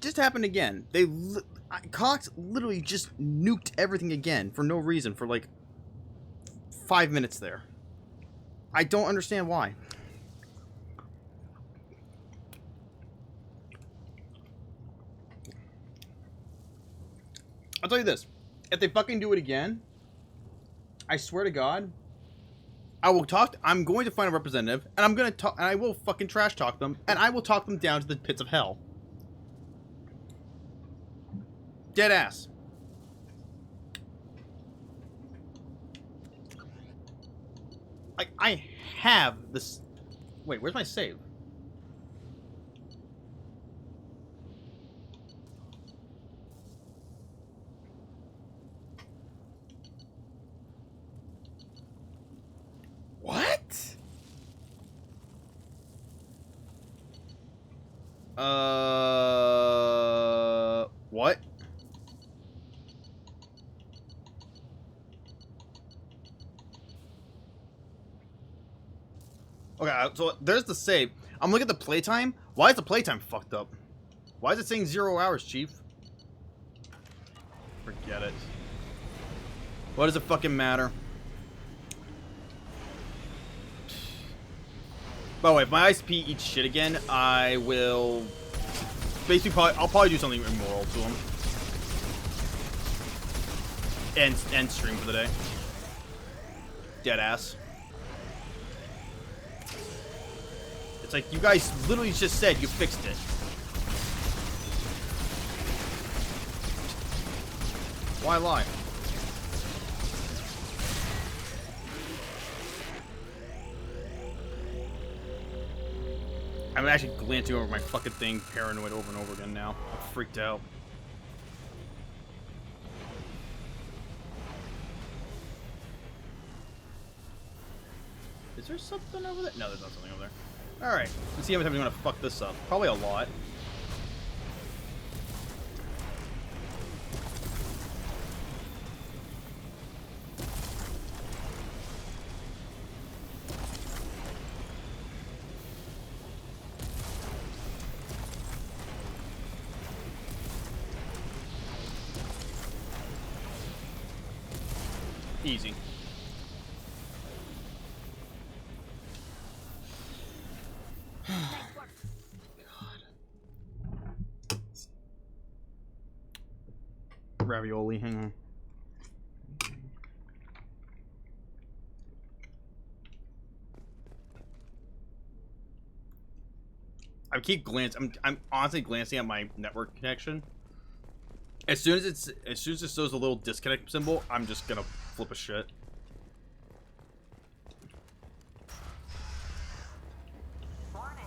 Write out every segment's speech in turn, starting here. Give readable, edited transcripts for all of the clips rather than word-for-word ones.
just happened again. Cox literally just nuked everything again for no reason for like 5 minutes there. I don't understand why. I'll tell you this. If they fucking do it again, I swear to God, I will talk. I'm going to find a representative, and I'm going to talk, and I will fucking trash talk them, and I will talk them down to the pits of hell. Dead ass. Like, I have this. Wait, where's my save? What? What? Okay, so there's the save. I'm looking at the playtime. Why is the playtime fucked up? Why is it saying 0 hours, Chief? Forget it. What does it fucking matter? By the way, if my ICP eats shit again, I will basically I'll probably do something immoral to him. And stream for the day. Dead ass. It's like you guys literally just said you fixed it. Why lie? I'm actually glancing over my fucking thing, paranoid over and over again now. I'm freaked out. Is there something over there? No, there's not something over there. Alright, let's see how many times I'm gonna fuck this up. Probably a lot. Easy. Ravioli, hang on. I keep glancing. I'm honestly glancing at my network connection. As soon as it shows a little disconnect symbol, I'm just gonna flip a shit. Warning.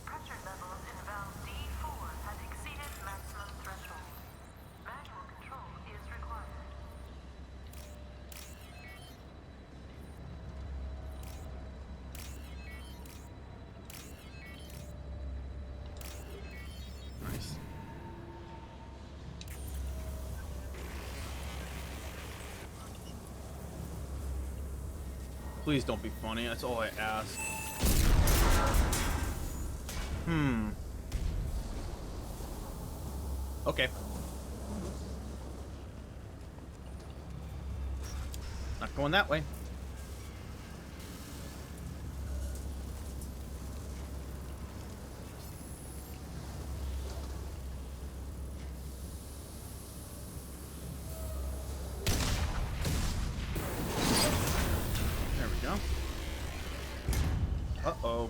Pressure levels in valve D4 have exceeded maximum threshold. Manual control is required. Nice. Please don't be funny. That's all I ask. Okay. Not going that way. Uh-oh.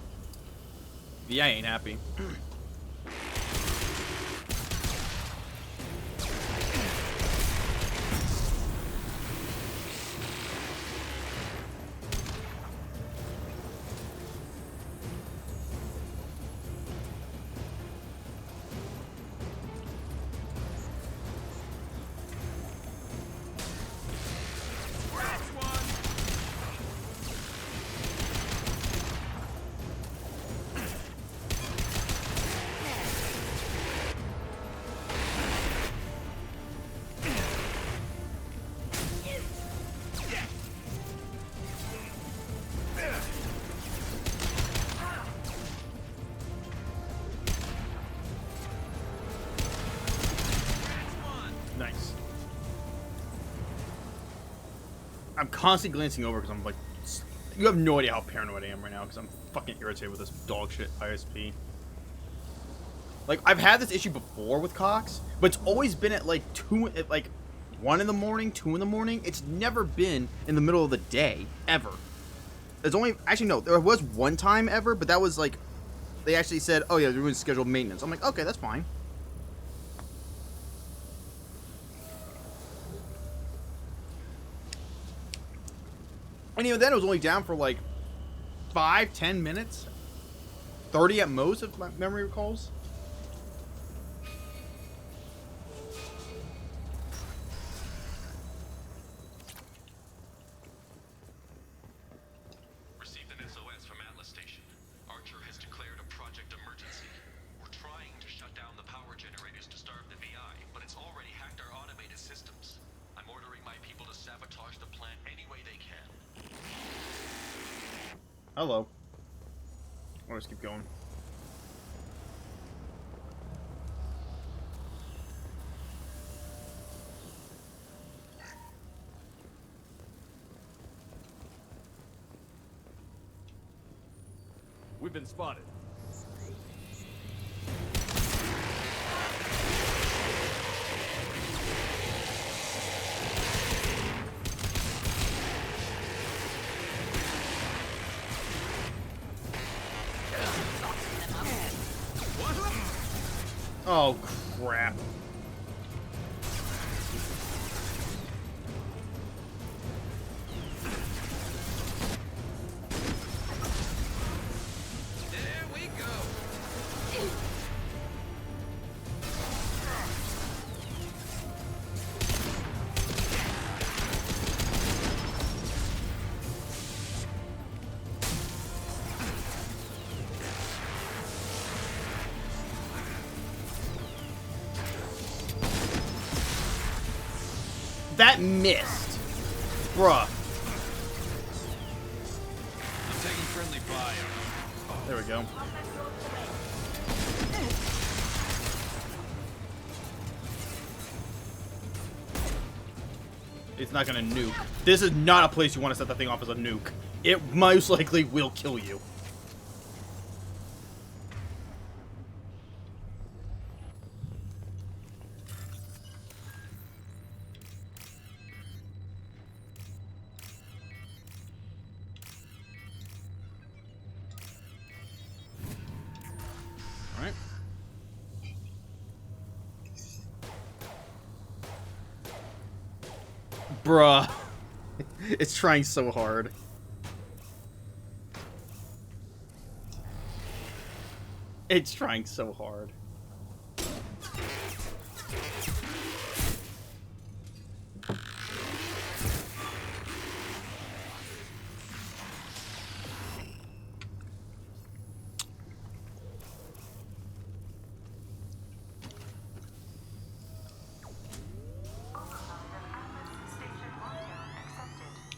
VI ain't happy. I'm constantly glancing over because I'm like, you have no idea how paranoid I am right now because I'm fucking irritated with this dog shit ISP. Like, I've had this issue before with Cox, but it's always been at like 1 in the morning, 2 in the morning. It's never been in the middle of the day, ever. There's only, actually no, there was one time ever, but that was like, they actually said, oh yeah, they're doing scheduled maintenance. I'm like, okay, that's fine. And even then, it was only down for like 5-10 minutes, 30 at most, if my memory recalls. Received an SOS from Atlas Station. Archer has declared a project emergency. We're trying to shut down the power generators to starve the VI, but it's already hacked our automated systems. I'm ordering my people to sabotage the plant any way they can. Hello. I'll just keep going. We've been spotted. Oh, crap. There we go. That missed. Bruh. I'm taking friendly fire. There we go. It's not gonna nuke. This is not a place you want to set that thing off as a nuke. It most likely will kill you. Alright. Bruh. It's trying so hard. It's trying so hard.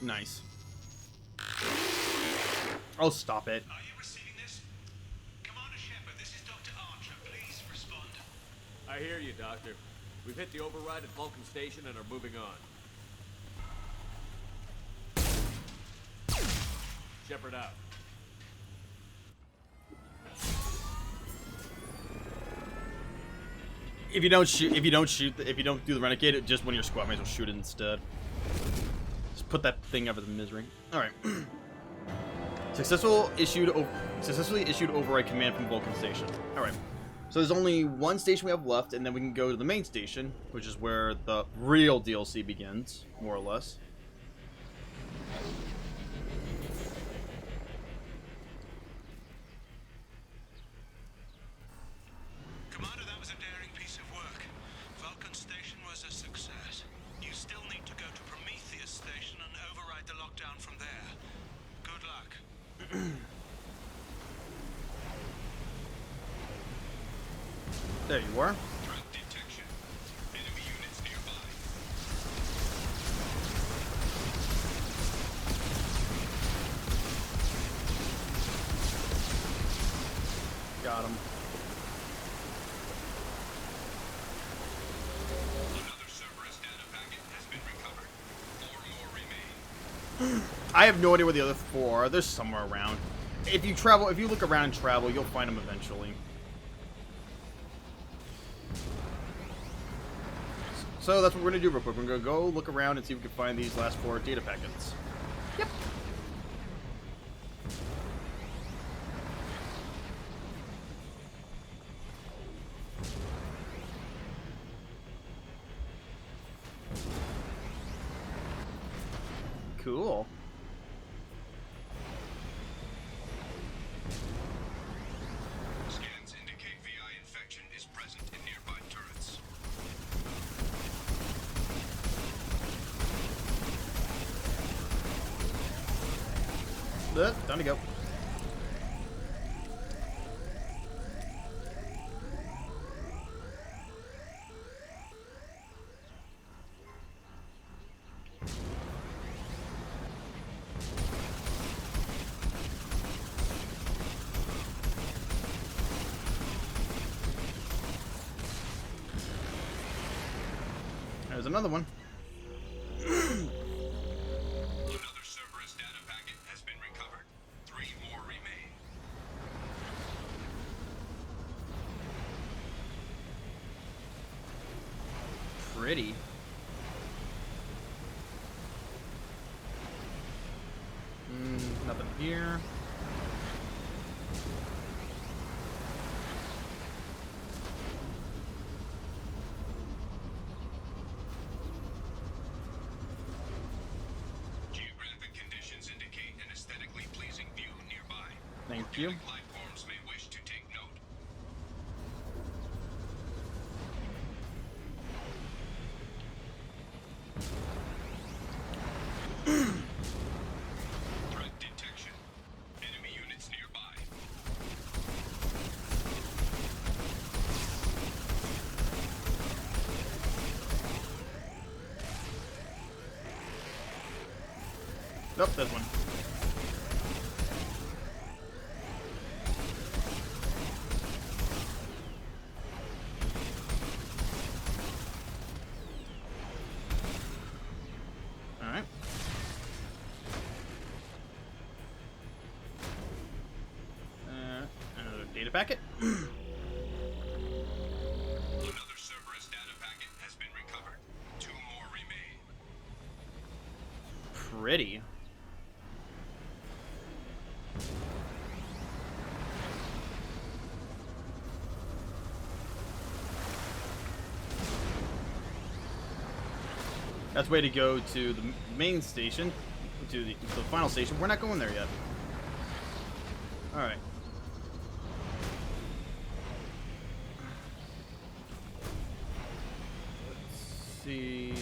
Nice. Oh, stop it. Are you receiving this? Commander Shepard, this is Dr. Archer. Please respond. I hear you, Doctor. We've hit the override at Vulcan Station and are moving on. Shepard out. If you don't do the renegade, just when you're squad mates will shoot it instead. Just put that thing out of the misery. All right. Successfully issued override command from Vulcan Station. All right. So there's only one station we have left, and then we can go to the main station, which is where the real DLC begins, more or less. Commander, that was a daring piece of work. Vulcan Station was a success. You still need to go to Prometheus Station and override the lockdown from there. Good luck. There you are. Threat detection. Enemy units nearby. Got him. Another Cerberus data packet has been recovered. 4 more remain. I have no idea where the other 4 are. They're somewhere around. If you look around and travel, you'll find them eventually. So that's what we're gonna do real quick. We're gonna go look around and see if we can find these last 4 data packets. Yep. Cool. Scans indicate VI infection is present in nearby turrets. Time to go. There's another one. Another Cerberus data packet has been recovered. 3 more remain. Pretty. Nothing here. Geographic conditions indicate an aesthetically pleasing view nearby. Thank you. Organic life forms may wish to take note. Threat detection. Enemy units nearby. Nope, there's one. Alright. Another data packet. Another Cerberus data packet has been recovered. 2 more remain. Pretty. That's way to go to the main station, to the final station. We're not going there yet. All right. Let's see.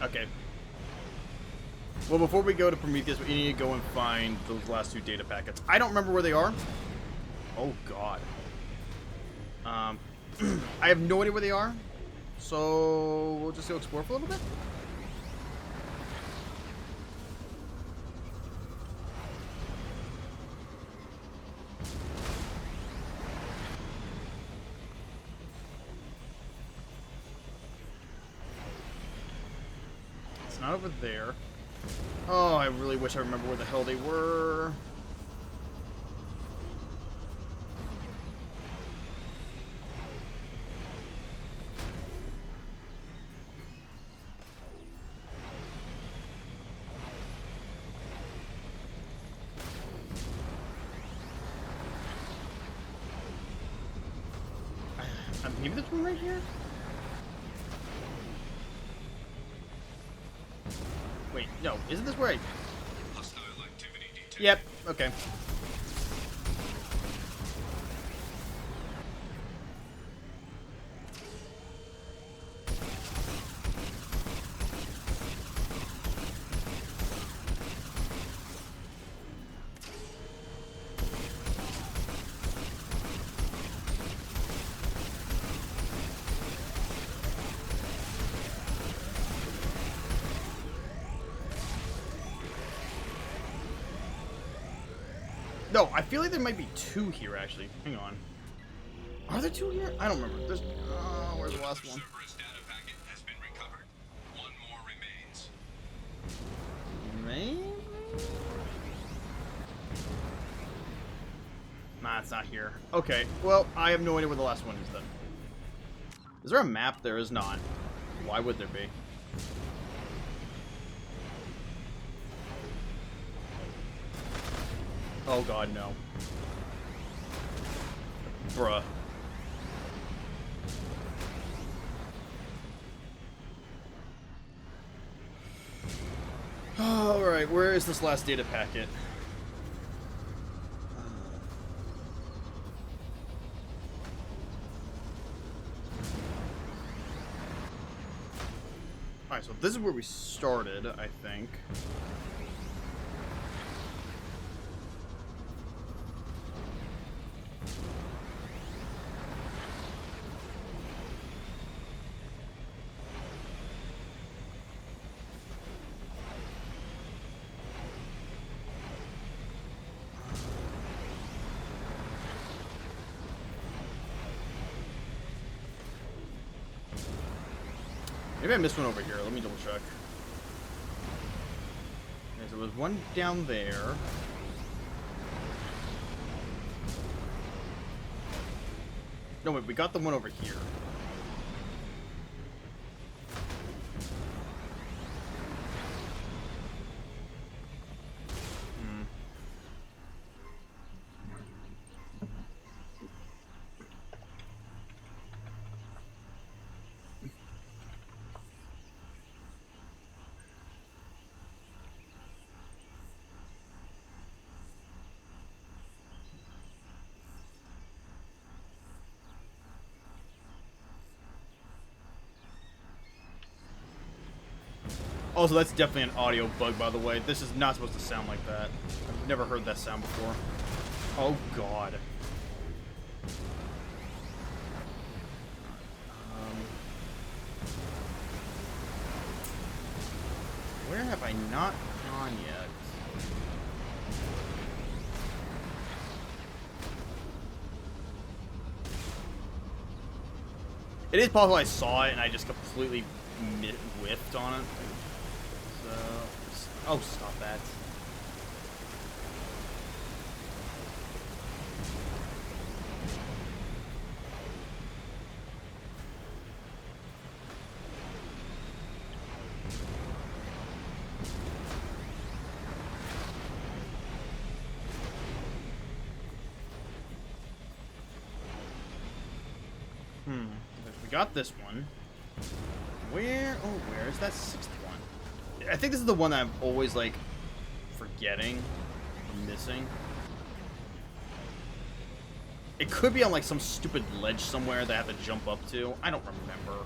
Okay. Well, before we go to Prometheus, we need to go and find those last 2 data packets. I don't remember where they are. Oh, God. I have no idea where they are. So, we'll just go explore for a little bit. It's not over there. Oh, I really wish I remember where the hell they were. Maybe this one right here? Wait, no, isn't this where I... Hostile activity detected. Yep, okay. No, I feel like there might be 2 here, actually. Hang on. Are there 2 here? I don't remember. There's... where's the last one? Cerberus data packet has been recovered. One more remains. Maybe? Nah, it's not here. Okay, well, I have no idea where the last one is then. Is there a map? There is not. Why would there be? Oh god, no. Bruh. Alright, where is this last data packet? Alright, so this is where we started, I think. Maybe I missed one over here. Let me double check. Okay, so there was one down there. No, wait, we got the one over here. Also, that's definitely an audio bug, by the way. This is not supposed to sound like that. I've never heard that sound before. Oh, God. Where have I not gone yet? It is possible I saw it and I just completely whiffed on it. So, oh, stop that. We got this one. Where? Oh, where is that 6th one? I think this is the one that I'm always, like, forgetting. Missing. It could be on, like, some stupid ledge somewhere that I have to jump up to. I don't remember.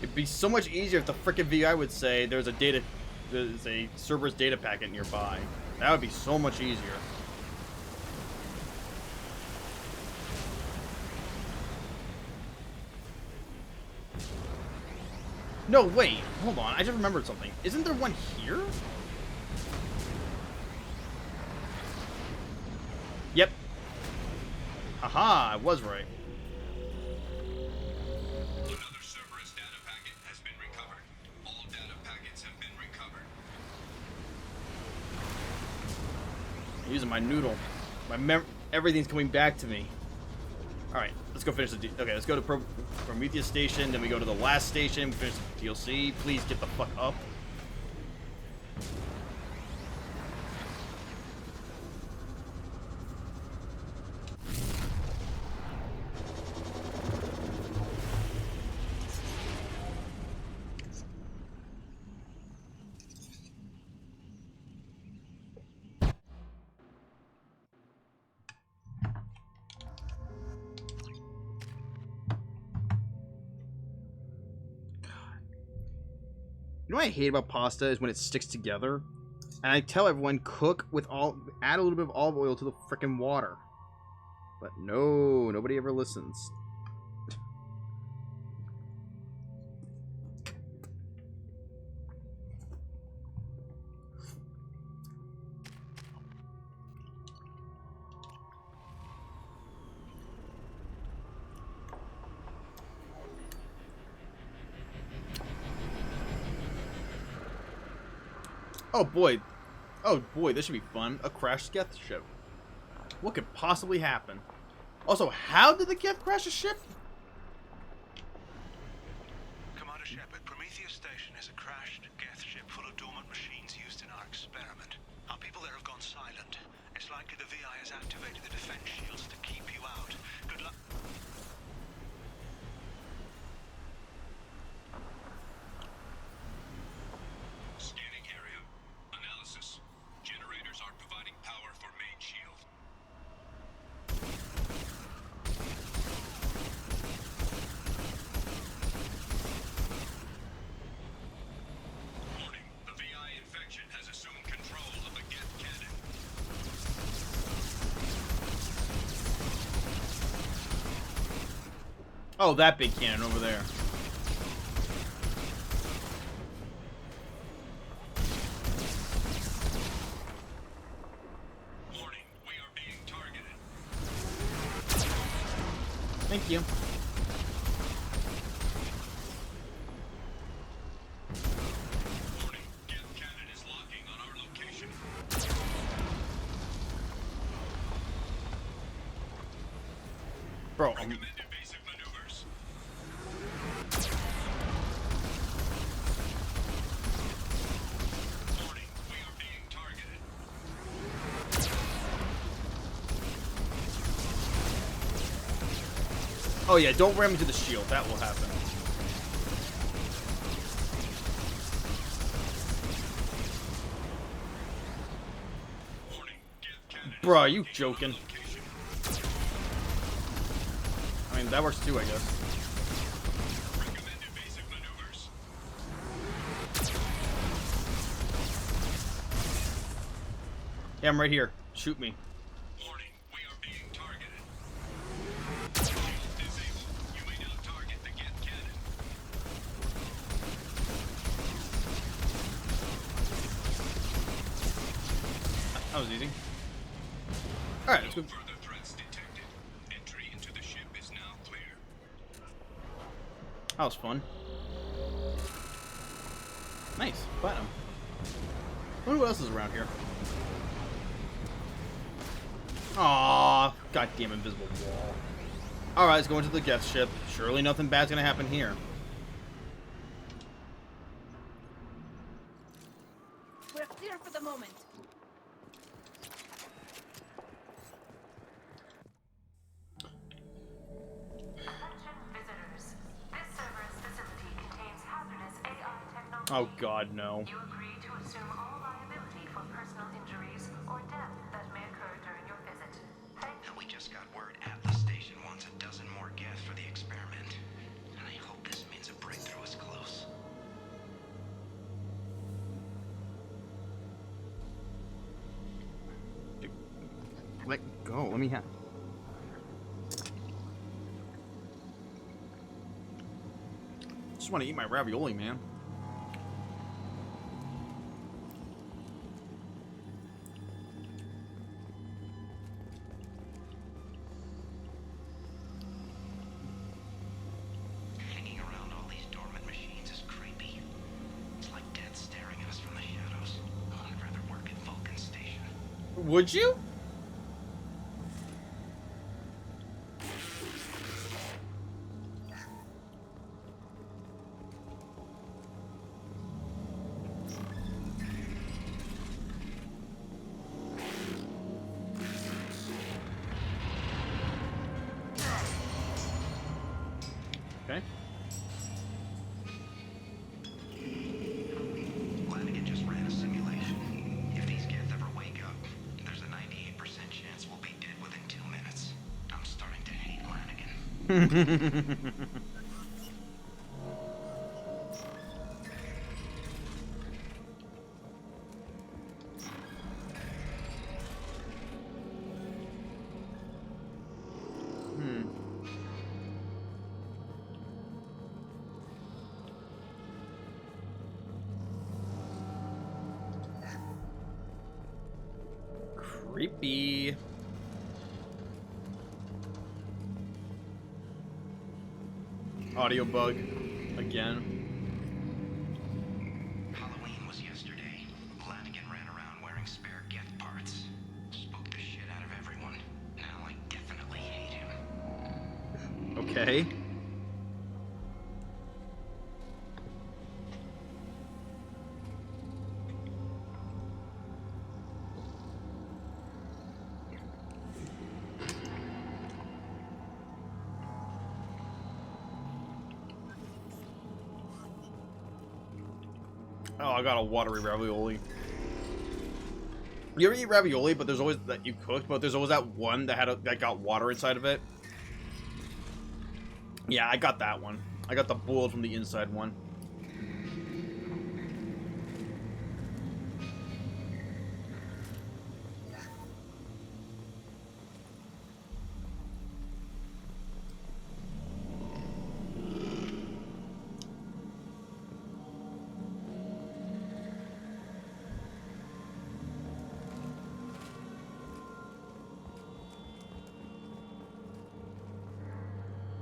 It'd be so much easier if the frickin' VI would say there's a Cerberus data packet nearby. That would be so much easier. No, wait, hold on. I just remembered something. Isn't there one here? Yep. Haha, I was right. Another Cerberus data packet has been recovered. All data packets have been recovered. I'm using my noodle. Everything's coming back to me. Alright, let's go finish the okay, let's go to Prometheus Station, then we go to the last station, finish the DLC. Please get the fuck up. know what I hate about pasta is when it sticks together. And I tell everyone add a little bit of olive oil to the frickin' water. But no, nobody ever listens. Oh boy, this should be fun. A crashed Geth ship. What could possibly happen? Also, how did the Geth crash a ship? Commander Shepard, Prometheus Station is a crashed Geth ship full of dormant machines used in our experiment. Our people there have gone silent. It's likely the VI has activated the defense shields to keep you out. Good luck. Scanning area. Analysis. Generators aren't providing power for main shield. Warning. The VI infection has assumed control of the Geth cannon. Oh, that big cannon over there. Warning. We are being targeted. Thank you. Warning. Geth cannon is locking on our location. Bro, Recommend evasive maneuvers. Warning. We are being targeted. oh yeah, don't ram into the shield. That will happen. Warning. Geth cannon is Bruh, you locking on joking. our location. I mean, that works too, I guess. Recommend evasive maneuvers. Yeah, I'm right here. Shoot me. Warning. We are being targeted. Shield disabled. You may now target the Geth cannon. That was easy. Alright, let's No go. further threats detected. Entry into the ship is now clear. That was fun. Nice. Platinum. I wonder what else is around here. Aww. Goddamn invisible wall. Alright, let's go into the Geth ship. Surely nothing bad's gonna happen here. We're clear for the moment. Attention visitors. This server's facility contains hazardous AI technology. Oh god, no. You agree to assume all liability for personal injuries or death that may occur during your visit. Thank you. We just got word Atlas Station wants a dozen more Geth for the experiment. And I hope this means a breakthrough is close. Let go. Let me have. Just want to eat my ravioli, man. Hanging around all these dormant machines is creepy. It's like death staring at us from the shadows. I'd rather work at Vulcan Station. Would you? Okay. Flanagan just ran a simulation. If these Geth ever wake up, there's a 98% chance we'll be dead within 2 minutes. I'm starting to hate Flanagan. be? Audio bug. Again. Halloween was yesterday. Lanigan ran around wearing spare Geth parts. Spooked the shit out of everyone. Now I definitely hate him. Okay. Oh, I got a watery ravioli. You ever eat ravioli, but there's always that you cooked, but there's always that one that that got water inside of it? Yeah, I got that one. I got the boiled from the inside one.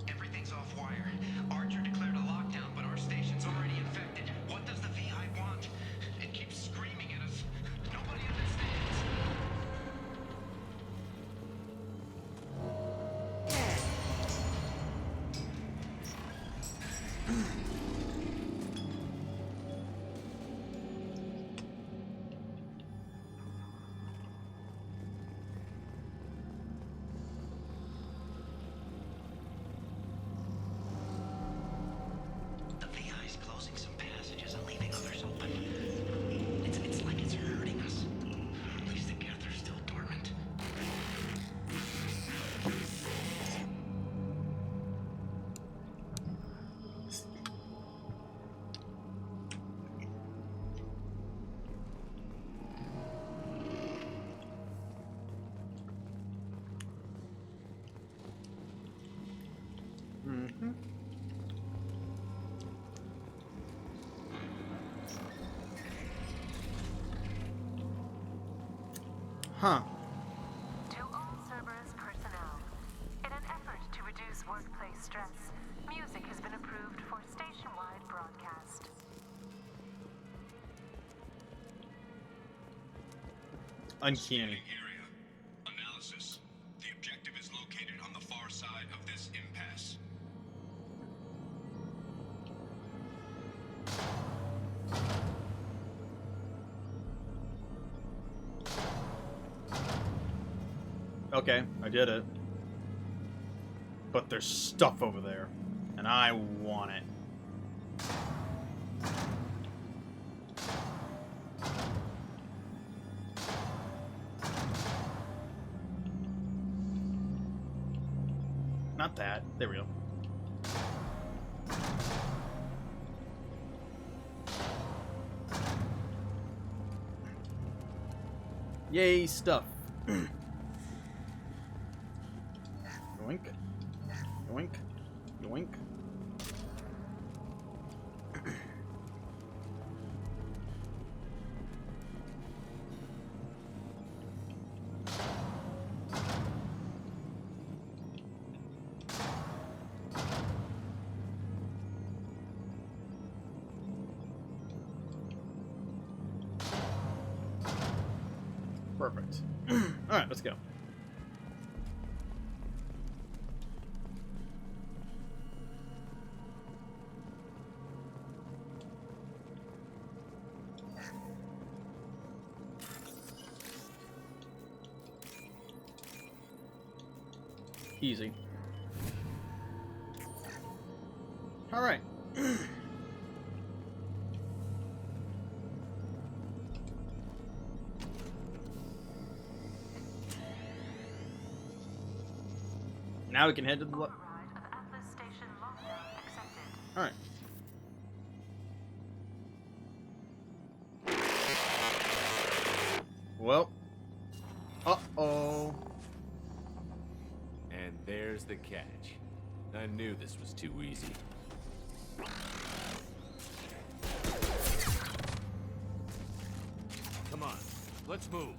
Everything's off wire. Archer declared a lockdown, but our station's already infected. What does the VI want? It keeps screaming at us. Nobody understands. The VI's closing some passages and leaving others open. It's like it's hurting us. At least the Geth are still dormant. Huh. To all Cerberus personnel, in an effort to reduce workplace stress, music has been approved for station-wide broadcast. Uncanny. Area. Analysis. The objective is located on the far side of this impasse. Okay, I did it. But there's stuff over there, and I want it. Not that. There we go. Yay, stuff. Yoink. Yoink. Yoink. Perfect. Alright, let's go. Easy. Alright. Now we can head to the... Override of Atlas Station lockdown accepted. Alright. Well. Uh-oh. And there's the catch. I knew this was too easy. Come on, let's move.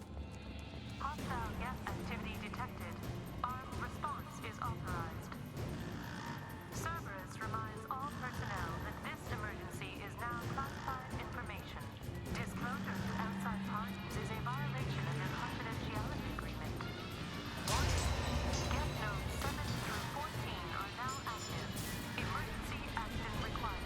Partial Hostile gas activity detected. Armed response is authorized. Cerberus reminds all personnel that this emergency is now classified information. Disclosure to outside parties is a violation of your confidentiality agreement. Guest notes 7 through 14 are now active. Emergency action required.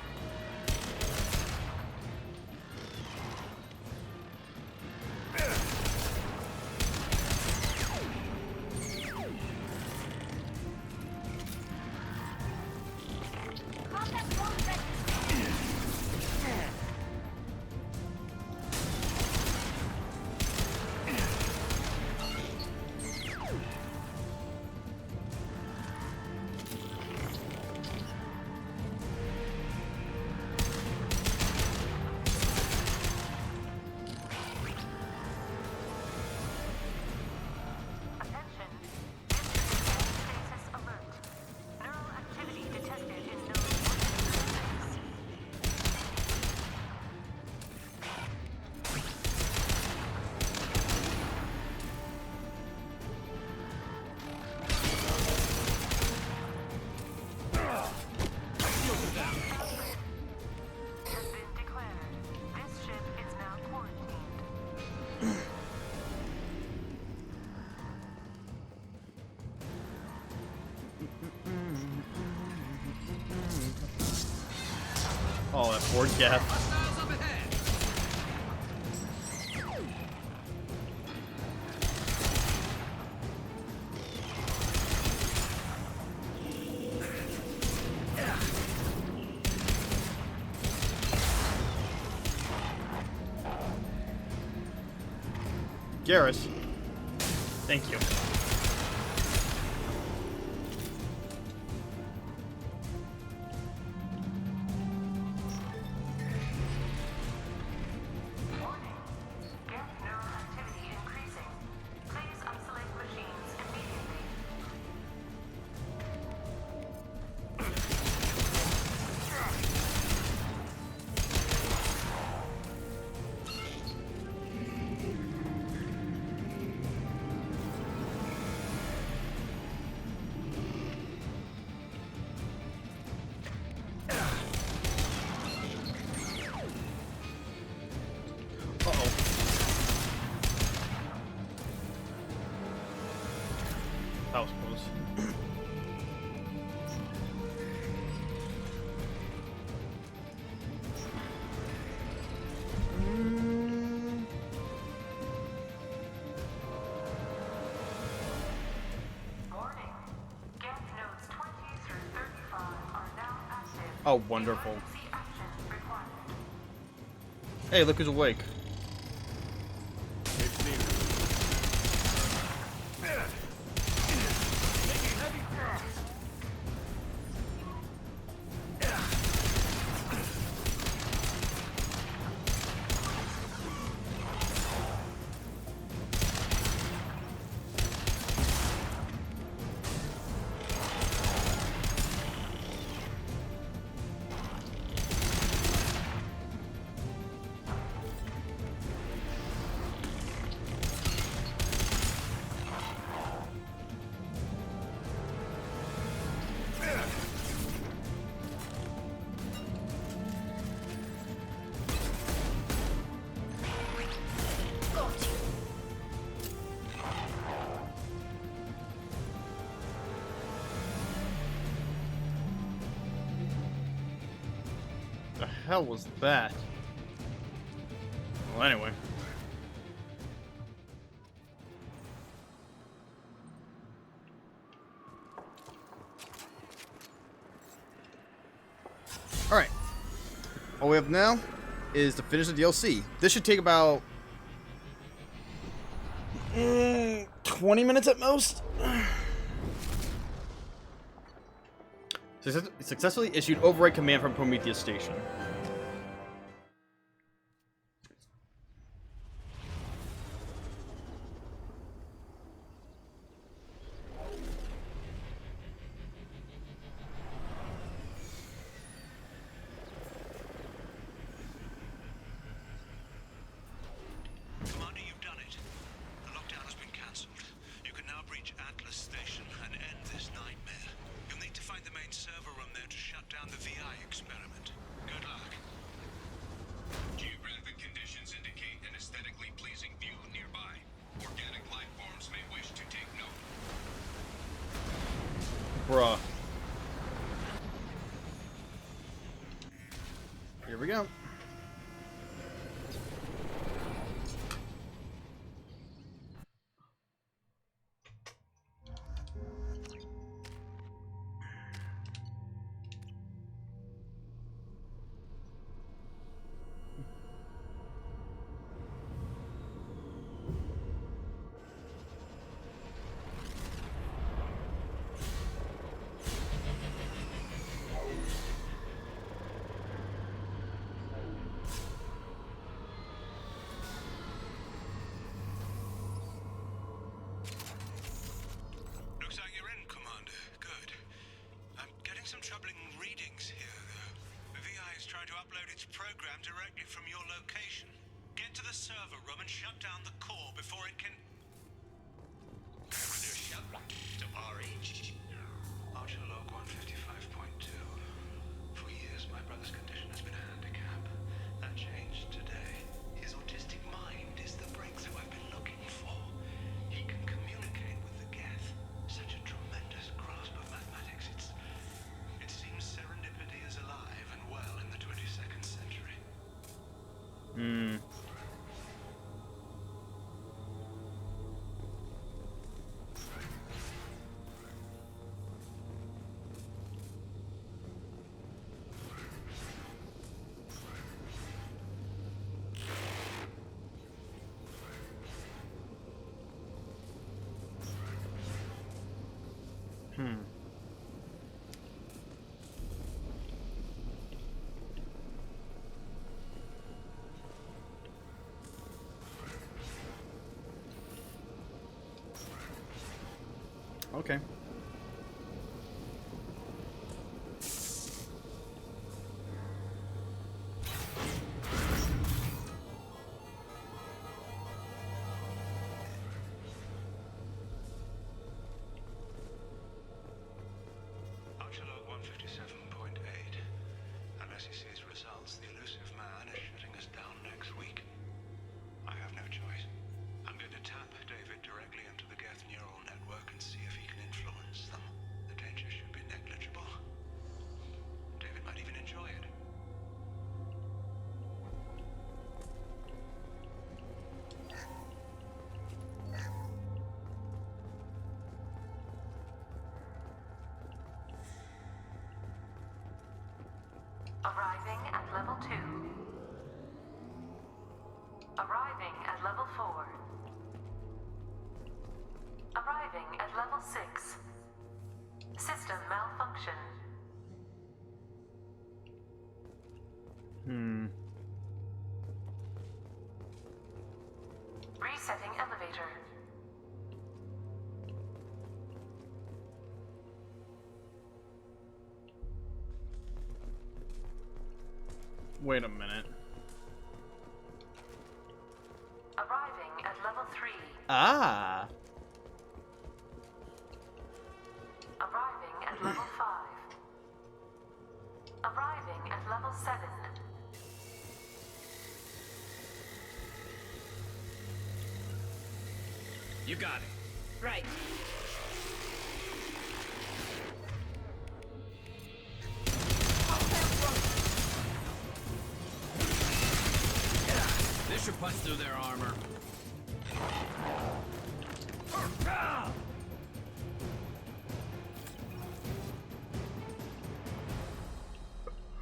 Attention. Stasis alert. Neural activity detected in node 1. Has been declared. This ship is now quarantined. Oh, that poor Geth. Hostiles up ahead! Garrus. Thank you. Warning. Gas neural activity increasing. Please isolate machines immediately. Uh-oh. That was close. Warning. Gas nodes 20 through 35 are now active. Oh, wonderful. Emergency action required. Hey, look who's awake. It's me. Taking heavy fire. The hell was that? Well, anyway. Alright. All we have now is to finish the DLC. This should take about 20 minutes at most. Successfully issued override command from Prometheus Station. Commander, you've done it. The lockdown has been cancelled. Here we go. Looks like you're in, Commander. Good. I'm getting some troubling readings here, though. The VI is trying to upload its program directly from your location. Get to the server room and shut down the core before it can... Archer log 155.2. For years, my brother's condition has been a handicap. That changed today. His autistic mind is the breakthrough I've been looking for. He can communicate with the Geth. Such a tremendous grasp of mathematics. It seems serendipity is alive and well in the 22nd century. Okay. Archer log 157.8. Unless he sees results, the elusive man is shutting us down next week. I have no choice. I'm going to tap David directly into the Geth neural network and see if he can influence them. The danger should be negligible. David might even enjoy it. Arriving at level 2. Arriving at level 4. Arriving at level 6. System malfunction. Resetting elevator. Wait a minute. Arriving at level 3. Ah. Arriving at level 5. Arriving at level 7. You got it. Right. This should punch through their armor.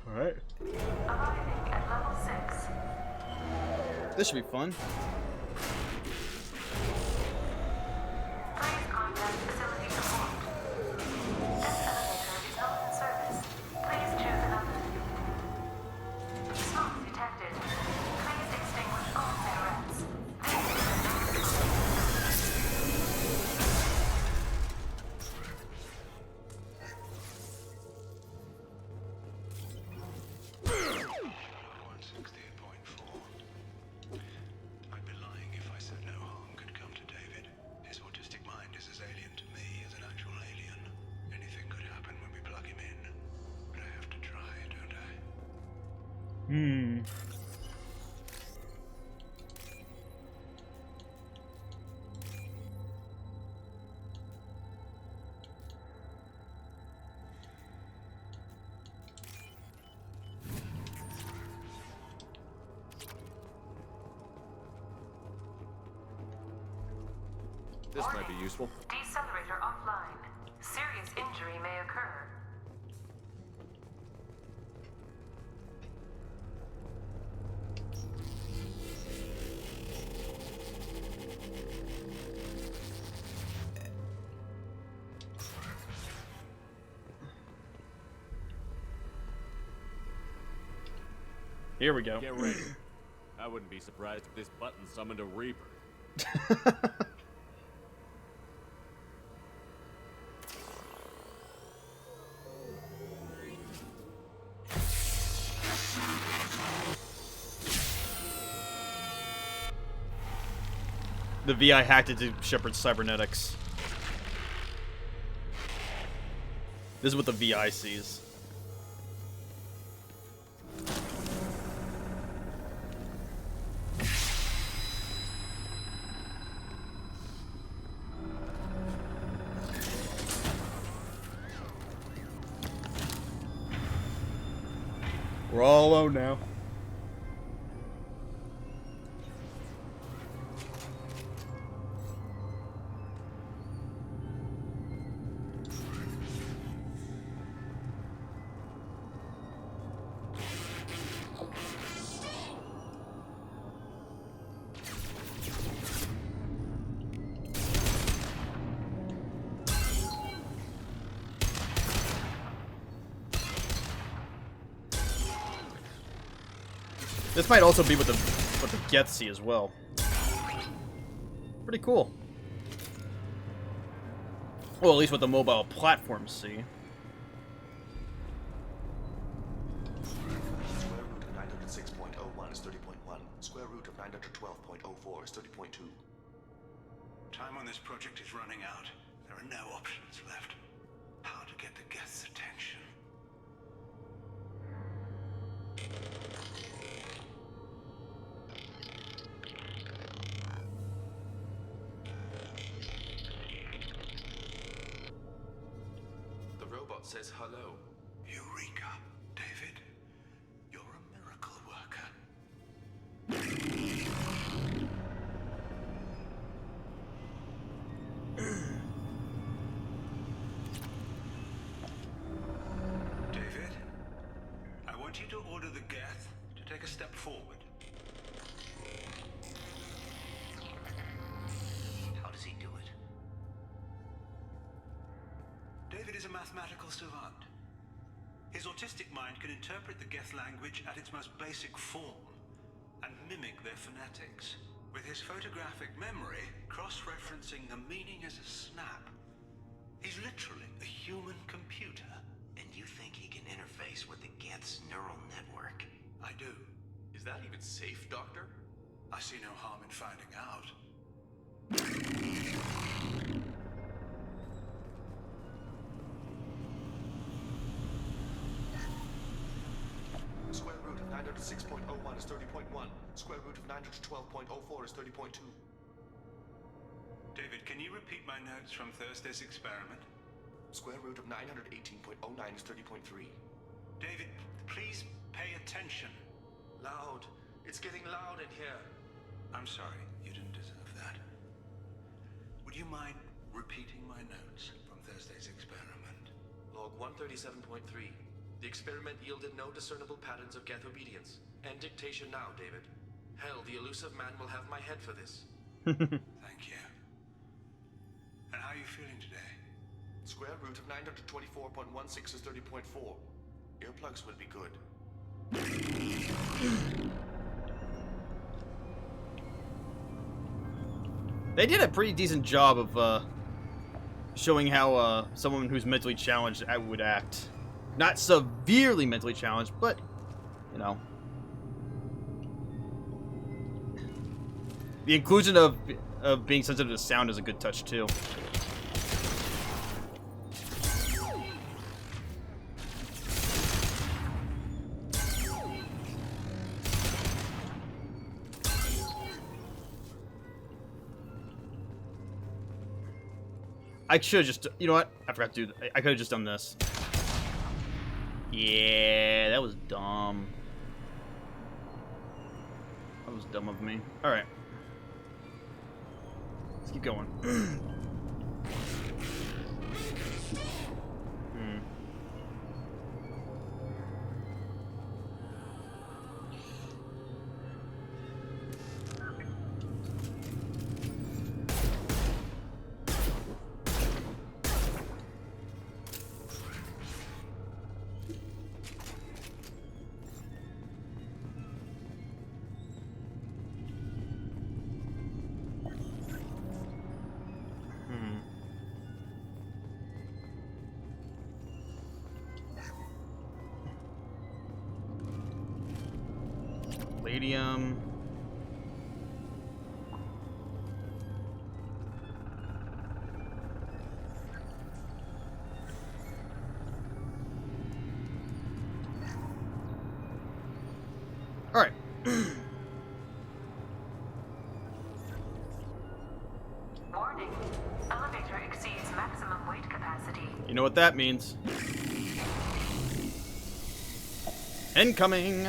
All right. Arriving at level 6. This should be fun. Please contact facility support. This elevator is not in service. Please choose another. Smoke detected. Please extinguish all cigarettes. This is a Log 168.4. I'd be lying if I said no harm could come to David. His autistic mind is as alien to me as an actual alien. Anything could happen when we plug him in. But I have to try, don't I? This might be useful. Decelerator offline. Serious injury may occur. Here we go. Get ready. I wouldn't be surprised if this button summoned a Reaper. The VI hacked into Shepard's cybernetics. This is what the VI sees. We're all alone now. This might also be what the Geth see as well. Pretty cool. Well, at least what the mobile platforms see. Square root of 906.01 is 30.1. Square root of 912.04 is 30.2. Time on this project is running out. There are no options left. How to get the Geth's attention? The robot says hello. Eureka, David. You're a miracle worker. David, I want you to order the Geth to take a step forward. How does he do it? David is a mathematical savant. His autistic mind can interpret the Geth language at its most basic form and mimic their phonetics. With his photographic memory, cross-referencing the meaning as a snap. He's literally a human computer. And you think he can interface with the Geth's neural network? I do. Is that even safe, Doctor? I see no harm in finding out. Square root of 906.01 is 30.1. Square root of 912.04 is 30.2. David, can you repeat my notes from Thursday's experiment? Square root of 918.09 is 30.3. David, please pay attention. Loud. It's getting loud in here. I'm sorry, you didn't deserve that. Would you mind repeating my notes from Thursday's experiment? Log 137.3. The experiment yielded no discernible patterns of Geth obedience. End dictation now, David. Hell, the elusive man will have my head for this. Thank you. And how are you feeling today? Square root of 924.16 is 30.4. Earplugs would be good. They did a pretty decent job of showing how someone who's mentally challenged would act. Not severely mentally challenged, but, you know. The inclusion of being sensitive to sound is a good touch, too. I should have just, you know what? I forgot to do that. I could have just done this. Yeah, that was dumb. That was dumb of me. Alright. keep going. Palladium. All right. Warning. Elevator exceeds maximum weight capacity. You know what that means. Incoming.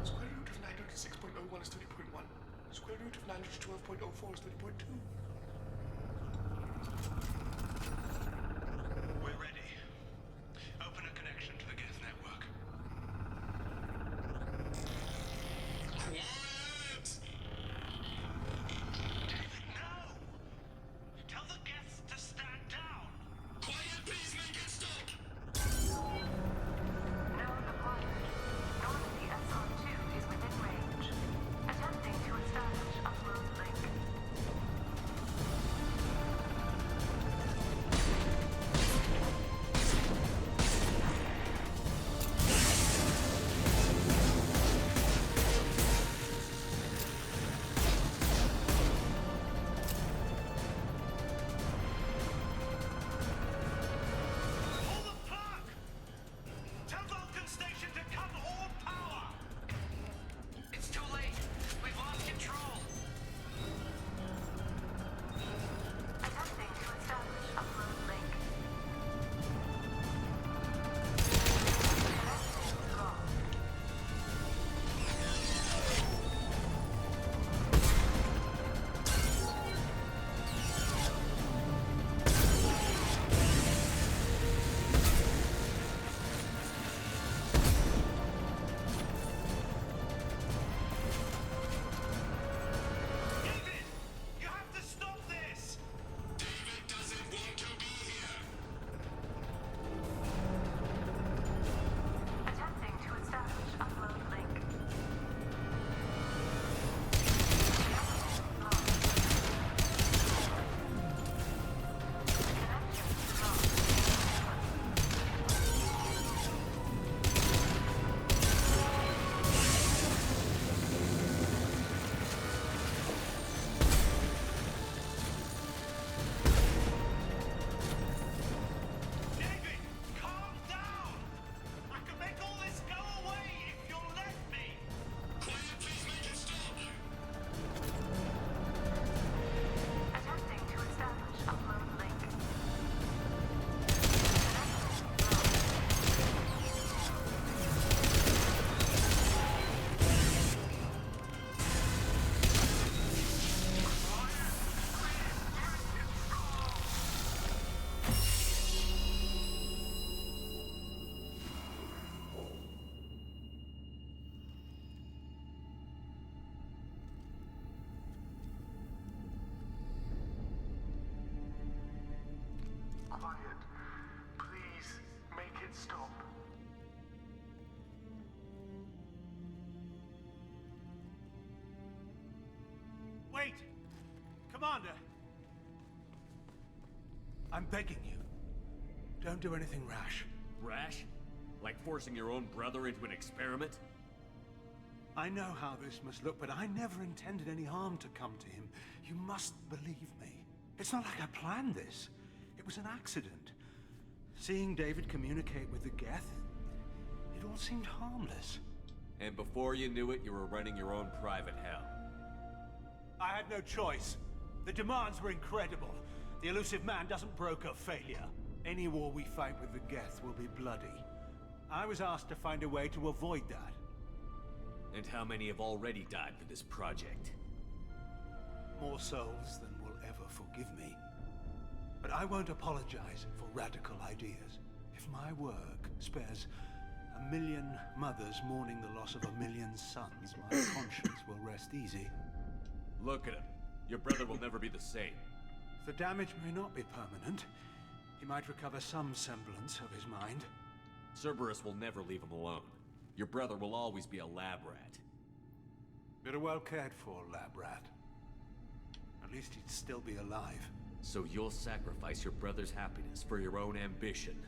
Square root of 906.01 is 30.1. Square root of 912.04 is 30.2. We're ready. Open a connection to the Geth network. Quiet! David, no! Tell the Geths to stand down. Quiet, please make it stop! No acquired. North the SR2 is within range. Attempting to establish upload link. Pull the plug! Tell Vulcan Station to cut all power! It's too late. We've lost control. Attempting to establish upload link. Connection lost. David! You have to stop this! David doesn't want to be here! Attempting to establish upload link. Lost. Connection lost. David, calm down! I can make all this go away if you'll let me! Quiet, please make it stop! Attempting to establish upload link. Connection lost. Quiet. Please, make it stop. Wait! Commander! I'm begging you. Don't do anything rash. Rash? Like forcing your own brother into an experiment? I know how this must look, but I never intended any harm to come to him. You must believe me. It's not like I planned this. It was an accident. Seeing David communicate with the Geth, it all seemed harmless. And before you knew it, you were running your own private hell. I had no choice. The demands were incredible. The elusive man doesn't broker failure. Any war we fight with the Geth will be bloody. I was asked to find a way to avoid that. And how many have already died for this project? More souls than will ever forgive me. But I won't apologize for radical ideas. If my work spares 1 million mothers mourning the loss of 1 million sons, my conscience will rest easy. Look at him. Your brother will never be the same. The damage may not be permanent. He might recover some semblance of his mind. Cerberus will never leave him alone. Your brother will always be a lab rat. You're a well cared for lab rat. At least he'd still be alive. So you'll sacrifice your brother's happiness for your own ambition.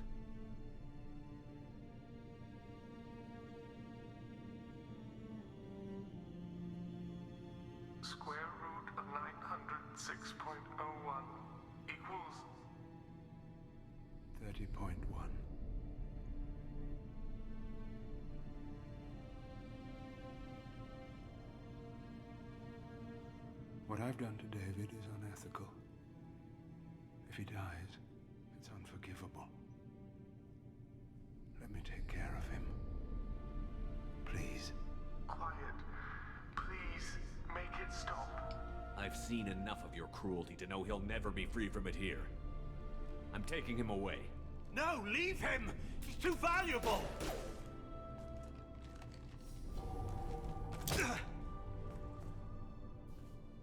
Square root of 906.01 equals 30.1. What I've done to David is unethical. If he dies, it's unforgivable. Let me take care of him. Please. quiet. Please, make it stop. I've seen enough of your cruelty to know he'll never be free from it here. I'm taking him away. No, leave him! He's too valuable!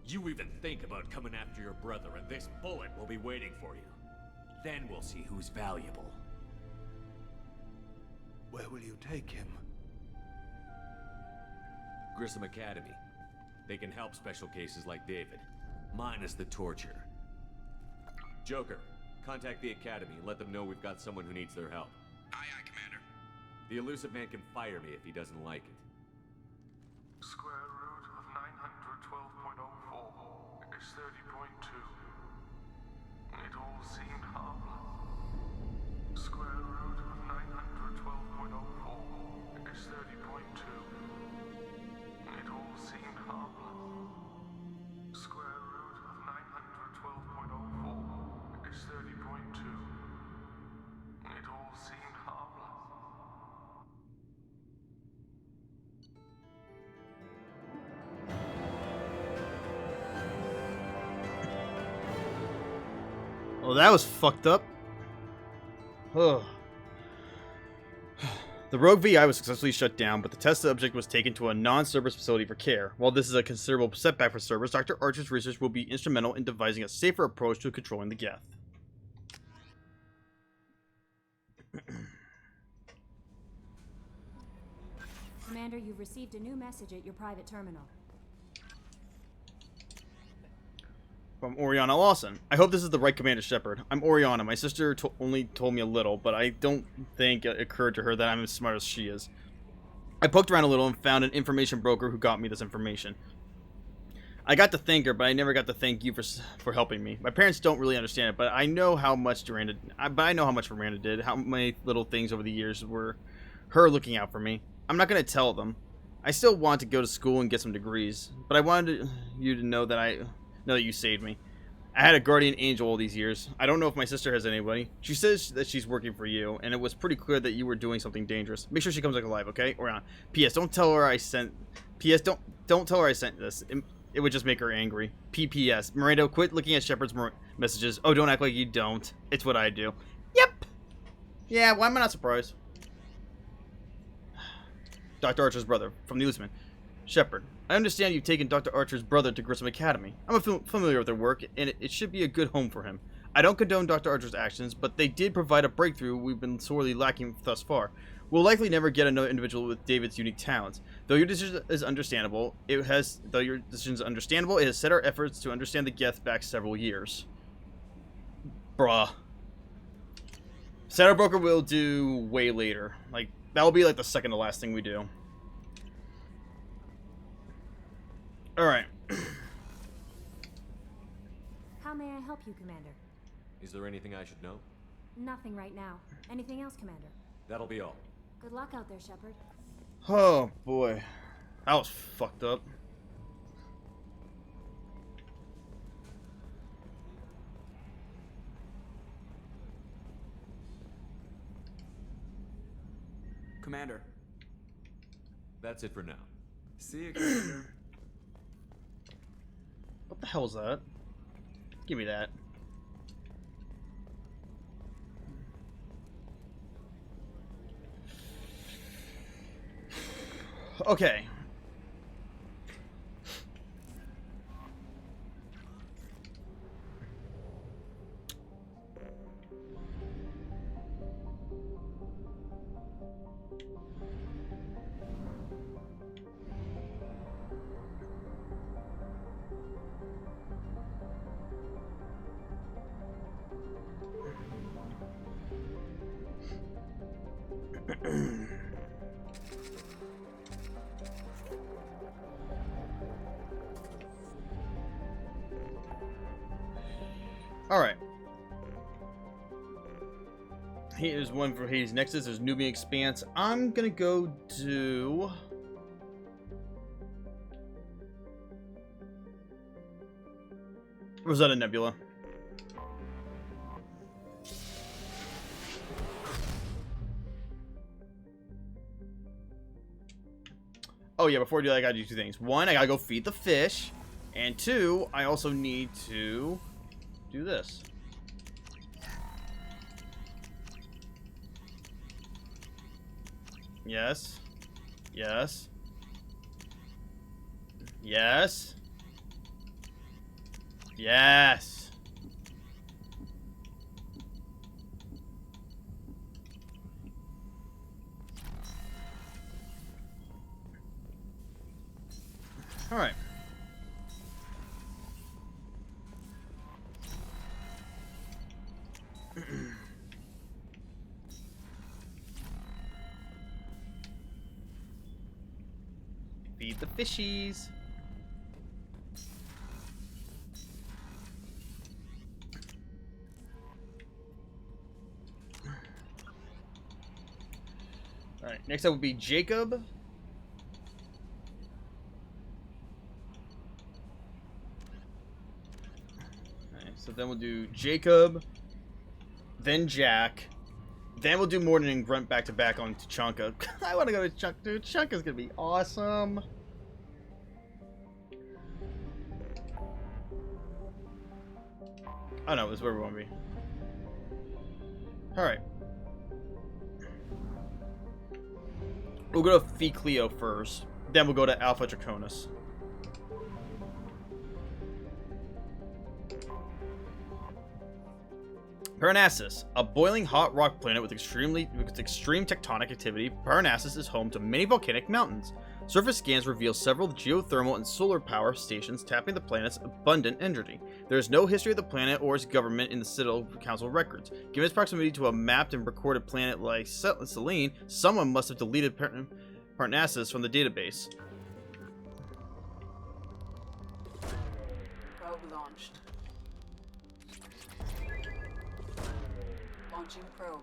You even think about coming after your brother, and this bullet will be waiting for you. Then we'll see who's valuable. Where will you take him? Grissom Academy. They can help special cases like David, minus the torture. Joker, contact the Academy and let them know we've got someone who needs their help. Aye, aye, Commander. The elusive man can fire me if he doesn't like it. Square root of 912.04 is 30.2. It all seemed harmless. Square root of 912.04 is 30.2. It all seemed harmless. Square root of 912.04 is 30.2. It all seemed harmless. Well, that was fucked up. Ugh. The rogue VI was successfully shut down, but the test subject was taken to a non-Cerberus facility for care. While this is a considerable setback for Cerberus, Dr. Archer's research will be instrumental in devising a safer approach to controlling the Geth. Commander, you've received a new message at your private terminal. From Oriana Lawson. I hope this is the right Commander Shepard. I'm Oriana. My sister only told me a little, but I don't think it occurred to her that I'm as smart as she is. I poked around a little and found an information broker who got me this information. I got to thank her, but I never got to thank you for helping me. My parents don't really understand it, but I know how much Miranda did. How many little things over the years were her looking out for me. I'm not going to tell them. I still want to go to school and get some degrees, but I wanted you to know that you saved me. I had a guardian angel all these years. I don't know if my sister has anybody. She says that she's working for you, and it was pretty clear that you were doing something dangerous. Make sure she comes back alive, okay? Oriana. P.S. Don't tell her I sent... P.S. Don't tell her I sent this. It would just make her angry. P.P.S. Miranda, quit looking at Shepard's messages. Oh, don't act like you don't. It's what I do. Yep. Yeah, why am I not surprised? Dr. Archer's brother, from the Usman. Shepard, I understand you've taken Dr. Archer's brother to Grissom Academy. I'm familiar with their work, and it should be a good home for him. I don't condone Dr. Archer's actions, but they did provide a breakthrough we've been sorely lacking thus far. We'll likely never get another individual with David's unique talents. Though your decision is understandable, it has set our efforts to understand the Geth back several years. Bruh. Shadow Broker will do way later. Like, that will be like the second to last thing we do. Alright. How may I help you, Commander? Is there anything I should know? Nothing right now. Anything else, Commander? That'll be all. Good luck out there, Shepard. Oh boy, that was fucked up. Commander. That's it for now. See you, Commander. What the hell is that? Give me that. Okay. Alright. Here's one for Hades Nexus. There's Nubian Expanse. I'm gonna go do... Rosetta Nebula. Oh yeah, before I do that, I gotta do two things. One, I gotta go feed the fish. And two, I also need to do this. Yes. Yes. Yes. Yes. All right. Feed the fishies. All right, next up will be Jacob. So then we'll do Jacob, then Jack, then we'll do Morden and Grunt back to back on Tuchanka. I want to go to Chunk, dude. Tuchanka's gonna be awesome. Oh no, this is where we want to be. All right. We'll go to Phi Cleo first, then we'll go to Alpha Draconis. Parnassus, a boiling hot rock planet with extreme tectonic activity. Parnassus is home to many volcanic mountains. Surface scans reveal several geothermal and solar power stations tapping the planet's abundant energy. There is no history of the planet or its government in the Citadel Council records. Given its proximity to a mapped and recorded planet like Selene, someone must have deleted Parnassus from the database. Probe launched. Launching probe.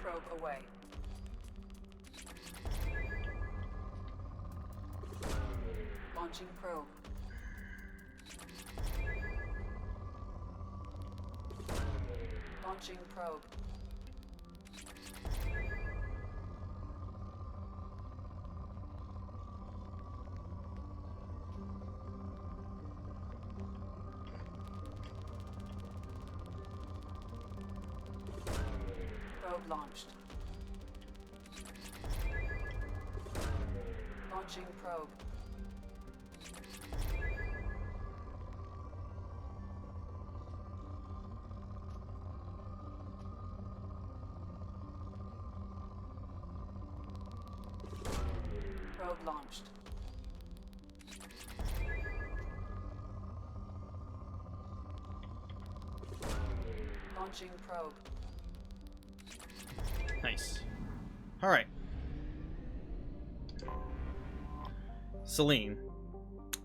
Probe away. Launching probe. Launching probe. Probe launched. Launching probe. Probe launched. Launching probe. Nice. All right. Selene.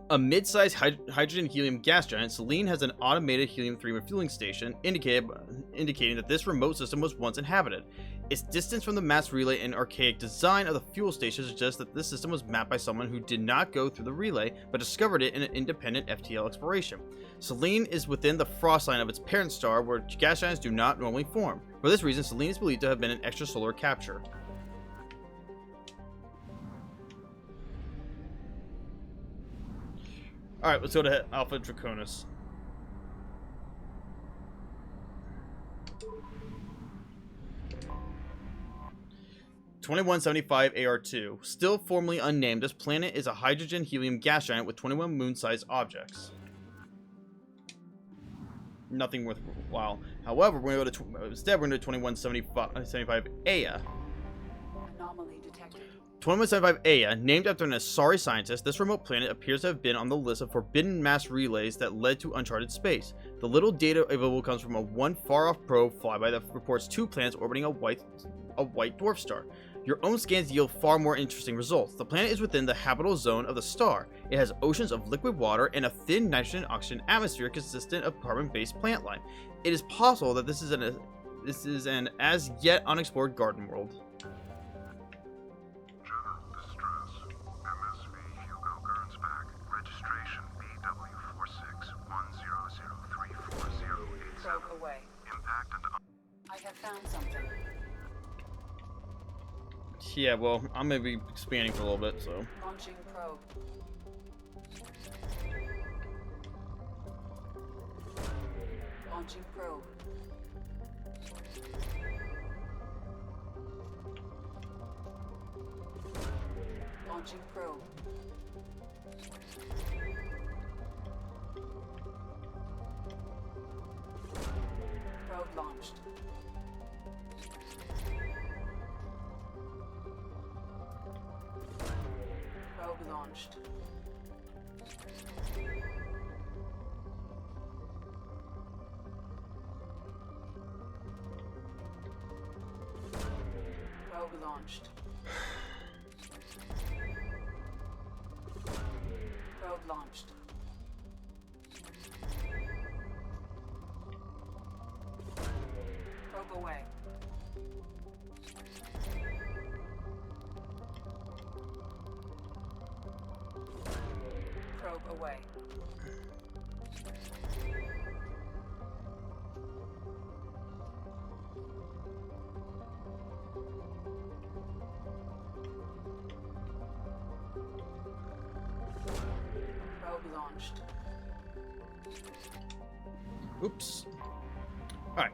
A mid-sized hydrogen-helium gas giant, Selene has an automated helium-3 refueling station, indicating that this remote system was once inhabited. Its distance from the mass relay and archaic design of the fuel station suggests that this system was mapped by someone who did not go through the relay, but discovered it in an independent FTL exploration. Selene is within the frost line of its parent star, where gas giants do not normally form. For this reason, Selene is believed to have been an extrasolar capture. Alright, let's go to Alpha Draconis. (2175 AR2). Still formerly unnamed, this planet is a hydrogen-helium gas giant with 21 moon-sized objects. Nothing worthwhile. However, we're going to go to instead we're going to 2175 Aya. Anomaly detected. 2175 Aya, named after an Asari scientist, this remote planet appears to have been on the list of forbidden mass relays that led to uncharted space. The little data available comes from one far-off probe flyby that reports 2 planets orbiting a white dwarf star. Your own scans yield far more interesting results. The planet is within the habitable zone of the star. It has oceans of liquid water and a thin nitrogen and oxygen atmosphere consistent of carbon-based plant life. It is possible that this is an as yet unexplored garden world. General distress. MSV Hugo Gernsback. Registration BW4610034087. Probe away. Impact and... I have found something. Yeah, well, I'm gonna be expanding for a little bit, so. Launching probe. Launching probe. Launching probe. Probe launched. Probe launched. Probe launched. Probe launched. Probe away. Probe away. Probe launched. Oops. Alright.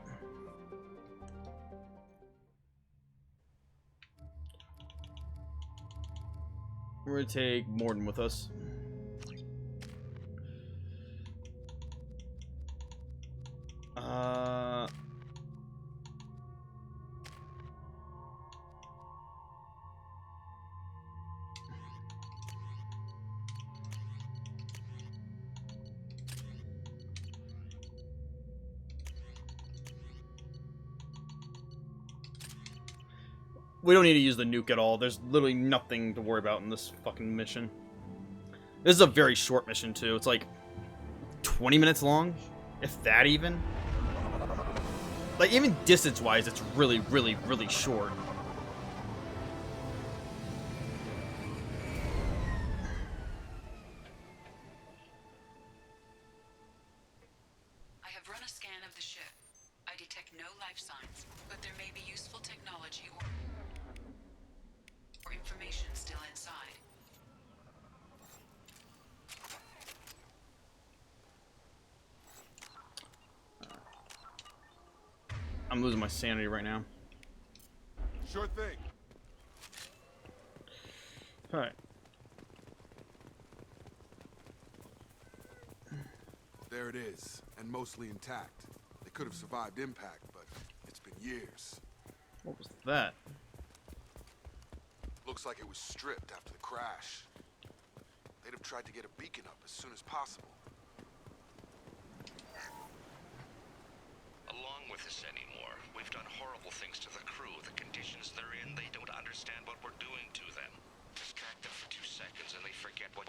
We're gonna take Morden with us. We don't need to use the nuke at all. There's literally nothing to worry about in this fucking mission. This is a very short mission, too. It's like 20 minutes long, if that even. Like, even distance-wise, it's really, really, really short. I have run a scan of the ship. I detect no life signs, but there may be useful technology or information still inside. I'm losing my sanity right now. Sure thing. Alright. There it is, and mostly intact. They could have survived impact, but it's been years. What was that? Looks like it was stripped after the crash. They'd have tried to get a beacon up as soon as possible. Along with this anymore. We've done horrible things to the crew. The conditions they're in, they don't understand what we're doing to them. Distract them for 2 seconds and they forget what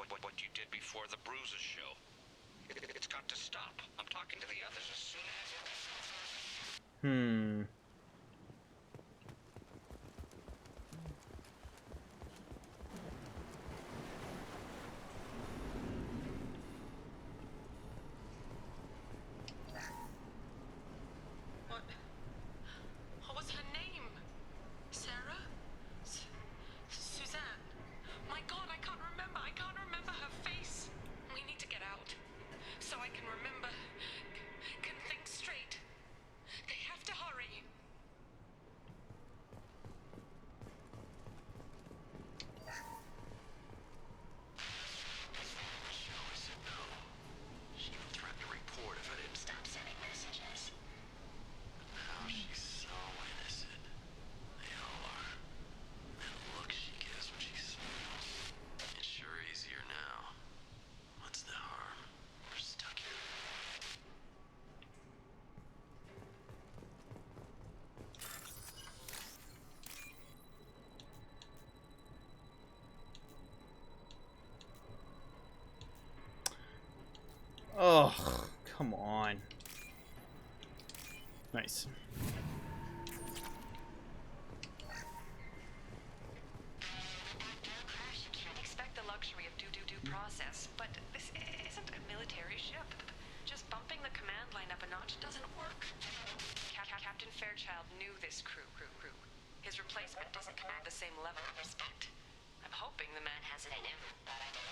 Hmm. What was her name? Sarah? Suzanne? My God, I can't remember. I can't remember her face. We need to get out. So I can remember. Can think straight. They have to hurry. Joey said no. She even threatened to report if I didn't stop sending messages. But now she's so innocent. They all are. That look she gives when she smiles. It's sure easier now. What's the harm? We're stuck here. Oh, come on. Nice. Crash, you can't expect the luxury of due process, but this isn't a military ship. Just bumping the command line up a notch doesn't work. Captain Fairchild knew this crew. His replacement doesn't command the same level of respect. I'm hoping the man has it in him, but I don't know.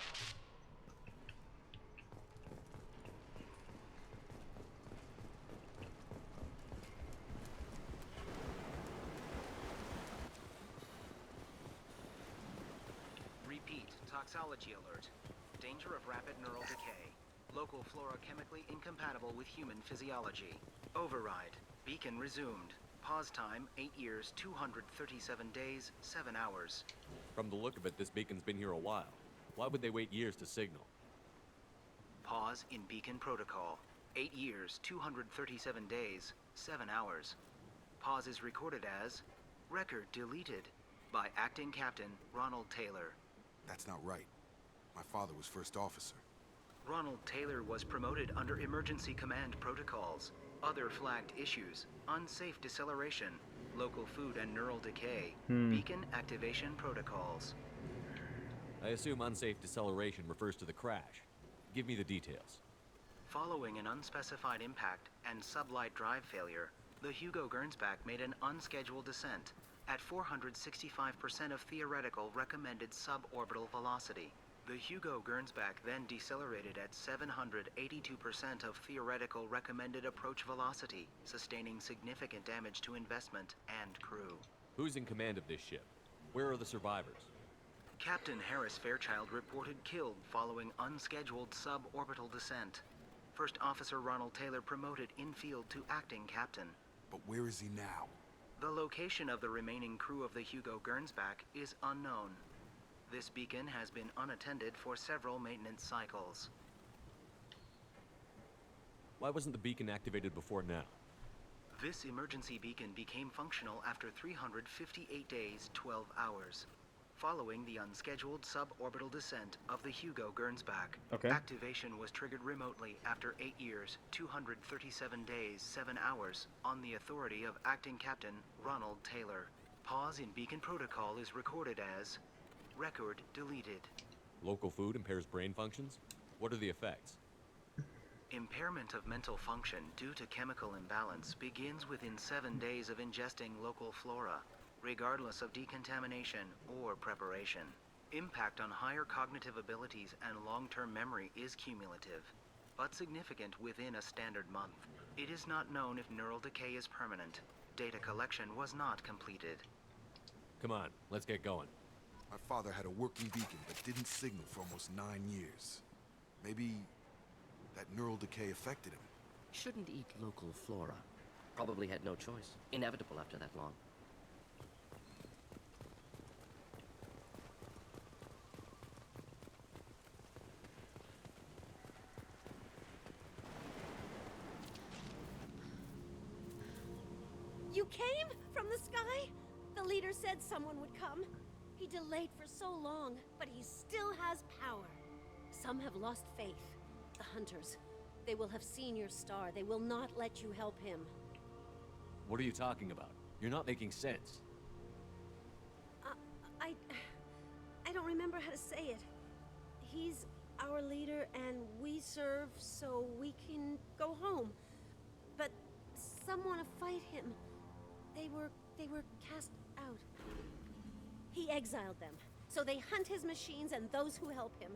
Repeat, toxology alert. Danger of rapid neural decay. Local flora chemically incompatible with human physiology. Override. Beacon resumed. Pause time, 8 years, 237 days, 7 hours. From the look of it, this beacon's been here a while. Why would they wait years to signal? Pause in beacon protocol. 8 years, 237 days, 7 hours. Pause is recorded as record deleted by Acting Captain Ronald Taylor. That's not right. My father was first officer. Ronald Taylor was promoted under emergency command protocols. Other flagged issues: unsafe deceleration, local food and neural decay, beacon activation protocols. I assume unsafe deceleration refers to the crash. Give me the details. Following an unspecified impact and sublight drive failure, the Hugo Gernsback made an unscheduled descent at 465% of theoretical recommended suborbital velocity. The Hugo Gernsback then decelerated at 782% of theoretical recommended approach velocity, sustaining significant damage to investment and crew. Who's in command of this ship? Where are the survivors? Captain Harris Fairchild reported killed following unscheduled suborbital descent. First Officer Ronald Taylor promoted in-field to acting captain. But where is he now? The location of the remaining crew of the Hugo Gernsback is unknown. This beacon has been unattended for several maintenance cycles. Why wasn't the beacon activated before now? This emergency beacon became functional after 358 days, 12 hours. Following the unscheduled suborbital descent of the Hugo Gernsback, activation was triggered remotely after 8 years, 237 days, 7 hours, on the authority of Acting Captain Ronald Taylor. Pause in beacon protocol is recorded as record deleted. Local food impairs brain functions? What are the effects? Impairment of mental function due to chemical imbalance begins within 7 days of ingesting local flora, regardless of decontamination or preparation. Impact on higher cognitive abilities and long-term memory is cumulative, but significant within a standard month. It is not known if neural decay is permanent. Data collection was not completed. Come on, let's get going. My father had a working beacon but didn't signal for almost 9 years. Maybe that neural decay affected him. Shouldn't eat local flora. Probably had no choice. Inevitable after that long. You came from the sky? The leader said someone would come. He delayed for so long, but he still has power. Some have lost faith. The hunters. They will have seen your star. They will not let you help him. What are you talking about? You're not making sense. I don't remember how to say it. He's our leader and we serve so we can go home. But some want to fight him. They were cast out. He exiled them. So they hunt his machines and those who help him.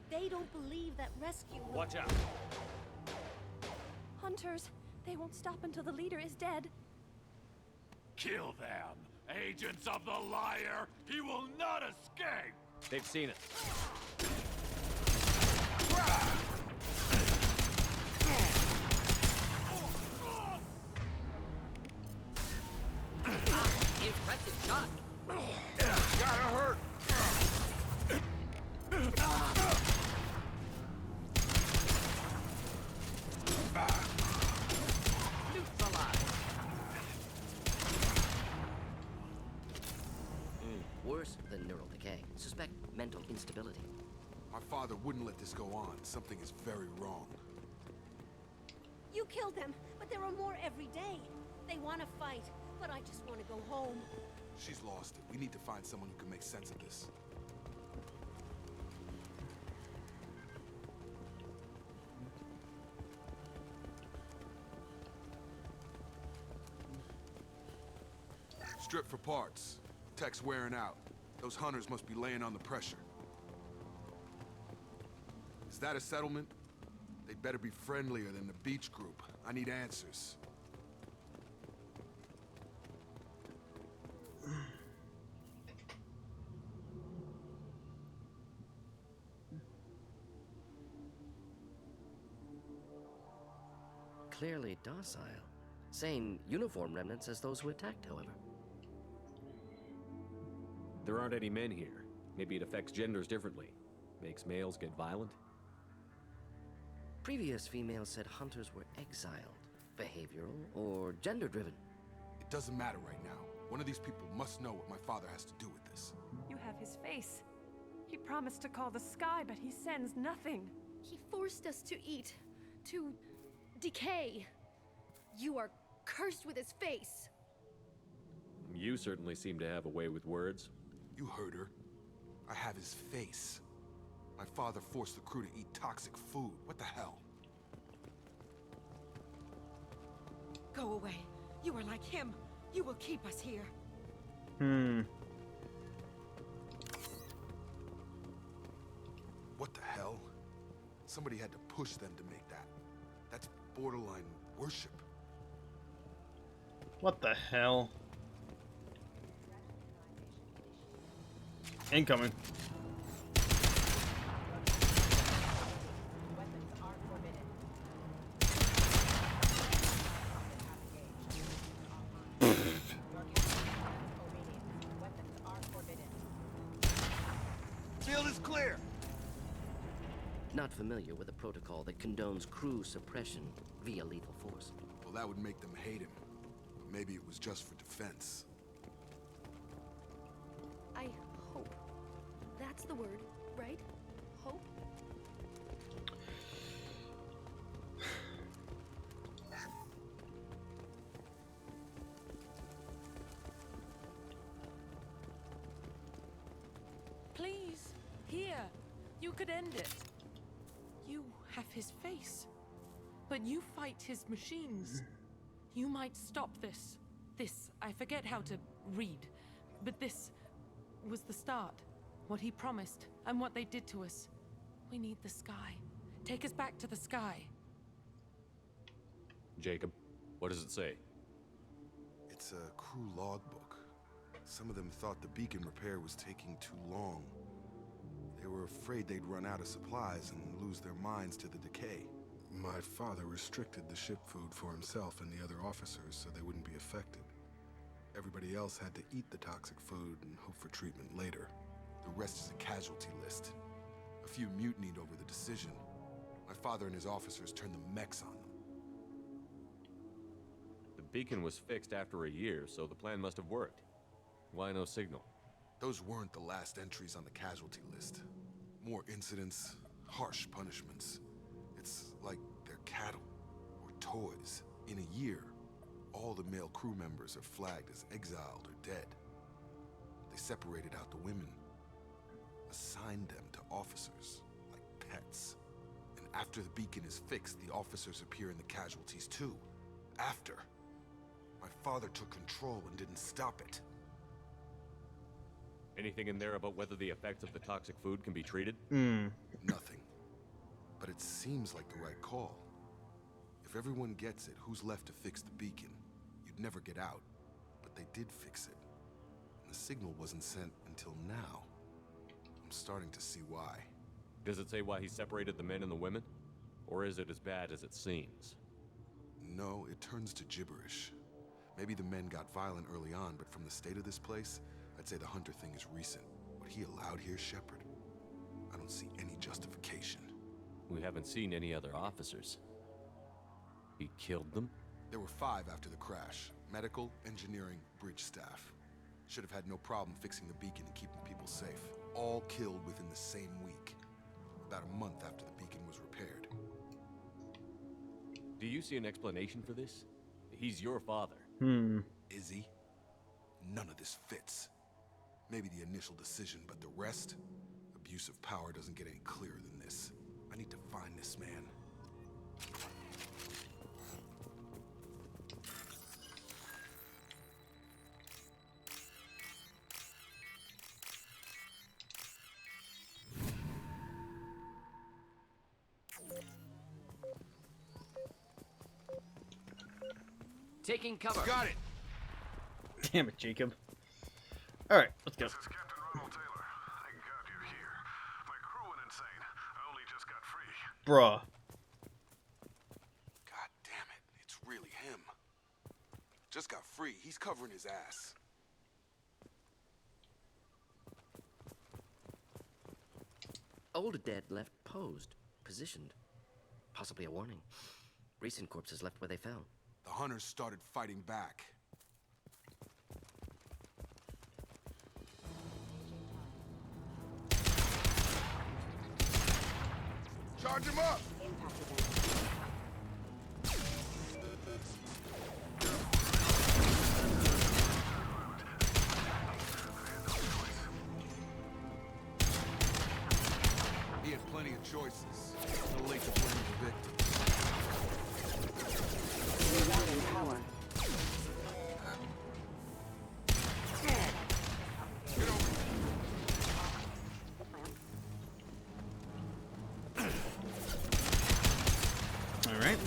They don't believe that rescue will... Watch out! Hunters, they won't stop until the leader is dead. Kill them! Agents of the liar! He will not escape! They've seen us. Impressive shot! Gotta hurt! Worse than neural decay. Suspect mental instability. My father wouldn't let this go on. Something is very wrong. You killed them, but there are more every day. They want to fight, but I just want to go home. She's lost it. We need to find someone who can make sense of this. Strip for parts. Tech's wearing out. Those hunters must be laying on the pressure. Is that a settlement? They'd better be friendlier than the beach group. I need answers. Clearly docile. Same uniform remnants as those who attacked, however. There aren't any men here. Maybe it affects genders differently. Makes males get violent? Previous females said hunters were exiled. Behavioral or gender-driven. It doesn't matter right now. One of these people must know what my father has to do with this. You have his face. He promised to call the sky, but he sends nothing. He forced us to eat, to decay. You are cursed with his face. You certainly seem to have a way with words. You heard her. I have his face. My father forced the crew to eat toxic food. What the hell? Go away. You are like him. You will keep us here. What the hell? Somebody had to push them to make that. That's borderline worship. What the hell? Incoming. Field is clear. Not familiar with a protocol that condones crew suppression via lethal force. Well, that would make them hate him. But maybe it was just for defense. I hope. That's the word, right? Hope? Please, here. You could end it. You have his face, but you fight his machines. You might stop this. This, I forget how to read, but this was the start. What he promised, and what they did to us. We need the sky. Take us back to the sky. Jacob, what does it say? It's a crew logbook. Some of them thought the beacon repair was taking too long. They were afraid they'd run out of supplies and lose their minds to the decay. My father restricted the ship food for himself and the other officers so they wouldn't be affected. Everybody else had to eat the toxic food and hope for treatment later. The rest is a casualty list. A few mutinied over the decision. My father and his officers turned the mechs on them. The beacon was fixed after a year, so the plan must have worked. Why no signal? Those weren't the last entries on the casualty list. More incidents, harsh punishments. It's like they're cattle or toys. In a year, all All the male crew members are flagged as exiled or dead. They separated out the women, assigned them to officers, like pets. And after the beacon is fixed, the officers appear in the casualties too. After. My father took control and didn't stop it. Anything in there about whether the effects of the toxic food can be treated? Nothing. But it seems like the right call. If everyone gets it, who's left to fix the beacon? You'd never get out. But they did fix it. And the signal wasn't sent until now. I'm starting to see why. Does it say why he separated the men and the women? Or is it as bad as it seems? No, it turns to gibberish. Maybe the men got violent early on, but from the state of this place, I'd say the Hunter thing is recent. What he allowed here, Shepard, I don't see any justification. We haven't seen any other officers. He killed them? There were 5 after the crash. Medical, engineering, bridge staff. Should have had no problem fixing the beacon and keeping people safe. All killed within the same week. About a month after the beacon was repaired. Do you see an explanation for this? He's your father. Is he? None of this fits. Maybe the initial decision, but the rest? Abuse of power doesn't get any clearer than this. I need to find this man. Taking cover. Got it. Damn it, Jacob. All right, let's go. This is Captain Ronald Taylor. Thank God you're here. My crew went insane. I only just got free. Bruh. God damn it. It's really him. Just got free. He's covering his ass. Old dead left posed, positioned. Possibly a warning. Recent corpses left where they fell. The hunters started fighting back. Charge him up! He had plenty of choices. No late to blame the victim. Power. All right.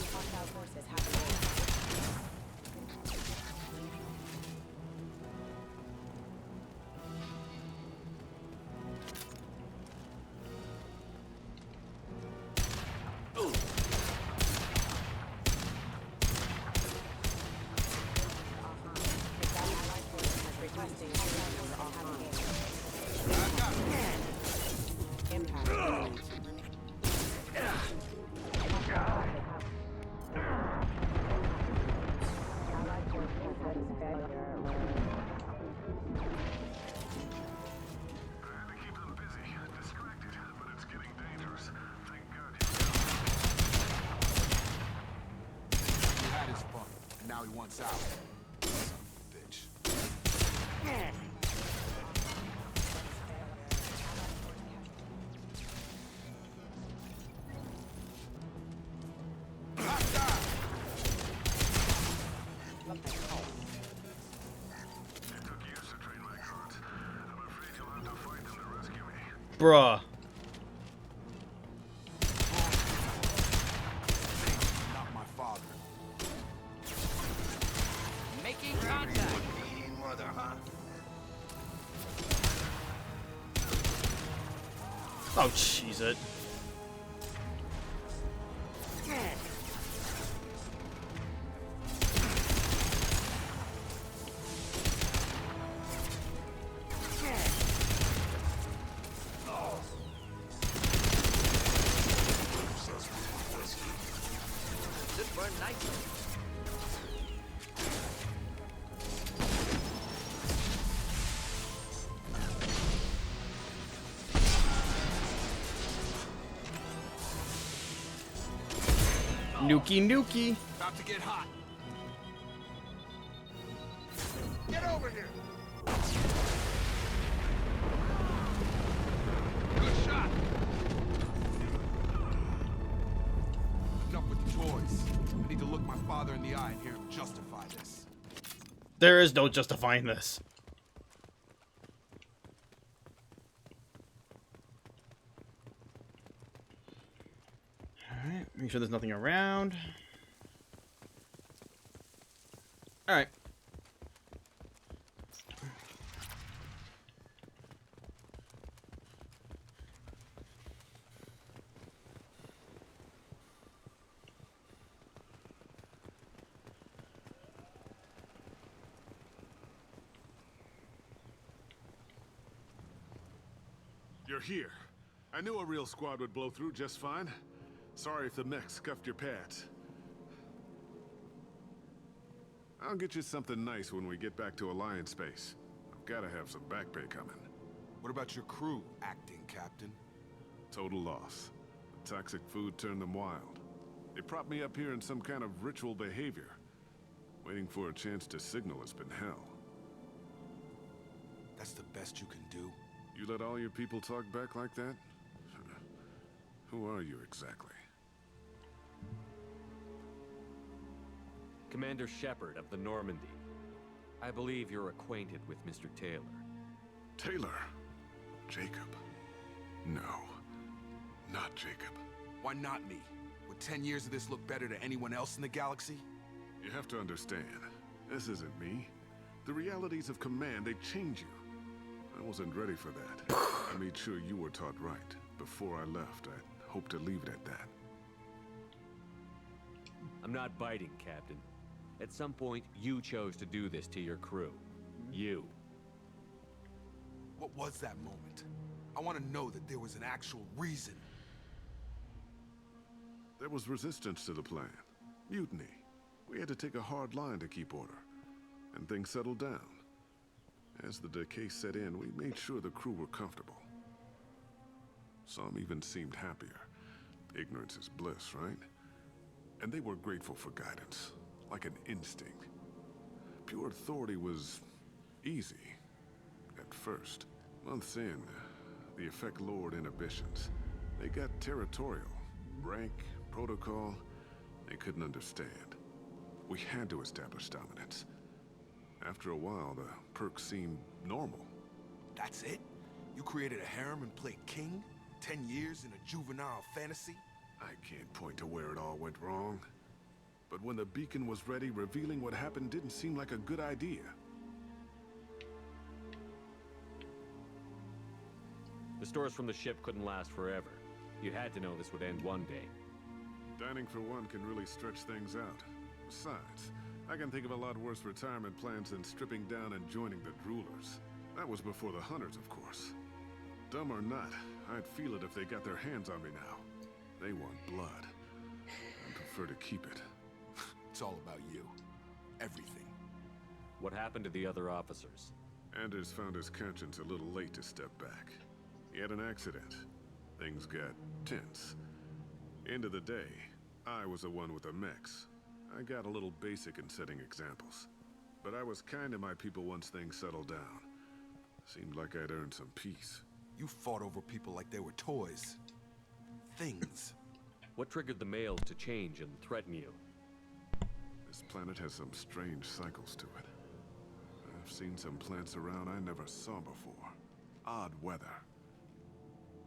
Now he wants out. Son of a bitch. Bruh. Not my father. Making contact. Mother, huh? Oh, jeez it. This burned nicely. Nuki nuki. About to get hot. over here! Good shot! Enough with the toys. I need to look my father in the eye and hear him justify this. There is no justifying this. Alright, make sure there's nothing around. Alright. You're here. I knew a real squad would blow through just fine. Sorry if the mech scuffed your pads. I'll get you something nice when we get back to Alliance space. I've gotta have some back pay coming. What about your crew, acting captain? Total loss. The toxic food turned them wild. They propped me up here in some kind of ritual behavior. Waiting for a chance to signal has been hell. That's the best you can do? You let all your people talk back like that? Who are you exactly? Commander Shepard of the Normandy. I believe you're acquainted with Mr. Taylor. Taylor? Jacob? No. Not Jacob. Why not me? Would 10 years of this look better to anyone else in the galaxy? You have to understand, this isn't me. The realities of command, they change you. I wasn't ready for that. I made sure you were taught right. Before I left, I hoped to leave it at that. I'm not biting, Captain. At some point, you chose to do this to your crew. You. What was that moment? I want to know that there was an actual reason. There was resistance to the plan. Mutiny. We had to take a hard line to keep order. And things settled down. As the decay set in, we made sure the crew were comfortable. Some even seemed happier. Ignorance is bliss, right? And they were grateful for guidance, like an instinct. Pure authority was easy, at first. Months in, the effect lowered inhibitions. They got territorial. Rank, protocol, they couldn't understand. We had to establish dominance. After a while, the perks seemed normal. That's it? You created a harem and played king? 10 years in a juvenile fantasy? I can't point to where it all went wrong. But when the beacon was ready, revealing what happened didn't seem like a good idea. The stores from the ship couldn't last forever. You had to know this would end one day. Dining for one can really stretch things out. Besides, I can think of a lot worse retirement plans than stripping down and joining the Droolers. That was before the Hunters, of course. Dumb or not, I'd feel it if they got their hands on me now. They want blood. I prefer to keep it. It's all about you. Everything. What happened to the other officers? Anders found his conscience a little late to step back. He had an accident. Things got tense. End of the day, I was the one with the mechs. I got a little basic in setting examples. But I was kind to my people once things settled down. Seemed like I'd earned some peace. You fought over people like they were toys. Things. What triggered the males to change and threaten you? This planet has some strange cycles to it. I've seen some plants around I never saw before. Odd weather.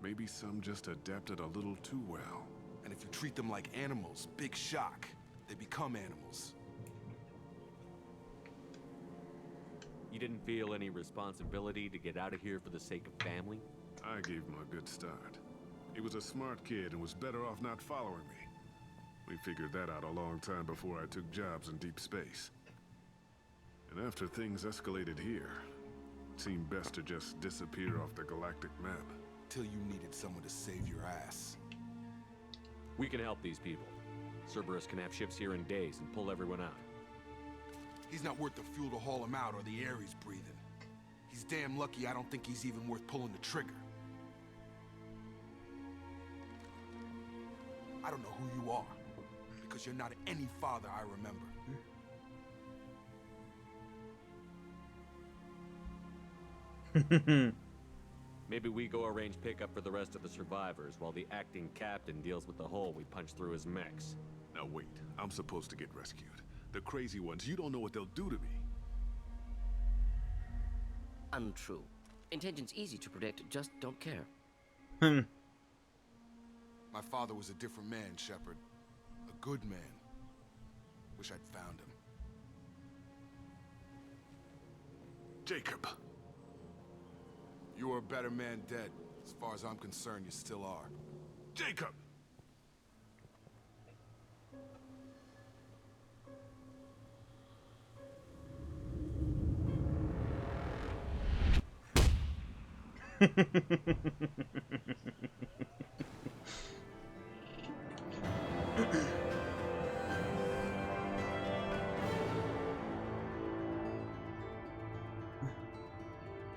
Maybe some just adapted a little too well. And if you treat them like animals, big shock. They become animals. You didn't feel any responsibility to get out of here for the sake of family? I gave him a good start. He was a smart kid and was better off not following me. We figured that out a long time before I took jobs in deep space. And after things escalated here, it seemed best to just disappear off the galactic map. Till you needed someone to save your ass. We can help these people. Cerberus can have ships here in days and pull everyone out. He's not worth the fuel to haul him out or the air he's breathing. He's damn lucky I don't think he's even worth pulling the trigger. I don't know who you are, because you're not any father I remember. Maybe we go arrange pickup for the rest of the survivors while the acting captain deals with the hole we punched through his mechs. Now wait, I'm supposed to get rescued. The crazy ones, you don't know what they'll do to me. Untrue. Intention's easy to predict, just don't care. My father was a different man, Shepard. A good man. Wish I'd found him. Jacob! You were a better man dead. As far as I'm concerned, you still are. Jacob!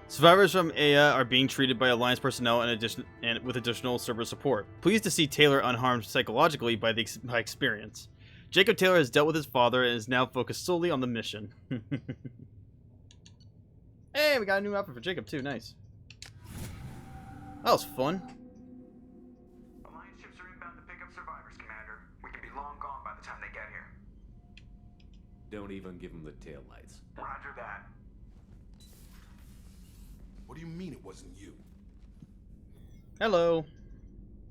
Survivors from Aya are being treated by Alliance personnel and with additional server support. Pleased to see Taylor unharmed psychologically by experience. Jacob Taylor has dealt with his father and is now focused solely on the mission. Hey, we got a new outfit for Jacob too. Nice. That was fun. Alliance ships are inbound to pick up survivors, Commander. We can be long gone by the time they get here. Don't even give him the taillights. Roger that. What do you mean it wasn't you? Hello.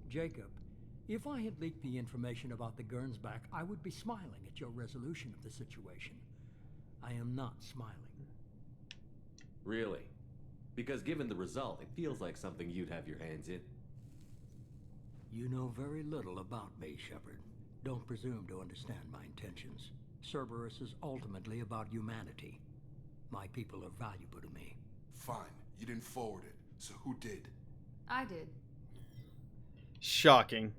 Jacob, if I had leaked the information about the Gernsback, I would be smiling at your resolution of the situation. I am not smiling. Really? Because given the result, it feels like something you'd have your hands in. You know very little about me, Shepard. Don't presume to understand my intentions. Cerberus is ultimately about humanity. My people are valuable to me. Fine. You didn't forward it. So who did? I did. Shocking.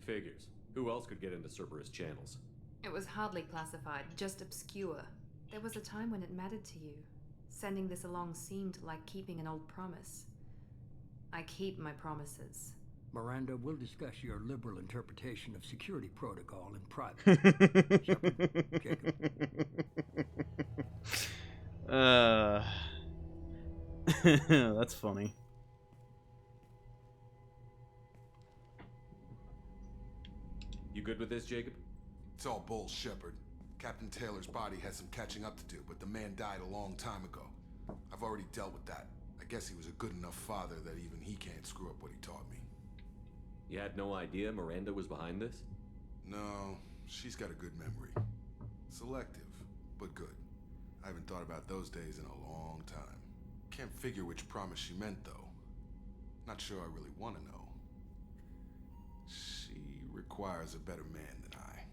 Figures. Who else could get into Cerberus channels? It was hardly classified, just obscure. There was a time when it mattered to you. Sending this along seemed like keeping an old promise. I keep my promises. Miranda, we'll discuss your liberal interpretation of security protocol in private. Shepard, Jacob. That's funny. You good with this, Jacob? It's all bull, Shepard. Captain Taylor's body has some catching up to do, but the man died a long time ago. I've already dealt with that. I guess he was a good enough father that even he can't screw up what he taught me. You had no idea Miranda was behind this? No, she's got a good memory. Selective, but good. I haven't thought about those days in a long time. Can't figure which promise she meant, though. Not sure I really want to know. She requires a better man than I.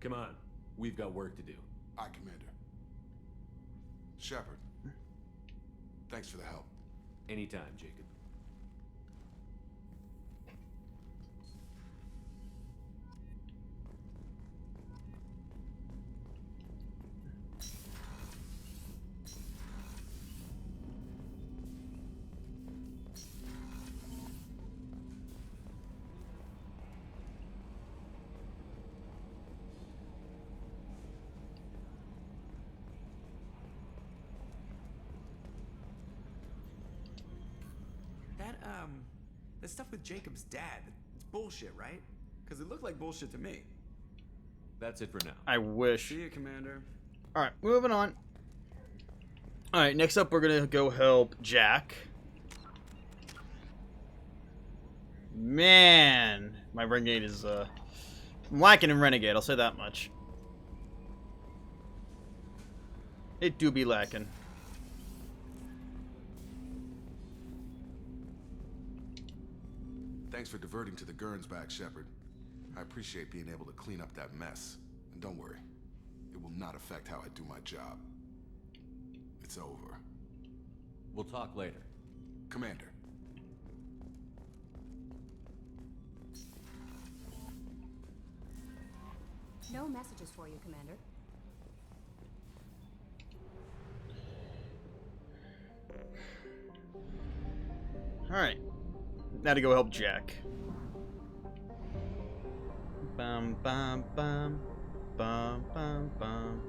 Come on. We've got work to do. Aye, Commander. Shepard. Thanks for the help. Anytime, Jacob. That stuff with Jacob's dad, it's bullshit, right? Because it looked like bullshit to me. That's it for now. I wish. See you, Commander. Alright, moving on. Alright, next up we're gonna go help Jack. Man, my Renegade is I'm lacking in Renegade, I'll say that much. It do be lacking. Thanks for diverting to the Gernsback, Shepard. I appreciate being able to clean up that mess. And don't worry, it will not affect how I do my job. It's over. We'll talk later. Commander. No messages for you, Commander. Alright. Now to go help Jack. Bum bum bum bum bum bum.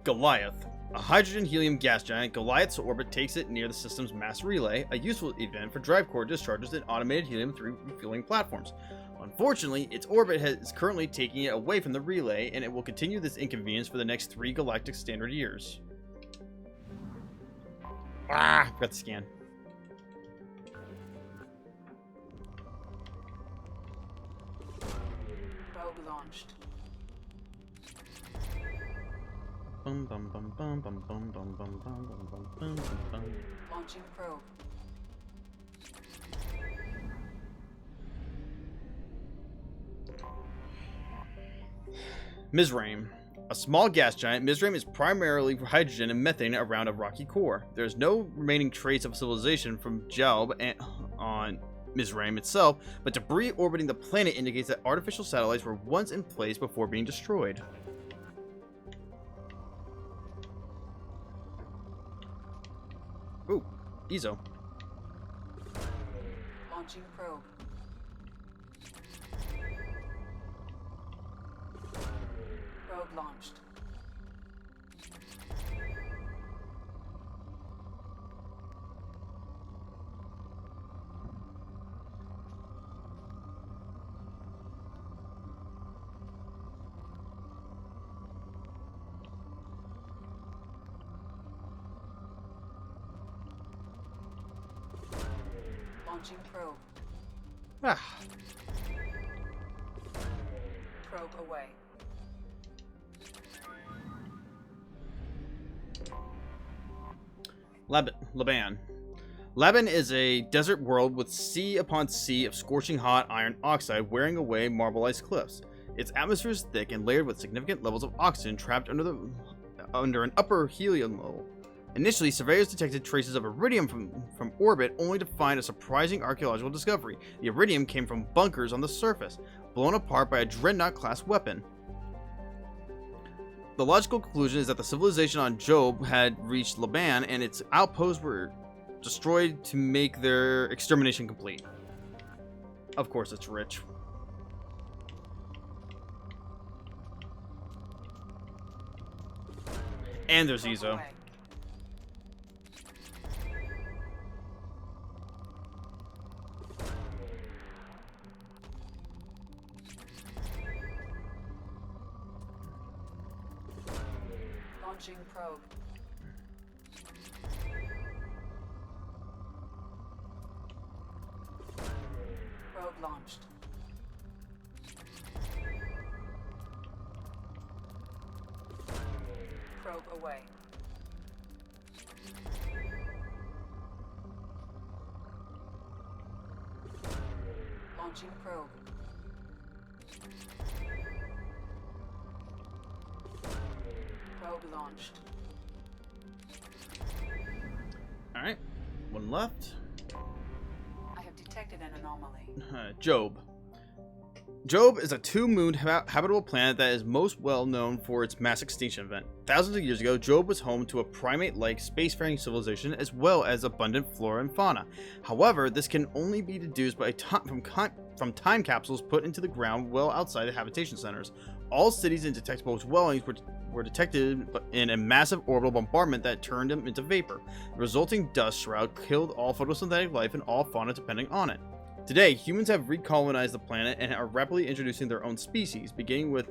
Goliath. A hydrogen-helium gas giant, Goliath's orbit takes it near the system's mass relay, a useful event for drive core discharges and automated helium-3 refueling platforms. Unfortunately, its orbit is currently taking it away from the relay, and it will continue this inconvenience for the next 3 galactic standard years. Ah, forgot to scan. Probe launched. Bum bum bum bum bum bum bum bum bum bum bum bum. Launching probe. Mizraim. A small gas giant, Mizraim is primarily hydrogen and methane around a rocky core. There is no remaining trace of civilization from Job on Mizraim itself, but debris orbiting the planet indicates that artificial satellites were once in place before being destroyed. Ooh, Ezo. Launching probe. Probe launched. Launching probe. Ah. Probe away. Laban. Laban is a desert world with sea upon sea of scorching hot iron oxide wearing away marbleized cliffs. Its atmosphere is thick and layered with significant levels of oxygen trapped under an upper helium level. Initially, surveyors detected traces of iridium from orbit, only to find a surprising archaeological discovery. The iridium came from bunkers on the surface, blown apart by a Dreadnought-class weapon. The logical conclusion is that the civilization on Job had reached Laban, and its outposts were destroyed to make their extermination complete. Of course, it's rich. And there's Ezo. Launching probe. Probe launched. Probe away. Launching probe. Probe launched. Alright, one left. I have detected an anomaly. Job. Job is a two-mooned habitable planet that is most well known for its mass extinction event. Thousands of years ago, Job was home to a primate-like spacefaring civilization as well as abundant flora and fauna. However, this can only be deduced by from time capsules put into the ground well outside the habitation centers. All cities and detectable dwellings were detected in a massive orbital bombardment that turned them into vapor. The resulting dust shroud killed all photosynthetic life and all fauna depending on it. Today, humans have recolonized the planet and are rapidly introducing their own species, beginning with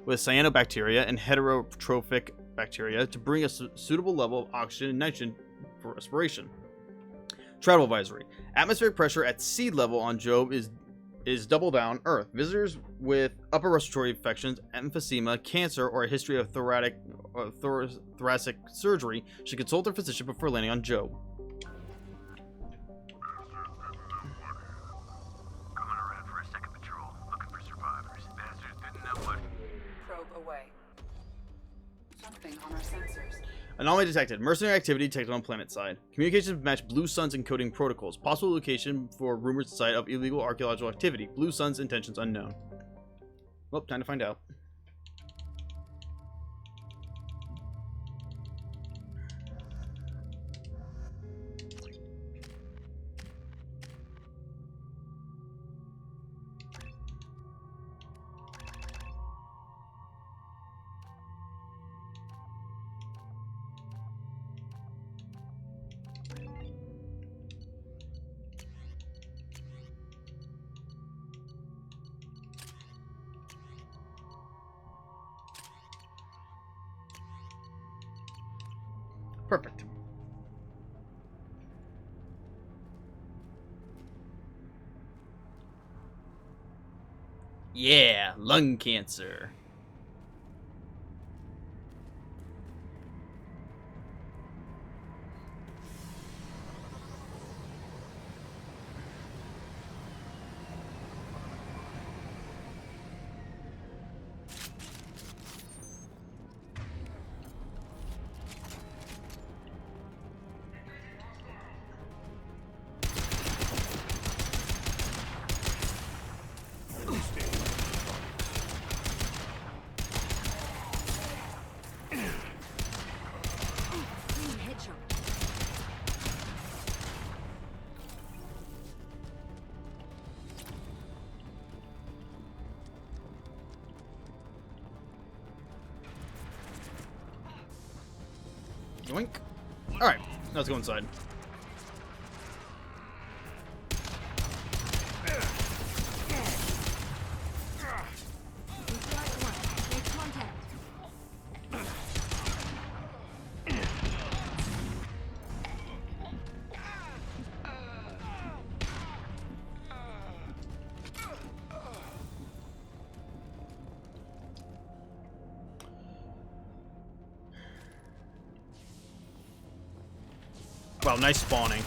cyanobacteria and heterotrophic bacteria to bring a suitable level of oxygen and nitrogen for respiration. Travel advisory. Atmospheric pressure at sea level on Job is double down Earth. Visitors with upper respiratory infections, emphysema, cancer, or a history of thoracic surgery should consult their physician before landing on Job. On our sensors. Anomaly detected. Mercenary activity detected on planet side. Communications match Blue Sun's encoding protocols. Possible location for rumored site of illegal archaeological activity. Blue Sun's intentions unknown. Well, time to find out. Perfect. Yeah, lung cancer. Yoink. Alright, let's go inside. Wow, nice spawning.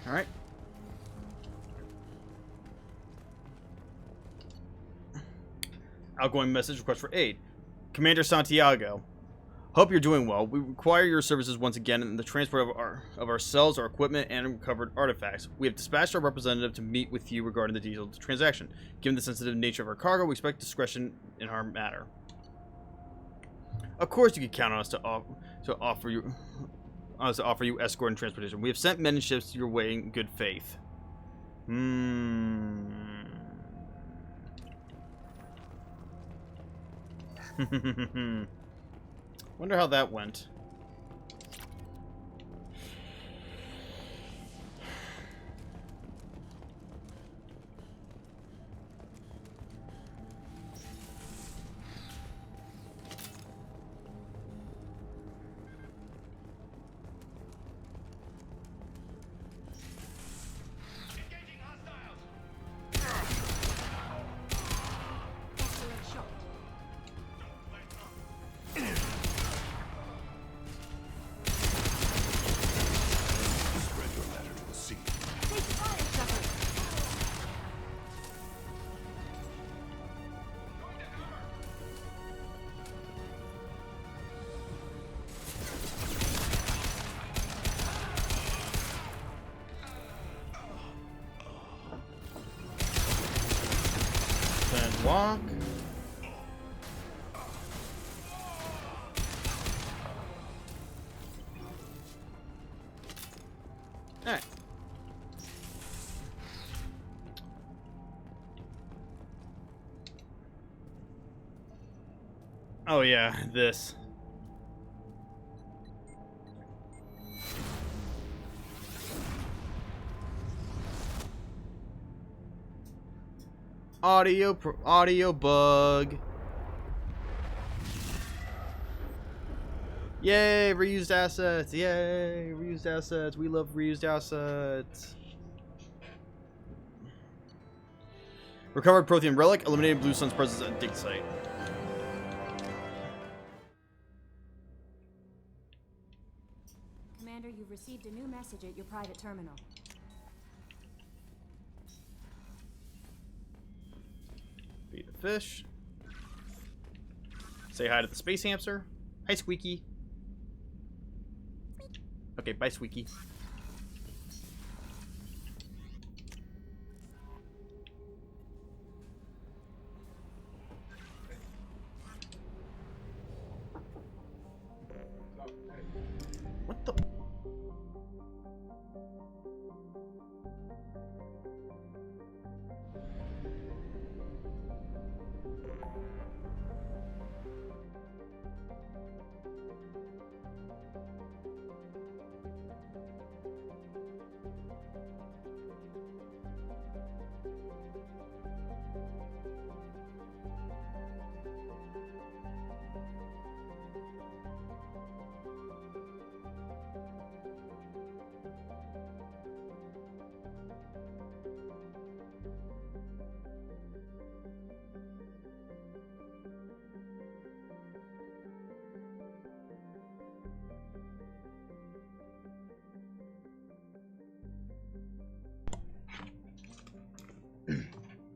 Alright. Outgoing message, request for aid. Commander Santiago. Hope you're doing well. We require your services once again in the transport of our cells, our equipment, and recovered artifacts. We have dispatched our representative to meet with you regarding the details of the transaction. Given the sensitive nature of our cargo, we expect discretion in our matter. Of course, you can count on us to offer you escort and transportation. We have sent men and ships your way in good faith. Wonder how that went. Walk. Alright. Oh yeah, this. Audio bug. Yay, reused assets. Yay, reused assets. We love reused assets. Recovered Prothean relic. Eliminated Blue Sun's presence at dig site. Commander, you've received a new message at your private terminal. fish. Say hi to the space hamster. Hi, Squeaky. Okay, bye, Squeaky. What the?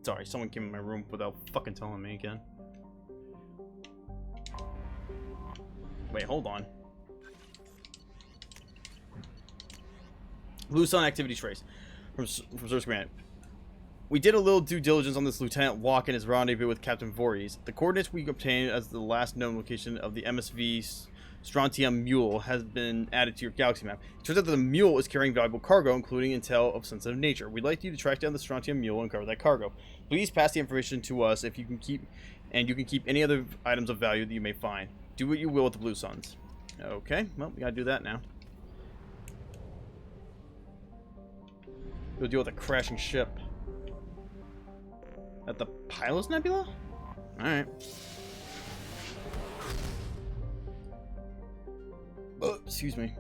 Sorry, someone came in my room without fucking telling me again. Wait, hold on. Blue Sun activity trace from Source Grant. We did a little due diligence on this Lieutenant Walk and his rendezvous with Captain Voorhees. The coordinates we obtained as the last known location of the MSV Strontium Mule has been added to your galaxy map. It turns out that the Mule is carrying valuable cargo, including intel of sensitive nature. We'd like you to track down the Strontium Mule and cover that cargo. Please pass the information to us if you can keep, and you can keep any other items of value that you may find. Do what you will with the Blue Suns. Okay, well, we gotta do that now. Go deal with a crashing ship. At the Pylos Nebula? Alright. Oh, excuse me.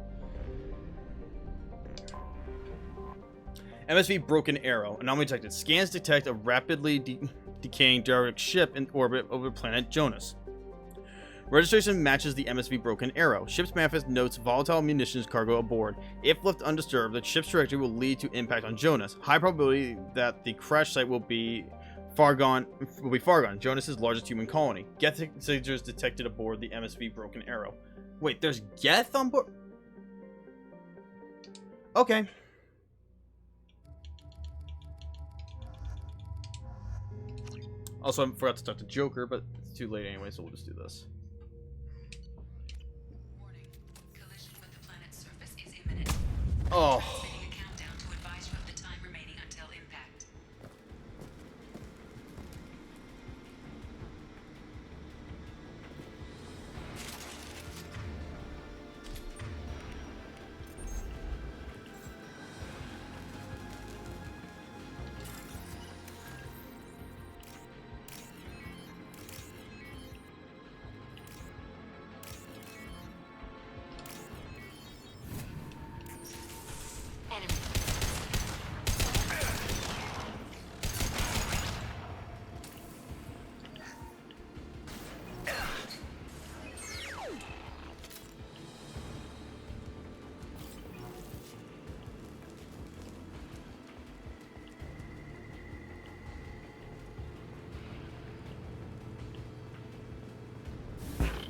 MSV Broken Arrow. Anomaly detected. Scans detect a rapidly decaying derelict ship in orbit over planet Jonas. Registration matches the MSV Broken Arrow. Ship's manifest notes volatile munitions cargo aboard. If left undisturbed, the ship's trajectory will lead to impact on Jonas. High probability that the crash site will be Fargon. Jonas's largest human colony. Geth signatures detected aboard the MSV Broken Arrow. Wait, there's Geth on board? Okay. Also, I forgot to talk to Joker, but it's too late anyway, so we'll just do this. Warning. Collision with the planet's surface is imminent. Oh. Transmitting a countdown to advise you of the time remaining until impact.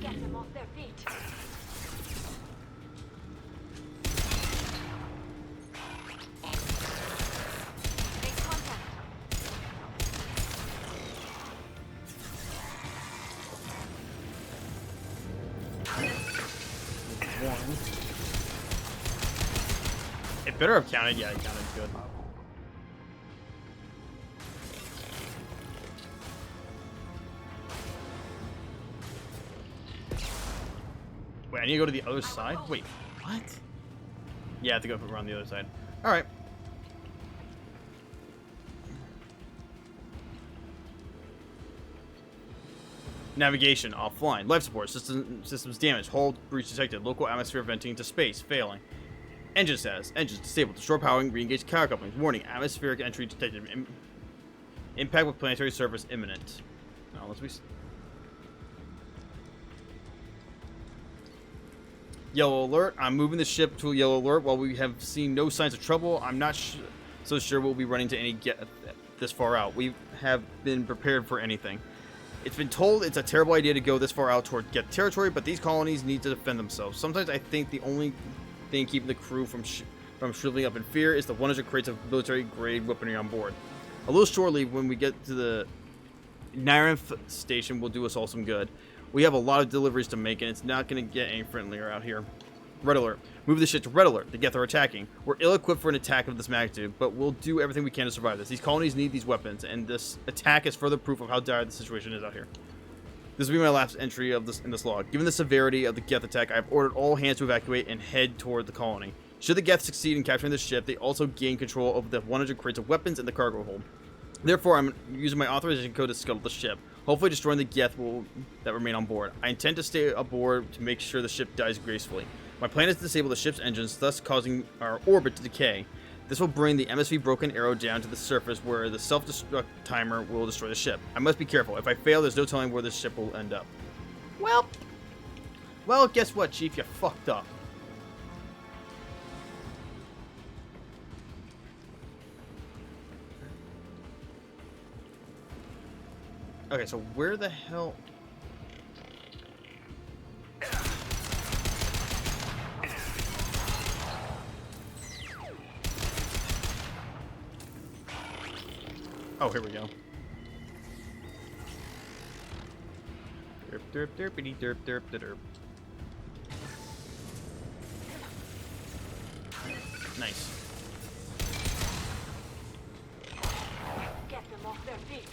Get them off their feet. Make contact. One. It better have counted. Yeah, it counted good. Wait, I need to go to the other side? Wait, what? Yeah, I have to go around the other side. Alright. Navigation offline. Life support. Systems damaged. Hull breach detected. Local atmosphere venting to space. Failing. Engine status. Engines disabled. Destroy powering. Re-engage tower couplings. Warning. Atmospheric entry detected. Impact with planetary surface imminent. Now let's be... Yellow alert. I'm moving the ship to a yellow alert. While we have seen no signs of trouble, I'm not so sure we'll be running to any this far out. We have been prepared for anything. It's been told it's a terrible idea to go this far out toward Geth territory, but these colonies need to defend themselves. Sometimes I think the only thing keeping the crew from shriveling up in fear is the 100 crates of military-grade weaponry on board. A little shortly, when we get to the Narenth station, will do us all some good. We have a lot of deliveries to make, and it's not going to get any friendlier out here. Red Alert. Move the ship to Red Alert. The Geth are attacking. We're ill-equipped for an attack of this magnitude, but we'll do everything we can to survive this. These colonies need these weapons, and this attack is further proof of how dire the situation is out here. This will be my last entry of this in this log. Given the severity of the Geth attack, I've ordered all hands to evacuate and head toward the colony. Should the Geth succeed in capturing this ship, they also gain control over the 100 crates of weapons in the cargo hold. Therefore, I'm using my authorization code to scuttle the ship, hopefully destroying the Geth that remain on board. I intend to stay aboard to make sure the ship dies gracefully. My plan is to disable the ship's engines, thus causing our orbit to decay. This will bring the MSV Broken Arrow down to the surface where the self-destruct timer will destroy the ship. I must be careful. If I fail, there's no telling where this ship will end up. Well, guess what, Chief? You fucked up. Okay, so where the hell... Oh, here we go. Derp, derp, derpity, derp, derp, derp. Nice. Get them off their feet.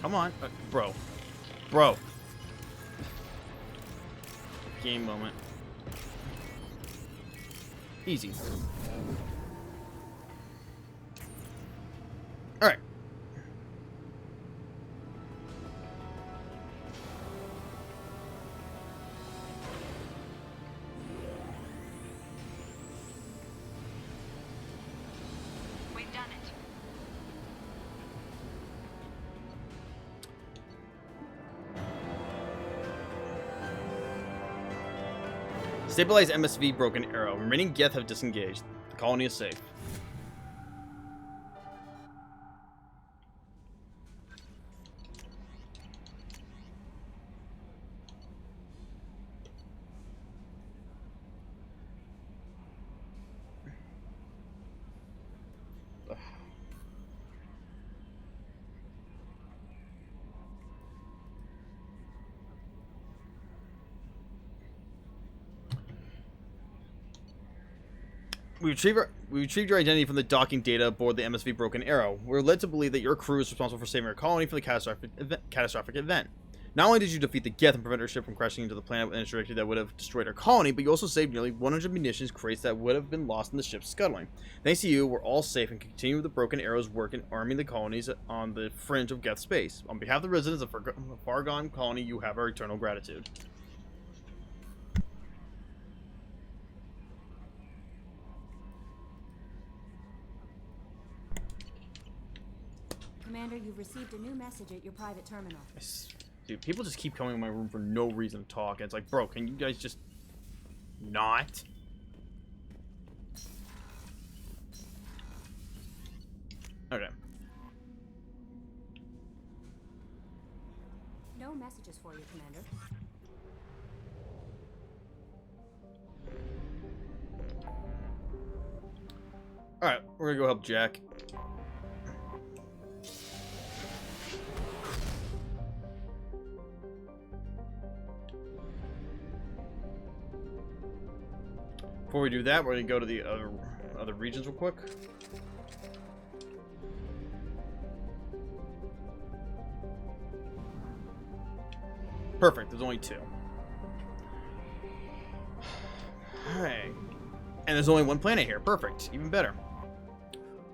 Come on. Bro. Bro. Game moment. Easy. Alright. We've done it. Stabilize MSV Broken Arrow. Remaining Geth have disengaged. The colony is safe. We retrieved your identity from the docking data aboard the MSV Broken Arrow. We're led to believe that your crew is responsible for saving our colony from the catastrophic event. Not only did you defeat the Geth and prevent our ship from crashing into the planet in a trajectory that would have destroyed our colony, but you also saved nearly 100 munitions crates that would have been lost in the ship's scuttling. Thanks to you, we're all safe and continue with the Broken Arrow's work in arming the colonies on the fringe of Geth space. On behalf of the residents of Far Gone Colony, you have our eternal gratitude. Commander, you've received a new message at your private terminal. Dude, people just keep coming in my room for no reason to talk. And it's like, bro, can you guys just not? Okay. No messages for you, Commander. Alright, we're gonna go help Jack. Before we do that, we're going to go to the other regions real quick. Perfect, there's only 2. Alright. And there's only 1 planet here. Perfect, even better.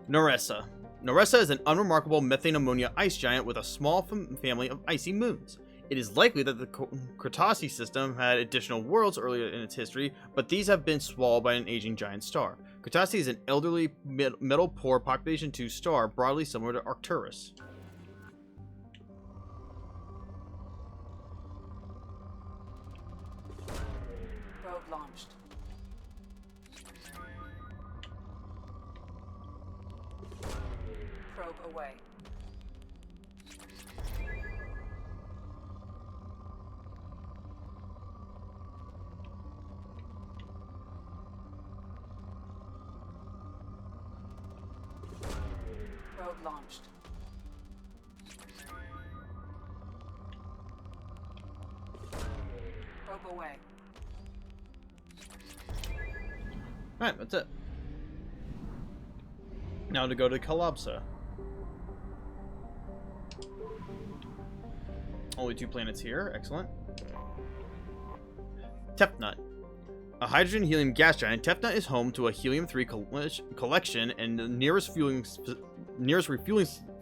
Noressa. Noressa is an unremarkable methane ammonia ice giant with a small family of icy moons. It is likely that the Cretaceous system had additional worlds earlier in its history, but these have been swallowed by an aging giant star. Cretaceous is an elderly, metal-poor population 2 star, broadly similar to Arcturus. Probe launched. Probe away. Probe launched. Probe away. Alright, that's it. Now to go to Kalabsa. Only 2 planets here. Excellent. Tefnut. A hydrogen-helium gas giant, Tefnut is home to a helium-3 collection and the nearest refueling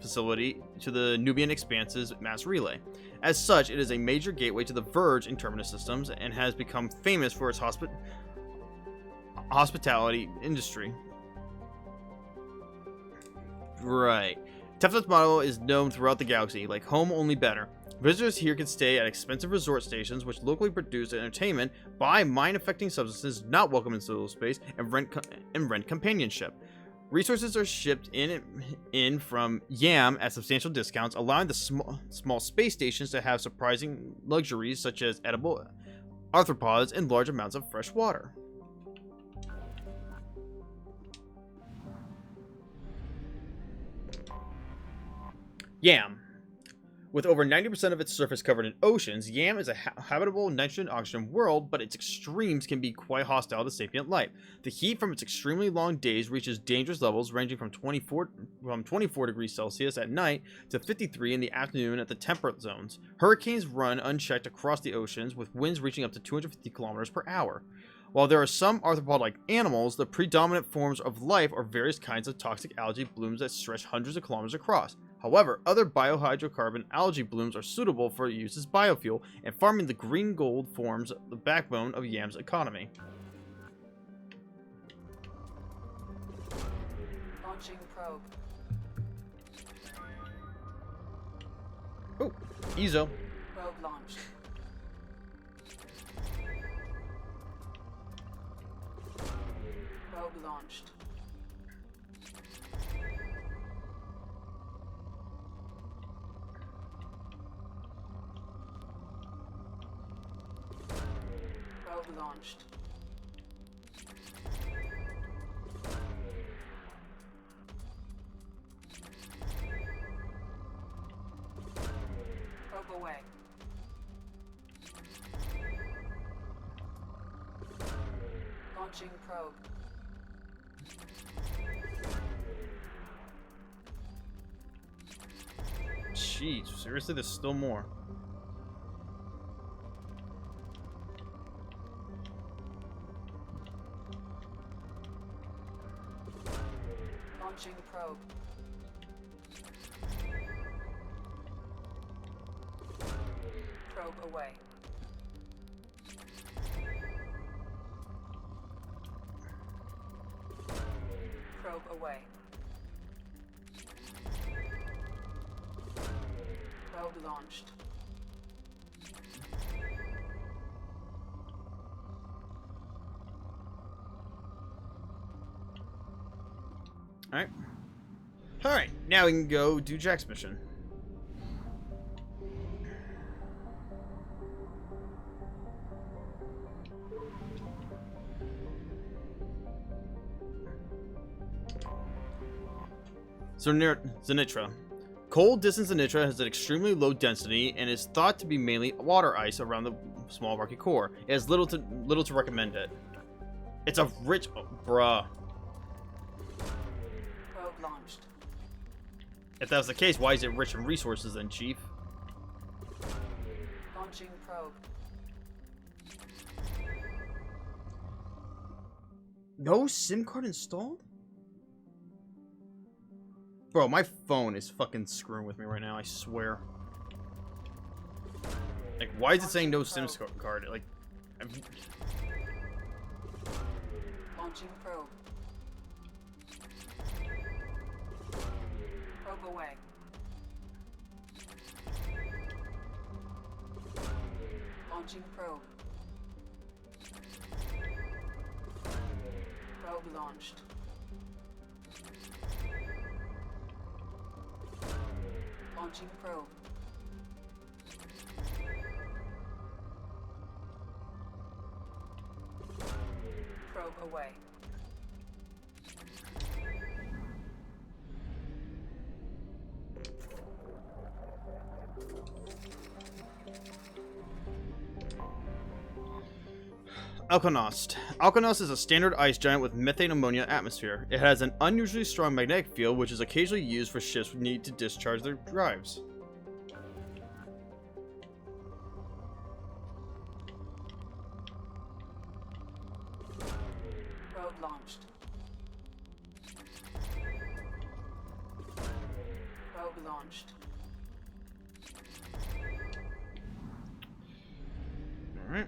facility to the Nubian Expanse's mass relay. As such, it is a major gateway to the Verge and Terminus systems and has become famous for its hospitality industry. Right. Tefnut's model is known throughout the galaxy, like home only better. Visitors here can stay at expensive resort stations which locally produce entertainment, buy mind-affecting substances not welcome in civil space, and rent companionship. Resources are shipped in from Yam at substantial discounts, allowing the small space stations to have surprising luxuries such as edible arthropods and large amounts of fresh water. Yam. With over 90% of its surface covered in oceans, Yam is a habitable nitrogen-oxygen world, but its extremes can be quite hostile to sapient life. The heat from its extremely long days reaches dangerous levels ranging from 24 degrees Celsius at night to 53 in the afternoon at the temperate zones. Hurricanes run unchecked across the oceans, with winds reaching up to 250 kilometers per hour. While there are some arthropod-like animals, the predominant forms of life are various kinds of toxic algae blooms that stretch hundreds of kilometers across. However, other biohydrocarbon algae blooms are suitable for use as biofuel, and farming the green gold forms the backbone of Yam's economy. Launching probe. Oh, Ezo. Probe launched. Probe launched. Probe launched. Probe away. Launching probe. Jeez, seriously, there's still more. Launching probe. Probe away. Probe away. Probe launched. Alright. Alright, now we can go do Jack's mission. Zenitra. Cold distance Zenitra has an extremely low density and is thought to be mainly water ice around the small rocky core. It has little to recommend it. It's a rich... Oh, bruh. Probe launched. If that was the case, why is it rich in resources then, Chief? Launching probe. No SIM card installed? Bro, my phone is fucking screwing with me right now, I swear. Like, why is it saying no SIM card? Like, Launching probe. Probe away. Launching probe. Probe launched. Launching probe. Probe away. Alkonost. Alkonost is a standard ice giant with methane ammonia atmosphere. It has an unusually strong magnetic field, which is occasionally used for ships who need to discharge their drives. Probe launched. Probe launched. Alright.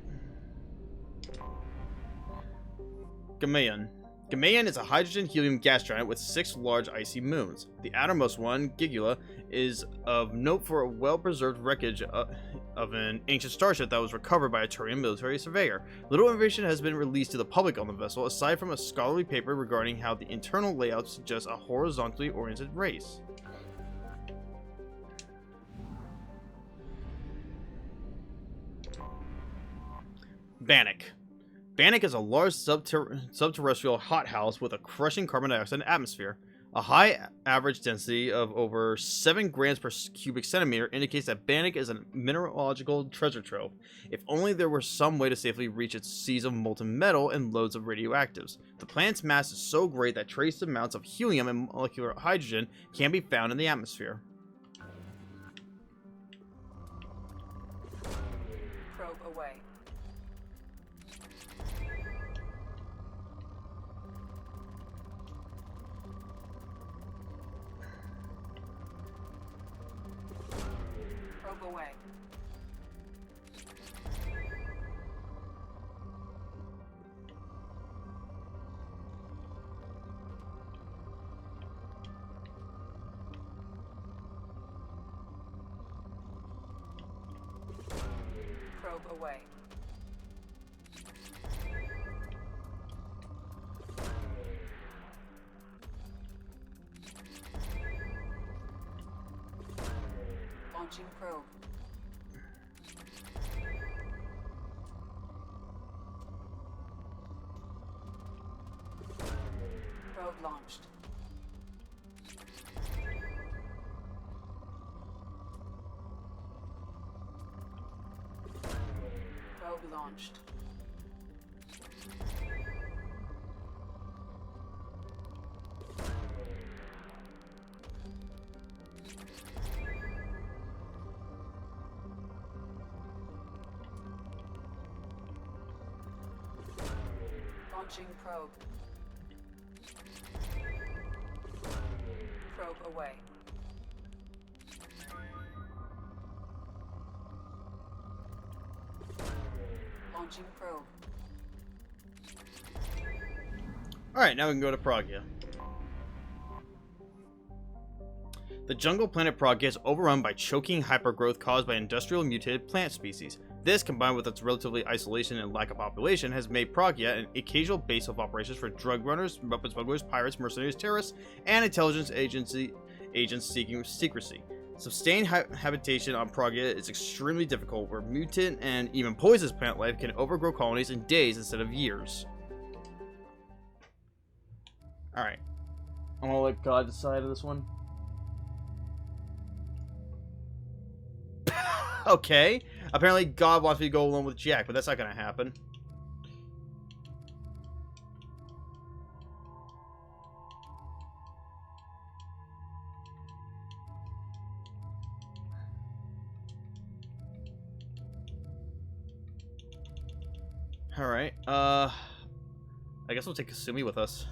Gamaeon. Gamaeon is a hydrogen-helium gas giant with 6 large icy moons. The outermost one, Gigula, is of note for a well-preserved wreckage of an ancient starship that was recovered by a Turian military surveyor. Little information has been released to the public on the vessel, aside from a scholarly paper regarding how the internal layout suggests a horizontally oriented race. Bannock. Bannock is a large subterrestrial hothouse with a crushing carbon dioxide atmosphere. A high average density of over 7 grams per cubic centimeter indicates that Bannock is a mineralogical treasure trove. If only there were some way to safely reach its seas of molten metal and loads of radioactives. The planet's mass is so great that trace amounts of helium and molecular hydrogen can be found in the atmosphere. Probe away. Probe away. Probe away. Launching probe. Probe launched. Probe launched. Launching probe. Probe away. Launching probe. Alright, now we can go to Pragia. The jungle planet Pragia is overrun by choking hypergrowth caused by industrial mutated plant species. This, combined with its relatively isolation and lack of population, has made Pragia an occasional base of operations for drug runners, weapon smugglers, pirates, mercenaries, terrorists, and intelligence agents seeking secrecy. Sustained habitation on Pragia is extremely difficult, where mutant and even poisonous plant life can overgrow colonies in days instead of years. Alright. I'm gonna let God decide on this one. Okay. Apparently God wants me to go along with Jack, but that's not gonna happen. Alright, I guess we'll take Kasumi with us.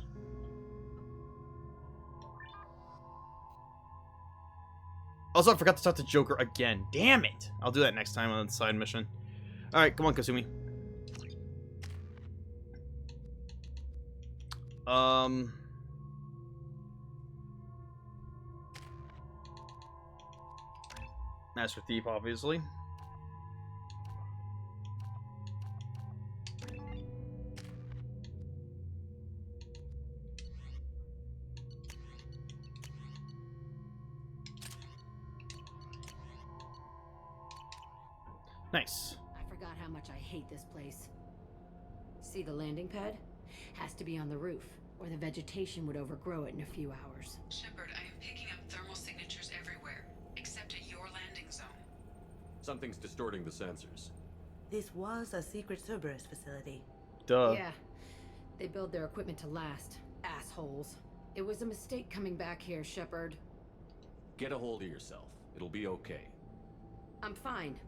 Also, I forgot to talk to Joker again. Damn it! I'll do that next time on the side mission. Alright, come on, Kasumi. Master Thief, obviously. Nice. I forgot how much I hate this place. See the landing pad? Has to be on the roof, or the vegetation would overgrow it in a few hours. Shepard, I am picking up thermal signatures everywhere, except at your landing zone. Something's distorting the sensors. This was a secret Cerberus facility. Duh. Yeah. They build their equipment to last. Assholes. It was a mistake coming back here, Shepard. Get a hold of yourself. It'll be okay. I'm fine.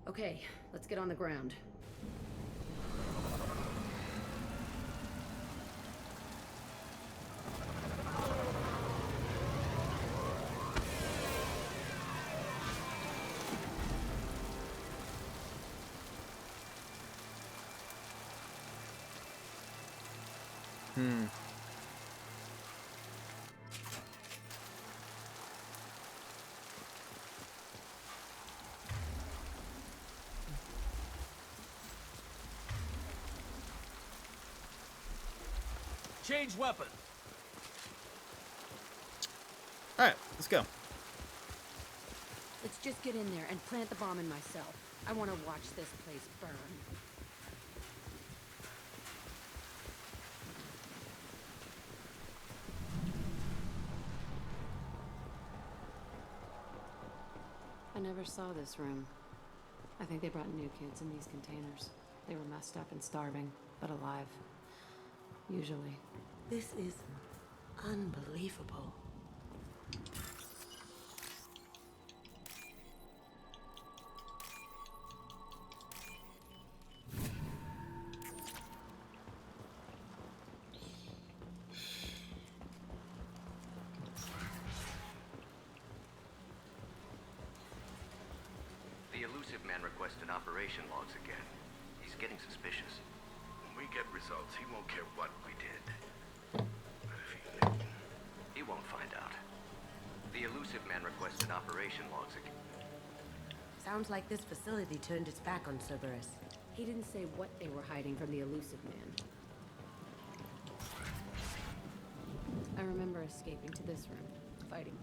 Okay, let's get on the ground. Change weapon. Alright, let's go. Let's just get in there and plant the bomb in myself. I want to watch this place burn. I never saw this room. I think they brought new kids in these containers. They were messed up and starving, but alive. Usually. This is unbelievable. The elusive man requested operation logs again. He's getting suspicious. When we get results, he won't care what we did. He won't find out. The elusive man requested operation logs again. Sounds like this facility turned its back on Cerberus. He didn't say what they were hiding from the elusive man. I remember escaping to this room, fighting.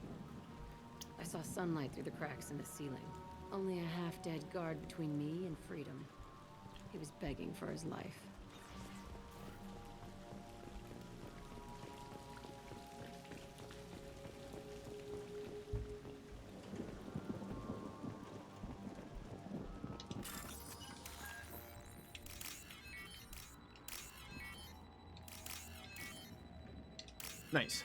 I saw sunlight through the cracks in the ceiling. Only a half-dead guard between me and freedom. He was begging for his life. Nice.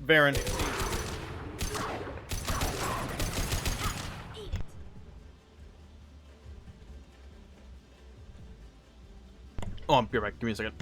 Baron. Oh, I'll be right back. Give me a second.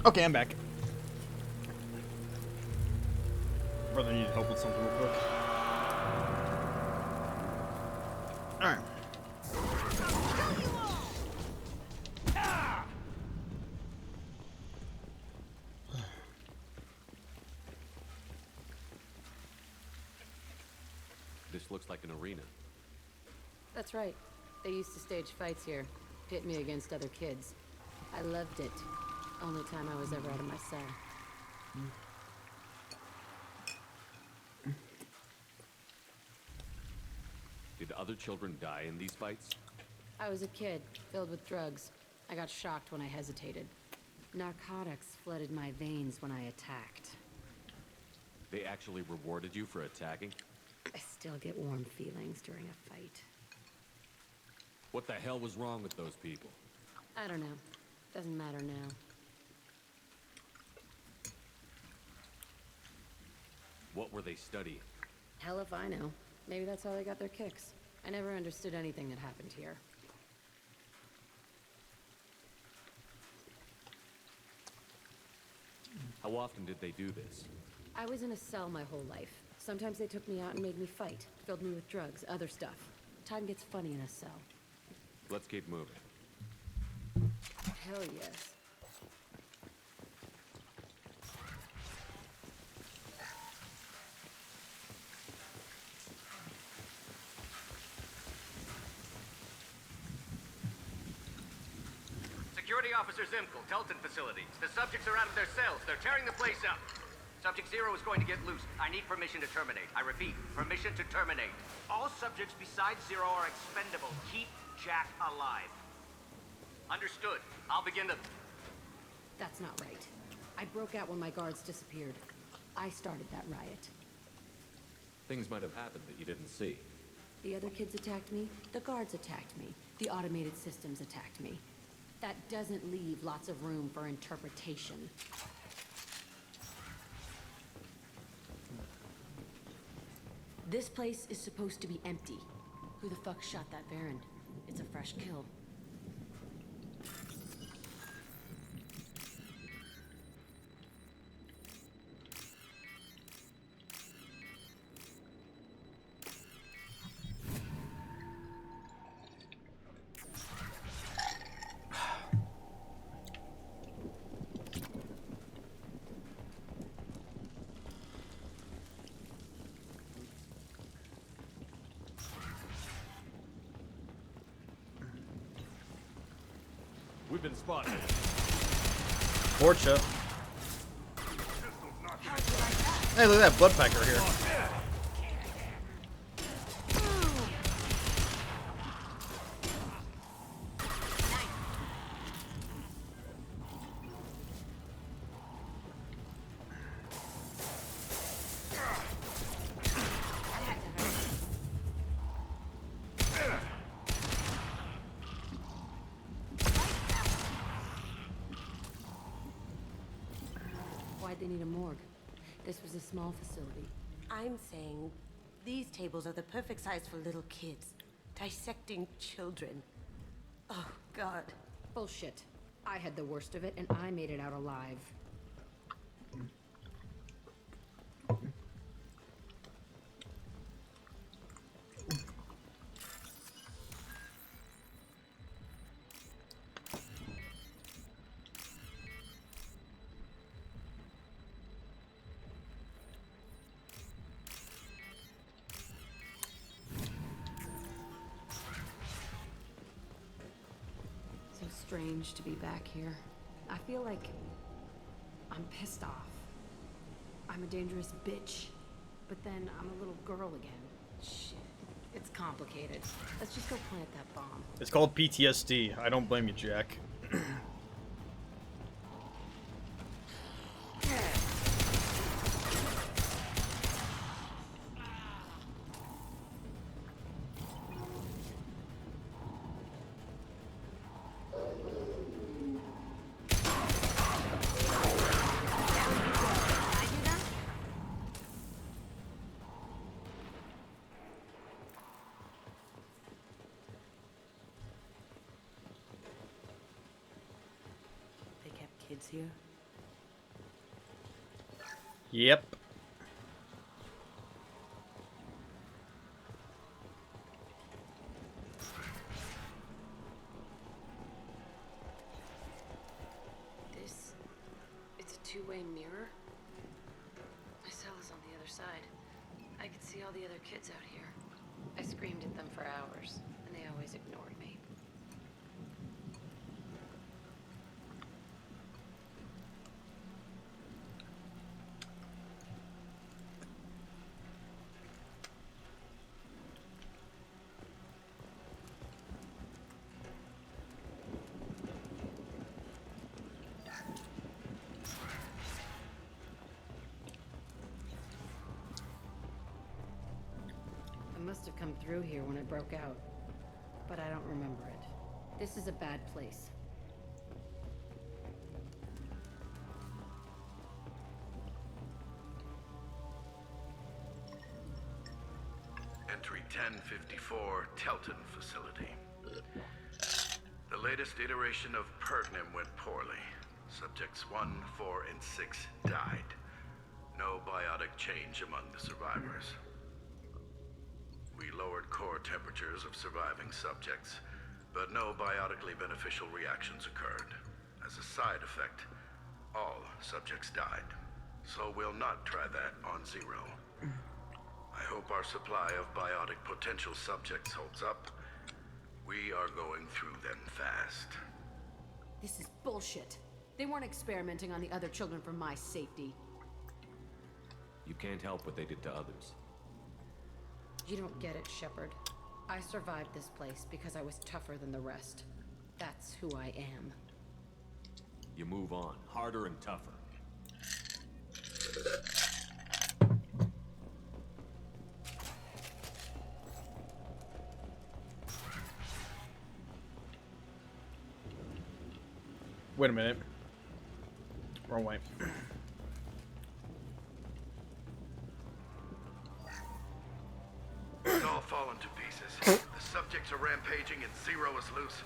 Okay, I'm back. Brother needed help with something real quick. Alright. This looks like an arena. That's right. They used to stage fights here, pit me against other kids. I loved it. Only time I was ever out of my cell. Did other children die in these fights? I was a kid, filled with drugs. I got shocked when I hesitated. Narcotics flooded my veins when I attacked. They actually rewarded you for attacking? I still get warm feelings during a fight. What the hell was wrong with those people? I don't know. Doesn't matter now. What were they studying? Hell if I know. Maybe that's how they got their kicks. I never understood anything that happened here. How often did they do this? I was in a cell my whole life. Sometimes they took me out and made me fight. Filled me with drugs, other stuff. Time gets funny in a cell. Let's keep moving. Hell yes. Security Officer Zimkel, Telton facility. The subjects are out of their cells. They're tearing the place up. Subject Zero is going to get loose. I need permission to terminate. I repeat, permission to terminate. All subjects besides Zero are expendable. Keep Jack alive. Understood. I'll begin to... That's not right. I broke out when my guards disappeared. I started that riot. Things might have happened that you didn't see. The other kids attacked me. The guards attacked me. The automated systems attacked me. That doesn't leave lots of room for interpretation. This place is supposed to be empty. Who the fuck shot that Baron? It's a fresh kill. We've been spotted. Fortune. Hey, look at that blood packer here. Why'd they need a morgue? This was a small facility. I'm saying these tables are the perfect size for little kids. Dissecting children. Oh, God. Bullshit. I had the worst of it, and I made it out alive. So strange to be back here. I feel like I'm pissed off. I'm a dangerous bitch, but then I'm a little girl again. Shit. It's complicated. Let's just go plant that bomb. It's called PTSD. I don't blame you, Jack. They kept kids here? Yep. It's a two-way mirror? My cell is on the other side. I could see all the other kids out here. I screamed at them for hours, and they always ignored me. I must have come through here when it broke out, but I don't remember it. This is a bad place. Entry 1054, Telton Facility. The latest iteration of Pergnim went poorly. Subjects 1, 4, and 6 died. No biotic change among the survivors. We lowered core temperatures of surviving subjects, but no biotically beneficial reactions occurred. As a side effect, all subjects died. So we'll not try that on Zero. I hope our supply of biotic potential subjects holds up. We are going through them fast. This is bullshit. They weren't experimenting on the other children for my safety. You can't help what they did to others. You don't get it, Shepard. I survived this place because I was tougher than the rest. That's who I am. You move on, harder and tougher. Wait a minute. Wrong way. It's all fallen to pieces. The subjects are rampaging and Zero is loose.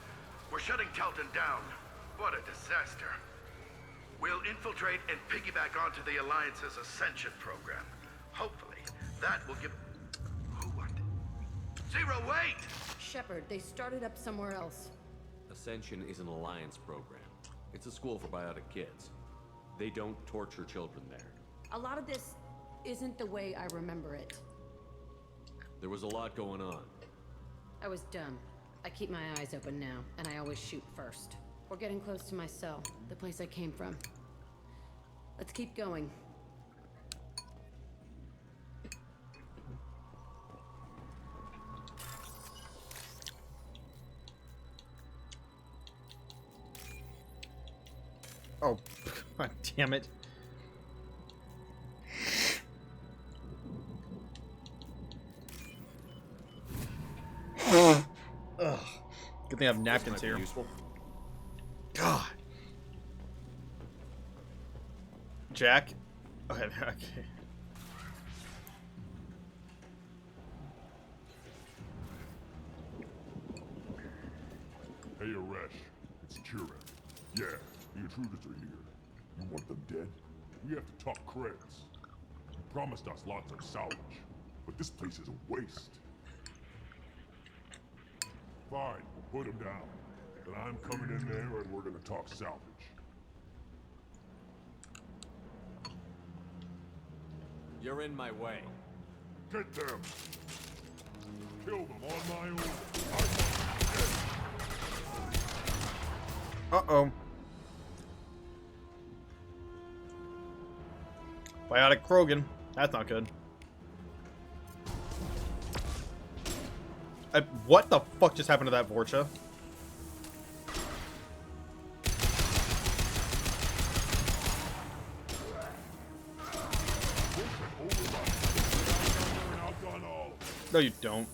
We're shutting Telton down. What a disaster. We'll infiltrate and piggyback onto the Alliance's Ascension program. Hopefully, that will give... Who what? Zero, wait! Shepard, they started up somewhere else. Ascension is an Alliance program. It's a school for biotic kids. They don't torture children there. A lot of this isn't the way I remember it. There was a lot going on. I was dumb. I keep my eyes open now, and I always shoot first. We're getting close to my cell, the place I came from. Let's keep going. Oh, god damn it. Ugh. Good thing I have napkins here. Useful. God. Jack? Okay, okay. Hey, Aresh. It's Kieran. Yeah, the intruders are here. You want them dead? We have to talk creds. You promised us lots of salvage, but this place is a waste. Fine, we'll put him down. Then I'm coming in there and we're gonna talk salvage. You're in my way. Get them! Kill them on my own. Uh-oh. Biotic Krogan. That's not good. What the fuck just happened to that Vorcha? No, you don't.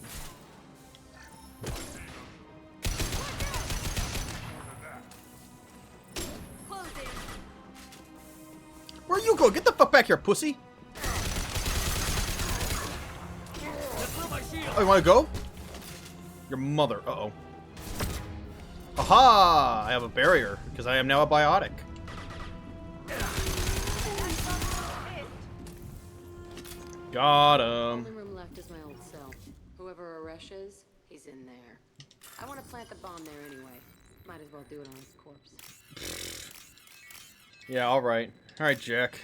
Where you go? Get the fuck back here, pussy! Oh, you wanna go? Your mother. Uh-oh. Aha! I have a barrier, because I am now a biotic. Got Only him. room left is my old cell. Whoever Aresh is, he's in there. I want to plant the bomb there anyway. Might as well do it on his corpse. Yeah, alright. Alright, Jack.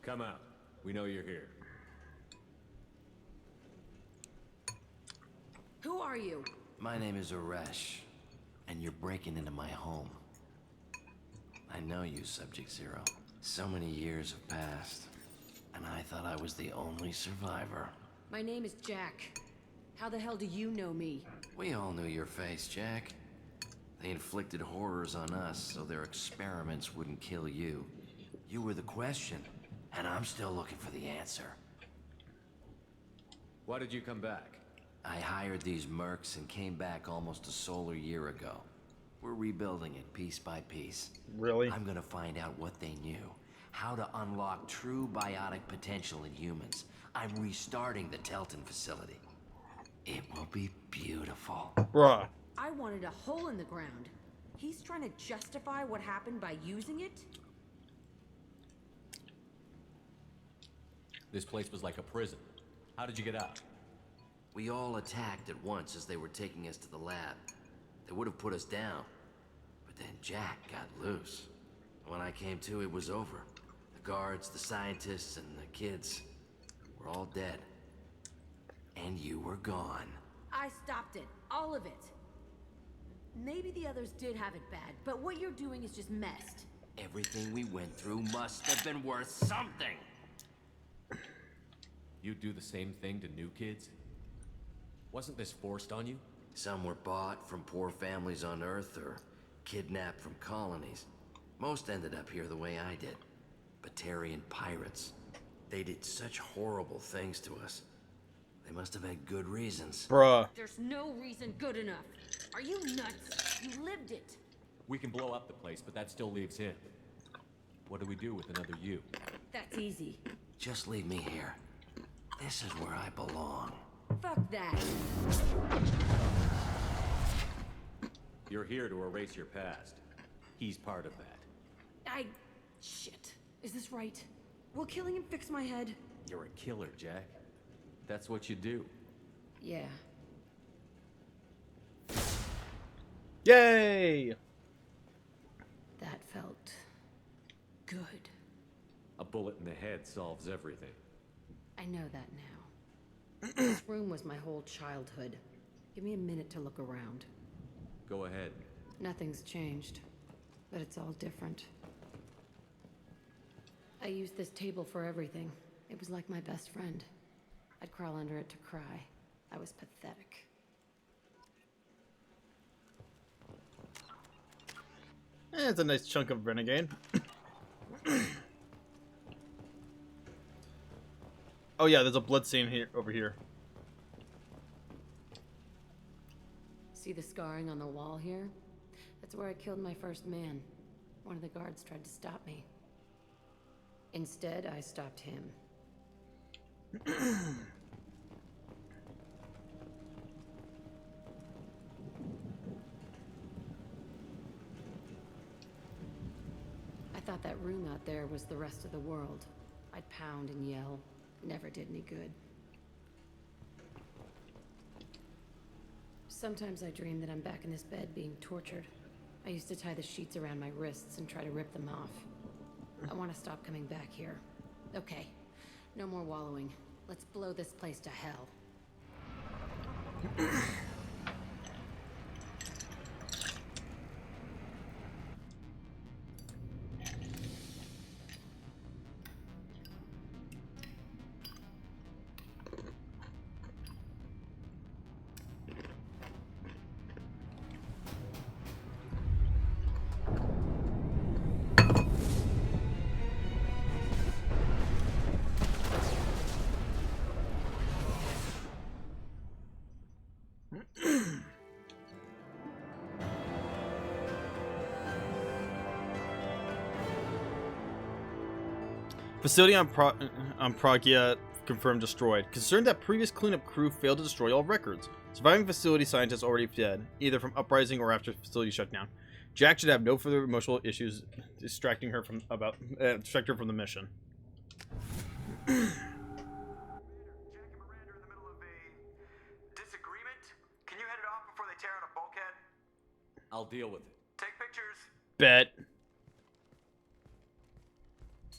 Come out. We know you're here. Who are you? My name is Aresh, and you're breaking into my home. I know you, Subject Zero. So many years have passed, and I thought I was the only survivor. My name is Jack. How the hell do you know me? We all knew your face, Jack. They inflicted horrors on us so their experiments wouldn't kill you. You were the question, and I'm still looking for the answer. Why did you come back? I hired these mercs and came back almost a solar year ago. We're rebuilding it piece by piece. Really? I'm gonna find out what they knew. How to unlock true biotic potential in humans. I'm restarting the Telton facility. It will be beautiful. Bruh. I wanted a hole in the ground. He's trying to justify what happened by using it? This place was like a prison. How did you get out? We all attacked at once as they were taking us to the lab. They would have put us down. But then Jack got loose. When I came to, it was over. The guards, the scientists, and the kids were all dead. And you were gone. I stopped it. All of it. Maybe the others did have it bad, but what you're doing is just messed. Everything we went through must have been worth something. You do the same thing to new kids? Wasn't this forced on you? Some were bought from poor families on Earth or kidnapped from colonies. Most ended up here the way I did. Batarian pirates. They did such horrible things to us. They must have had good reasons. Bruh. There's no reason good enough. Are you nuts? You lived it. We can blow up the place, but that still leaves him. What do we do with another you? That's easy. Just leave me here. This is where I belong. Fuck that. You're here to erase your past. He's part of that. Shit. Is this right? Will killing him fix my head? You're a killer, Jack. That's what you do. Yeah. Yay! That felt good. A bullet in the head solves everything. I know that now. This room was my whole childhood. Give me a minute to look around. Go ahead. Nothing's changed, but it's all different. I used this table for everything. It was like my best friend. I'd crawl under it to cry. I was pathetic. It's a nice chunk of renegade. Oh yeah, there's a blood stain here over here. See the scarring on the wall here? That's where I killed my first man. One of the guards tried to stop me. Instead, I stopped him. I thought that room out there was the rest of the world. I'd pound and yell. Never did any good. Sometimes I dream that I'm back in this bed being tortured. I used to tie the sheets around my wrists and try to rip them off. I want to stop coming back here. Okay, no more wallowing. Let's blow this place to hell. Facility on Pragya confirmed destroyed. Concerned that previous cleanup crew failed to destroy all records. Surviving facility scientists already dead, either from uprising or after facility shut down. Jack should have no further emotional issues distracting her from the mission. I'll deal with it. Take pictures. Bet.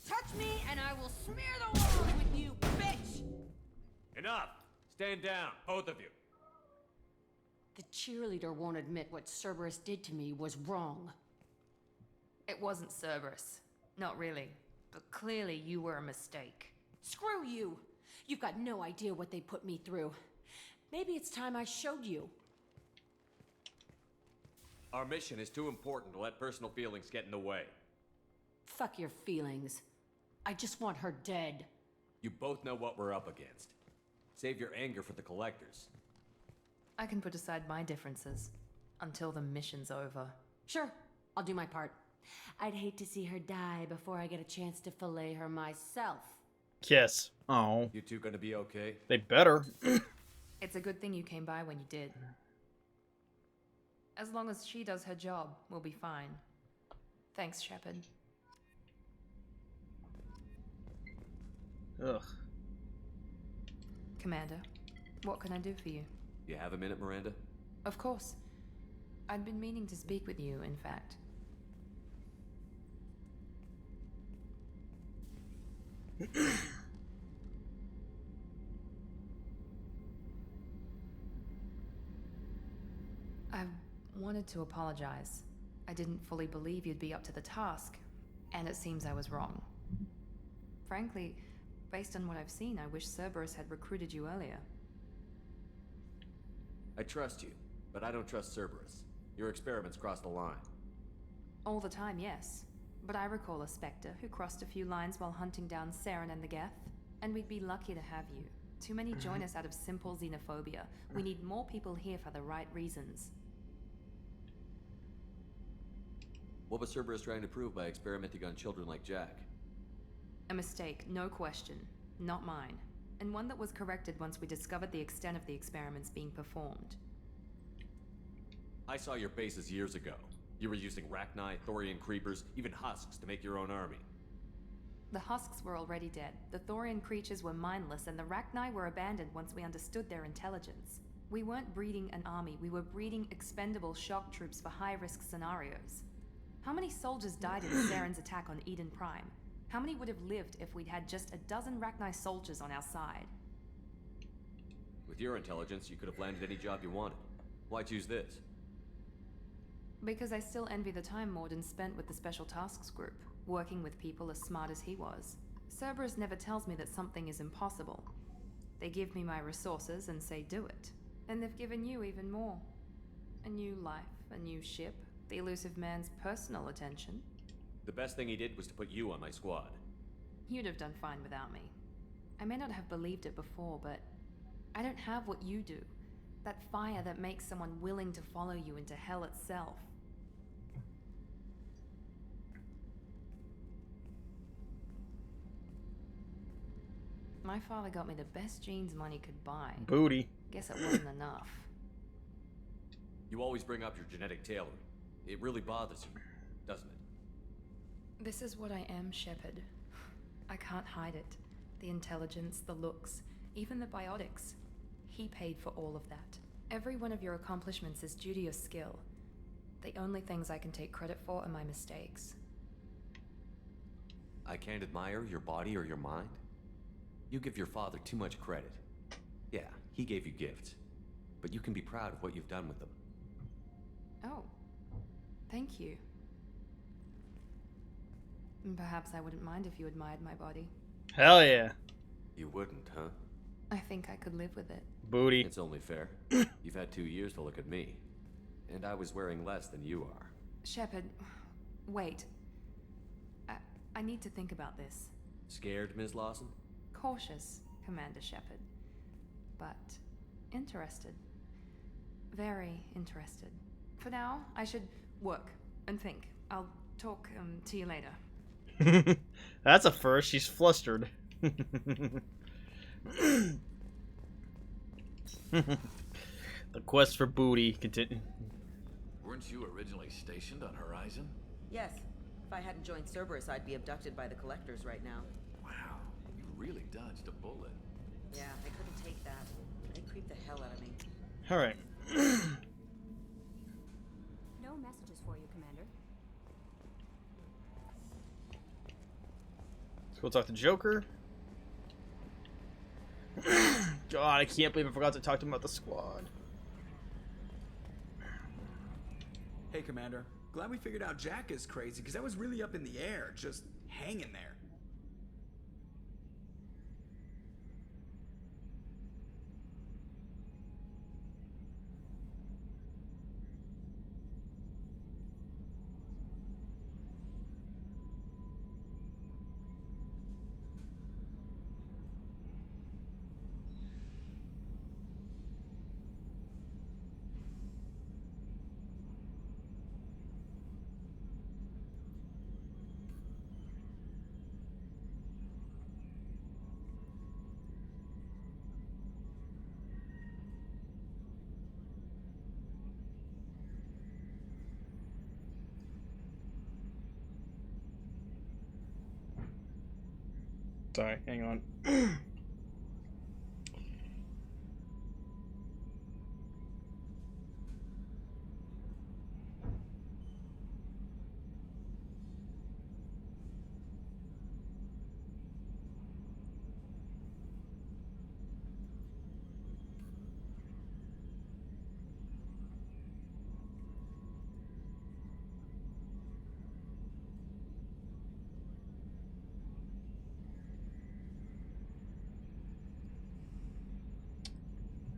Touch me and I will smear the walls with you, bitch! Enough! Stand down, both of you. The cheerleader won't admit what Cerberus did to me was wrong. It wasn't Cerberus. Not really. But clearly you were a mistake. Screw you! You've got no idea what they put me through. Maybe it's time I showed you. Our mission is too important to let personal feelings get in the way. Fuck your feelings. I just want her dead. You both know what we're up against. Save your anger for the collectors. I can put aside my differences until the mission's over. Sure, I'll do my part. I'd hate to see her die before I get a chance to fillet her myself. Kiss. Oh. You two gonna be okay? They better. It's a good thing you came by when you did. As long as she does her job, we'll be fine. Thanks, Shepard. Ugh. Commander, what can I do for you? You have a minute, Miranda? Of course. I'd been meaning to speak with you, in fact. I wanted to apologize. I didn't fully believe you'd be up to the task, and it seems I was wrong. Frankly, based on what I've seen, I wish Cerberus had recruited you earlier. I trust you, but I don't trust Cerberus. Your experiments crossed the line. All the time, yes. But I recall a Spectre who crossed a few lines while hunting down Saren and the Geth, and we'd be lucky to have you. Too many join us out of simple xenophobia. We need more people here for the right reasons. What was Cerberus trying to prove by experimenting on children like Jack? A mistake, no question. Not mine. And one that was corrected once we discovered the extent of the experiments being performed. I saw your bases years ago. You were using Rachni, Thorian creepers, even husks to make your own army. The husks were already dead, the Thorian creatures were mindless, and the Rachni were abandoned once we understood their intelligence. We weren't breeding an army, we were breeding expendable shock troops for high-risk scenarios. How many soldiers died in Saren's attack on Eden Prime? How many would have lived if we'd had just a dozen Rachni soldiers on our side? With your intelligence, you could have landed any job you wanted. Why choose this? Because I still envy the time Morden spent with the Special Tasks Group, working with people as smart as he was. Cerberus never tells me that something is impossible. They give me my resources and say do it. And they've given you even more. A new life, a new ship, the elusive man's personal attention. The best thing he did was to put you on my squad. You'd have done fine without me. I may not have believed it before, but I don't have what you do. That fire that makes someone willing to follow you into hell itself. My father got me the best jeans money could buy. Booty. Guess it wasn't enough. You always bring up your genetic tailoring. It really bothers you, doesn't it? This is what I am, Shepard. I can't hide it. The intelligence, the looks, even the biotics. He paid for all of that. Every one of your accomplishments is due to your skill. The only things I can take credit for are my mistakes. I can't admire your body or your mind? You give your father too much credit. Yeah, he gave you gifts. But you can be proud of what you've done with them. Oh. Thank you. Perhaps I wouldn't mind if you admired my body. Hell yeah. You wouldn't, huh? I think I could live with it. Booty. It's only fair. You've had 2 years to look at me. And I was wearing less than you are. Shepard, wait. I need to think about this. Scared, Ms. Lawson? Cautious, Commander Shepard. But interested. Very interested. For now, I should work and think. I'll talk to you later. That's a first. She's flustered. The quest for booty continue. Weren't you originally stationed on Horizon? Yes. If I hadn't joined Cerberus, I'd be abducted by the Collectors right now. Wow, you really dodged a bullet. Yeah, I couldn't take that. They creeped the hell out of me. Alright. No messages for you, Commander. Let's go talk to Joker. God, I can't believe I forgot to talk to him about the squad. Hey, Commander. Glad we figured out Jack is crazy, because that was really up in the air, just hanging there. Sorry, hang on.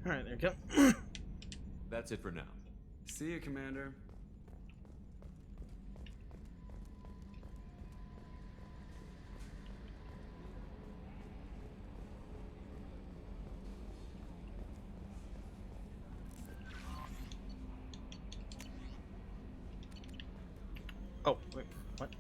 Alright, there you go. That's it for now. See you, Commander. Oh, wait, what?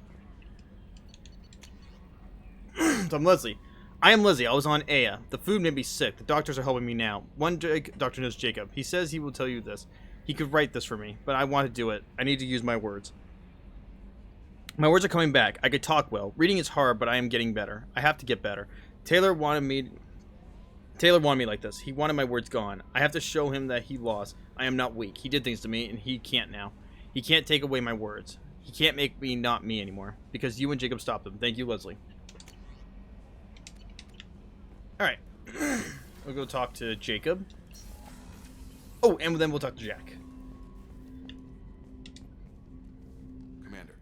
So I'm Leslie. I am Lizzie. I was on Aya. The food made me sick. The doctors are helping me now. One doctor knows Jacob. He says he will tell you this. He could write this for me, but I want to do it. I need to use my words. My words are coming back. I could talk well. Reading is hard, but I am getting better. I have to get better. Taylor wanted me like this. He wanted my words gone. I have to show him that he lost. I am not weak. He did things to me, and he can't now. He can't take away my words. He can't make me not me anymore, because you and Jacob stopped him. Thank you, Leslie. Alright. We'll go talk to Jacob. Oh, and then we'll talk to Jack. Commander,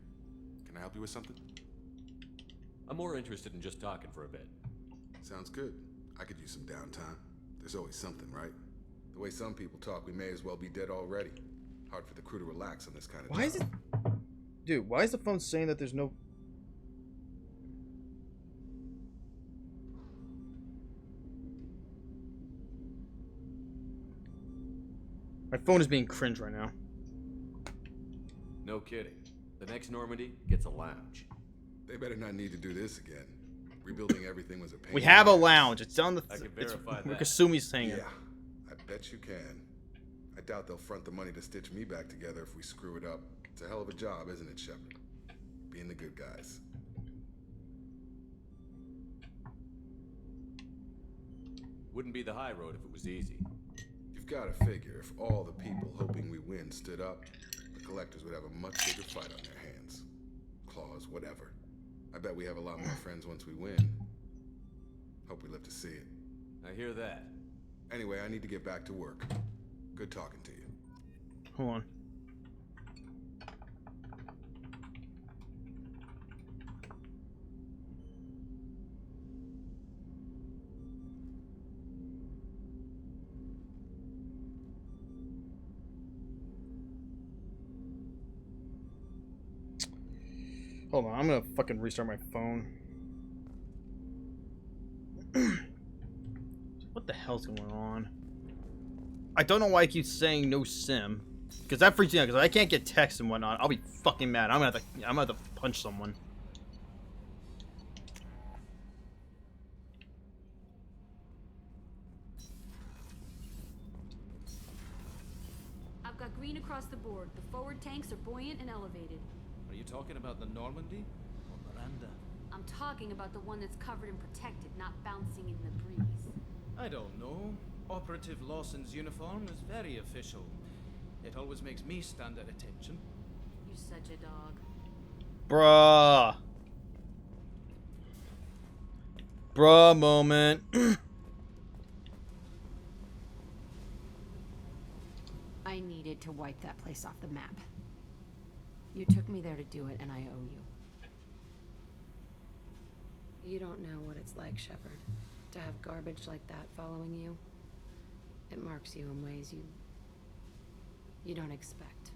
can I help you with something? I'm more interested in just talking for a bit. Sounds good. I could use some downtime. There's always something, right? The way some people talk, we may as well be dead already. Hard for the crew to relax on this kind of job. Why is it... Dude, why is the phone saying that there's no... My phone is being cringe right now. No kidding. The next Normandy gets a lounge. They better not need to do this again. Rebuilding everything was a pain. We have a lounge. It's down the... I can verify that. Where Kasumi's saying Yeah, it. I bet you can. I doubt they'll front the money to stitch me back together if we screw it up. It's a hell of a job, isn't it, Shepard? Being the good guys. Wouldn't be the high road if it was easy. You've got to figure, if all the people hoping we win stood up, the Collectors would have a much bigger fight on their hands. Claws, whatever. I bet we have a lot more friends once we win. Hope we live to see it. I hear that. Anyway, I need to get back to work. Good talking to you. Hold on. Hold on, I'm gonna fucking restart my phone. What the hell's going on? I don't know why I keep saying no sim. Because that freaks me out, because I can't get text and whatnot. I'll be fucking mad. I'm gonna have to punch someone. I've got green across the board. The forward tanks are buoyant and elevated. Are you talking about the Normandy? Or Miranda? I'm talking about the one that's covered and protected, not bouncing in the breeze. I don't know. Operative Lawson's uniform is very official. It always makes me stand at attention. You're such a dog. Bruh. Bruh moment. I needed to wipe that place off the map. You took me there to do it, and I owe you. You don't know what it's like, Shepard, to have garbage like that following you. It marks you in ways you don't expect.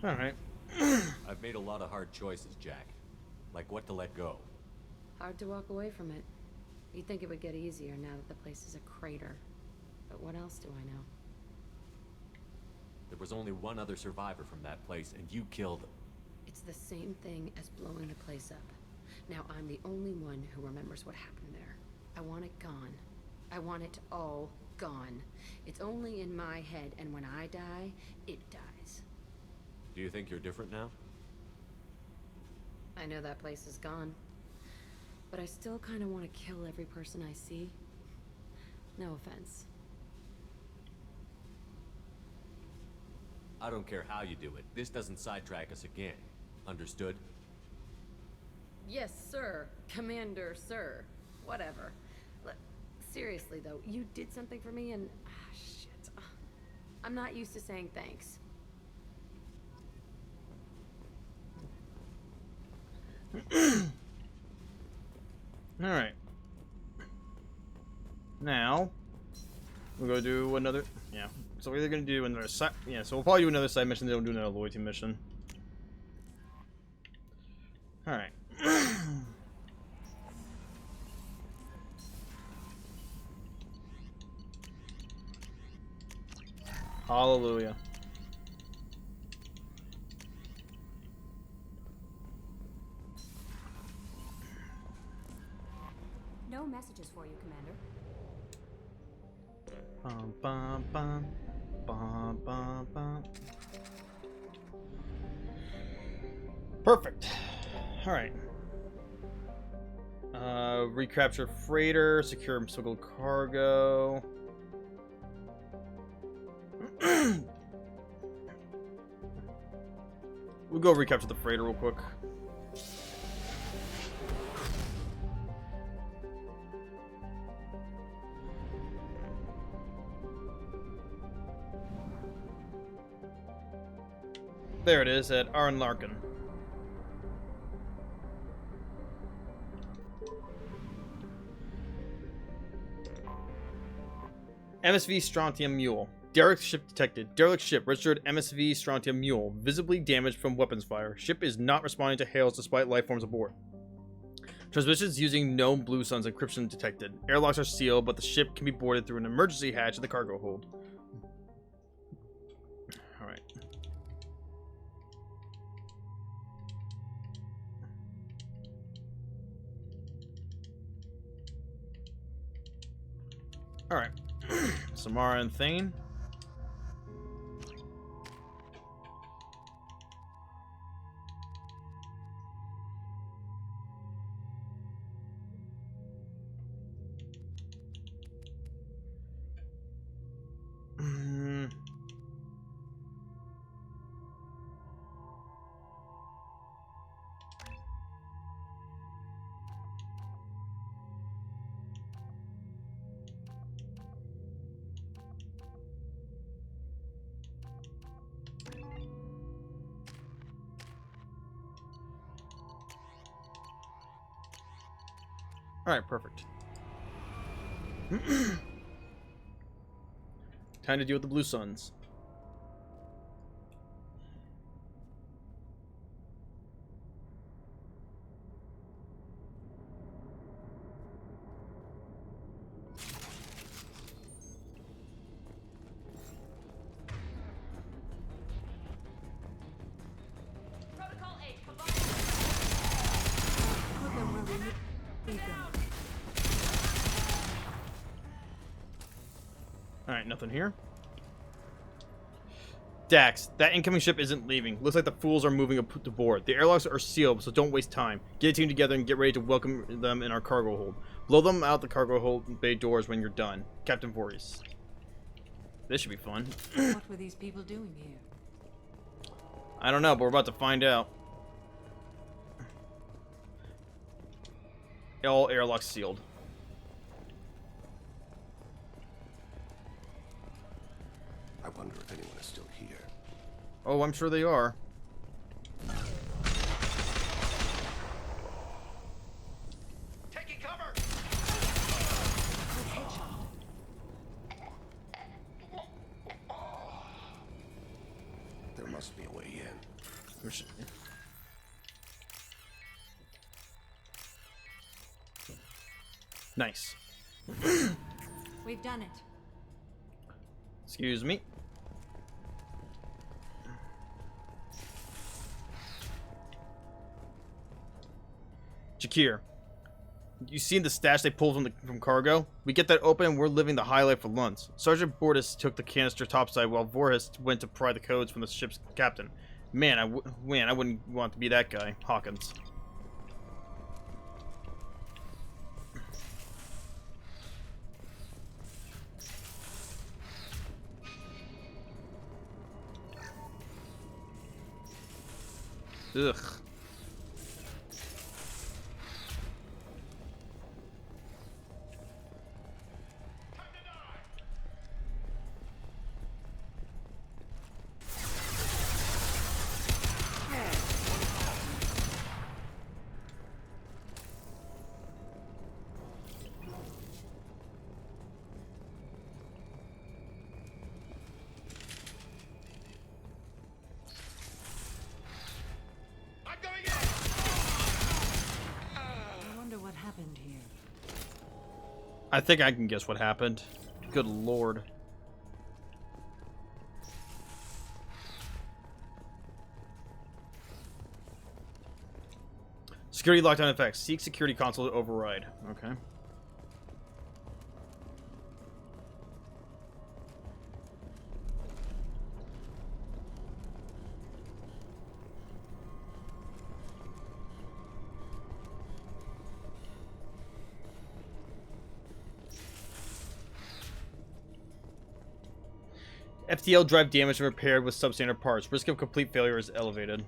Alright. I've made a lot of hard choices, Jack. Like what to let go. Hard to walk away from it. You'd think it would get easier now that the place is a crater. But what else do I know? There was only one other survivor from that place, and you killed him. It's the same thing as blowing the place up. Now I'm the only one who remembers what happened there. I want it gone. I want it all gone. It's only in my head, and when I die, it dies. Do you think you're different now? I know that place is gone. But I still kind of want to kill every person I see. No offense. I don't care how you do it. This doesn't sidetrack us again. Understood? Yes, sir. Commander, sir. Whatever. Seriously, though, you did something for me and... shit. I'm not used to saying thanks. Alright. Now, we'll go do another... Yeah. So we're either going to do another side... Yeah, so we'll probably do another side mission, then we'll do another loyalty mission. Alright. Hallelujah. No messages for you, Commander. Bum, bum, bum. Bum, bum, bum. Perfect. Alright. Recapture freighter, secure smuggled cargo. We'll go recapture the freighter real quick. There it is at Arn Larkin. MSV Strontium Mule. Derelict ship detected. Derelict ship registered MSV Strontium Mule. Visibly damaged from weapons fire. Ship is not responding to hails despite life forms aboard. Transmissions using known Blue Sun's encryption detected. Airlocks are sealed, but the ship can be boarded through an emergency hatch in the cargo hold. Alright. Alright. Samara and Thane. Alright, perfect. Time to deal with the Blue Suns. Alright, nothing here. Dax, that incoming ship isn't leaving. Looks like the fools are moving up to board. The airlocks are sealed, so don't waste time. Get a team together and get ready to welcome them in our cargo hold. Blow them out the cargo hold bay doors when you're done. Captain Voorhees. This should be fun. What were these people doing here? I don't know, but we're about to find out. All airlocks sealed. I wonder if anyone is still here. Oh, I'm sure they are. Taking cover! There must be a way in. Nice. We've done it. Excuse me. Jakir, you seen the stash they pulled from cargo? We get that open and we're living the high life for lunch. Sergeant Bortis took the canister topside while Voorhees went to pry the codes from the ship's captain. Man, I wouldn't want to be that guy. Hawkins. Ugh. I think I can guess what happened. Good lord. Security lockdown effects. Seek security console to override. Okay. FTL drive damaged and repaired with substandard parts. Risk of complete failure is elevated.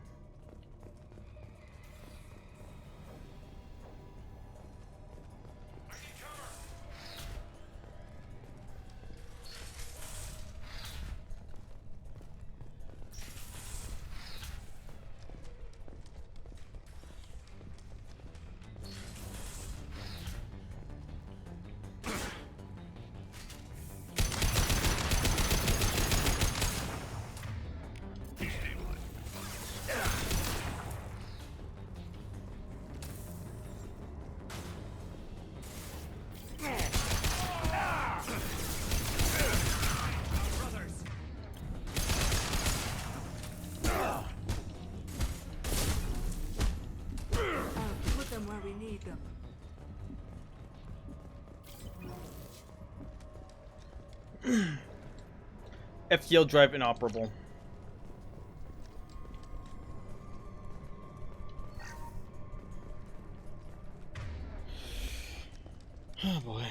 FTL drive inoperable. Oh boy.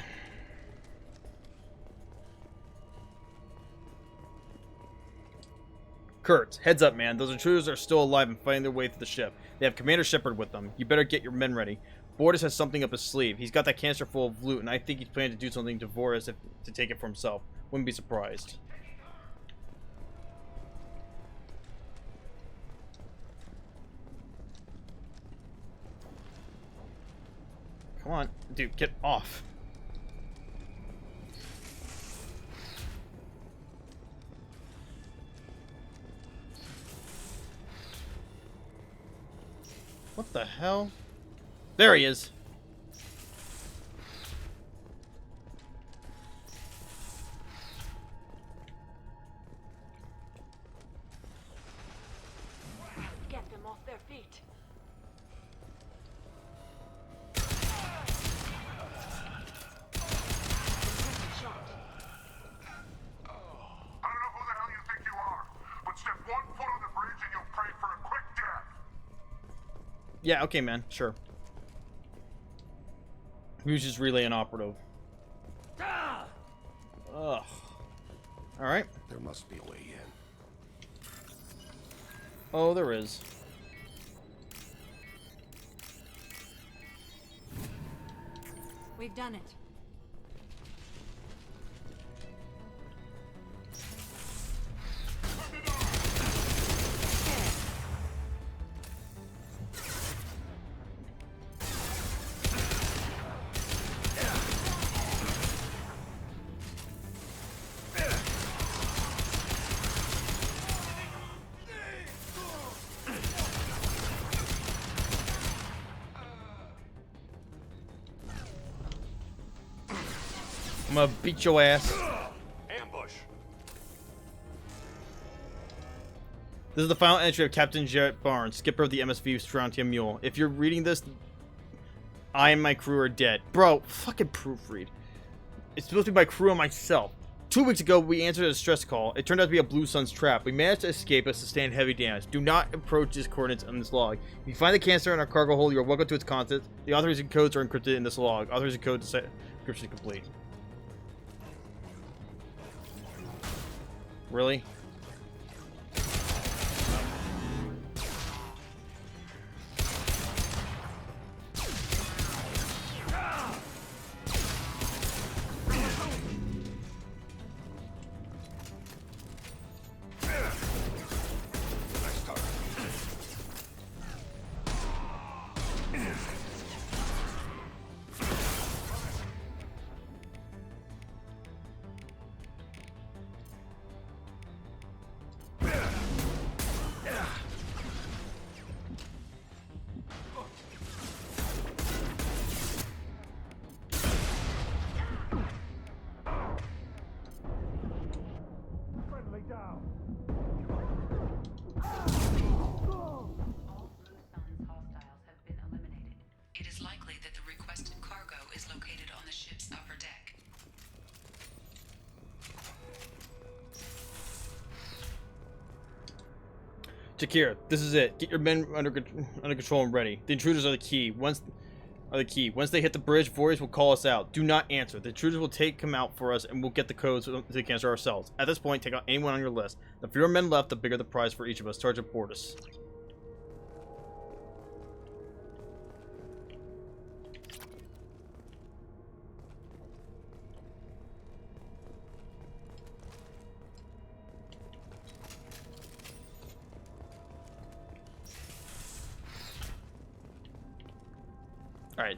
Kurt, heads up, man. Those intruders are still alive and fighting their way through the ship. They have Commander Shepard with them. You better get your men ready. Bortis has something up his sleeve. He's got that canister full of loot, and I think he's planning to do something to Voorhees to take it for himself. Wouldn't be surprised. Come on, dude, get off. What the hell? There he is. Get them off their feet. Yeah, okay, man. Sure. Who's just relay an operative? Ugh. Alright. There must be a way in. Oh, there is. We've done it. I'm gonna beat your ass. Ambush. This is the final entry of Captain Jarrett Barnes, skipper of the MSV Strontium Mule. If you're reading this, I and my crew are dead. Bro, fucking proofread. It's supposed to be my crew and myself. 2 weeks ago, we answered a distress call. It turned out to be a Blue Sun's trap. We managed to escape but sustained heavy damage. Do not approach these coordinates on this log. If you find the canister in our cargo hold, you are welcome to its contents. The authorization codes are encrypted in this log. Authorization code encryption complete. Really? It is likely that the requested cargo is located on the ship's upper deck. Jakir, this is it. Get your men under control and ready. The intruders are the key. Once they hit the bridge, Voorhees will call us out. Do not answer. The intruders will take them out for us, and we'll get the codes to the canister ourselves. At this point, take out anyone on your list. The fewer men left, the bigger the prize for each of us. Sergeant Bortus. Alright.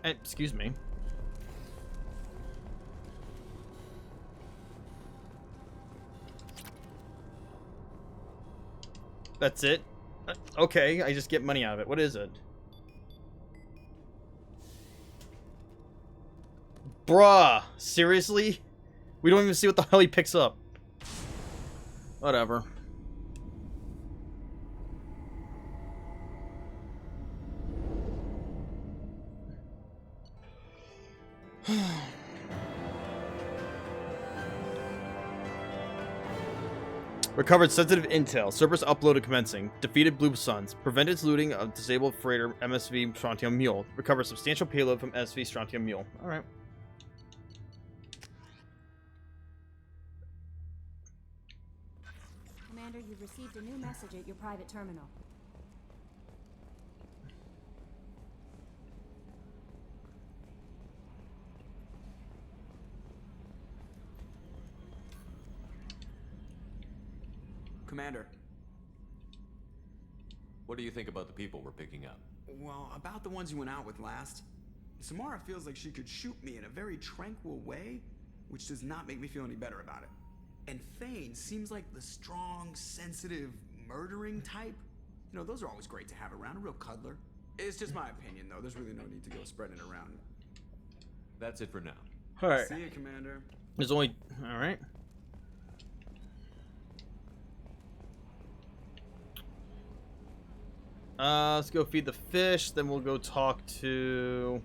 Excuse me. That's it? Okay, I just get money out of it. What is it? Bruh! Seriously? We don't even see what the hell he picks up. Whatever. Recovered sensitive intel. Cerberus uploaded commencing. Defeated Blue Suns. Prevented its looting of disabled freighter MSV Strontium Mule. Recovered substantial payload from MSV Strontium Mule. Alright. Commander, you've received a new message at your private terminal. Commander. What do you think about the people we're picking up? Well, about the ones you went out with last. Samara feels like she could shoot me in a very tranquil way, which does not make me feel any better about it. And Thane seems like the strong, sensitive, murdering type. You know, those are always great to have around, a real cuddler. It's just my opinion, though. There's really no need to go spreading it around. That's it for now. Alright. See you, Commander. There's only... Alright. Let's go feed the fish, then we'll go talk to...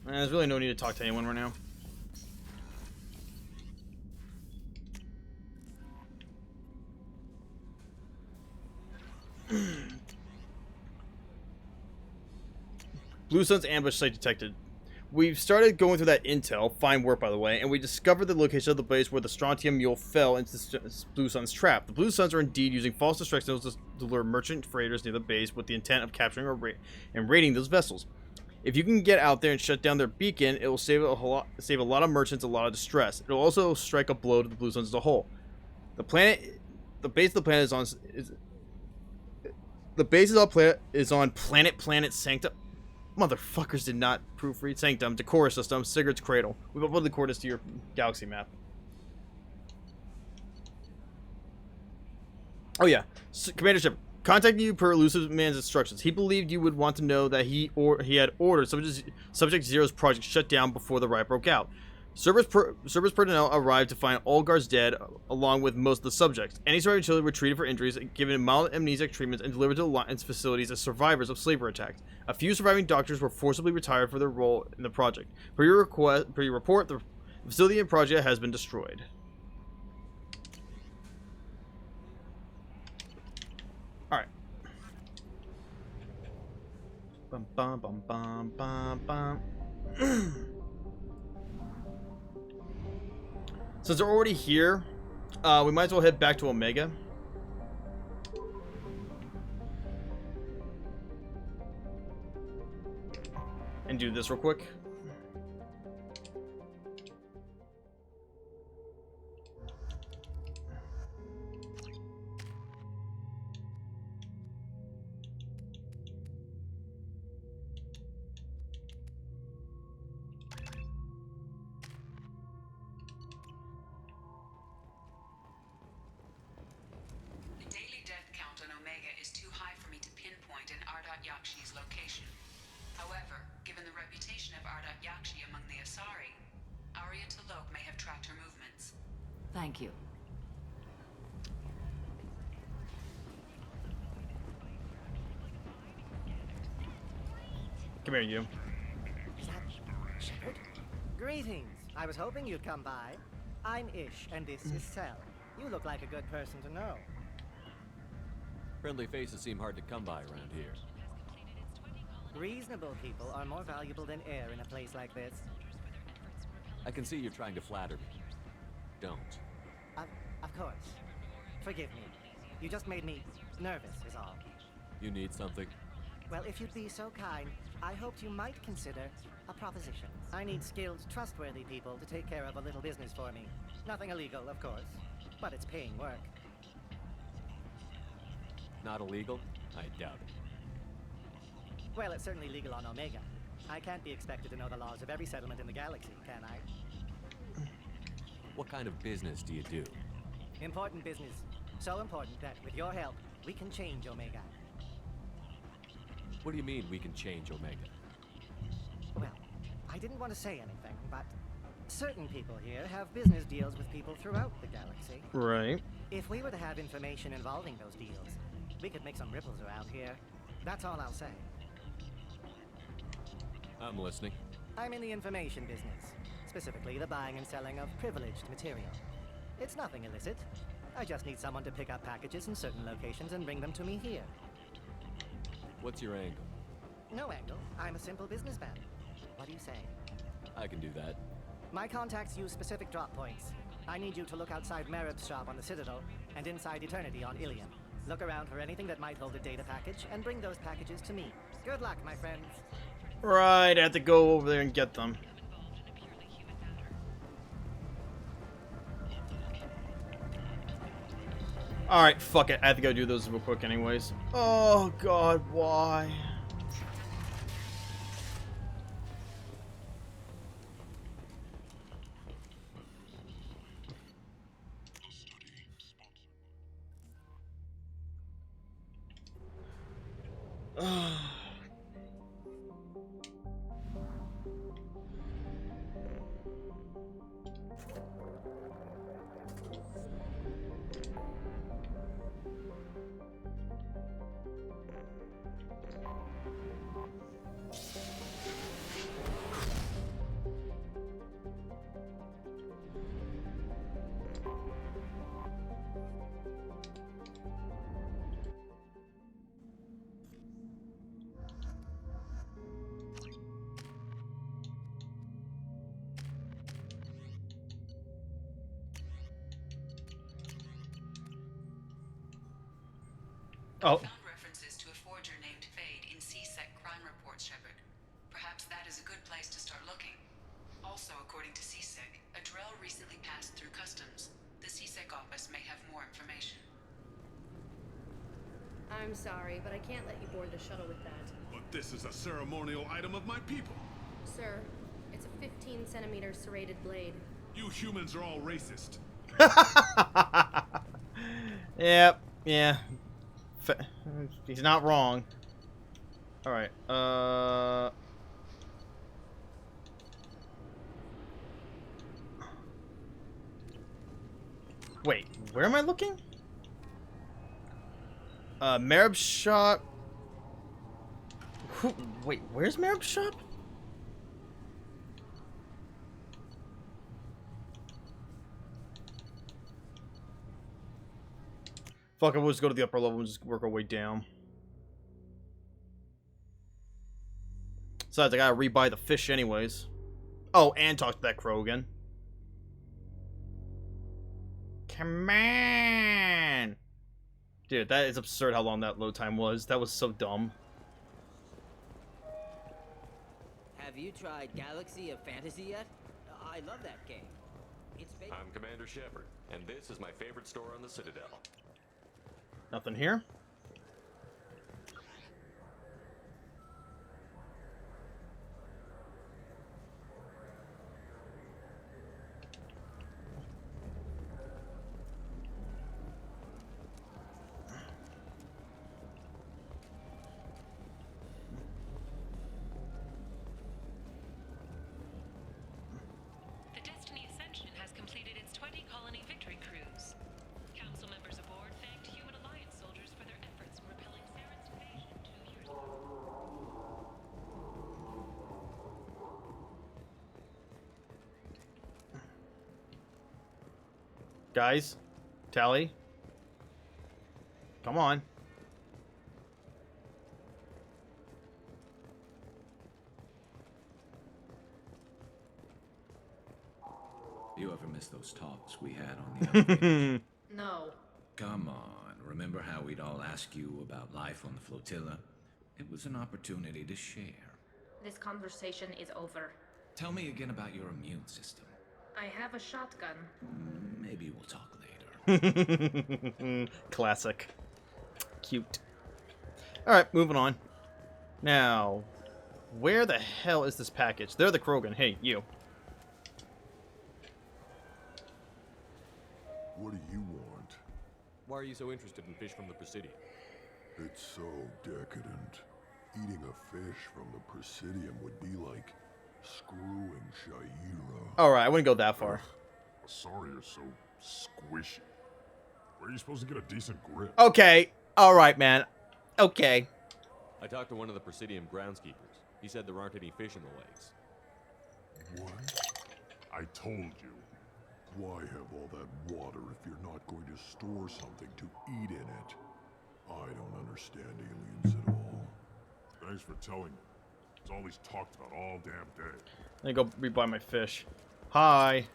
There's really no need to talk to anyone right now. Blue Sun's ambush site detected. We've started going through that intel, fine work by the way, and we discovered the location of the base where the Strontium Mule fell into Blue Sun's trap. The Blue Suns are indeed using false distress signals to lure merchant freighters near the base with the intent of capturing and raiding those vessels. If you can get out there and shut down their beacon, it will save a lot of merchants a lot of distress. It will also strike a blow to the Blue Suns as a whole. The base of the planet is on Planet Sanctum. Motherfuckers did not proofread Sanctum, Decorus System, Sigurd's Cradle. We've uploaded the coordinates to your galaxy map. Oh yeah, Commander Ship, contacting you per Elusive Man's instructions. He believed you would want to know that he had ordered Subject Zero's project shut down before the riot broke out. Cerberus personnel arrived to find all guards dead, along with most of the subjects. Any surviving children were treated for injuries, given mild amnesic treatments, and delivered to the Alliance facilities as survivors of slaver attacks. A few surviving doctors were forcibly retired for their role in the project. Per your report, the facility and project has been destroyed. Alright. Bum bum bum bum bum bum. Since they're already here, we might as well head back to Omega. And do this real quick. Yakshi's location. However, given the reputation of Yakshi among the Asari, Arya T'Loak may have tracked her movements. Thank you. Come here, you. Is that Shepard? Greetings. I was hoping you'd come by. I'm Ish, and this is Cell. You look like a good person to know. Friendly faces seem hard to come by around here. Reasonable people are more valuable than air in a place like this. I can see you're trying to flatter me. Don't. Of course. Forgive me. You just made me nervous, is all. You need something? Well, if you'd be so kind, I hoped you might consider a proposition. I need skilled, trustworthy people to take care of a little business for me. Nothing illegal, of course, but it's paying work. Not illegal? I doubt it. Well, it's certainly legal on Omega. I can't be expected to know the laws of every settlement in the galaxy, can I? What kind of business do you do? Important business. So important that, with your help, we can change Omega. What do you mean we can change Omega? Well, I didn't want to say anything, but certain people here have business deals with people throughout the galaxy. Right. If we were to have information involving those deals, we could make some ripples around here. That's all I'll say. I'm listening. I'm in the information business, specifically the buying and selling of privileged material. It's nothing illicit. I just need someone to pick up packages in certain locations and bring them to me here. What's your angle? No angle. I'm a simple businessman. What do you say? I can do that. My contacts use specific drop points. I need you to look outside Merib's shop on the Citadel and inside Eternity on Ilion. Look around for anything that might hold a data package and bring those packages to me. Good luck, my friends. Right, I have to go over there and get them. Alright, fuck it. I have to go do those real quick anyways. Oh god, why? Oh. I found references to a forger named Fade in CSEC crime reports, Shepard. Perhaps that is a good place to start looking. Also, according to CSEC, a drill recently passed through customs. The CSEC office may have more information. I'm sorry, but I can't let you board the shuttle with that. But this is a ceremonial item of my people. Sir, it's a 15-centimeter serrated blade. You humans are all racist. Yep. Yeah. He's not wrong. All right. Wait, where am I looking? Marib's shop. Wait, where's Marib's shop? Fuck it, we'll just go to the upper level and just work our way down. Besides, I gotta rebuy the fish anyways. Oh, and talk to that crow again. Come on! Dude, that is absurd how long that load time was. That was so dumb. Have you tried Galaxy of Fantasy yet? I love that game. I'm Commander Shepard, and this is my favorite store on the Citadel. Nothing here. The Destiny Ascension has completed its 20-colony victory cruise. Council members aboard thanked Human Alliance soldiers for their efforts in repelling Saren's invasion 2 years ago. Guys, Tally. Come on. You ever miss those talks we had on the elevator? No. Come on, remember how we'd all ask you about life on the flotilla? It was an opportunity to share. This conversation is over. Tell me again about your immune system. I have a shotgun. Maybe we'll talk later. Classic. Cute. Alright, moving on. Now, where the hell is this package? They're the Krogan. Hey, you. What do you want? Why are you so interested in fish from the Presidium? It's so decadent. Eating a fish from the Presidium would be like screwing Shaira. Alright, I wouldn't go that far. Sorry you're so squishy. Where are you supposed to get a decent grip? Okay. Alright, man. Okay. I talked to one of the Presidium groundskeepers. He said there aren't any fish in the lakes. What? I told you. Why have all that water if you're not going to store something to eat in it? I don't understand aliens at all. Thanks for telling me. It's all he's talked about all damn day. Let me go rebuy my fish. Hi.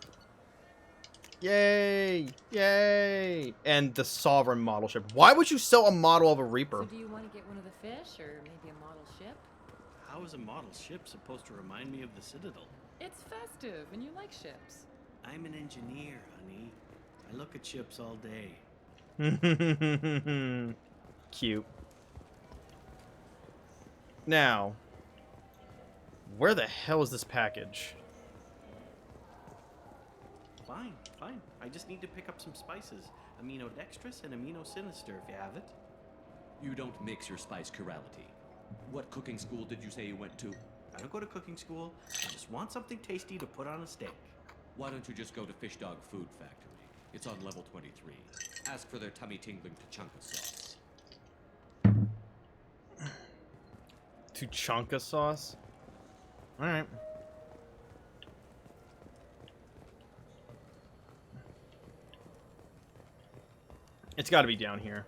Yay! Yay! And the Sovereign model ship. Why would you sell a model of a Reaper? So do you want to get one of the fish, or maybe a model ship? How is a model ship supposed to remind me of the Citadel? It's festive, and you like ships. I'm an engineer, honey. I look at ships all day. Cute. Now, where the hell is this package? Fine, fine. I just need to pick up some spices. Aminodextrous and aminosinister, if you have it. You don't mix your spice chirality. What cooking school did you say you went to? I don't go to cooking school. I just want something tasty to put on a steak. Why don't you just go to Fish Dog Food Factory? It's on level 23. Ask for their tummy-tingling Tachanka sauce. Tuchanka sauce? Alright. It's gotta be down here.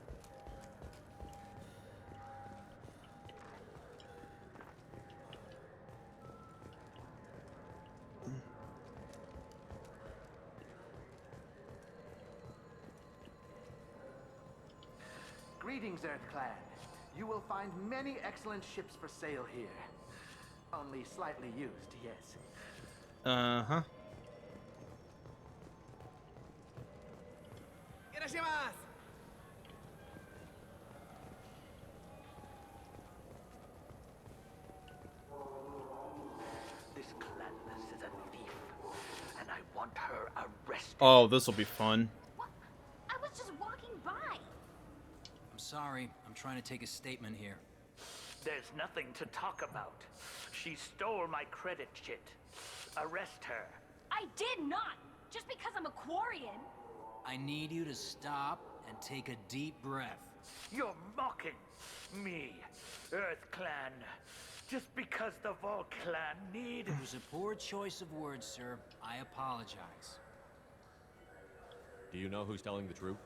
Greetings, Earth Clan. You will find many excellent ships for sale here. Only slightly used, yes. Uh-huh. This Clanless is a thief, and I want her arrested. Oh, this will be fun. I was just walking by. I'm sorry. I'm trying to take a statement here. There's nothing to talk about. She stole my credit chit. Arrest her. I did not. Just because I'm a Quarian. I need you to stop and take a deep breath. You're mocking me, Earth Clan. Just because the Vol Clan need... It was a poor choice of words, sir. I apologize. Do you know who's telling the truth?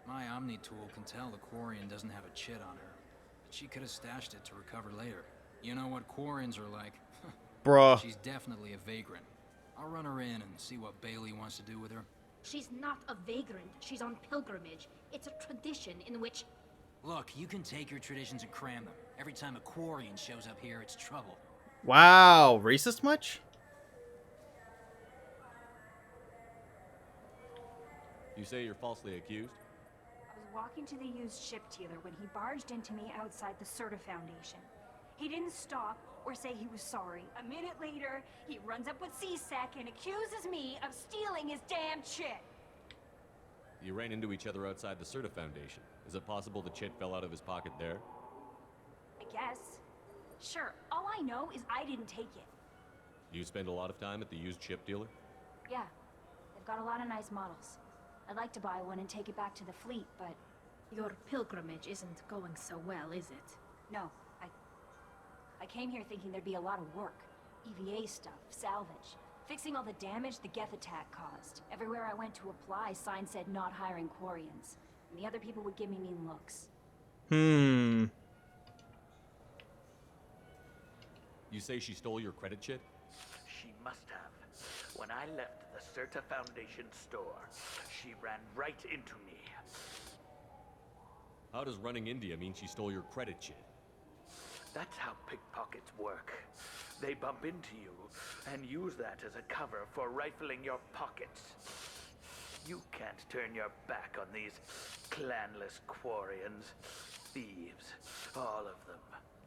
My Omni tool can tell the Quarian doesn't have a chit on her. But she could have stashed it to recover later. You know what Quarians are like. Bruh. She's definitely a vagrant. I'll run her in and see what Bailey wants to do with her. She's not a vagrant. She's on pilgrimage. It's a tradition in which... Look, you can take your traditions and cram them. Every time a Quarian shows up here, it's trouble. Wow, racist much? You say you're falsely accused? I was walking to the used ship dealer when he barged into me outside the Serta Foundation. He didn't stop or say he was sorry. A minute later, he runs up with C-Sec and accuses me of stealing his damn chit. You ran into each other outside the Serta Foundation. Is it possible the chit fell out of his pocket there? I guess. Sure, all I know is I didn't take it. You spend a lot of time at the used ship dealer? Yeah, they've got a lot of nice models. I'd like to buy one and take it back to the fleet, but... Your pilgrimage isn't going so well, is it? No, I came here thinking there'd be a lot of work. EVA stuff, salvage. Fixing all the damage the Geth attack caused. Everywhere I went to apply, signs said not hiring Quarians. And the other people would give me mean looks. Hmm. You say she stole your credit chit? She must have. When I left the Serta Foundation store, she ran right into me. How does running India mean she stole your credit chit? That's how pickpockets work. They bump into you and use that as a cover for rifling your pockets. You can't turn your back on these clanless Quarians. Thieves, all of them.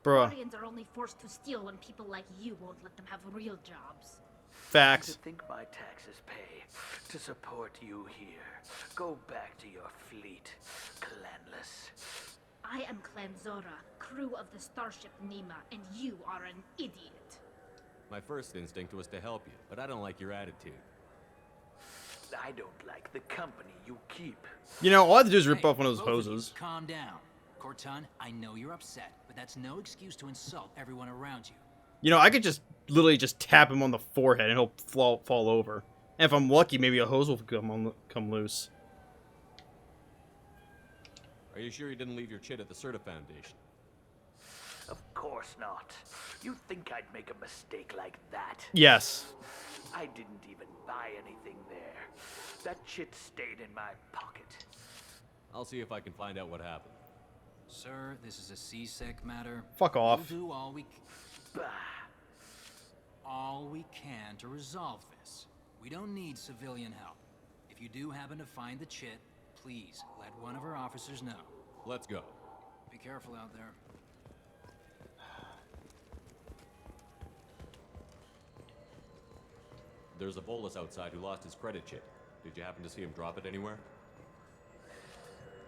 Bruh. Quarians are only forced to steal when people like you won't let them have real jobs. Facts. To think my taxes pay to support you here. Go back to your fleet, clanless. I am Clan Zora, crew of the starship Nima, and you are an idiot. My first instinct was to help you, but I don't like your attitude. I don't like the company you keep. You know, all I have to do is rip off one of those both of you, hoses. Calm down. Corton, I know you're upset, but that's no excuse to insult everyone around you. You know, I could just literally just tap him on the forehead and he'll fall over. And if I'm lucky, maybe a hose will come loose. Are you sure you didn't leave your chit at the Serta Foundation? Of course not. You think I'd make a mistake like that? Yes. I didn't even buy anything there. That chit stayed in my pocket. I'll see if I can find out what happened. Sir, this is a C-Sec matter. Fuck off. We'll do all we can to resolve this. We don't need civilian help. If you do happen to find the chit, please let one of our officers know. Let's go. Be careful out there. There's a Volus outside who lost his credit chit. Did you happen to see him drop it anywhere?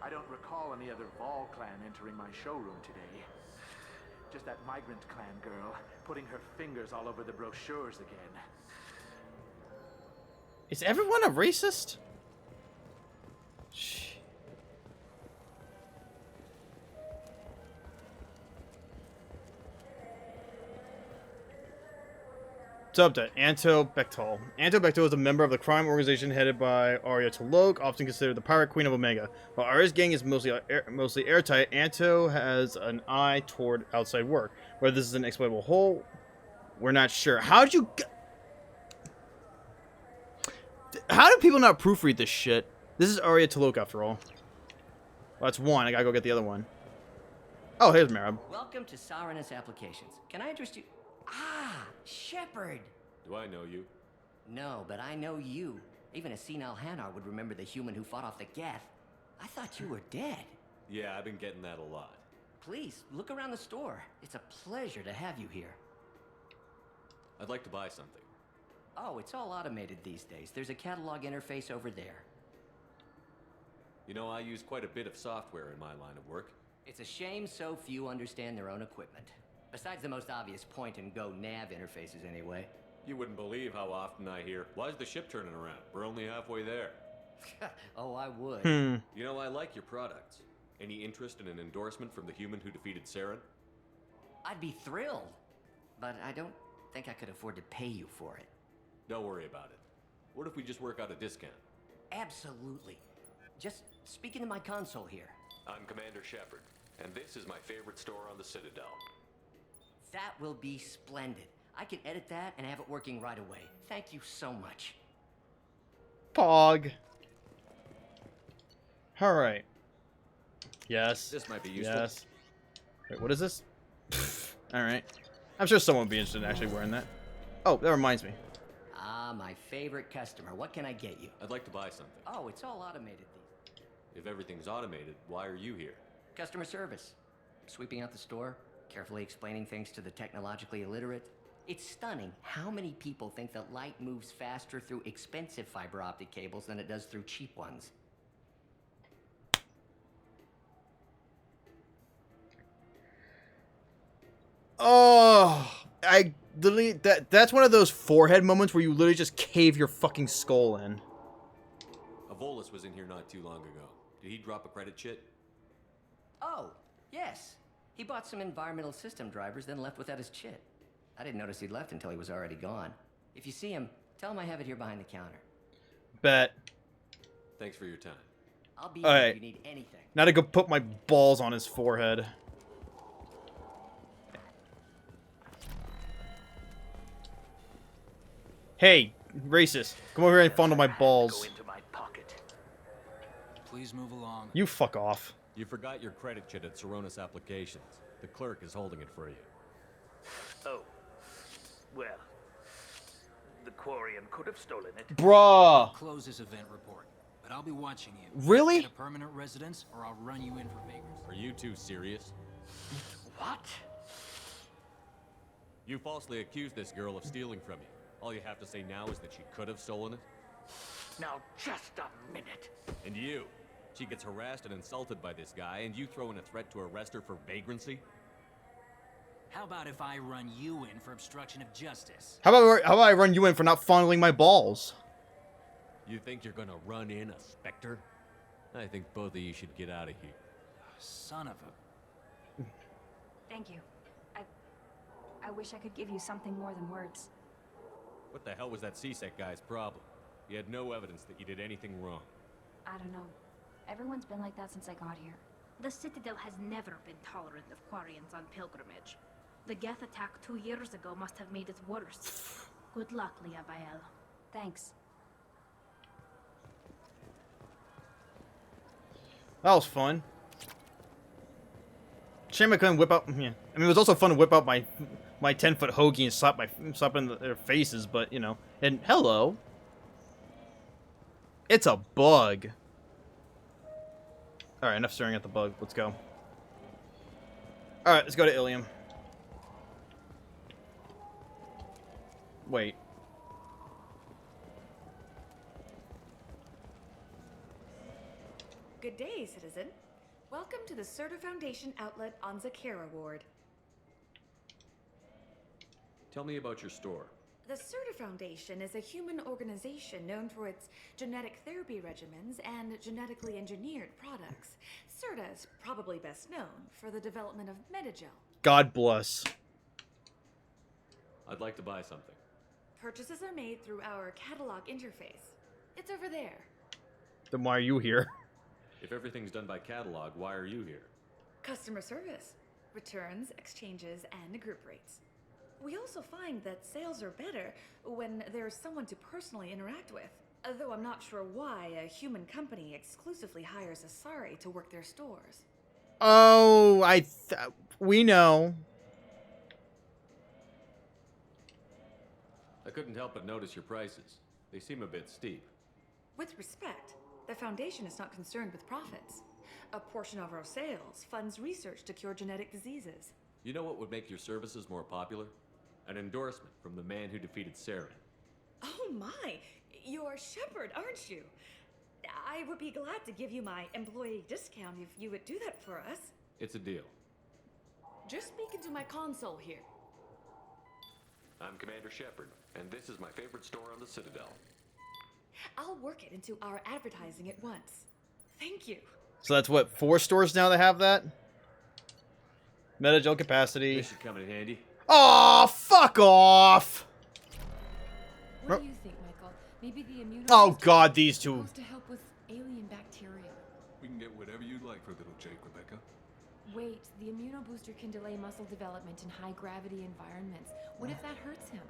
I don't recall any other Vol clan entering my showroom today. Just that migrant clan girl putting her fingers all over the brochures again. Is everyone a racist? What's up to Anto Bechtel? Anto Bechtel is a member of the crime organization headed by Arya T'Loak, often considered the pirate queen of Omega. While Arya's gang is mostly airtight, Anto has an eye toward outside work. Whether this is an exploitable hole, we're not sure. How do people not proofread this shit? This is Arya T'Loak, after all. Well, that's one. I gotta go get the other one. Oh, here's Marab. Welcome to Saranus Applications. Can I interest you? Ah, Shepard. Do I know you? No, but I know you. Even a senile Hanar would remember the human who fought off the Geth. I thought you were dead. Yeah, I've been getting that a lot. Please, look around the store. It's a pleasure to have you here. I'd like to buy something. Oh, it's all automated these days. There's a catalog interface over there. You know, I use quite a bit of software in my line of work. It's a shame so few understand their own equipment. Besides the most obvious point-and-go nav interfaces, anyway. You wouldn't believe how often I hear, "Why's the ship turning around? We're only halfway there." Oh, I would. You know, I like your products. Any interest in an endorsement from the human who defeated Saren? I'd be thrilled. But I don't think I could afford to pay you for it. Don't worry about it. What if we just work out a discount? Absolutely. Just speak into my console here. I'm Commander Shepard, and this is my favorite store on the Citadel. That will be splendid. I can edit that and have it working right away. Thank you so much. Pog. Alright. Yes. This might be useful. Yes. Wait, what is this? Alright. I'm sure someone would be interested in actually wearing that. Oh, that reminds me. Ah, my favorite customer. What can I get you? I'd like to buy something. Oh, it's all automated. If everything's automated, why are you here? Customer service. Sweeping out the store, carefully explaining things to the technologically illiterate. It's stunning how many people think that light moves faster through expensive fiber optic cables than it does through cheap ones. Oh, I literally that's one of those forehead moments where you literally just cave your fucking skull in. Volus was in here not too long ago. Did he drop a credit chit? Oh, yes. He bought some environmental system drivers, then left without his chit. I didn't notice he'd left until he was already gone. If you see him, tell him I have it here behind the counter. Bet. Thanks for your time. I'll be here if you need anything. Now to go put my balls on his forehead. Hey, racist. Come over here and fondle my balls. Please move along. You fuck off. You forgot your credit chit at Saranus Applications. The clerk is holding it for you. Oh. Well. The Quarian could have stolen it. Bruh. Close this event report, but I'll be watching you. Really? Get a permanent residence, or I'll run you in for vagrants. Are you two serious? What? You falsely accused this girl of stealing from you. All you have to say now is that she could have stolen it? Now, just a minute. And you. She gets harassed and insulted by this guy, and you throw in a threat to arrest her for vagrancy? How about if I run you in for obstruction of justice? How about I run you in for not fondling my balls? You think you're gonna run in a Spectre? I think both of you should get out of here. Son of a... Thank you. I wish I could give you something more than words. What the hell was that CSEC guy's problem? He had no evidence that you did anything wrong. I don't know. Everyone's been like that since I got here. The Citadel has never been tolerant of Quarians on pilgrimage. The Geth attack 2 years ago must have made it worse. Good luck, Liabael. Thanks. That was fun. Shame I couldn't whip out. Yeah, I mean it was also fun to whip out my 10-foot hoagie and slap in their faces, but you know. And hello. It's a bug. All right, enough staring at the bug. Let's go. All right, let's go to Ilium. Wait. Good day, citizen. Welcome to the Serta Foundation outlet on Zakera Ward. Tell me about your store. The Serta Foundation is a human organization known for its genetic therapy regimens and genetically engineered products. Serta is probably best known for the development of Metagel. God bless. I'd like to buy something. Purchases are made through our catalog interface. It's over there. Then why are you here? If everything's done by catalog, why are you here? Customer service, returns, exchanges, and group rates. We also find that sales are better when there's someone to personally interact with. Though I'm not sure why a human company exclusively hires Asari to work their stores. Oh, we know. I couldn't help but notice your prices. They seem a bit steep. With respect, the Foundation is not concerned with profits. A portion of our sales funds research to cure genetic diseases. You know what would make your services more popular? An endorsement from the man who defeated Saren. Oh my! You're Shepard, aren't you? I would be glad to give you my employee discount if you would do that for us. It's a deal. Just speak into my console here. I'm Commander Shepard, and this is my favorite store on the Citadel. I'll work it into our advertising at once. Thank you. So that's what, 4 stores now that have that? Metagel capacity. This should come in handy. Oh, fuck off! What do you think, Michael? Maybe the immune. Oh god, these two. Supposed to help with alien bacteria. We can get whatever you'd like for little Jake, Rebecca. Wait, the immunobooster can delay muscle development in high gravity environments. What if that hurts him?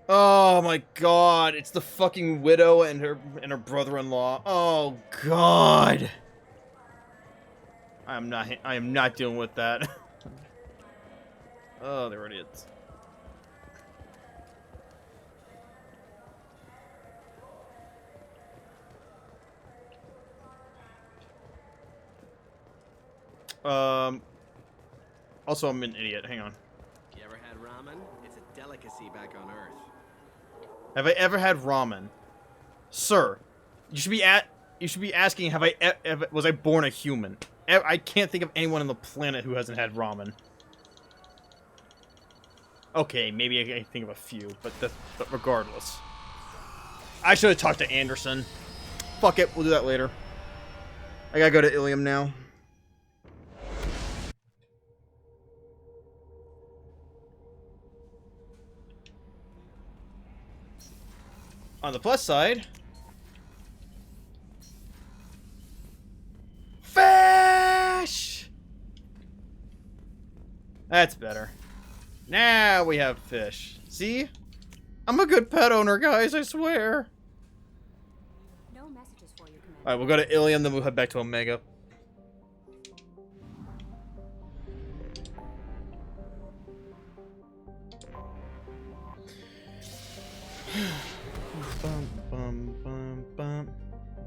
Oh my god, it's the fucking widow and her brother-in-law. Oh god. I am not dealing with that. Oh, they're idiots. Also, I'm an idiot. Hang on. You ever had ramen? It's a delicacy back on Earth. Have I ever had ramen? Sir, you should be asking, have I was I born a human? I can't think of anyone on the planet who hasn't had ramen. Okay, maybe I can think of a few, but regardless. I should have talked to Anderson. Fuck it, we'll do that later. I gotta go to Ilium now. On the plus side, fish! That's better. Now we have fish. See? I'm a good pet owner, guys, I swear. No messages for you, Commander. Alright, we'll go to Ilium, then we'll head back to Omega. Bum bum bum bum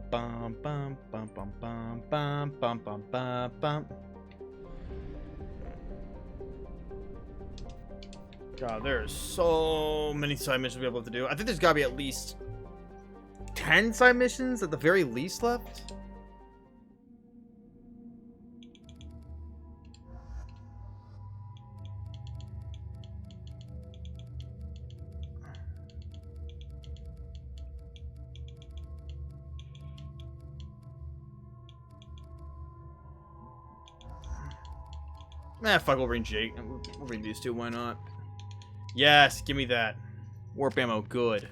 bum bum bum bum bum bum bum bum bum bum. God, there's so many side missions we have left to do. I think there's gotta be at least 10 side missions at the very least left. Nah, fuck, we'll bring Jake. We'll bring these two, why not? Yes, give me that. Warp ammo, good.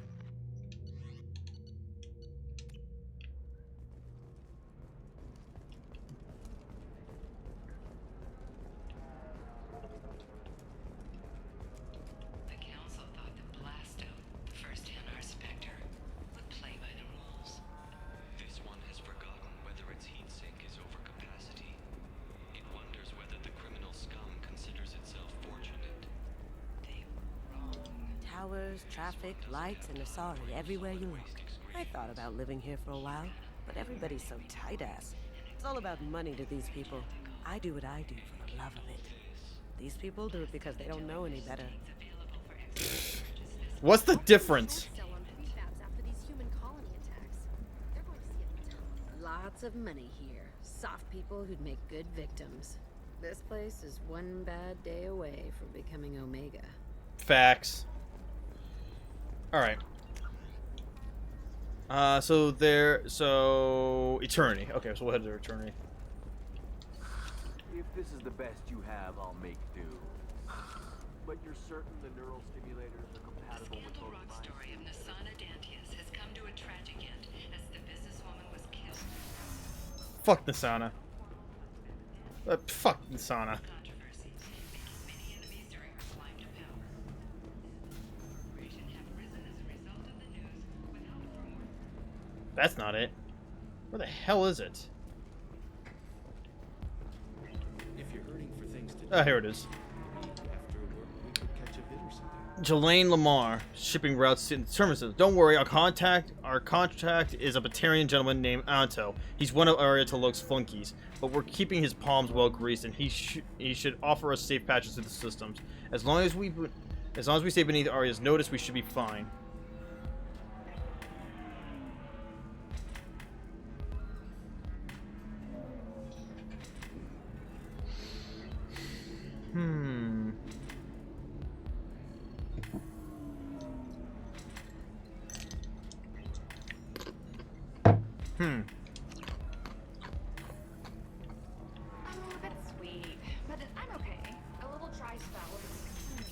The council thought that Blasto, the first NR Spectre, would play by the rules. This one has forgotten whether its heatsink is over capacity. It wonders whether the criminal scum considers itself fortunate. Towers, traffic, lights, and Asari everywhere you look. I thought about living here for a while, but everybody's so tight-ass. It's all about money to these people. I do what I do for the love of it. These people do it because they don't know any better. What's the difference? Lots of money here. Soft people who'd make good victims. This place is one bad day away from becoming Omega. Facts. Alright. So Eternity. Okay, so we'll head to Eternity. If this is the best you have, I'll make do. But you're certain the neural stimulators are compatible with both minds? The story of Nasana Dantius has come to a tragic end as the businesswoman was killed. Fuck Nasana. Fuck Nasana. That's not it. Where the hell is it? If you're hurting for things to do, Oh, here it is. maybe after work we could catch a bit or something. Jelaine Lamar, shipping routes in services. Don't worry, our contact is a Batarian gentleman named Anto. He's one of Area Talok's flunkies, but we're keeping his palms well greased, and he should offer us safe patches to the systems. As long as we stay beneath Arya's notice, we should be fine. Oh, that's sweet. But I'm okay. A little dry spell is only.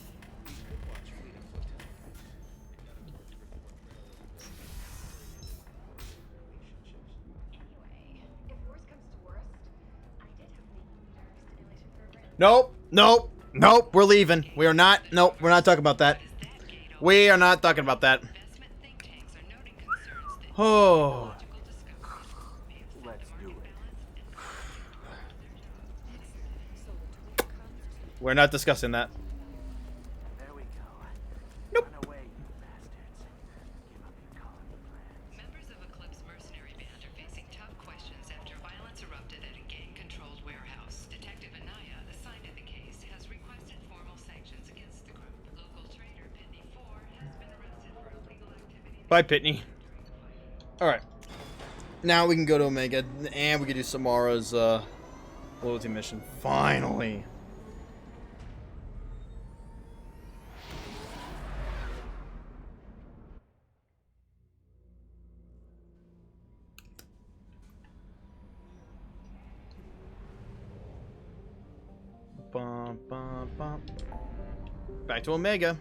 Anyway, if worse comes to worst, I did have the nerve stimulation program. Nope, nope, nope, we're leaving. We are not, nope, we're not talking about that. We are not talking about that. Oh. Let's do it. We're not discussing that. There we go. Nope. Run away, you bastards. Give up your colony plans. Members of Eclipse Mercenary Band are facing tough questions after violence erupted at a gang-controlled warehouse. Detective Anaya, assigned to the case, has requested formal sanctions against the group. Local trader Pitney 4 has been arrested for illegal activity. Bye, Pitney. Alright. Now we can go to Omega, and we can do Samara's loyalty mission. Finally. Bum, bum, bum. Back to Omega.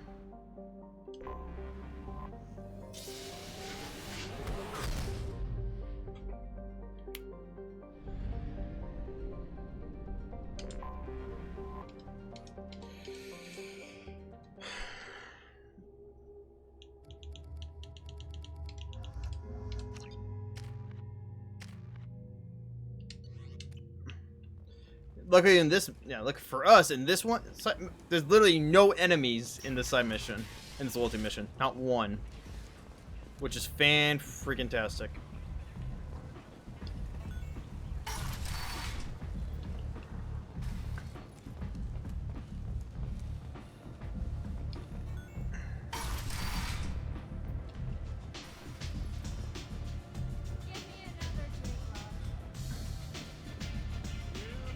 Luckily in this, yeah, look for us in this one, there's literally no enemies in this side mission, in this loyalty mission, not one, which is fan-freaking-tastic.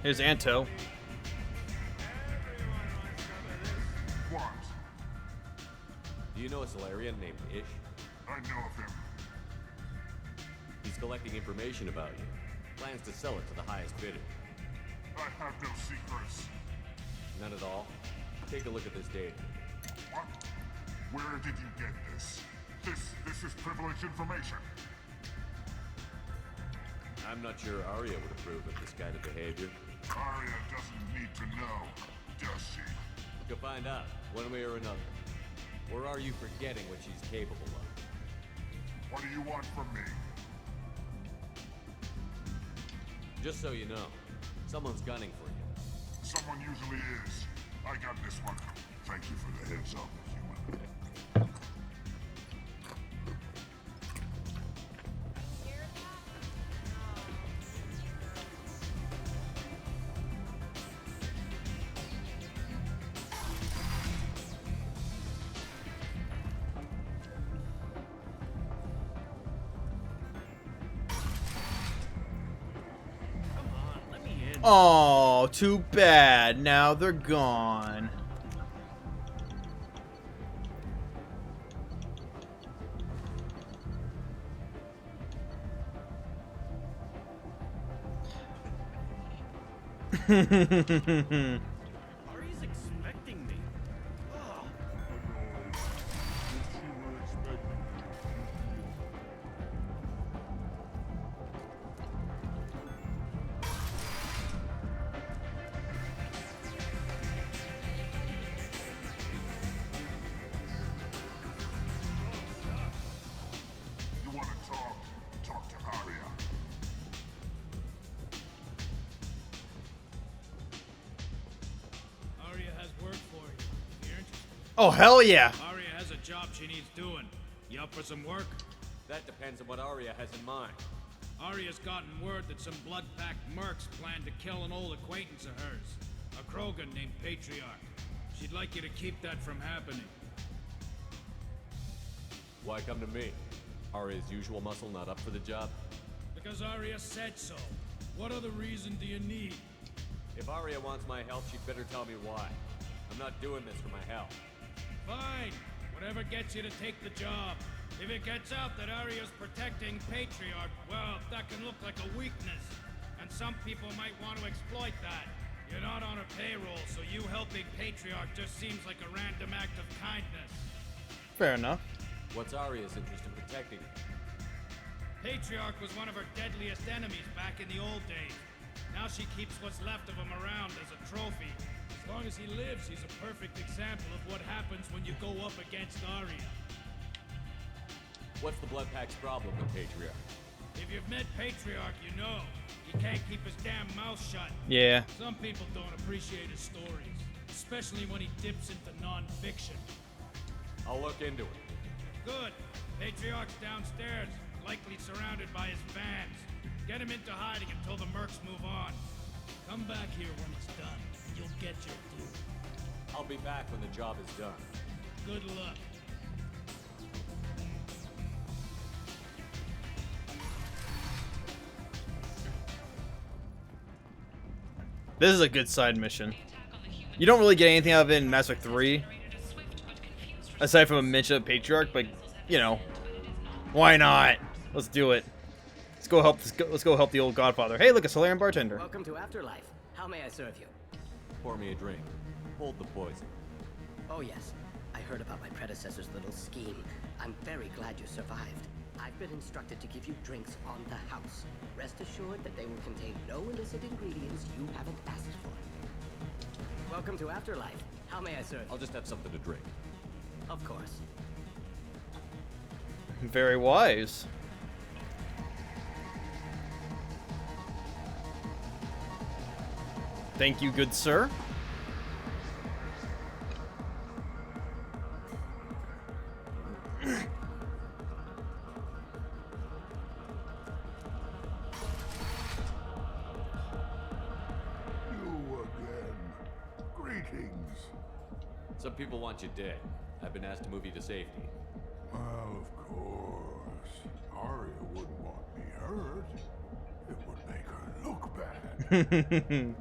Here's Anto. Do you know a Solarian named Ish? I know of him. He's collecting information about you. Plans to sell it to the highest bidder. I have no secrets. None at all? Take a look at this data. What? Where did you get this? This is privileged information. I'm not sure Arya would approve of this kind of behavior. Arya doesn't need to know, does she? You'll find out, one way or another. Or are you forgetting what she's capable of? What do you want from me? Just so you know, someone's gunning for you. Someone usually is. I got this one. Thank you for the heads up, human. Oh, too bad. Now they're gone. Ari's expecting me. Oh. You want to talk? Talk Oh, hell yeah. Arya has a job she needs doing. You up for some work? That depends on what Arya has in mind. Arya's gotten word that some blood-packed mercs plan to kill an old acquaintance of hers. A Krogan named Patriarch. She'd like you to keep that from happening. Why come to me? Arya's usual muscle not up for the job? Because Arya said so. What other reason do you need? If Arya wants my help, she'd better tell me why. I'm not doing this for my health. Fine. Whatever gets you to take the job. If it gets out that Arya's protecting Patriarch, well, that can look like a weakness. And some people might want to exploit that. You're not on her payroll, so you helping Patriarch just seems like a random act of kindness. Fair enough. What's Arya's interest in protecting her? Patriarch was one of her deadliest enemies back in the old days. Now she keeps what's left of him around as a trophy. As long as he lives, he's a perfect example of what happens when you go up against Arya. What's the Bloodpack's problem with Patriarch? If you've met Patriarch, you know. He can't keep his damn mouth shut. Yeah. Some people don't appreciate his stories, especially when he dips into non-fiction. I'll look into it. Good. Patriarch's downstairs, likely surrounded by his fans. Get him into hiding until the mercs move on. Come back here when it's done. You'll get your due. I'll be back when the job is done. Good luck. This is a good side mission. You don't really get anything out of it in Mass Effect 3. Aside from a mention of Patriarch, but, you know. Why not? Let's do it. Let's go help the old Godfather. Hey, look, a Solarian bartender. Welcome to Afterlife. How may I serve you? Pour me a drink. Hold the poison. Oh yes, I heard about my predecessor's little scheme. I'm very glad you survived. I've been instructed to give you drinks on the house. Rest assured that they will contain no illicit ingredients you haven't asked for. Welcome to Afterlife. How may I serve you? I'll just have something to drink. Of course. Very wise. Thank you, good sir. Some people want you dead. I've been asked to move you to safety. Well, of course. Arya wouldn't want me hurt. It would make her look bad.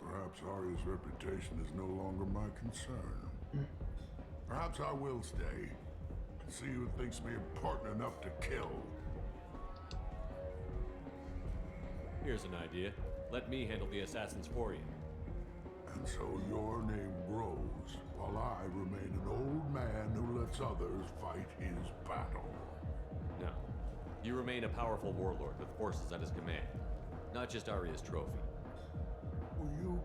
Perhaps Arya's reputation is no longer my concern. Perhaps I will stay and see who thinks me important enough to kill. Here's an idea. Let me handle the assassins for you. And so your name grows, while I remain an old man who lets others fight his battle. No. You remain a powerful warlord with forces at his command. Not just Arya's trophy. Well, you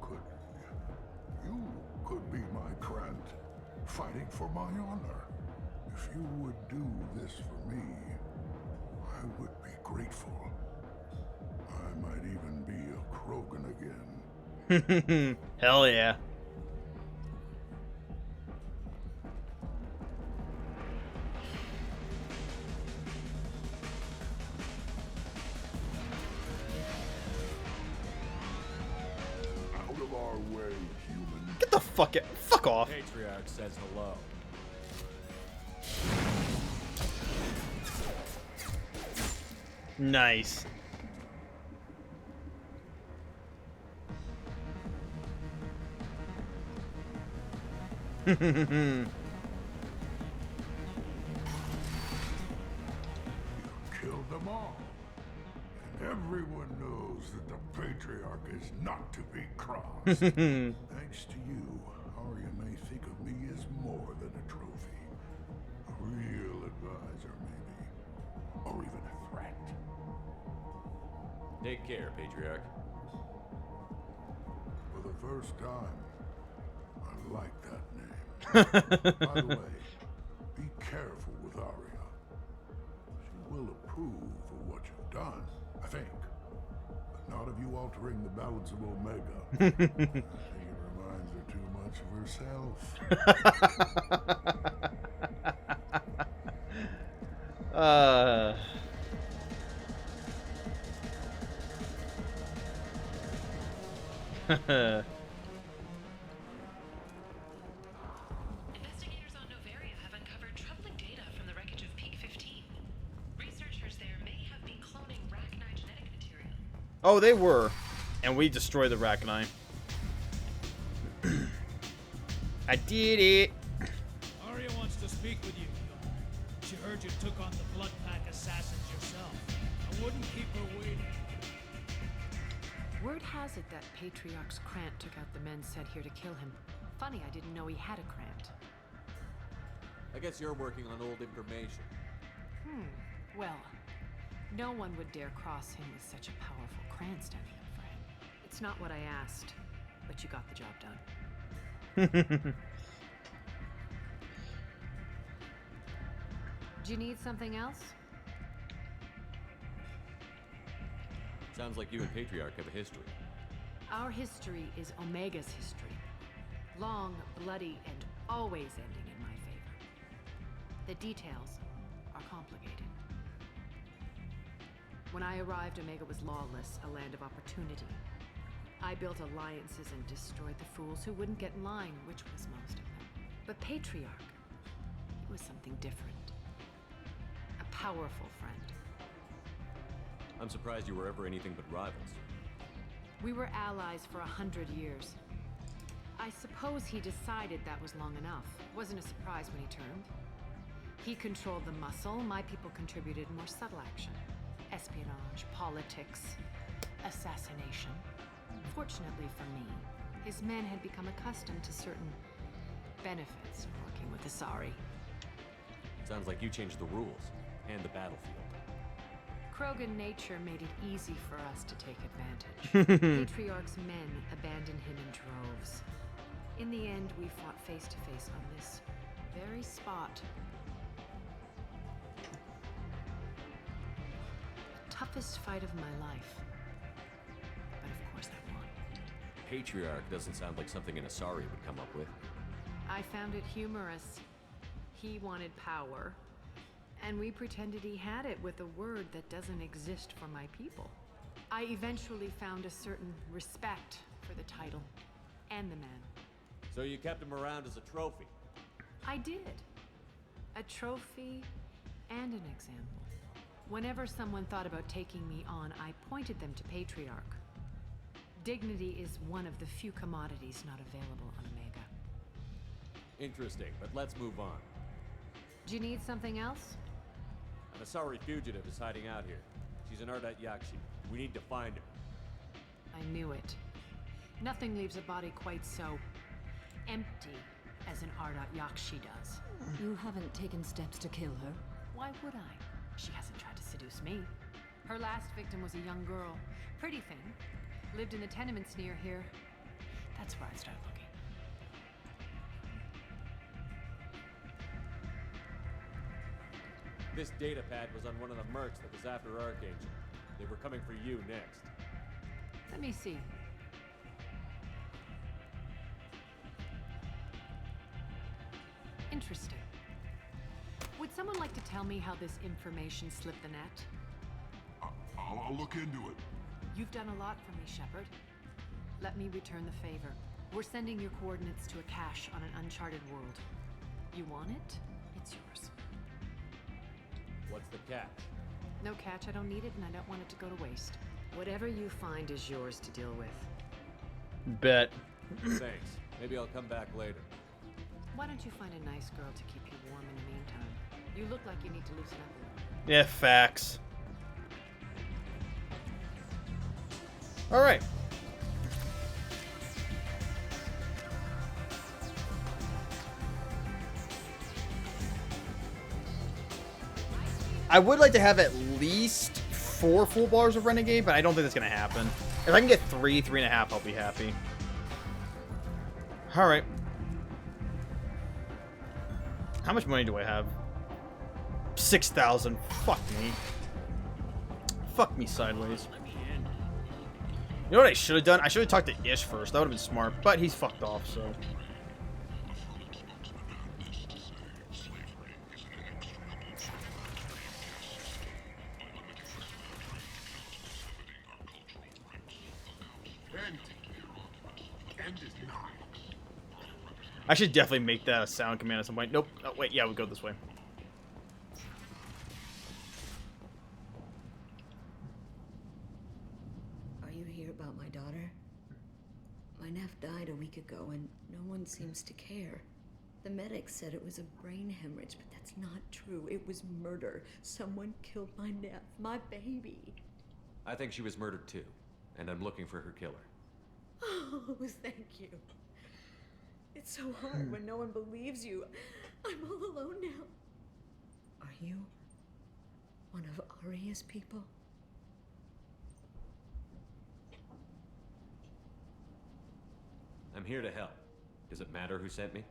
could be my Krant, fighting for my honor. If you would do this for me, I would be grateful. I might even be a Krogan again. Hell yeah. Out of our way, human. Get the fuck out. Fuck off. Patriarch says hello. Nice. Killed them all. And everyone knows that the Patriarch is not to be crossed. Thanks to you, Arya may think of me as more than a trophy. A real advisor, maybe. Or even a threat. Take care, Patriarch. For the first time, I like that name. By the way, be careful with Arya. She will approve of what you've done, I think. But Not of you altering the balance of Omega. I think it reminds her too much of herself. Investigators on Novaria have uncovered troubling data from the wreckage of Peak 15. Researchers there may have been cloning Rachni genetic material. Oh, they were. And we destroyed the Rachni. I did it. Arya wants to speak with you. She heard you took on the Blood Pack assassins yourself. I wouldn't keep her waiting. Word has it that Patriarch's Krant took out the men sent here to kill him. Funny, I didn't know he had a Krant. I guess you're working on old information. Well, no one would dare cross him with such a powerful Krant standing up for him. It's not what I asked, but you got the job done. Do you need something else? Sounds like you and Patriarch have a history. Our history is Omega's history. Long, bloody, and always ending in my favor. The details are complicated. When I arrived, Omega was lawless, a land of opportunity. I built alliances and destroyed the fools who wouldn't get in line, which was most of them. But Patriarch, he was something different. A powerful friend. I'm surprised you were ever anything but rivals. We were allies for 100 years. I suppose he decided that was long enough. Wasn't a surprise when he turned. He controlled the muscle, my people contributed more subtle action. Espionage, politics, assassination. Fortunately for me, his men had become accustomed to certain benefits of working with Asari. Sounds like you changed the rules and the battlefield. Krogan nature made it easy for us to take advantage. Patriarch's men abandoned him in droves. In the end, we fought face to face on this very spot. The toughest fight of my life. But of course I won. Patriarch doesn't sound like something an Asari would come up with. I found it humorous. He wanted power, and we pretended he had it with a word that doesn't exist for my people. I eventually found a certain respect for the title and the man. So you kept him around as a trophy? I did. A trophy and an example. Whenever someone thought about taking me on, I pointed them to Patriarch. Dignity is one of the few commodities not available on Omega. Interesting, but let's move on. Do you need something else? An Asari fugitive is hiding out here. She's an Ardat Yakshi. We need to find her. I knew it. Nothing leaves a body quite so empty as an Ardat Yakshi does. You haven't taken steps to kill her? Why would I? She hasn't tried to seduce me. Her last victim was a young girl. Pretty thing. Lived in the tenements near here. That's where I started looking. This data pad was on one of the mercs that was after Archangel. They were coming for you next. Let me see. Interesting. Would someone like to tell me how this information slipped the net? I'll look into it. You've done a lot for me, Shepard. Let me return the favor. We're sending your coordinates to a cache on an uncharted world. You want it? It's yours. What's the catch? No catch, I don't need it, and I don't want it to go to waste. Whatever you find is yours to deal with. Bet. Thanks. Maybe I'll come back later. Why don't you find a nice girl to keep you warm in the meantime? You look like you need to loosen up a little. Yeah, facts. Alright. I would like to have at least 4 full bars of Renegade, but I don't think that's going to happen. If I can get 3.5, I'll be happy. Alright. How much money do I have? 6,000. Fuck me. Fuck me sideways. You know what I should have done? I should have talked to Ish first. That would have been smart. But he's fucked off, so. I should definitely make that a sound command at some point. Nope. Oh, wait. Yeah, we'll go this way. Are you here about my daughter? My nephew died a week ago and no one seems to care. The medics said it was a brain hemorrhage, but that's not true. It was murder. Someone killed my nephew, my baby. I think she was murdered too, and I'm looking for her killer. Oh, thank you. It's so hard when no one believes you. I'm all alone now. Are you one of Aria's people? I'm here to help. Does it matter who sent me?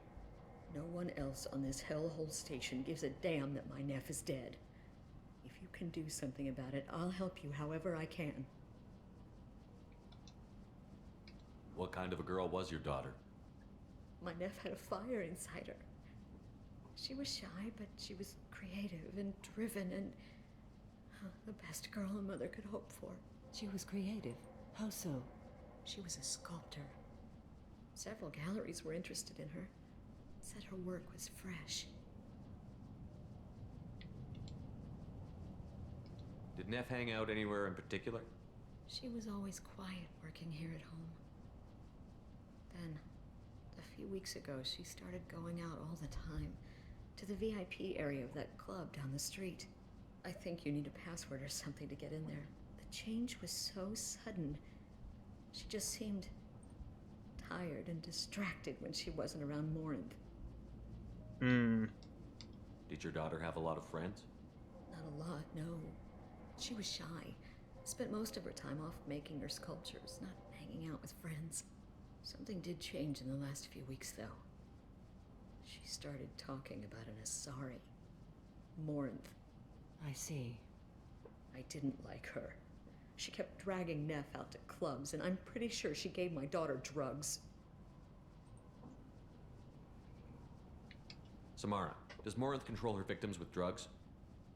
No one else on this hellhole station gives a damn that my nephew is dead. If you can do something about it, I'll help you however I can. What kind of a girl was your daughter? My nephew had a fire inside her. She was shy, but she was creative and driven and the best girl a mother could hope for. She was creative. How so? She was a sculptor. Several galleries were interested in her. Said her work was fresh. Did Neff hang out anywhere in particular? She was always quiet working here at home. Then, a few weeks ago, she started going out all the time to the VIP area of that club down the street. I think you need a password or something to get in there. The change was so sudden. She just seemed tired and distracted when she wasn't around Morinth. Did your daughter have a lot of friends? Not a lot, no. She was shy. Spent most of her time off making her sculptures, not hanging out with friends. Something did change in the last few weeks, though. She started talking about an Asari. Morinth. I see. I didn't like her. She kept dragging Neff out to clubs, and I'm pretty sure she gave my daughter drugs. Samara, does Morinth control her victims with drugs?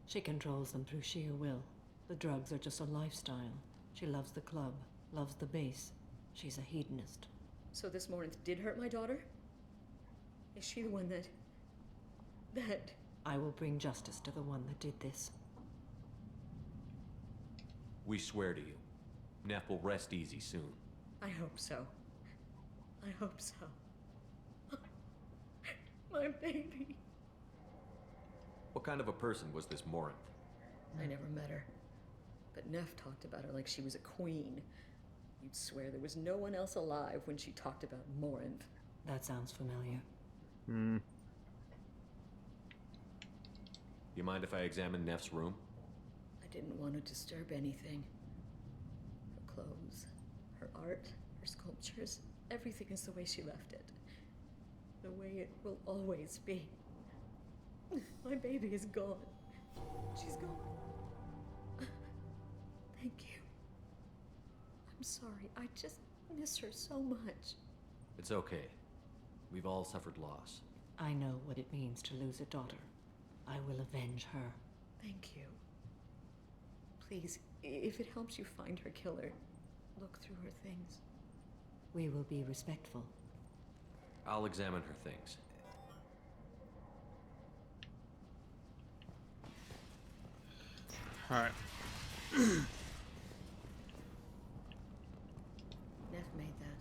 She controls them through sheer will. The drugs are just a lifestyle. She loves the club, loves the base. She's a hedonist. So this Morinth did hurt my daughter? Is she the one that... I will bring justice to the one that did this. We swear to you. Neff will rest easy soon. I hope so. I hope so. My baby. What kind of a person was this Morinth? I never met her. But Neff talked about her like she was a queen. You'd swear there was no one else alive when she talked about Morinth. That sounds familiar. You mind if I examine Neff's room? I didn't want to disturb anything. Her clothes, her art, her sculptures, everything is the way she left it. The way it will always be. My baby is gone. She's gone. Thank you. I'm sorry. I just miss her so much. It's okay. We've all suffered loss. I know what it means to lose a daughter. I will avenge her. Thank you. Please, if it helps you find her killer, look through her things. We will be respectful. I'll examine her things. Alright. Neff made that.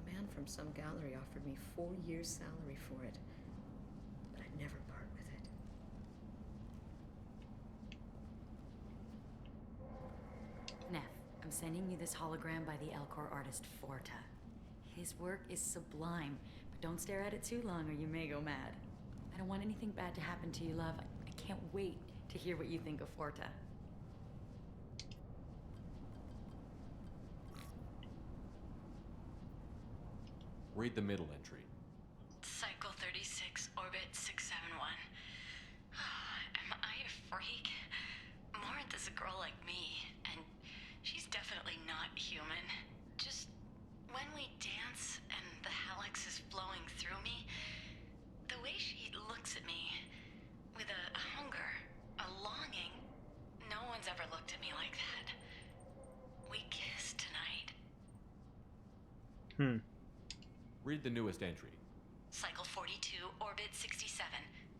A man from some gallery offered me 4 years' salary for it. But I'd never part with it. Neff, I'm sending you this hologram by the Elcor artist Forta. His work is sublime, but don't stare at it too long or you may go mad. I don't want anything bad to happen to you, love. I can't wait to hear what you think of Forta. Read the middle entry. Cycle 36, orbit 671. Am I a freak? Morinth is a girl like me, and she's definitely definitely not human. Just when we dance and the Hallex is flowing through me, the way she looks at me with a hunger, a longing, no one's ever looked at me like that. We kissed tonight. Read the newest entry. Cycle 42, orbit 67.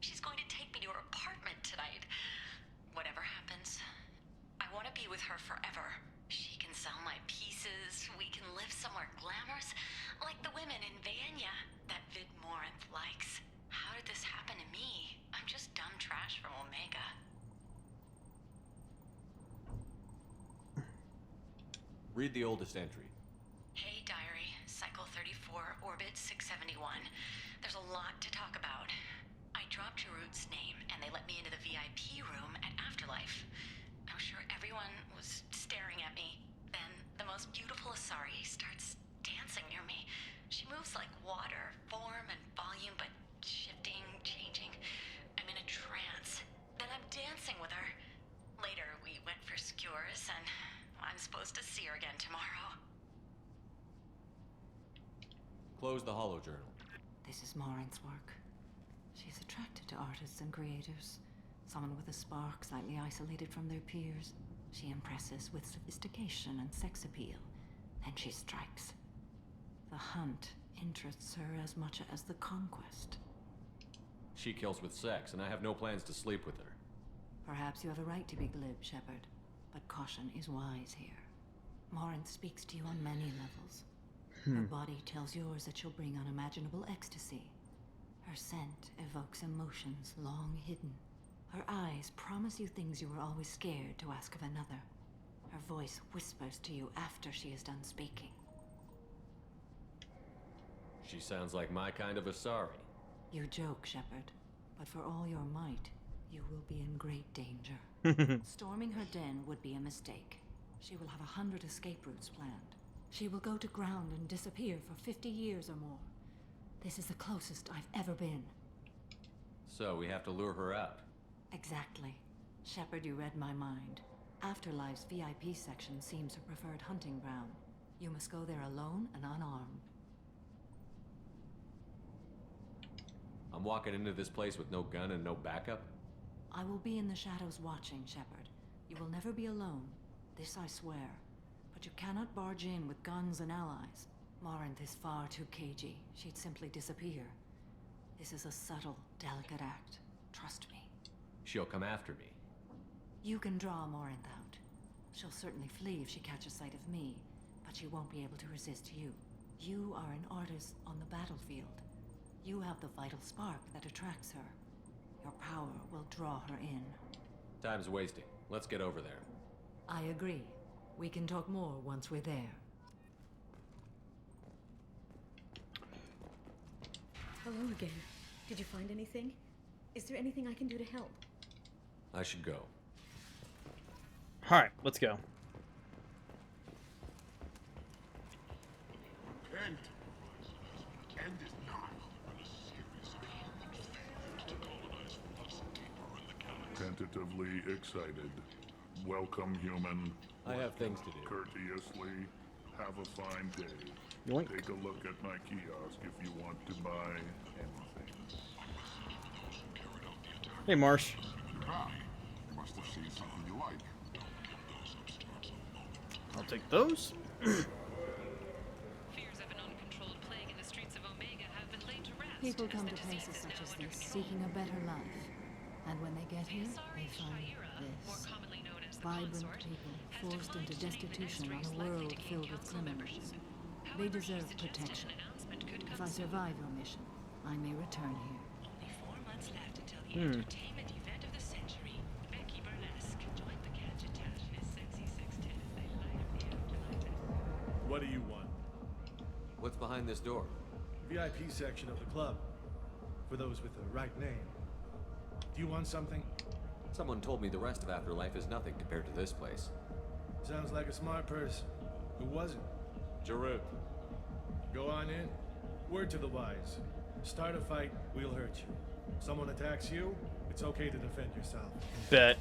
She's going to take me to her apartment tonight. Whatever happens, I want to be with her forever. She can sell my pieces. We can live somewhere glamorous, like the women in Vanya that Vid Morinth likes. How did this happen to me? I'm just dumb trash from Omega. Read the oldest entry. Hey, diary. Cycle 34, orbit 671. There's a lot to talk about. I dropped Jarut's name, and they let me into the VIP room at Afterlife. I'm sure everyone was staring at me. Then the most beautiful Asari starts dancing near me. She moves like water, form and volume, but shifting, changing. I'm in a trance. Then I'm dancing with her. Later, we went for skewers, and I'm supposed to see her again tomorrow. Close the holojournal. This is Morinth's work. She's attracted to artists and creators. Someone with a spark, slightly isolated from their peers. She impresses with sophistication and sex appeal. Then she strikes. The hunt interests her as much as the conquest. She kills with sex, and I have no plans to sleep with her. Perhaps you have a right to be glib, Shepard, but caution is wise here. Morinth speaks to you on many levels. Her body tells yours that she'll bring unimaginable ecstasy. Her scent evokes emotions long hidden. Her eyes promise you things you were always scared to ask of another. Her voice whispers to you after she is done speaking. She sounds like my kind of Asari. You joke, Shepard, but for all your might, you will be in great danger. Storming her den would be a mistake. She will have 100 escape routes planned. She will go to ground and disappear for 50 years or more. This is the closest I've ever been. So we have to lure her out. Exactly. Shepard, you read my mind. Afterlife's VIP section seems her preferred hunting ground. You must go there alone and unarmed. I'm walking into this place with no gun and no backup? I will be in the shadows watching, Shepard. You will never be alone. This I swear. But you cannot barge in with guns and allies. Morinth is far too cagey. She'd simply disappear. This is a subtle, delicate act. Trust me. She'll come after me. You can draw Morinth out. She'll certainly flee if she catches sight of me, but she won't be able to resist you. You are an artist on the battlefield. You have the vital spark that attracts her. Your power will draw her in. Time's wasting. Let's get over there. I agree. We can talk more once we're there. Hello again. Did you find anything? Is there anything I can do to help? I should go. Alright, let's go. End is not a series of humans failed to colonize us deeper in the galaxy. Tentatively excited. Welcome, human. I have things to do. Courteously, have a fine day. Yoink. Take a look at my kiosk if you want to buy anything. Hey, Marsh. Ah, you must have seen something you like. I'll take those. Fears of an uncontrolled plague in the streets of Omega have been laid to rest. People come to places such as this seeking a better life. And when they get here, they find this. Vibrant people forced into destitution on a world filled with criminals. They deserve protection. If I survive your mission, I may return here. Only 4 months left until the entertainment event of the century. Becky Burlesque joined the Gadgetat in his sexy sextet as they light up the afterlife. What do you want? What's behind this door? VIP section of the club. For those with the right name. Do you want something? Someone told me the rest of Afterlife is nothing compared to this place. Sounds like a smart person. Who was it? Jarut. Go on in. Word to the wise. Start a fight, we'll hurt you. Someone attacks you, it's okay to defend yourself. Bet.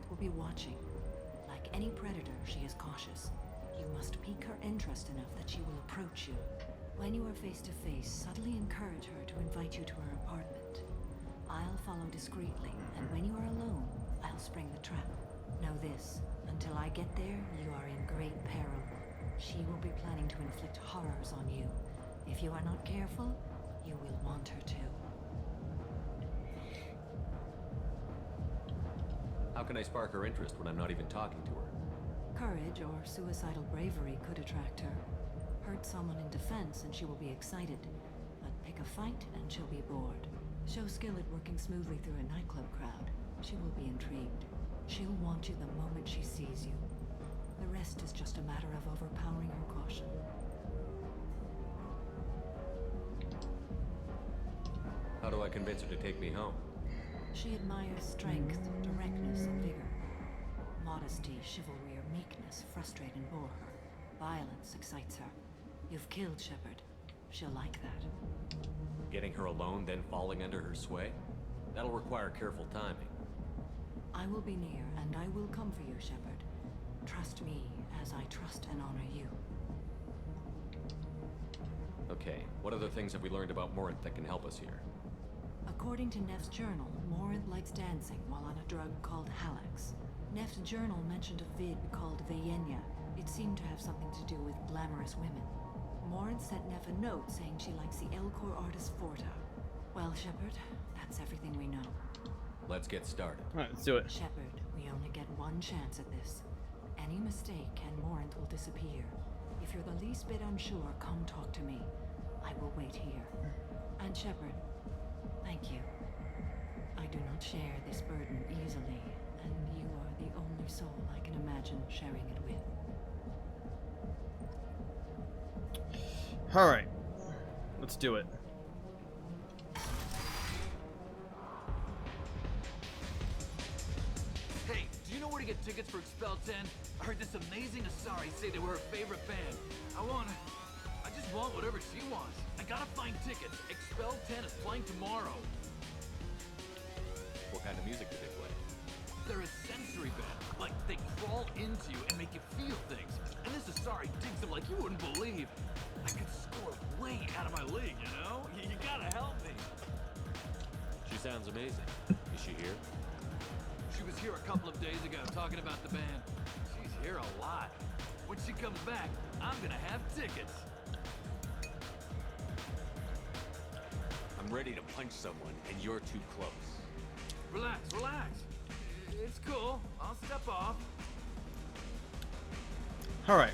Morinth will be watching. Like any predator, she is cautious. You must pique her interest enough that she will approach you. When you are face to face, subtly encourage her to invite you to her apartment. I'll follow discreetly, and when you are alone, I'll spring the trap. Know this, until I get there, you are in great peril. She will be planning to inflict horrors on you. If you are not careful, you will want her to. How can I spark her interest when I'm not even talking to her? Courage or suicidal bravery could attract her. Hurt someone in defense and she will be excited. But pick a fight and she'll be bored. Show skill at working smoothly through a nightclub crowd. She will be intrigued. She'll want you the moment she sees you. The rest is just a matter of overpowering her caution. How do I convince her to take me home? She admires strength, directness, and vigor. Modesty, chivalry, or meekness frustrate and bore her. Violence excites her. You've killed Shepard. She'll like that. Getting her alone, then falling under her sway? That'll require careful timing. I will be near, and I will come for you, Shepard. Trust me, as I trust and honor you. Okay, what other things have we learned about Morinth that can help us here? According to Neff's journal, Morinth likes dancing while on a drug called Halax. Neff's journal mentioned a vid called Vayenya. It seemed to have something to do with glamorous women. Morinth sent Neff a note saying she likes the Elcor artist Forta. Well, Shepard, that's everything we know. Let's get started. Alright, let's do it. Shepard, we only get one chance at this. Any mistake and Morinth will disappear. If you're the least bit unsure, come talk to me. I will wait here. And Shepard, thank you. I do not share this burden easily, and you are the only soul I can imagine sharing it with. Alright. Let's do it. Hey, do you know where to get tickets for Expel 10? I heard this amazing Asari say they were her favorite band. I just want whatever she wants. I gotta find tickets. Expel 10 is playing tomorrow. What kind of music do they play? They're a sensory band. Like, they crawl into you and make you feel things. And this Asari digs them like you wouldn't believe. I could score way out of my league, you know? You gotta help me. She sounds amazing. Is she here? She was here a couple of days ago talking about the band. She's here a lot. When she comes back, I'm gonna have tickets. I'm ready to punch someone, and you're too close. Relax, relax. It's cool. I'll step off. Alright.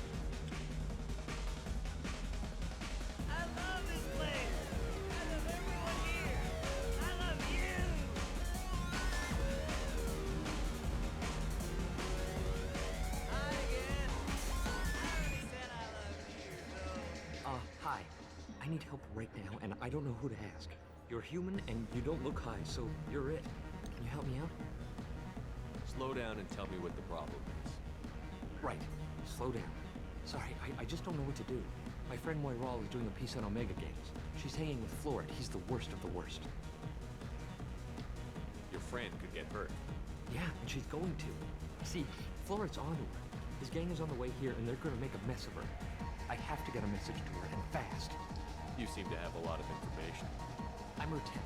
I love this place. I love everyone here. I love you. Hi again. I already said I loved you, so. Hi. I need help right now, and I don't know who to ask. You're human, and you don't look high, so you're it. Can you help me out? Slow down and tell me what the problem is. Right. Slow down. Sorry, I just don't know what to do. My friend Moiral is doing a piece on Omega Games. She's hanging with Florid. He's the worst of the worst. Your friend could get hurt. Yeah, and she's going to. See, Florid's onto her. His gang is on the way here, and they're gonna make a mess of her. I have to get a message to her, and fast. You seem to have a lot of information. I'm her tech.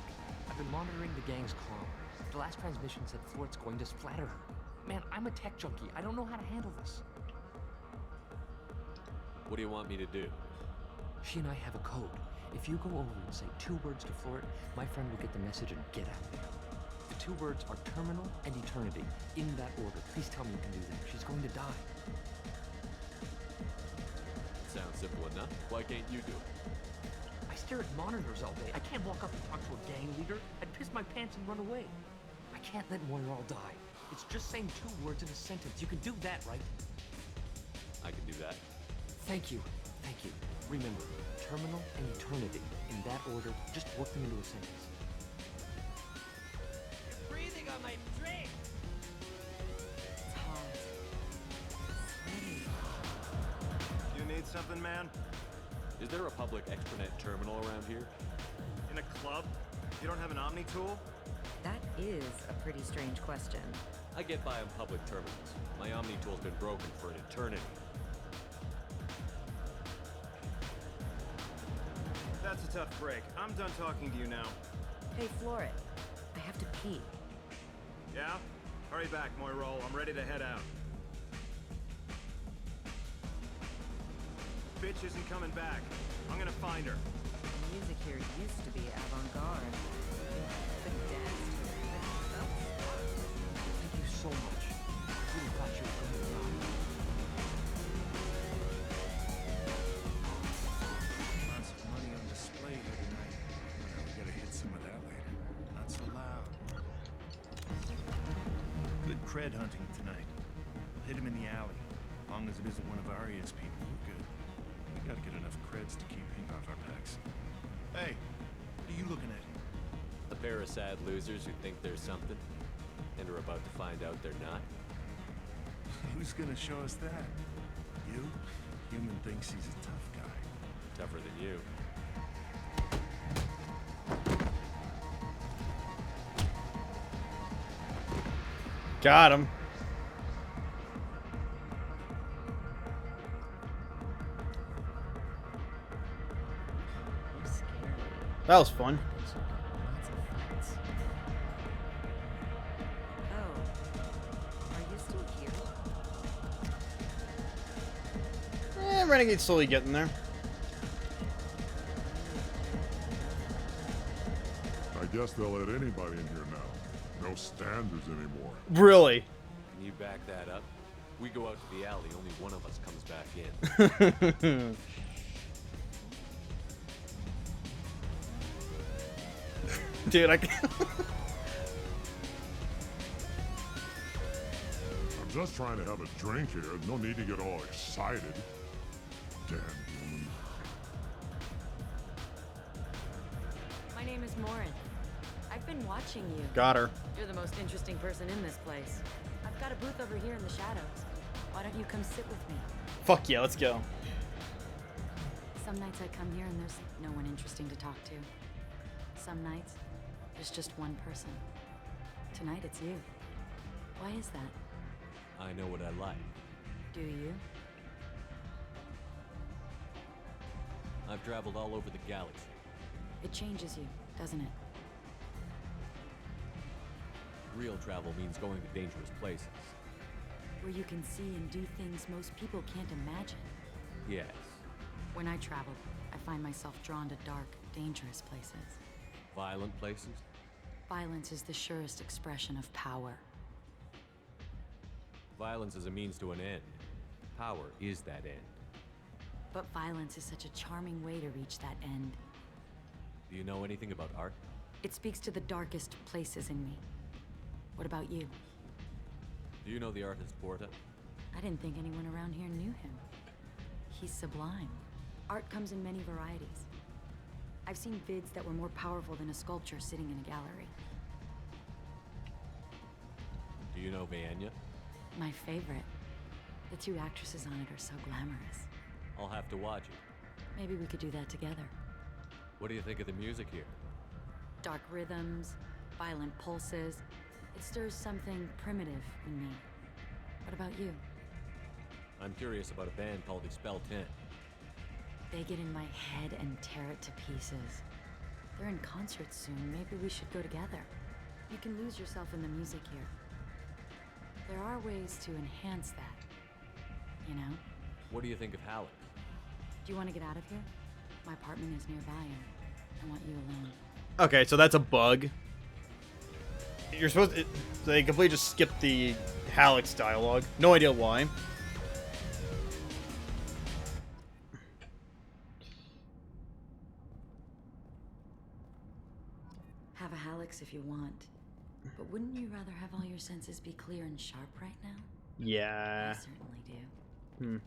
I've been monitoring the gang's comm. The last transmission said Florid's going to splatter her. Man, I'm a tech junkie. I don't know how to handle this. What do you want me to do? She and I have a code. If you go over and say 2 words to Florid, my friend will get the message and get out of there. The 2 words are terminal and eternity, in that order. Please tell me you can do that. She's going to die. Sounds simple enough. Why can't you do it? I stare at monitors all day. I can't walk up and talk to a gang leader. I'd piss my pants and run away. I can't let Moiral die. It's just saying 2 words in a sentence. You can do that, right? I can do that. Thank you. Thank you. Remember, terminal and eternity. In that order, just work them into a sentence. You're breathing on my drink. It's hot. Sweaty. You need something, man? Is there a public extranet terminal around here? In a club? You don't have an Omni tool? That is a pretty strange question. I get by on public terminals. My Omni tool's been broken for an eternity. That's a tough break. I'm done talking to you now. Hey, Floret. I have to pee. Yeah? Hurry back, Moirol. I'm ready to head out. Bitch isn't coming back. I'm gonna find her. The music here used to be avant-garde. Couldn't dance to it, but it felt smart. Thank you so much. I really thought you were going to die. Lots of money on display here tonight. We gotta hit some of that later. Not so loud. Good cred hunting tonight. We'll hit him in the alley. As long as it isn't one of Arya's people, we're good. We gotta get enough creds to keep ink off our backs. Hey, what are you looking at? A pair of sad losers who think they're something, and are about to find out they're not. Who's gonna show us that? You? Human thinks he's a tough guy. Tougher than you. Got him. That was fun. Oh. Are you still here? Renegade's slowly getting there. I guess they'll let anybody in here now. No standards anymore. Really? Can you back that up? We go out to the alley, only one of us comes back in. Dude, I can't. I'm just trying to have a drink here. No need to get all excited. Damn woman. My name is Morin. I've been watching you. Got her. You're the most interesting person in this place. I've got a booth over here in the shadows. Why don't you come sit with me? Fuck yeah, let's go. Some nights I come here and there's no one interesting to talk to. Some nights, there's just one person. Tonight it's you. Why is that? I know what I like. Do you? I've traveled all over the galaxy. It changes you, doesn't it? Real travel means going to dangerous places. Where you can see and do things most people can't imagine. Yes. When I travel, I find myself drawn to dark, dangerous places. Violent places? Violence is the surest expression of power. Violence is a means to an end. Power is that end. But violence is such a charming way to reach that end. Do you know anything about art? It speaks to the darkest places in me. What about you? Do you know the artist Porta? I didn't think anyone around here knew him. He's sublime. Art comes in many varieties. I've seen vids that were more powerful than a sculpture sitting in a gallery. Do you know Vaenya? My favorite. The two actresses on it are so glamorous. I'll have to watch it. Maybe we could do that together. What do you think of the music here? Dark rhythms, violent pulses. It stirs something primitive in me. What about you? I'm curious about a band called Expel 10. They get in my head and tear it to pieces. They're in concert soon. Maybe we should go together. You can lose yourself in the music here. There are ways to enhance that. You know? What do you think of Halleck? Do you want to get out of here? My apartment is nearby and I want you alone. Okay, so that's a bug. You're supposed to... They completely just skipped the Halleck's dialogue. No idea why. Have a Halleck's if you want. But wouldn't you rather have all your senses be clear and sharp right now? Yeah. I certainly do. Hmm.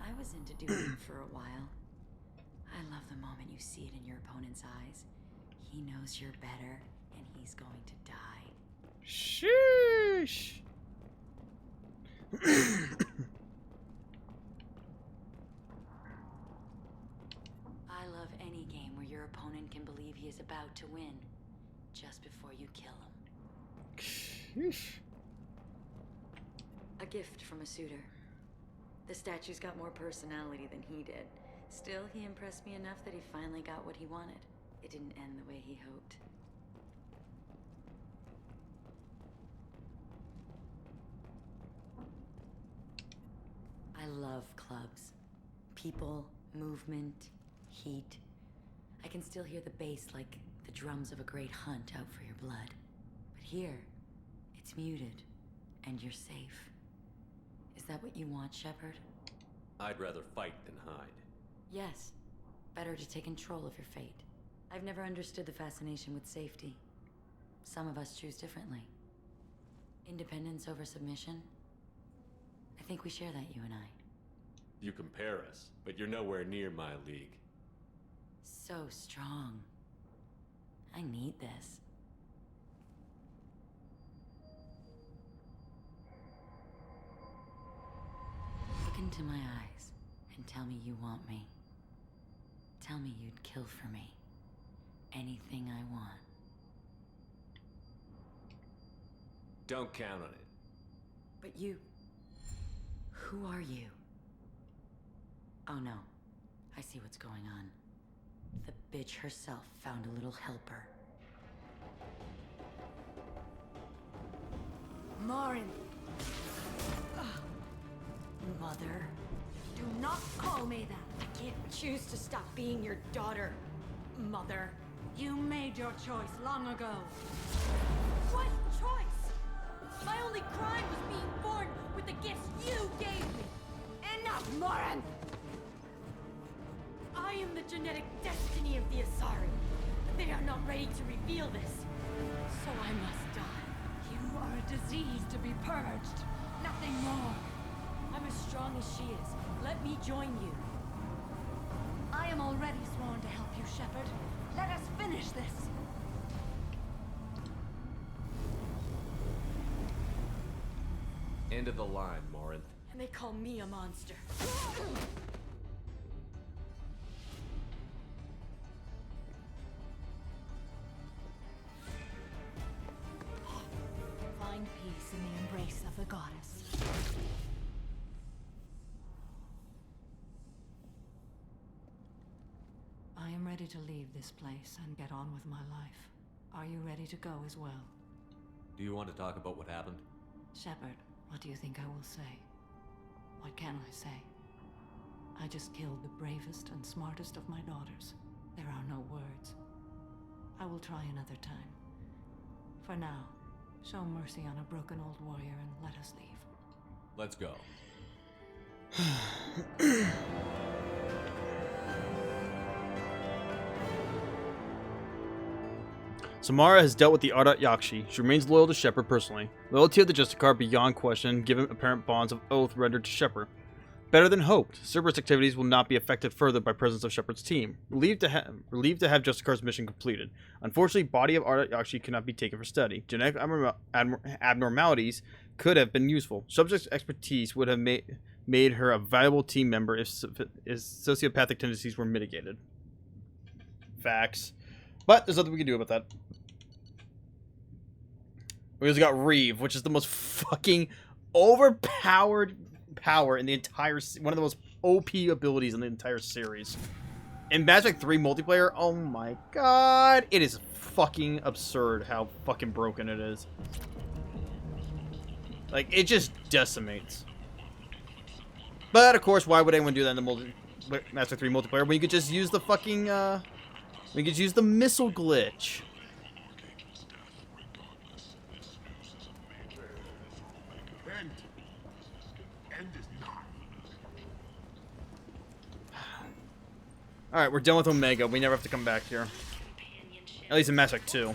I was into doing it for a while. I love the moment you see it in your opponent's eyes. He knows you're better, and he's going to die. Sheesh. I love any game where your opponent can believe he is about to win, just before you kill him. A gift from a suitor. The statue's got more personality than he did. Still, he impressed me enough that he finally got what he wanted. It didn't end the way he hoped. I love clubs. People, movement, heat. I can still hear the bass like the drums of a great hunt out for your blood. But here, it's muted, and you're safe. Is that what you want, Shepard? I'd rather fight than hide. Yes. Better to take control of your fate. I've never understood the fascination with safety. Some of us choose differently. Independence over submission? I think we share that, you and I. You compare us, but you're nowhere near my league. So strong. I need this. Look into my eyes and tell me you want me. Tell me you'd kill for me. Anything I want. Don't count on it. But you... Who are you? Oh no. I see what's going on. The bitch herself found a little helper. Morin. Mother. Do not call me that. I can't choose to stop being your daughter, Mother. You made your choice long ago. What choice? My only crime was being born with the gifts you gave me. Enough, Morin! I am the genetic destiny of the Asari. They are not ready to reveal this. So I must die. You are a disease to be purged. Nothing more. I'm as strong as she is. Let me join you. I am already sworn to help you, Shepard. Let us finish this. End of the line, Morin. And they call me a monster. Find peace in the embrace of the goddess. I am ready to leave this place and get on with my life. Are you ready to go as well? Do you want to talk about what happened? Shepard, what do you think I will say? What can I say? I just killed the bravest and smartest of my daughters. There are no words. I will try another time. For now, show mercy on a broken old warrior and let us leave. Let's go. Samara has dealt with the Ardat Yakshi. She remains loyal to Shepard personally. Loyalty of the Justicar beyond question, given apparent bonds of oath rendered to Shepard. Better than hoped, Cerberus activities will not be affected further by presence of Shepard's team. Relieved to have Justicar's mission completed. Unfortunately, body of Ardat Yakshi cannot be taken for study. Genetic abnormalities could have been useful. Subject's expertise would have made her a valuable team member if sociopathic tendencies were mitigated. Facts. But there's nothing we can do about that. We also got Reeve, which is the most fucking overpowered power in the entire... One of the most OP abilities in the entire series. In Mass Effect 3 multiplayer, oh my god. It is fucking absurd how fucking broken it is. Like, it just decimates. But, of course, why would anyone do that in the Mass Effect 3 multiplayer when you could just use the fucking, we could use the missile glitch. Alright, we're done with Omega. We never have to come back here. At least in Mass Effect 2.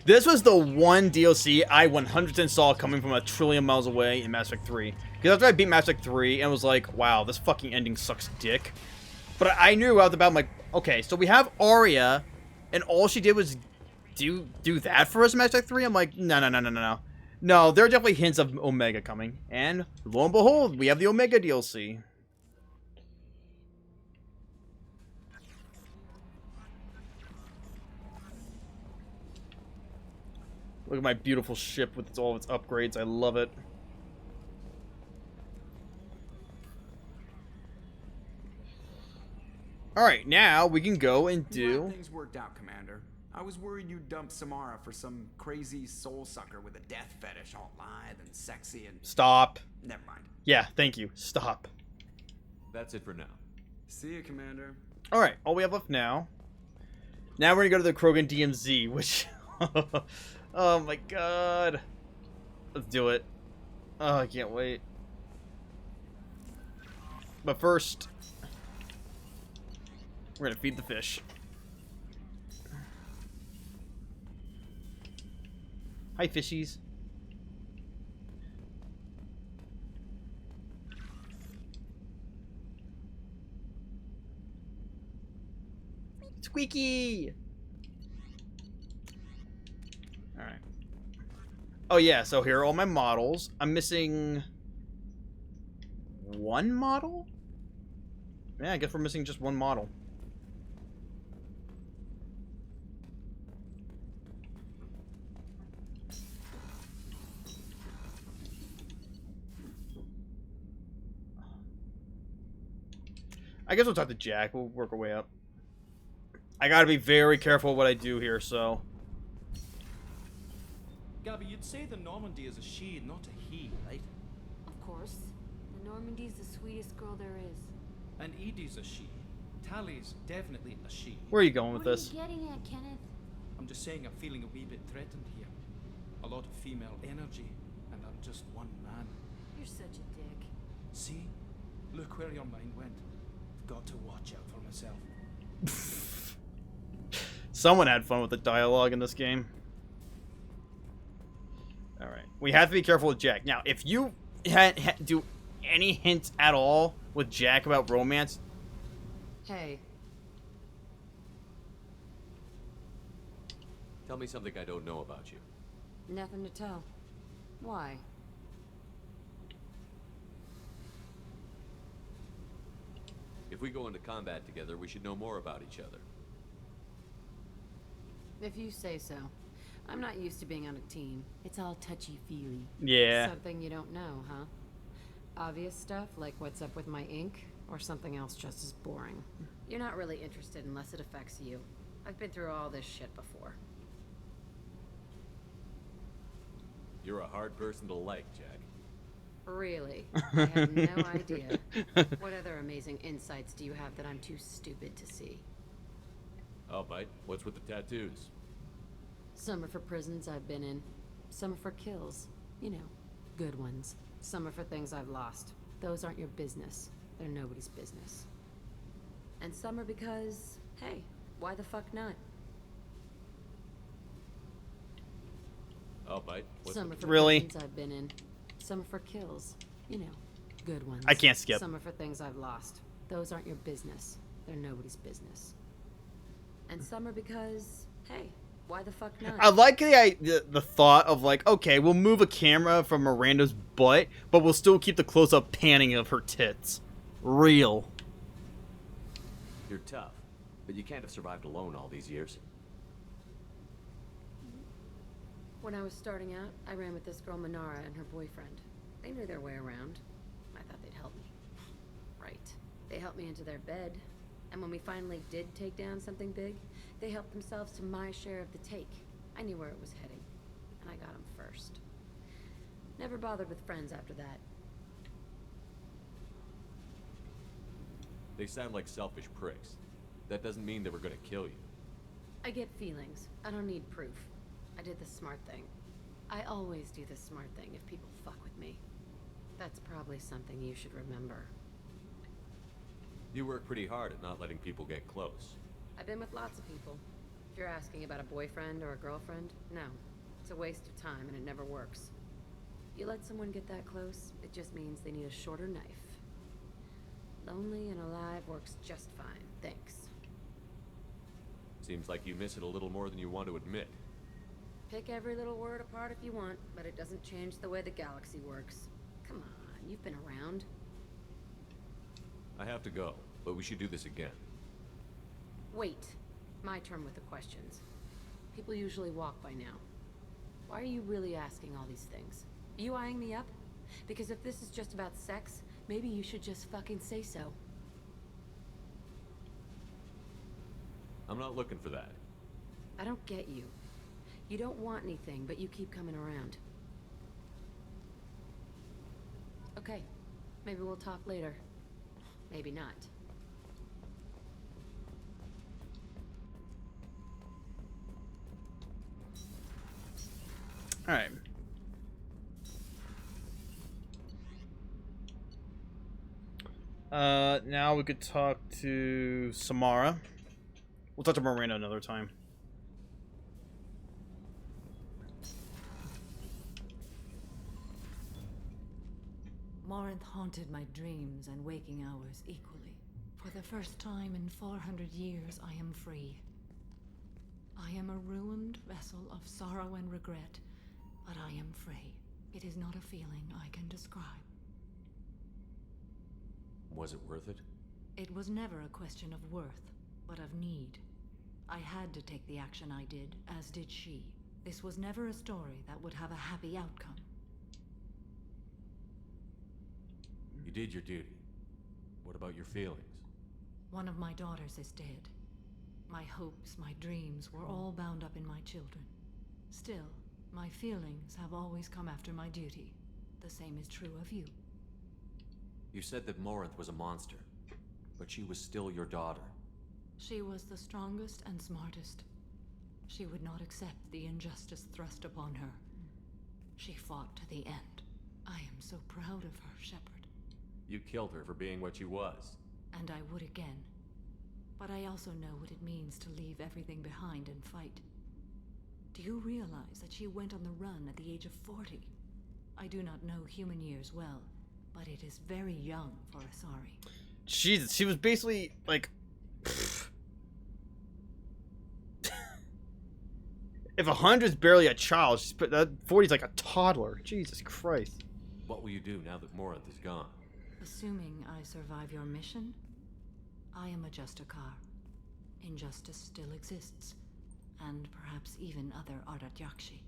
This was the one DLC I 100% saw coming from a trillion miles away in Mass Effect 3. Because after I beat Mass Effect 3 and was like, wow, this fucking ending sucks dick. But I knew out the bat, I'm like, okay, so we have Arya, and all she did was do that for us in Mass Effect 3? I'm like, no. No, there are definitely hints of Omega coming. And lo and behold, we have the Omega DLC. Look at my beautiful ship with all of its upgrades. I love it. Alright, now we can go and do... Glad things worked out, Commander. I was worried you'd dump Samara for some crazy soul sucker with a death fetish, all lithe and sexy and... Stop. Never mind. Yeah, thank you. Stop. That's it for now. See you, Commander. Alright, all we have left now. Now we're gonna go to the Krogan DMZ, which... oh my god. Let's do it. Oh, I can't wait. But first... we're gonna feed the fish. Hi, fishies. Squeaky! Alright. Oh yeah, so here are all my models. I'm missing... one model? Yeah, I guess we're missing just one model. I guess we'll talk to Jack. We'll work our way up. I gotta be very careful what I do here, so... Gabby, you'd say the Normandy is a she, not a he, right? Of course. The Normandy's the sweetest girl there is. And Edie's a she. Tally's definitely a she. Where are you going with this? What are you getting at, Kenneth? I'm just saying I'm feeling a wee bit threatened here. A lot of female energy, and I'm just one man. You're such a dick. See? Look where your mind went. I've got to watch out for myself. Someone had fun with the dialogue in this game. Alright. We have to be careful with Jack. Now, if you do any hints at all with Jack about romance... Hey. Tell me something I don't know about you. Nothing to tell. Why? If we go into combat together, we should know more about each other. If you say so. I'm not used to being on a team. It's all touchy-feely. Yeah. Something you don't know, huh? Obvious stuff, like what's up with my ink, or something else just as boring. You're not really interested unless it affects you. I've been through all this shit before. You're a hard person to like, Jack. Really? I have no idea. What other amazing insights do you have that I'm too stupid to see? Oh, mate, what's with the tattoos? Some are for prisons I've been in. Some are for kills. You know, good ones. Some are for things I've lost. Those aren't your business. They're nobody's business. And some are because, hey, why the fuck not? Oh, mate, what's Some are with for Really? prisons I've been in. Some are for kills. You know, good ones. I can't skip. Some are for things I've lost. Those aren't your business. They're nobody's business. And some are because, hey, why the fuck not? I like the thought of, like, okay, we'll move a camera from Miranda's butt, but we'll still keep the close-up panning of her tits. Real. You're tough, but you can't have survived alone all these years. When I was starting out, I ran with this girl Manara and her boyfriend. They knew their way around. I thought they'd help me. Right. They helped me into their bed. And when we finally did take down something big, they helped themselves to my share of the take. I knew where it was heading. And I got them first. Never bothered with friends after that. They sound like selfish pricks. That doesn't mean they were gonna kill you. I get feelings. I don't need proof. I did the smart thing. I always do the smart thing if people fuck with me. That's probably something you should remember. You work pretty hard at not letting people get close. I've been with lots of people. If you're asking about a boyfriend or a girlfriend, no. It's a waste of time and it never works. You let someone get that close, it just means they need a shorter knife. Lonely and alive works just fine, thanks. Seems like you miss it a little more than you want to admit. Pick every little word apart if you want, but it doesn't change the way the galaxy works. Come on, you've been around. I have to go, but we should do this again. Wait. My turn with the questions. People usually walk by now. Why are you really asking all these things? You eyeing me up? Because if this is just about sex, maybe you should just fucking say so. I'm not looking for that. I don't get you. You don't want anything, but you keep coming around. Okay, maybe we'll talk later. Maybe not. Alright. Now we could talk to Samara. We'll talk to Miranda another time. Morinth haunted my dreams and waking hours equally. For the first time in 400 years, I am free. I am a ruined vessel of sorrow and regret, but I am free. It is not a feeling I can describe. Was it worth it? It was never a question of worth, but of need. I had to take the action I did, as did she. This was never a story that would have a happy outcome. You did your duty. What about your feelings? One of my daughters is dead. My hopes, my dreams were all bound up in my children. Still, my feelings have always come after my duty. The same is true of you. You said that Morinth was a monster, but she was still your daughter. She was the strongest and smartest. She would not accept the injustice thrust upon her. She fought to the end. I am so proud of her, Shepard. You killed her for being what she was. And I would again. But I also know what it means to leave everything behind and fight. Do you realize that she went on the run at the age of 40? I do not know human years well, but it is very young for Asari. Jesus, she was basically like... If 100's barely a child, she's put that 40's like a toddler. Jesus Christ. What will you do now that Morinth is gone? Assuming I survive your mission, I am a Justakar. Injustice still exists, and perhaps even other Ardat Yakshi.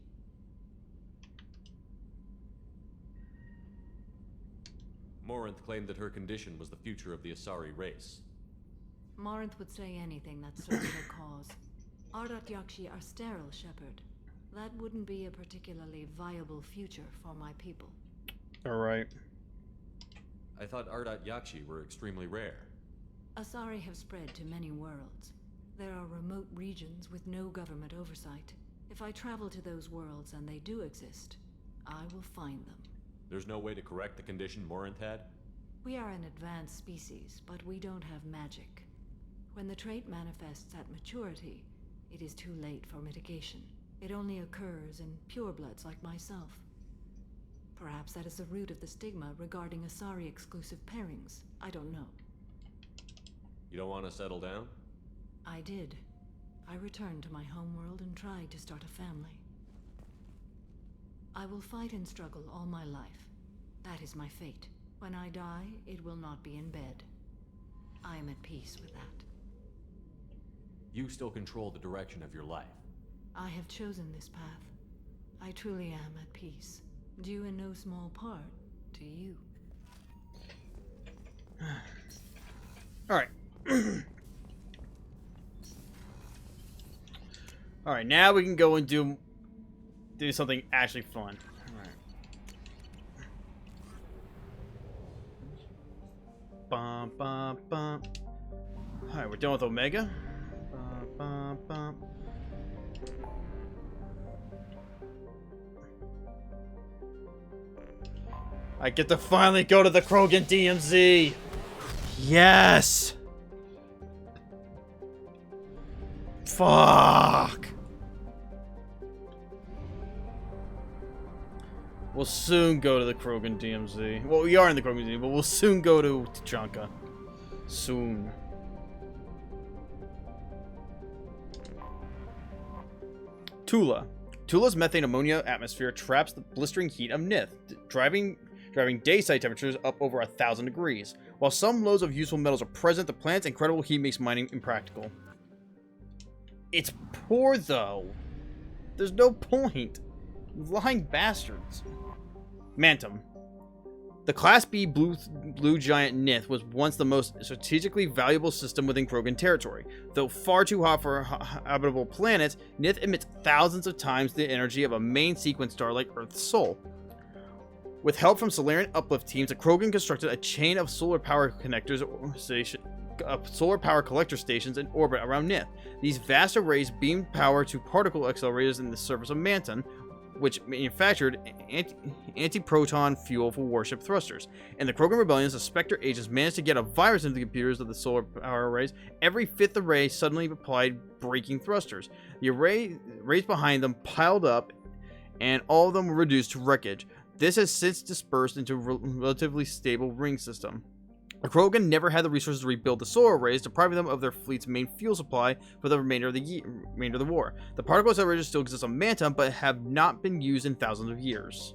Morinth claimed that her condition was the future of the Asari race. Morinth would say anything that served her cause. Ardat Yakshi are sterile, Shepard. That wouldn't be a particularly viable future for my people. Alright. I thought Ardat Yakshi were extremely rare. Asari have spread to many worlds. There are remote regions with no government oversight. If I travel to those worlds and they do exist, I will find them. There's no way to correct the condition Morinth had? We are an advanced species, but we don't have magic. When the trait manifests at maturity, it is too late for mitigation. It only occurs in purebloods like myself. Perhaps that is the root of the stigma regarding Asari-exclusive pairings. I don't know. You don't want to settle down? I did. I returned to my homeworld and tried to start a family. I will fight and struggle all my life. That is my fate. When I die, it will not be in bed. I am at peace with that. You still control the direction of your life. I have chosen this path. I truly am at peace. Due in no small part to you. Alright. Alright, now we can go and do something actually fun. Alright. Bum, bum, bum. Alright, we're done with Omega. Bum, bum, bum. I get to finally go to the Krogan DMZ. Yes. Fuck. We'll soon go to the Krogan DMZ. Well, we are in the Krogan DMZ, but we'll soon go to Tachanka. Soon. Tula. Tula's methane ammonia atmosphere traps the blistering heat of Nith, driving day-side temperatures up over 1,000 degrees. While some loads of useful metals are present, the planet's incredible heat makes mining impractical. It's poor, though. There's no point. Lying bastards. Mantum. The Class B blue giant Nith was once the most strategically valuable system within Krogan territory. Though far too hot for a habitable planet, Nith emits thousands of times the energy of a main sequence star like Earth's Sol. With help from Solarian uplift teams, the Krogan constructed a chain of solar power collector stations in orbit around Nith. These vast arrays beamed power to particle accelerators in the surface of Manton, which manufactured anti-proton fuel for warship thrusters. In the Krogan rebellions, the Spectre agents managed to get a virus into the computers of the solar power arrays. Every fifth array suddenly applied braking thrusters. The arrays behind them piled up, and all of them were reduced to wreckage. This has since dispersed into a relatively stable ring system. The Krogan never had the resources to rebuild the solar arrays, depriving them of their fleet's main fuel supply for the remainder of the war. The particle accelerators still exist on Manta, but have not been used in thousands of years.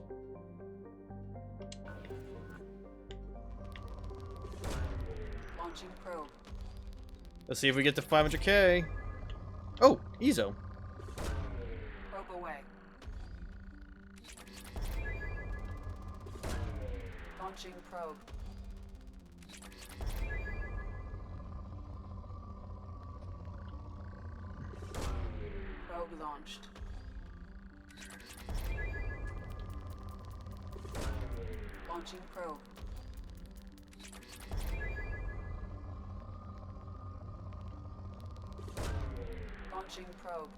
Launching probe. Let's see if we get to 500k. Oh, Ezo. Probe away. Launching probe. Probe launched. Launching probe. Launching probe.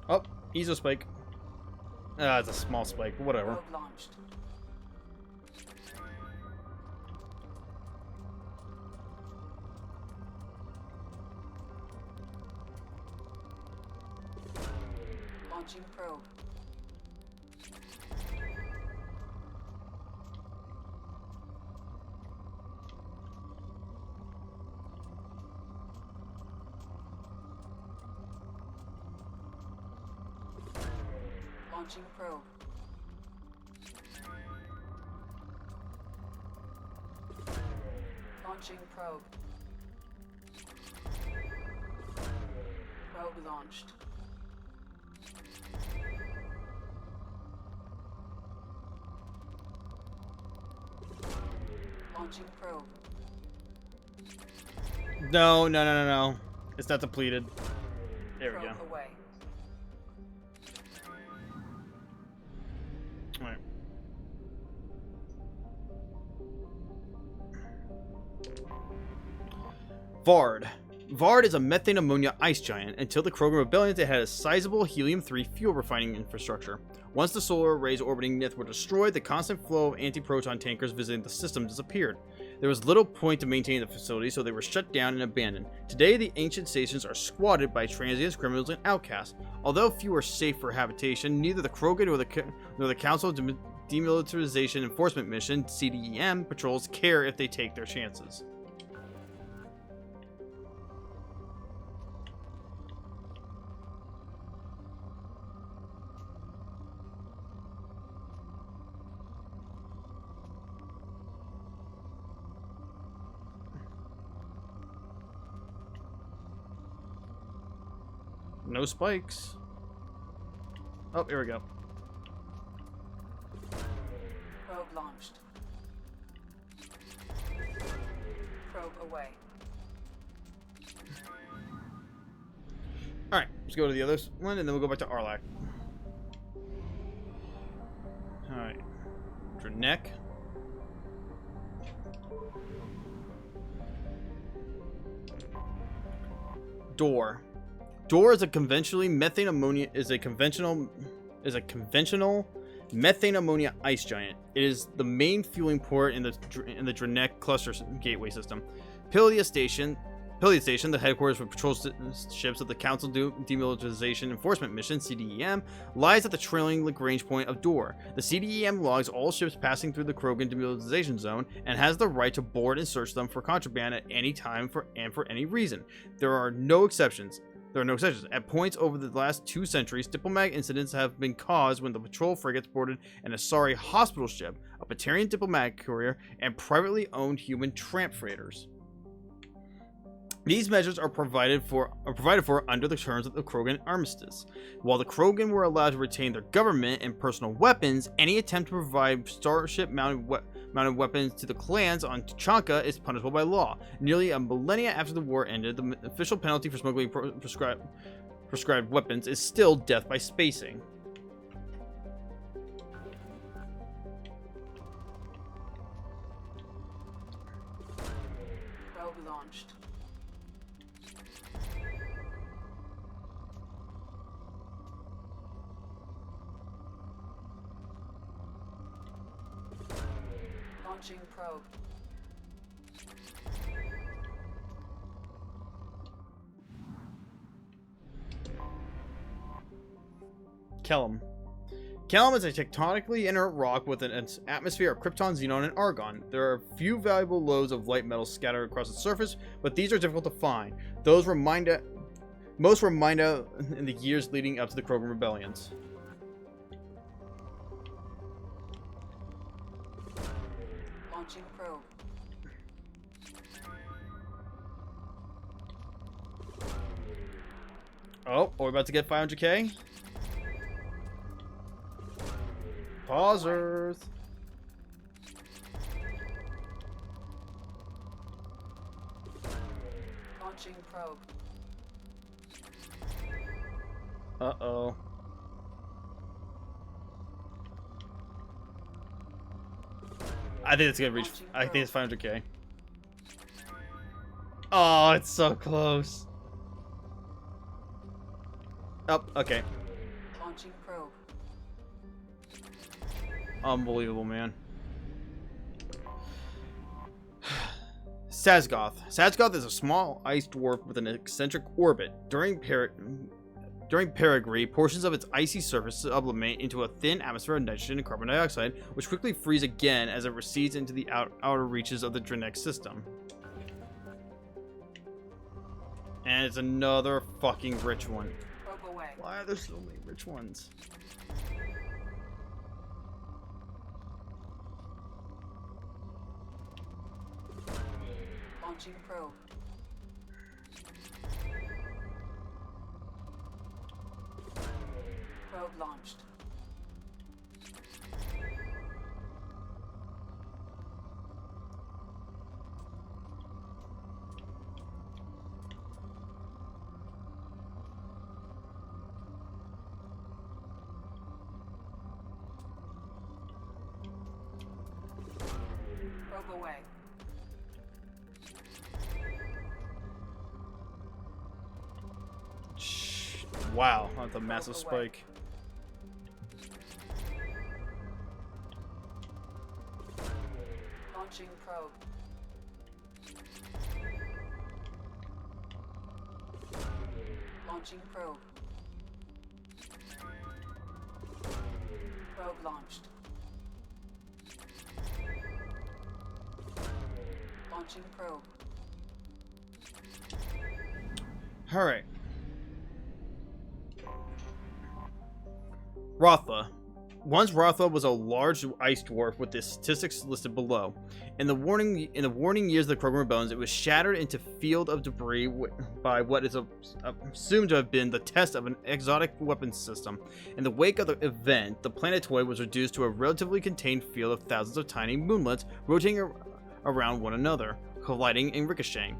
Oh, Ezo spike. Ah, it's a small spike, but whatever. Probe launched. Launching probe. Launching probe. Launching probe. Probe launched. Launching probe. No. It's not depleted. There we go. Probe away. Alright. Vard. Vard is a methane ammonia ice giant. Until the Krogan rebellion, it had a sizable helium-3 fuel refining infrastructure. Once the solar arrays orbiting Nith were destroyed, the constant flow of anti-proton tankers visiting the system disappeared. There was little point to maintaining the facility, so they were shut down and abandoned. Today, the ancient stations are squatted by transients, criminals, and outcasts. Although few are safe for habitation, neither the Krogan nor the Council Demilitarization Enforcement Mission (CDEM) patrols care if they take their chances. No spikes. Oh, here we go. Probe launched. Probe away. Alright, let's go to the other one and then we'll go back to Arlak. Alright. Dranek. Door. Door is a conventional methane ammonia methane ammonia ice giant. It is the main fueling port in the Dranek cluster gateway system. Pilia Station, the headquarters for patrol ships of the Council Demilitarization Enforcement Mission (CDEM), lies at the trailing Lagrange point of Door. The CDEM logs all ships passing through the Krogan demilitarization zone and has the right to board and search them for contraband at any time for any reason. There are no exceptions. At points over the last 2 centuries, diplomatic incidents have been caused when the patrol frigates boarded an Asari hospital ship, a Batarian diplomatic courier, and privately owned human tramp freighters. These measures are provided for under the terms of the Krogan armistice. While the Krogan were allowed to retain their government and personal weapons, any attempt to provide starship-mounted weapons to the clans on Tuchanka is punishable by law. Nearly a millennia after the war ended, the official penalty for smuggling prescribed weapons is still death by spacing. Probe launched. Launching probe. Kellum. Kellum is a tectonically inert rock with an atmosphere of krypton, xenon, and argon. There are a few valuable loads of light metal scattered across its surface, but these are difficult to find. Most were mined out in the years leading up to the Krogan rebellions. Launching probe. Oh, we're about to get 500k? Pausers. Launching probe. Uh-oh. I think it's gonna reach. I think it's 500k. Oh, it's so close. Oh, okay. Launching probe. Unbelievable, man. Sazgoth. Sazgoth is a small ice dwarf with an eccentric orbit. During perigee, portions of its icy surface sublimate into a thin atmosphere of nitrogen and carbon dioxide, which quickly freeze again as it recedes into the outer reaches of the Dranek system. And it's another fucking rich one. Probe away. Why are there so many rich ones? Launching probe. Probe launched. Probe away. Wow, that's a massive spike. Launching probe. Launching probe. Probe launched. Launching probe. Alright. Rotha. Once Rotha was a large ice dwarf with the statistics listed below. In the warning years of the Krogan rebellions, it was shattered into field of debris by what is assumed to have been the test of an exotic weapons system. In the wake of the event, the planetoid was reduced to a relatively contained field of thousands of tiny moonlets rotating around one another, colliding and ricocheting.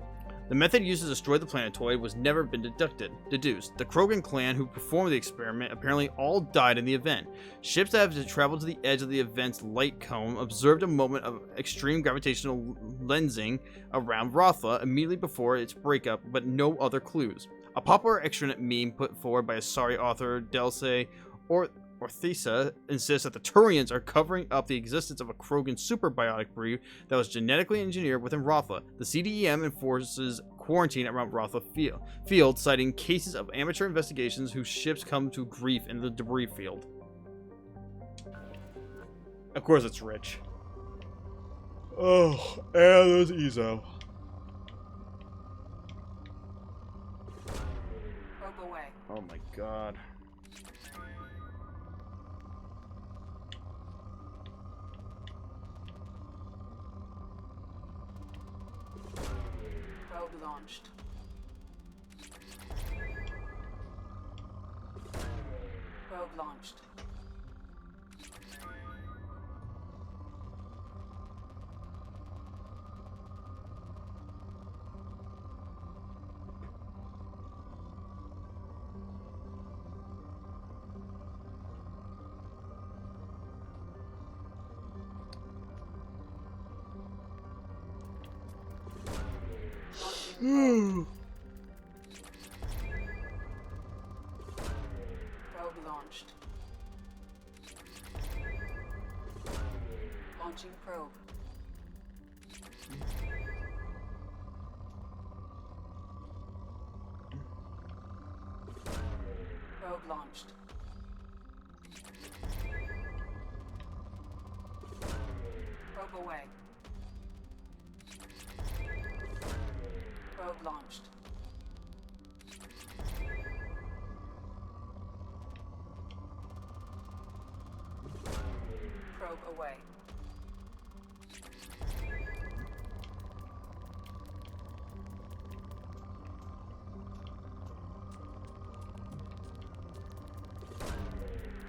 The method used to destroy the planetoid was never been deduced. The Krogan clan who performed the experiment apparently all died in the event. Ships that have traveled to the edge of the event's light cone observed a moment of extreme gravitational lensing around Rotha immediately before its breakup, but no other clues. A popular extranet meme put forward by Asari author Delse Orthesa insists that the Turians are covering up the existence of a Krogan superbiotic breed that was genetically engineered within Rotha. The CDEM enforces quarantine around Rotha field, citing cases of amateur investigations whose ships come to grief in the debris field. Of course it's rich. Oh, and there's Ezo. Probe away. Oh my god. Probe launched. Probe launched. Probe launched. Launching probe. Probe launched. Probe away. Probe launched. Probe away.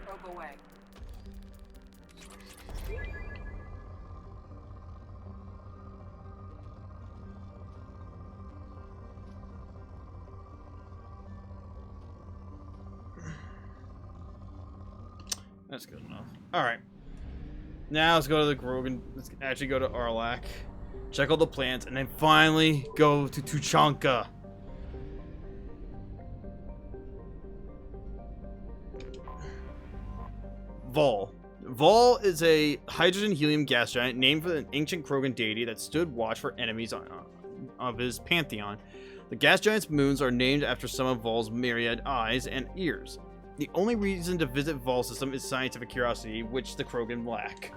Probe away. That's good enough. Alright. Now let's go to the Grogan. Let's actually go to Arlak. Check all the plans, and then finally go to Tuchanka. Vol. Vol is a hydrogen-helium gas giant named for an ancient Krogan deity that stood watch for enemies of his pantheon. The gas giant's moons are named after some of Vol's myriad eyes and ears. The only reason to visit Vol's system is scientific curiosity, which the Krogan lack.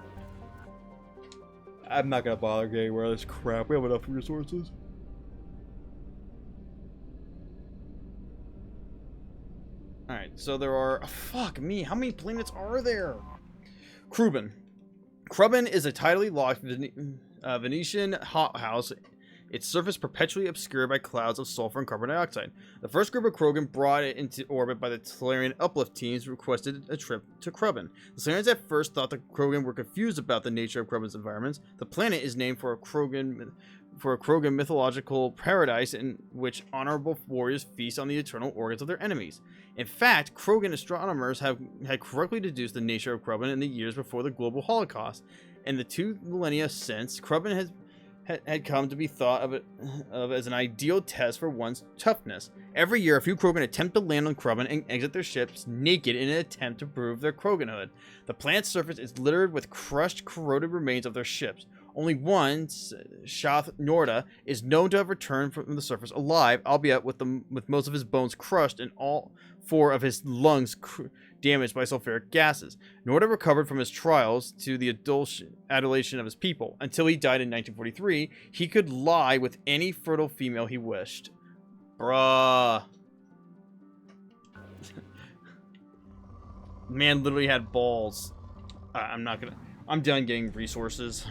I'm not gonna bother getting anywhere this crap. We have enough resources. Alright, so there are... fuck me, how many planets are there? Krubin. Krubin is a tidally locked Venetian hothouse, its surface perpetually obscured by clouds of sulfur and carbon dioxide. The first group of Krogan brought it into orbit by the Talarian uplift teams requested a trip to Krubin. The Talarians at first thought the Krogan were confused about the nature of Krubin's environments. The planet is named for a Krogan mythological paradise in which honorable warriors feast on the eternal organs of their enemies. In fact, Krogan astronomers had correctly deduced the nature of Krubin in the years before the global Holocaust. In the 2 millennia since, Krubin had come to be thought of as an ideal test for one's toughness. Every year, a few Krogan attempt to land on Krubin and exit their ships naked in an attempt to prove their Kroganhood. The planet's surface is littered with crushed, corroded remains of their ships. Only one, Shath Norda, is known to have returned from the surface alive, albeit with most of his bones crushed and all 4 of his lungs damaged by sulfuric gases. Norda recovered from his trials to the adulation of his people. Until he died in 1943, he could lie with any fertile female he wished. Bruh. Man literally had balls. I'm done getting resources.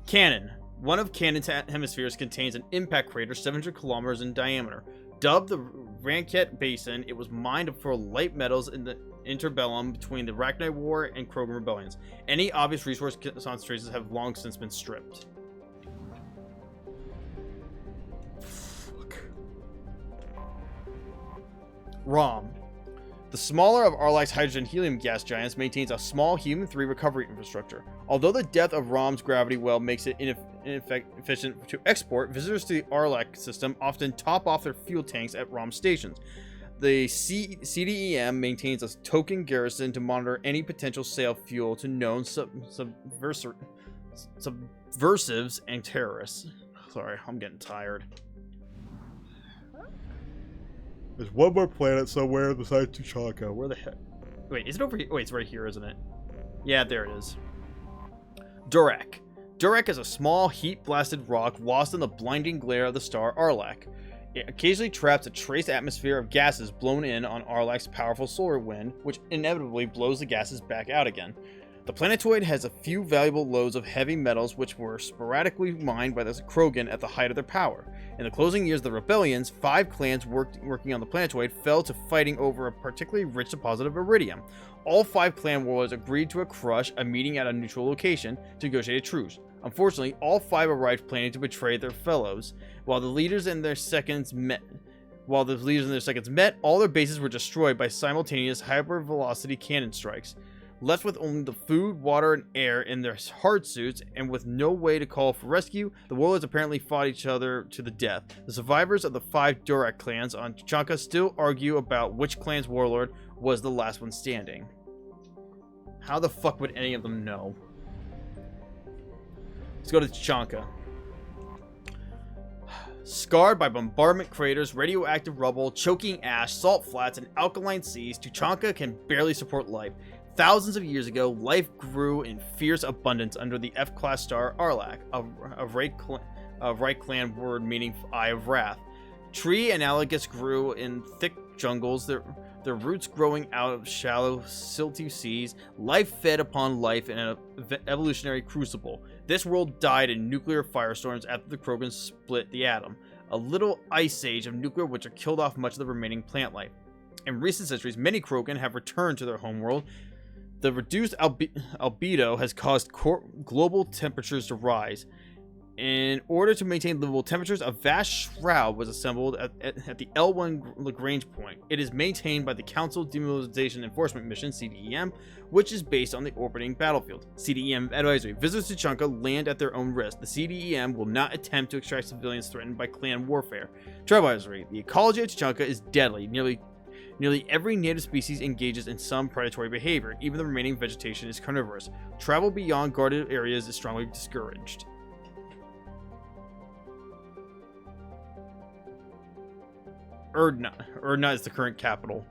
Cannon. One of Cannon's hemispheres contains an impact crater 700 kilometers in diameter. Dubbed the Ranket Basin, it was mined for light metals in the interbellum between the Rachni War and Krogan rebellions. Any obvious resource concentrations have long since been stripped. Fuck. Rom. The smaller of Arlak's hydrogen-helium gas giants maintains a small Human-3 recovery infrastructure. Although the depth of Rom's gravity well makes it inefficient to export, visitors to the Arlak system often top off their fuel tanks at Rom stations. The CDEM maintains a token garrison to monitor any potential sale of fuel to known subversives and terrorists. Sorry, I'm getting tired. There's one more planet somewhere besides Tuchanka. Where the heck? Wait, is it over here? Wait, it's right here, isn't it? Yeah, there it is. Durak. Durak is a small, heat-blasted rock lost in the blinding glare of the star Arlak. It occasionally traps a trace atmosphere of gases blown in on Arlak's powerful solar wind, which inevitably blows the gases back out again. The planetoid has a few valuable lodes of heavy metals which were sporadically mined by the Krogan at the height of their power. In the closing years of the rebellions, 5 clans working on the planetoid fell to fighting over a particularly rich deposit of iridium. All 5 clan warlords agreed to a meeting at a neutral location to negotiate a truce. Unfortunately, all 5 arrived planning to betray their fellows. While the leaders and their seconds met, all their bases were destroyed by simultaneous hyper-velocity cannon strikes. Left with only the food, water, and air in their hard suits, and with no way to call for rescue, the warlords apparently fought each other to the death. The survivors of the 5 Durak clans on Tuchanka still argue about which clan's warlord was the last one standing. How the fuck would any of them know? Let's go to Tuchanka. Scarred by bombardment craters, radioactive rubble, choking ash, salt flats, and alkaline seas, Tuchanka can barely support life. Thousands of years ago, life grew in fierce abundance under the F-class star Arlak, a right clan word meaning Eye of Wrath. Tree and analogous grew in thick jungles, their roots growing out of shallow, silty seas. Life fed upon life in an evolutionary crucible. This world died in nuclear firestorms after the Krogans split the atom. A little ice age of nuclear winter killed off much of the remaining plant life. In recent centuries, many Krogan have returned to their homeworld. The reduced albedo has caused global temperatures to rise. In order to maintain livable temperatures, a vast shroud was assembled at the L1 Lagrange point. It is maintained by the Council Demilitarization Enforcement Mission, CDEM, which is based on the orbiting battlefield. CDEM advisory: visitors to Tuchanka land at their own risk. The CDEM will not attempt to extract civilians threatened by clan warfare. Travel advisory: the ecology of Tuchanka is deadly. Nearly every native species engages in some predatory behavior. Even the remaining vegetation is carnivorous. Travel beyond guarded areas is strongly discouraged. Erdna is the current capital.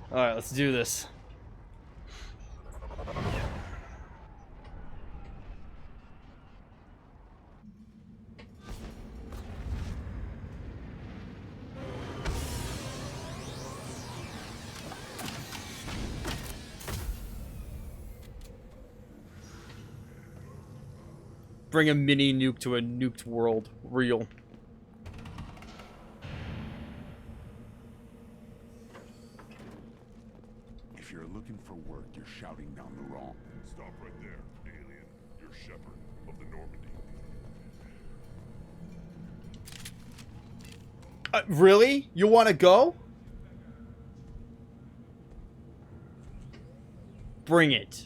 Alright, let's do this. Bring a mini nuke to a nuked world. Real. If you're looking for work, you're shouting down the wrong. Stop right there, alien. You're Shepherd of the Normandy. Really? You want to go? Bring it.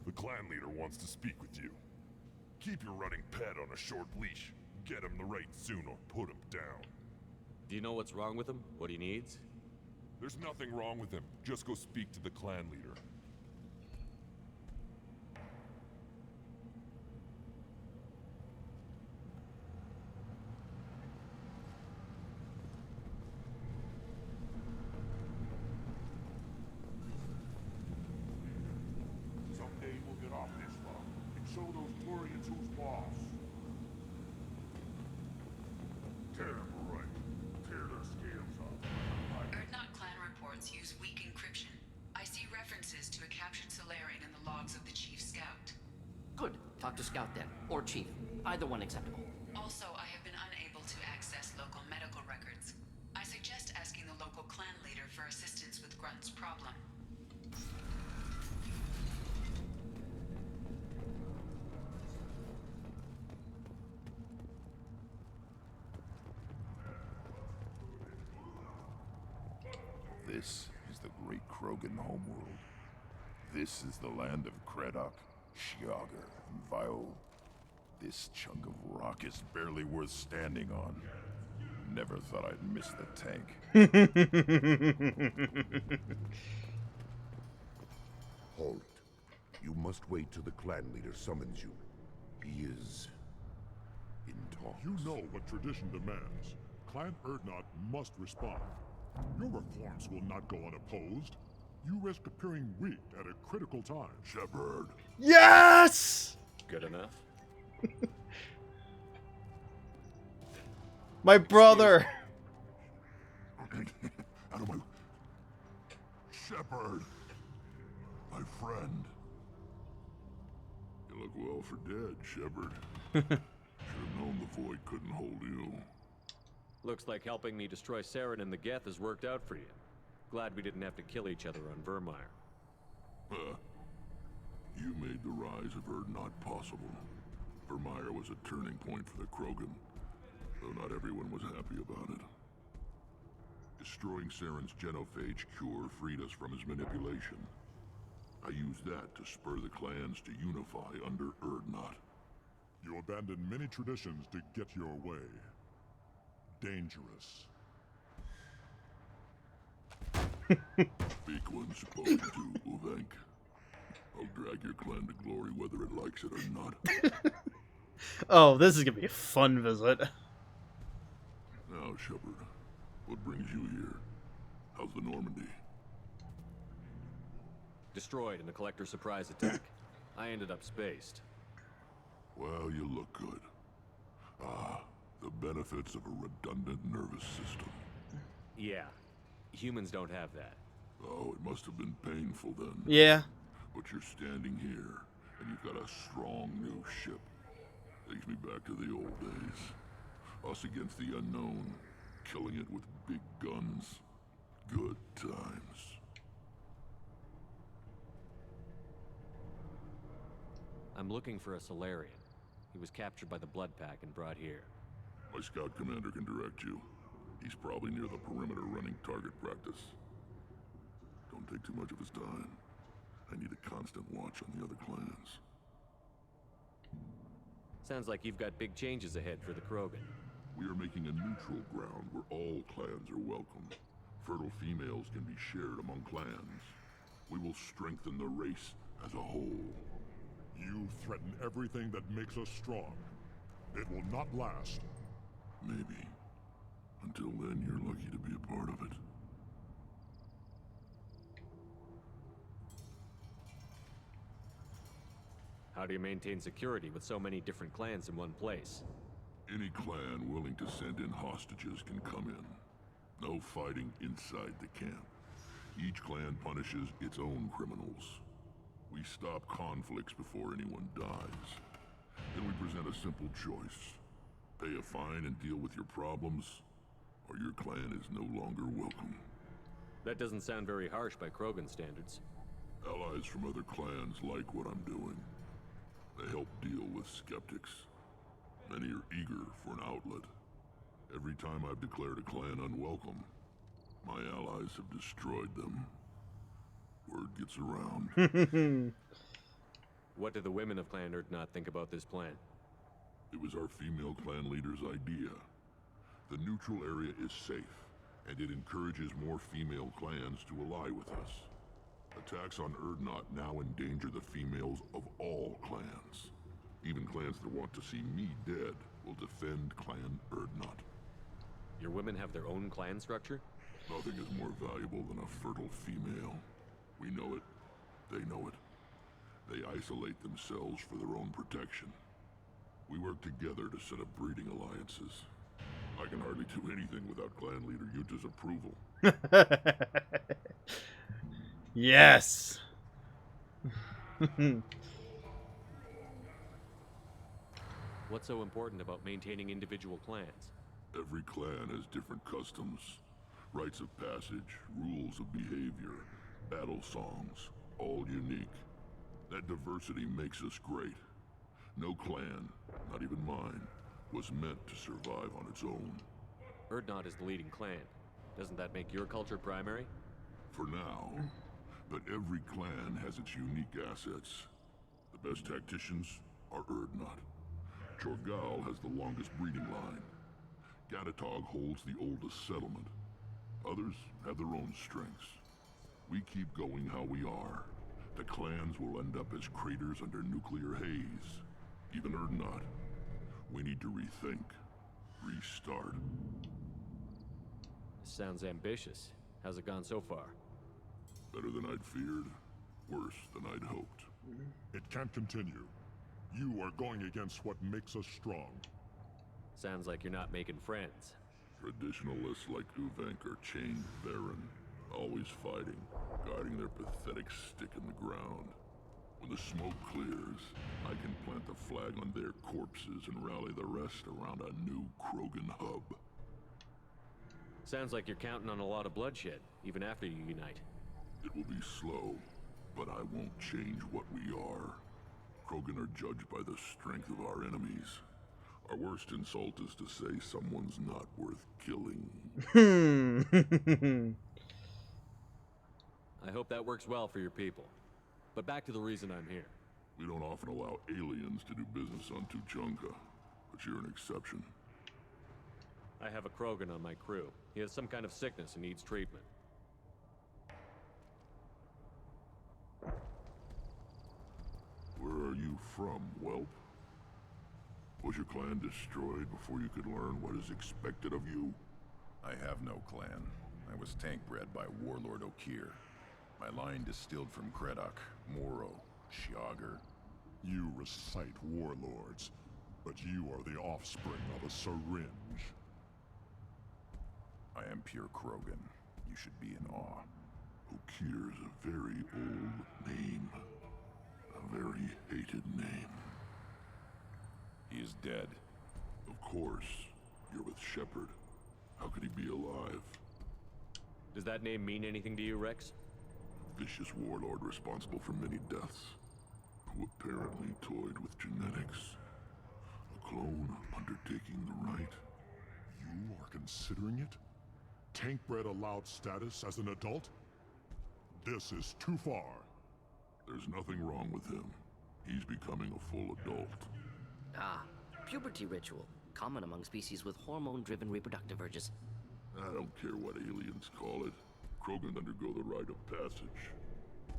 The clan leader wants to speak with you. Keep your running pet on a short leash. Get him the right soon or put him down. Do you know what's wrong with him? What he needs? There's nothing wrong with him. Just go speak to the clan leader. Someday we'll get off this one and show those Turians who's boss. Tear them right. Tear their scales off. Erdnot clan reports use weak encryption. I see references to a captured Solarian in the logs of the Chief Scout. Good. Talk to Scout then, or Chief. Either one acceptable. Also, I have been unable to access local medical records. I suggest asking the local clan leader for assistance with Grunt's problem. This is the great Krogan homeworld. This is the land of Kredok, Shiagar, and Viol. This chunk of rock is barely worth standing on. Never thought I'd miss the tank. Halt. You must wait till the clan leader summons you. He is in talks. You know what tradition demands. Clan Erdnot must respond. Your reforms will not go unopposed. You risk appearing weak at a critical time. Shepard. Yes! Good enough. My brother. Out of my... Shepard. My friend. You look well for dead, Shepard. Should have known the void couldn't hold you. Looks like helping me destroy Saren and the Geth has worked out for you. Glad we didn't have to kill each other on Vermeer. You made the rise of Erdnot possible. Vermeer was a turning point for the Krogan, though not everyone was happy about it. Destroying Saren's genophage cure freed us from his manipulation. I used that to spur the clans to unify under Erdnot. You abandoned many traditions to get your way. Dangerous. Speak when spoken to, Uvenk. I'll drag your clan to glory whether it likes it or not. Oh, this is gonna be a fun visit. Now, Shepard, what brings you here? How's the Normandy? Destroyed in a collector surprise attack. I ended up spaced. Well, you look good. Ah, the benefits of a redundant nervous system. Yeah. Humans don't have that. Oh, it must have been painful then. Yeah. But you're standing here, and you've got a strong new ship. Takes me back to the old days. Us against the unknown, killing it with big guns. Good times. I'm looking for a Solarian. He was captured by the Blood Pack and brought here. My scout commander can direct you. He's probably near the perimeter running target practice. Don't take too much of his time. I need a constant watch on the other clans. Sounds like you've got big changes ahead for the Krogan. We are making a neutral ground where all clans are welcome. Fertile females can be shared among clans. We will strengthen the race as a whole. You threaten everything that makes us strong. It will not last. Maybe. Until then, you're lucky to be a part of it. How do you maintain security with so many different clans in one place? Any clan willing to send in hostages can come in. No fighting inside the camp. Each clan punishes its own criminals. We stop conflicts before anyone dies. Then we present a simple choice. Pay a fine and deal with your problems, or your clan is no longer welcome. That doesn't sound very harsh by Krogan standards. Allies from other clans like what I'm doing. They help deal with skeptics. Many are eager for an outlet. Every time I've declared a clan unwelcome, my allies have destroyed them. Word gets around. What do the women of Clan Erdnot think about this plan? It was our female clan leader's idea. The neutral area is safe, and it encourages more female clans to ally with us. Attacks on Erdnot now endanger the females of all clans. Even clans that want to see me dead will defend Clan Erdnot. Your women have their own clan structure? Nothing is more valuable than a fertile female. We know it. They know it. They isolate themselves for their own protection. We work together to set up breeding alliances. I can hardly do anything without clan leader Yuta's approval. Yes. What's so important about maintaining individual clans? Every clan has different customs, rites of passage, rules of behavior, battle songs, all unique. That diversity makes us great. No clan, not even mine, was meant to survive on its own. Erdnot is the leading clan. Doesn't that make your culture primary? For now. But every clan has its unique assets. The best tacticians are Erdnot. Chorgal has the longest breeding line. Gatatog holds the oldest settlement. Others have their own strengths. We keep going how we are, The clans will end up as craters under nuclear haze. Even Erdnot. We need to rethink. Restart. Sounds ambitious. How's it gone so far? Better than I'd feared. Worse than I'd hoped. It can't continue. You are going against what makes us strong. Sounds like you're not making friends. Traditionalists like Uvenk are chained barren, always fighting, guarding their pathetic stick in the ground. When the smoke clears, I can plant the flag on their corpses and rally the rest around a new Krogan hub. Sounds like you're counting on a lot of bloodshed, even after you unite. It will be slow, but I won't change what we are. Krogan are judged by the strength of our enemies. Our worst insult is to say someone's not worth killing. I hope that works well for your people. But back to the reason I'm here. We don't often allow aliens to do business on Tuchanka, but you're an exception. I have a Krogan on my crew. He has some kind of sickness and needs treatment. Where are you from, whelp? Was your clan destroyed before you could learn what is expected of you? I have no clan. I was tank bred by Warlord Okir. My line distilled from Kredok, Moro, Shiagar. You recite warlords, but you are the offspring of a syringe. I am pure Krogan. You should be in awe. Okir's a very old name. A very hated name. He is dead. Of course. You're with Shepard. How could he be alive? Does that name mean anything to you, Rex? Vicious warlord responsible for many deaths, who apparently toyed with genetics. A clone undertaking the right. You are considering it? Tank-bred allowed status as an adult? This is too far. There's nothing wrong with him. He's becoming a full adult. Ah, puberty ritual. Common among species with hormone-driven reproductive urges. I don't care what aliens call it. Krogan undergo the rite of passage.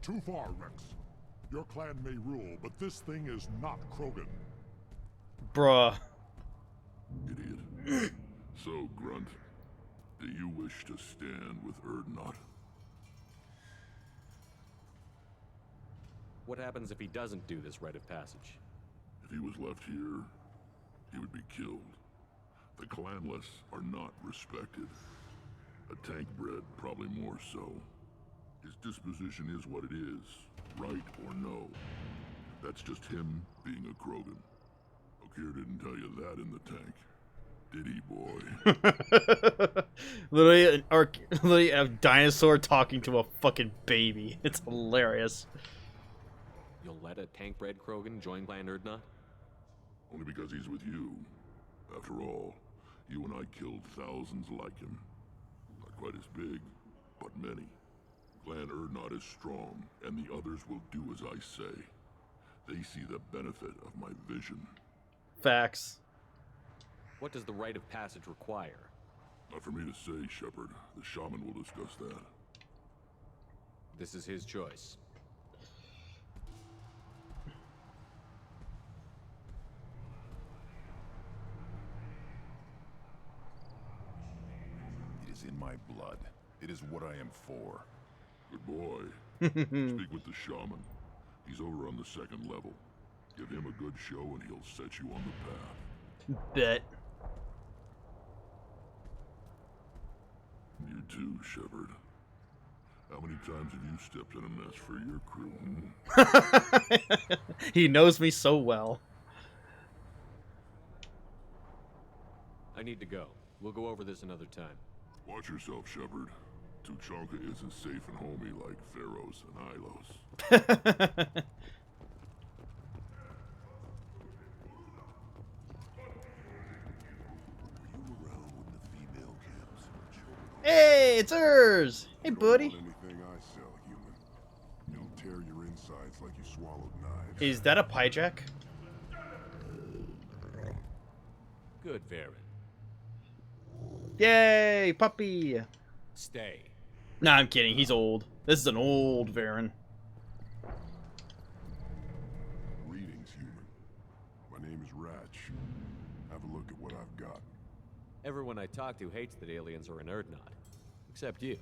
Too far, Rex. Your clan may rule, but this thing is not Krogan. Bruh. Idiot. So, Grunt, do you wish to stand with Erdnot? What happens if he doesn't do this rite of passage? If he was left here, he would be killed. The clanless are not respected. A tank-bred, probably more so. His disposition is what it is, right or no. That's just him being a Krogan. Okir didn't tell you that in the tank, did he, boy? literally a dinosaur talking to a fucking baby. It's hilarious. You'll let a tank-bred Krogan join Clan Erdnot? Only because he's with you. After all, you and I killed thousands like him. Not quite as big, but many. Clan Erdnot is strong, and the others will do as I say. They see the benefit of my vision. Facts. What does the rite of passage require? Not for me to say, Shepard. The shaman will discuss that. This is his choice. It is in my blood. It is what I am for. Good boy. Speak with the shaman. He's over on the second level. Give him a good show and he'll set you on the path. Bet. You too, Shepard. How many times have you stepped in a mess for your crew? He knows me so well. I need to go. We'll go over this another time. Watch yourself, Shepard. Tuchanka isn't safe and homey like Pharaohs and Ilos. Hey, it's hers. Hey, buddy. Anything I sell, human. You'll tear your insides like you swallowed knives. Is that a pie jack? Good, Varen. Yay, puppy. Stay. Nah, I'm kidding. He's old. This is an old Varen. Greetings, human. My name is Ratch. Have a look at what I've got. Everyone I talk to hates that aliens are an Erdnot. Except you.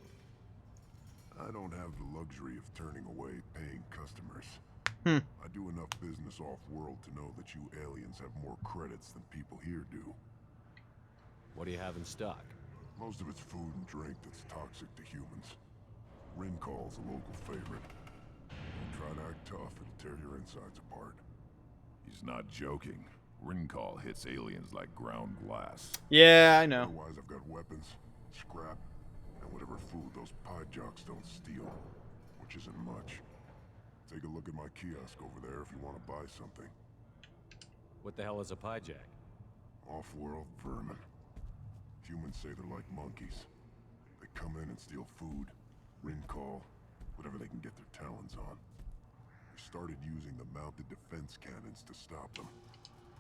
I don't have the luxury of turning away paying customers. Hmm. I do enough business off-world to know that you aliens have more credits than people here do. What do you have in stock? Most of it's food and drink that's toxic to humans. Ringcall's a local favorite. You try to act tough, it'll tear your insides apart. He's not joking. Ringcall hits aliens like ground glass. Yeah, I know. Otherwise, I've got weapons, scrap, and whatever food those pie jocks don't steal, which isn't much. Take a look at my kiosk over there if you want to buy something. What the hell is a pie jack? Off-world vermin. Humans say they're like monkeys. They come in and steal food, ringcall, whatever they can get their talons on. We started using the mounted defense cannons to stop them.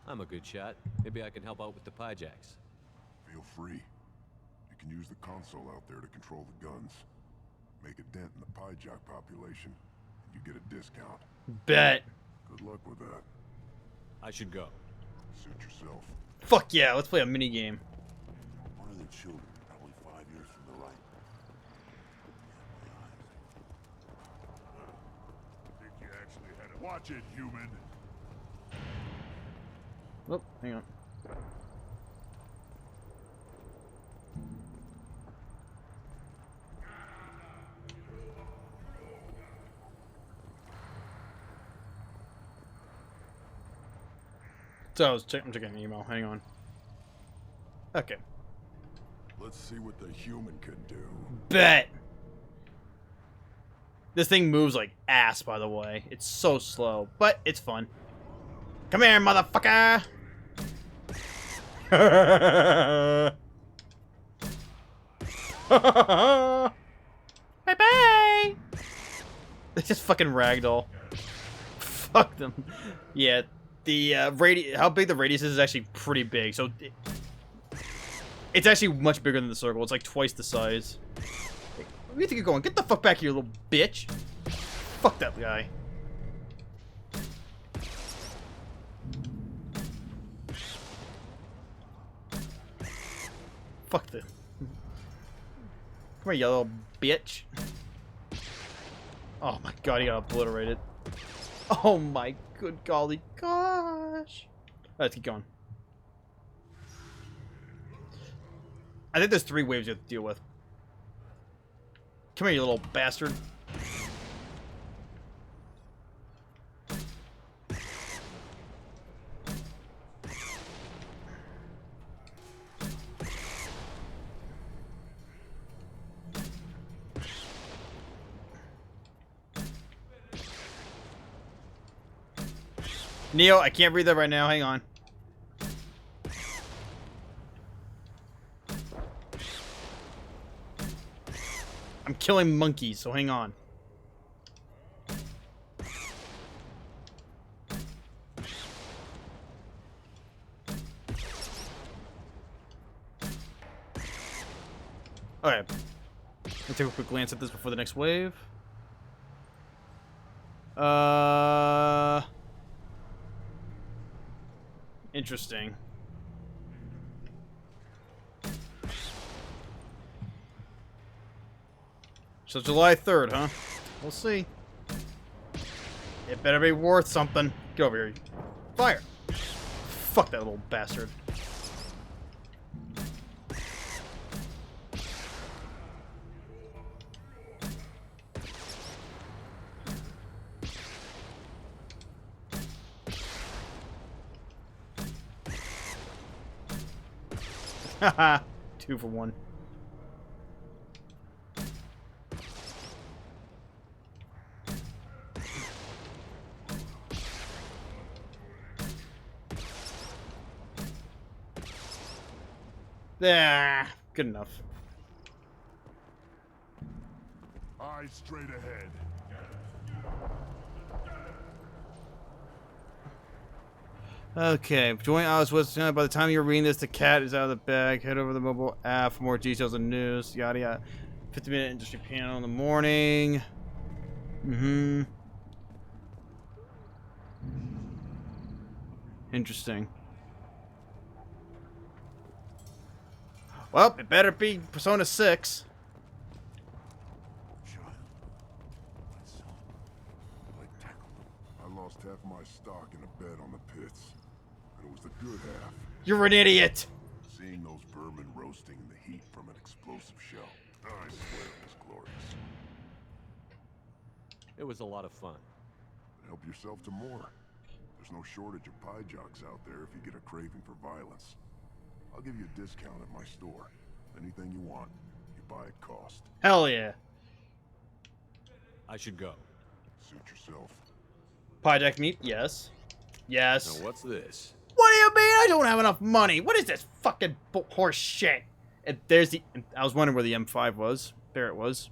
I'm a good shot. Maybe I can help out with the pie jacks. Feel free. You can use the console out there to control the guns. Make a dent in the pie jack population, and you get a discount. Bet. Good luck with that. I should go. Suit yourself. Fuck yeah, let's play a mini game. One of their children, probably 5 years from the right. Think you actually had a... Watch it, human! Oh, hang on. So I'm checking an email. Hang on. Okay. Let's see what the human can do. Bet. This thing moves like ass, by the way. It's so slow, but it's fun. Come here, motherfucker! Bye-bye! They just fucking ragdoll. Fuck them. Yeah, the how big the radius is actually pretty big, so it's actually much bigger than the circle. It's like twice the size. Where do you think you're going? Get the fuck back here, little bitch! Fuck that guy. Fuck the... Come here, you little bitch. Oh my god, he got obliterated. Oh my good golly gosh. Let's keep going. I think there's 3 waves you have to deal with. Come here, you little bastard. Neo, I can't read that right now. Hang on. I'm killing monkeys, so hang on. Okay. Let's take a quick glance at this before the next wave. Interesting. So July 3rd, huh? We'll see. It better be worth something. Get over here. Fire! Fuck that little bastard. Haha. 2 for 1. Ah, good enough. Eyes straight ahead. Okay, join us with by the time you're reading this, the cat is out of the bag. Head over to the mobile app for more details and news. Yada yada. 50-minute industry panel in the morning. Interesting. Well, it better be Persona 6. I lost half my stock in a bet on the pits. And it was the good half. You're an idiot! Seeing those vermin roasting in the heat from an explosive shell. I swear it was glorious. It was a lot of fun. Help yourself to more. There's no shortage of pie jocks out there if you get a craving for violence. I'll give you a discount at my store. Anything you want, you buy at cost. Hell yeah. I should go. Suit yourself. Pie deck meat? Yes. Yes. Now what's this? What do you mean I don't have enough money? What is this fucking horse shit? And there's the... I was wondering where the M5 was. There it was.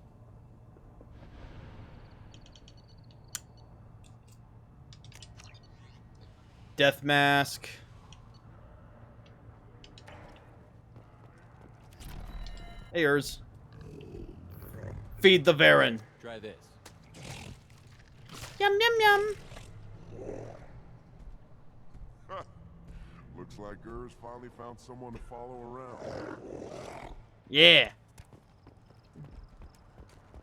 Death mask. Hey, yours. Feed the Varen. Try this. Yum, yum, yum. Looks like Urs finally found someone to follow around. Yeah.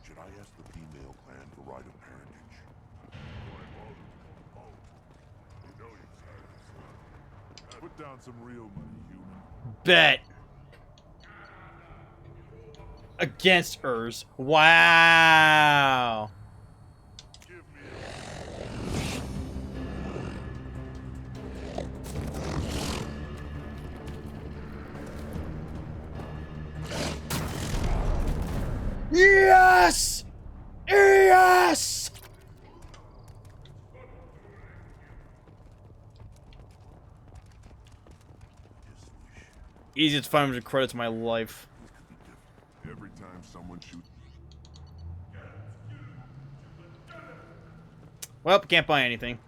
Should I ask the female clan for right of parentage? Put down some real money, human. Bet. Against Urs. Wow. Yes! Yes! Easiest 500 credits of my life. Every time someone shoots. Well, can't buy anything.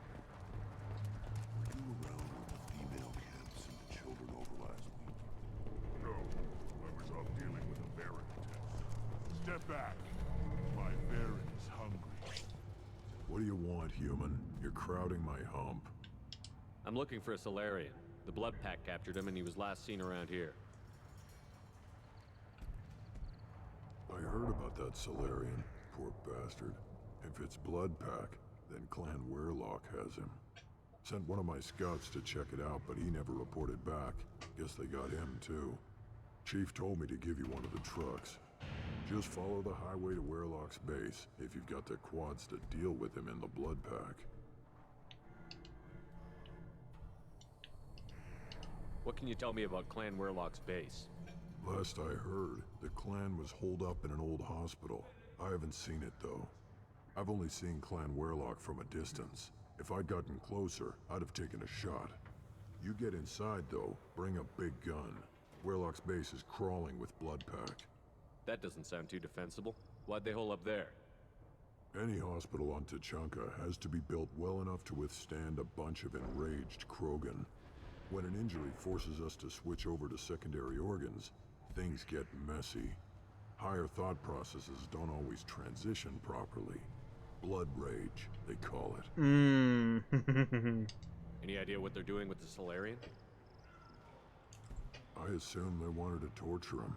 No, I was off dealing with a Baron. Step back. My Baron is hungry. What do you want, human? You're crowding my hump. I'm looking for a Solarian. The Blood Pack captured him and he was last seen around here. I heard about that Solarian. Poor bastard. If it's Blood Pack, then Clan Werelock has him. Sent one of my scouts to check it out, but he never reported back. Guess they got him, too. Chief told me to give you one of the trucks. Just follow the highway to Werelock's base, if you've got the quads to deal with him in the Blood Pack. What can you tell me about Clan Werelock's base? Last I heard, the clan was holed up in an old hospital. I haven't seen it, though. I've only seen Clan Werelock from a distance. If I'd gotten closer, I'd have taken a shot. You get inside, though, bring a big gun. Werelock's base is crawling with Blood Pack. That doesn't sound too defensible. Why'd they hole up there? Any hospital on Tuchanka has to be built well enough to withstand a bunch of enraged Krogan. When an injury forces us to switch over to secondary organs, things get messy. Higher thought processes don't always transition properly. Blood rage, they call it. Any idea what they're doing with the Solarian? I assume they wanted to torture him.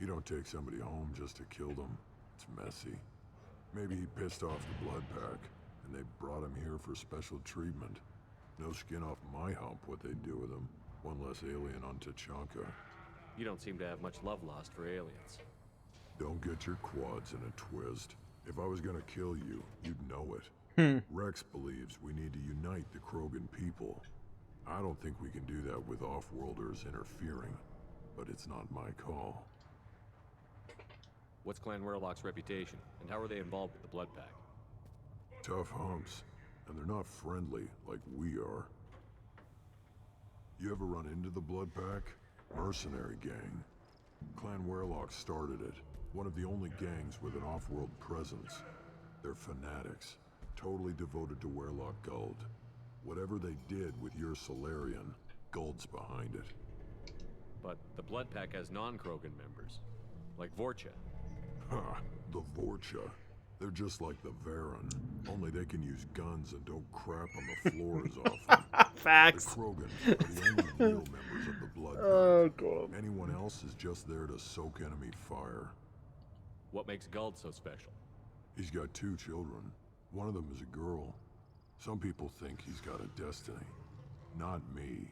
You don't take somebody home just to kill them. It's messy. Maybe he pissed off the Blood Pack, and they brought him here for special treatment. No skin off my hump what they do with him. One less alien on Tuchanka. You don't seem to have much love lost for aliens. Don't get your quads in a twist. If I was gonna kill you, you'd know it. Rex believes we need to unite the Krogan people. I don't think we can do that with off-worlders interfering, but it's not my call. What's Clan Werelock's reputation, and how are they involved with the Blood Pack? Tough humps, and they're not friendly like we are. You ever run into the Blood Pack? Mercenary gang. Clan Werelock started it. One of the only gangs with an off-world presence. They're fanatics, totally devoted to Werelock Guld. Whatever they did with your Solarian, Guld's behind it. But the Blood Pack has non-Krogan members, like Vorcha. Ha! The Vorcha. They're just like the Varen, only they can use guns and don't crap on the floor as often. Facts. The Krogan are the only real members of the Blood Pact. Oh, God. Anyone else is just there to soak enemy fire. What makes Guld so special? He's got 2 children. One of them is a girl. Some people think he's got a destiny. Not me.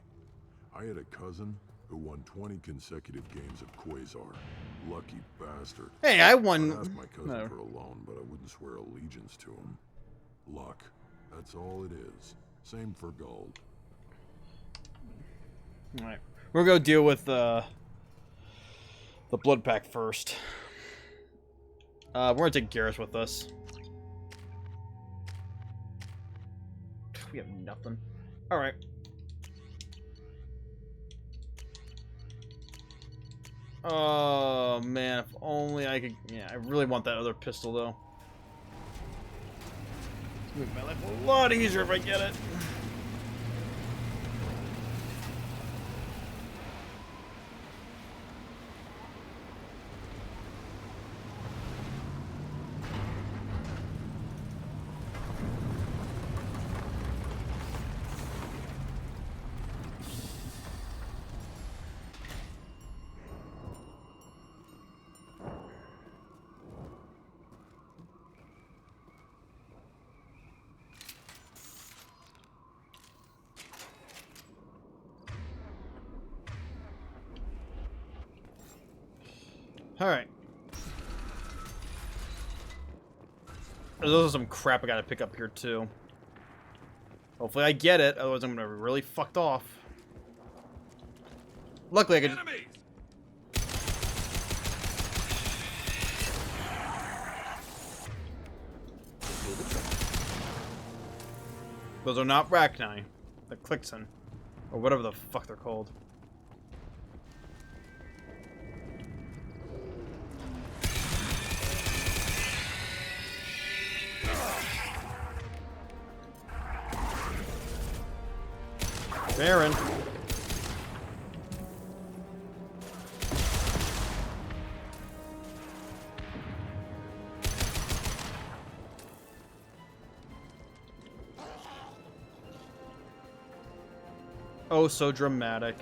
I had a cousin who won 20 consecutive games of Quasar. Lucky bastard. Hey, I won. I'd ask my cousin No. for a loan, but I wouldn't swear allegiance to him. Luck. That's all it is. Same for Guld. Alright. We're gonna go deal with the Blood Pact first. We're gonna take Garrus with us. We have nothing. Alright. Oh man, if only I could. Yeah, I really want that other pistol though. It's gonna make my life a lot easier if I get it. Alright. There's also some crap I gotta pick up here, too. Hopefully I get it, otherwise I'm gonna be really fucked off. Luckily I could... Those are not Rachni. They're Clixon. Or whatever the fuck they're called. Baron. Oh, so dramatic.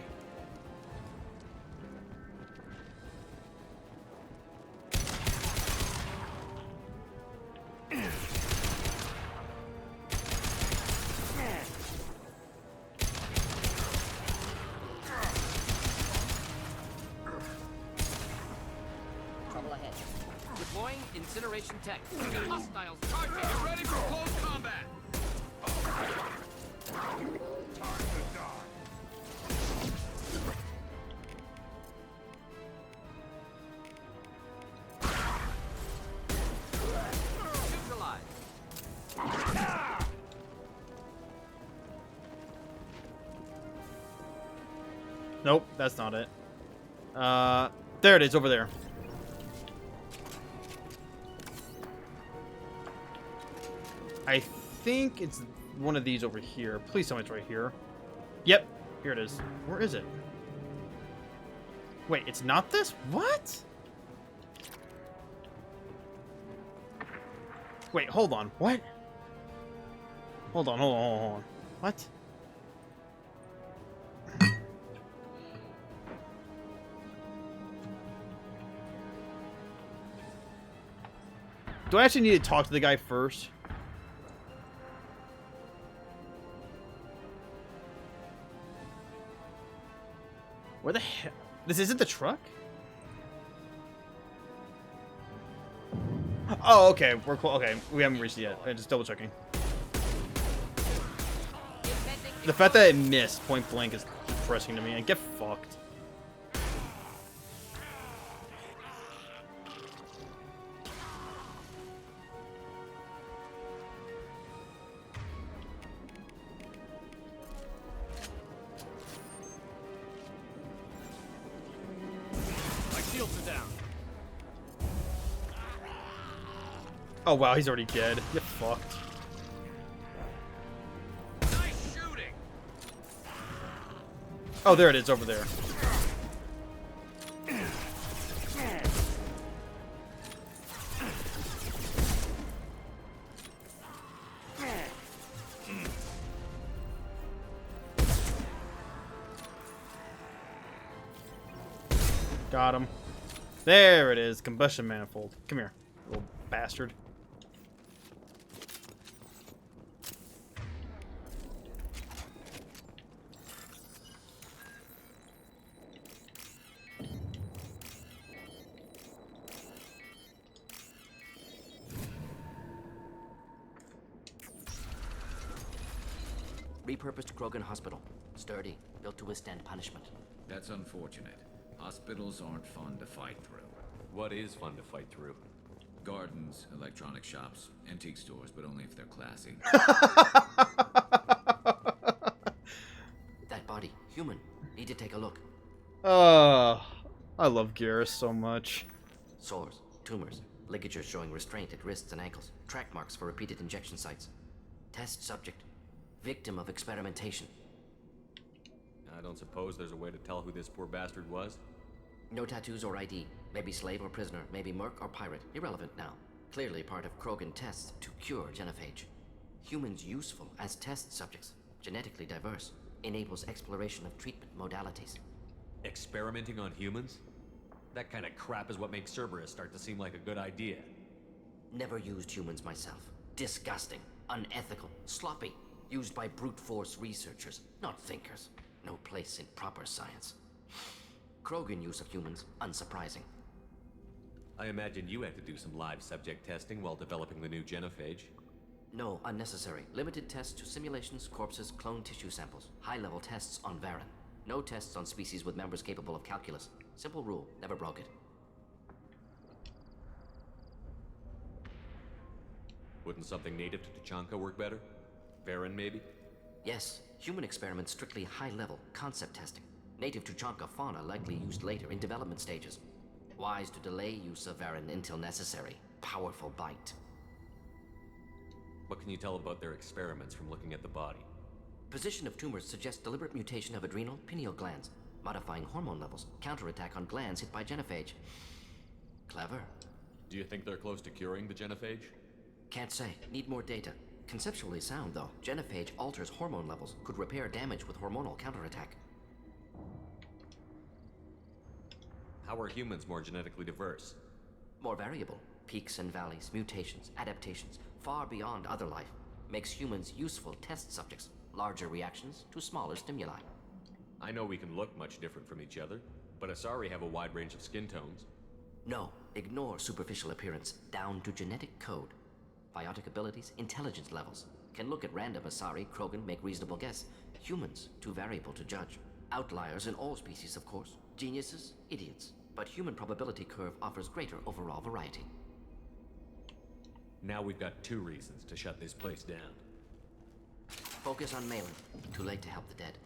Trouble ahead. Deploying incineration tech. We got hostiles charging. Get ready for close combat. Nope, that's not it. There it is, over there. I think it's one of these over here. Please tell me it's right here. Yep, here it is. Where is it? Wait, it's not this? What? Wait, hold on. What? Hold on, hold on, hold on. What? Do I actually need to talk to the guy first? Where the hell? This isn't the truck? Oh, okay. We're close. Okay, we haven't reached it yet. I'm just double checking. The fact that it missed point blank is depressing to me. And get fucked. Oh wow, he's already dead. Get fucked. Nice shooting. Oh, there it is, over there. Got him. There it is. Combustion manifold. Come here, little bastard. Repurposed Krogan Hospital. Sturdy, built to withstand punishment. That's unfortunate. Hospitals aren't fun to fight through. What is fun to fight through? Gardens, electronic shops, antique stores, but only if they're classy. That body, human. Need to take a look. I love Garrus so much. Sores, tumors, ligatures showing restraint at wrists and ankles, track marks for repeated injection sites. Test subject. Victim of experimentation. I don't suppose there's a way to tell who this poor bastard was? No tattoos or ID. Maybe slave or prisoner, maybe merc or pirate. Irrelevant now. Clearly part of Krogan tests to cure genophage. Humans useful as test subjects. Genetically diverse. Enables exploration of treatment modalities. Experimenting on humans? That kind of crap is what makes Cerberus start to seem like a good idea. Never used humans myself. Disgusting. Unethical. Sloppy. Used by brute force researchers, not thinkers. No place in proper science. Krogan use of humans, unsurprising. I imagine you had to do some live subject testing while developing the new genophage. No, unnecessary. Limited tests to simulations, corpses, cloned tissue samples. High-level tests on Varen. No tests on species with members capable of calculus. Simple rule, never broke it. Wouldn't something native to Tuchanka work better? Varen, maybe? Yes, human experiments strictly high-level, concept testing. Native Tuchanka fauna likely used later in development stages. Wise to delay use of Varen until necessary. Powerful bite. What can you tell about their experiments from looking at the body? Position of tumors suggests deliberate mutation of adrenal, pineal glands, modifying hormone levels, counterattack on glands hit by genophage. Clever. Do you think they're close to curing the genophage? Can't say. Need more data. Conceptually sound, though. Genophage alters hormone levels, could repair damage with hormonal counterattack. How are humans more genetically diverse? More variable. Peaks and valleys, mutations, adaptations, far beyond other life. Makes humans useful test subjects. Larger reactions to smaller stimuli. I know we can look much different from each other, but Asari have a wide range of skin tones. No, ignore superficial appearance, down to genetic code. Biotic abilities, intelligence levels. Can look at random Asari, Krogan, make reasonable guess. Humans, too variable to judge. Outliers in all species, of course. Geniuses, idiots. But human probability curve offers greater overall variety. Now we've got 2 reasons to shut this place down. Focus on Malin. Too late to help the dead.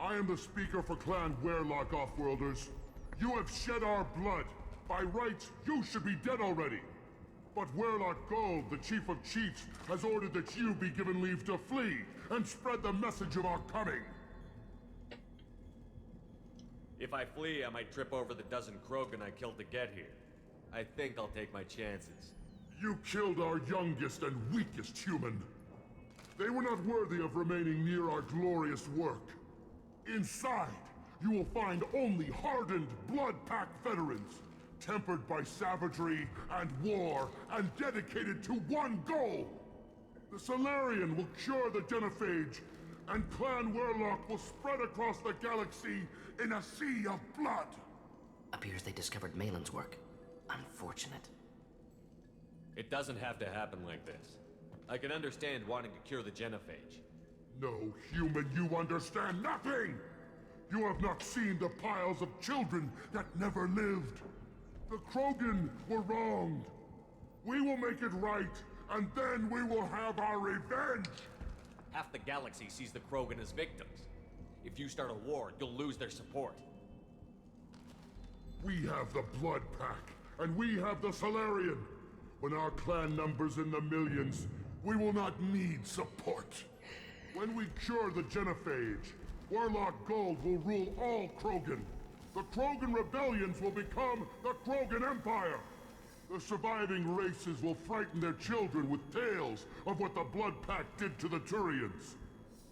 I am the speaker for Clan Werlock, Offworlders. You have shed our blood. By rights, you should be dead already. But Werlock Gold, the Chief of Chiefs, has ordered that you be given leave to flee and spread the message of our coming. If I flee, I might trip over the dozen Krogan I killed to get here. I think I'll take my chances. You killed our youngest and weakest human. They were not worthy of remaining near our glorious work. Inside, you will find only hardened, blood-packed veterans, tempered by savagery and war, and dedicated to one goal. The Solarian will cure the genophage, and Clan Werlock will spread across the galaxy in a sea of blood. Appears they discovered Malin's work. Unfortunate. It doesn't have to happen like this. I can understand wanting to cure the genophage. No, human, you understand nothing! You have not seen the piles of children that never lived. The Krogan were wronged. We will make it right, and then we will have our revenge! Half the galaxy sees the Krogan as victims. If you start a war, you'll lose their support. We have the Blood Pack, and we have the Solarian. When our clan numbers in the millions, we will not need support. When we cure the genophage, Warlock Gold will rule all Krogan. The Krogan rebellions will become the Krogan Empire. The surviving races will frighten their children with tales of what the Blood Pact did to the Turians.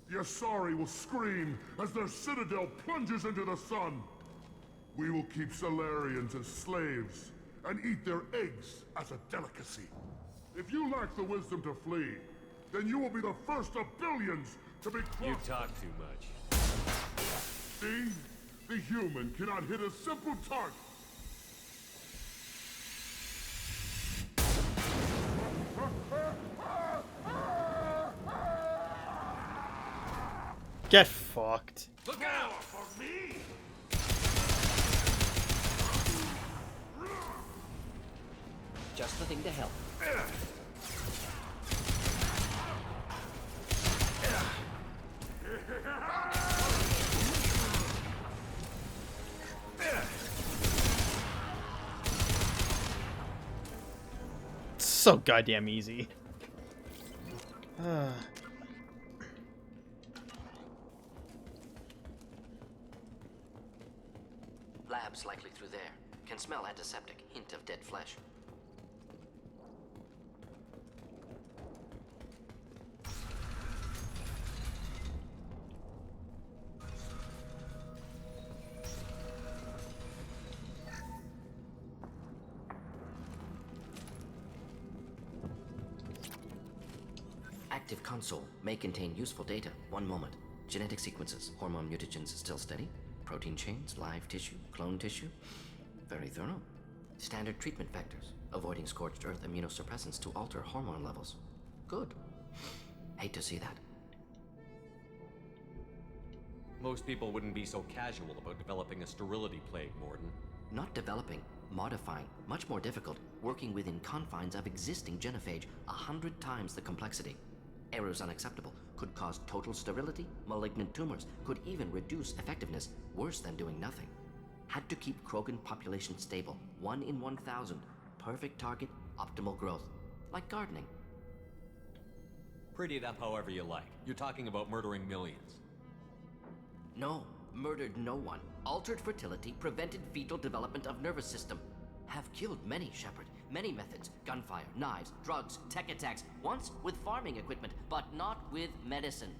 The Asari will scream as their citadel plunges into the sun. We will keep Salarians as slaves and eat their eggs as a delicacy. If you lack the wisdom to flee, then you will be the first of billions to be crossed. You talk too much. See? The human cannot hit a simple target. Get fucked. Look out for me! Just the thing to help. So goddamn easy. Lab's likely through there. Can smell antiseptic. Hint of dead flesh. Active console may contain useful data. One moment. Genetic sequences, hormone mutagens still steady. Protein chains, live tissue, clone tissue. Very thorough. Standard treatment vectors, avoiding scorched earth immunosuppressants to alter hormone levels. Good. Hate to see that. Most people wouldn't be so casual about developing a sterility plague, Morden. Not developing, modifying, much more difficult, working within confines of existing genophage, 100 times the complexity. Errors unacceptable, could cause total sterility, malignant tumors, could even reduce effectiveness, worse than doing nothing. Had to keep Krogan population stable, 1 in 1,000, perfect target, optimal growth, like gardening. Pretty it up however you like. You're talking about murdering millions. No, murdered no one. Altered fertility, prevented fetal development of nervous system. Have killed many, Shepard. Many methods. Gunfire, knives, drugs, tech attacks. Once with farming equipment, but not with medicine.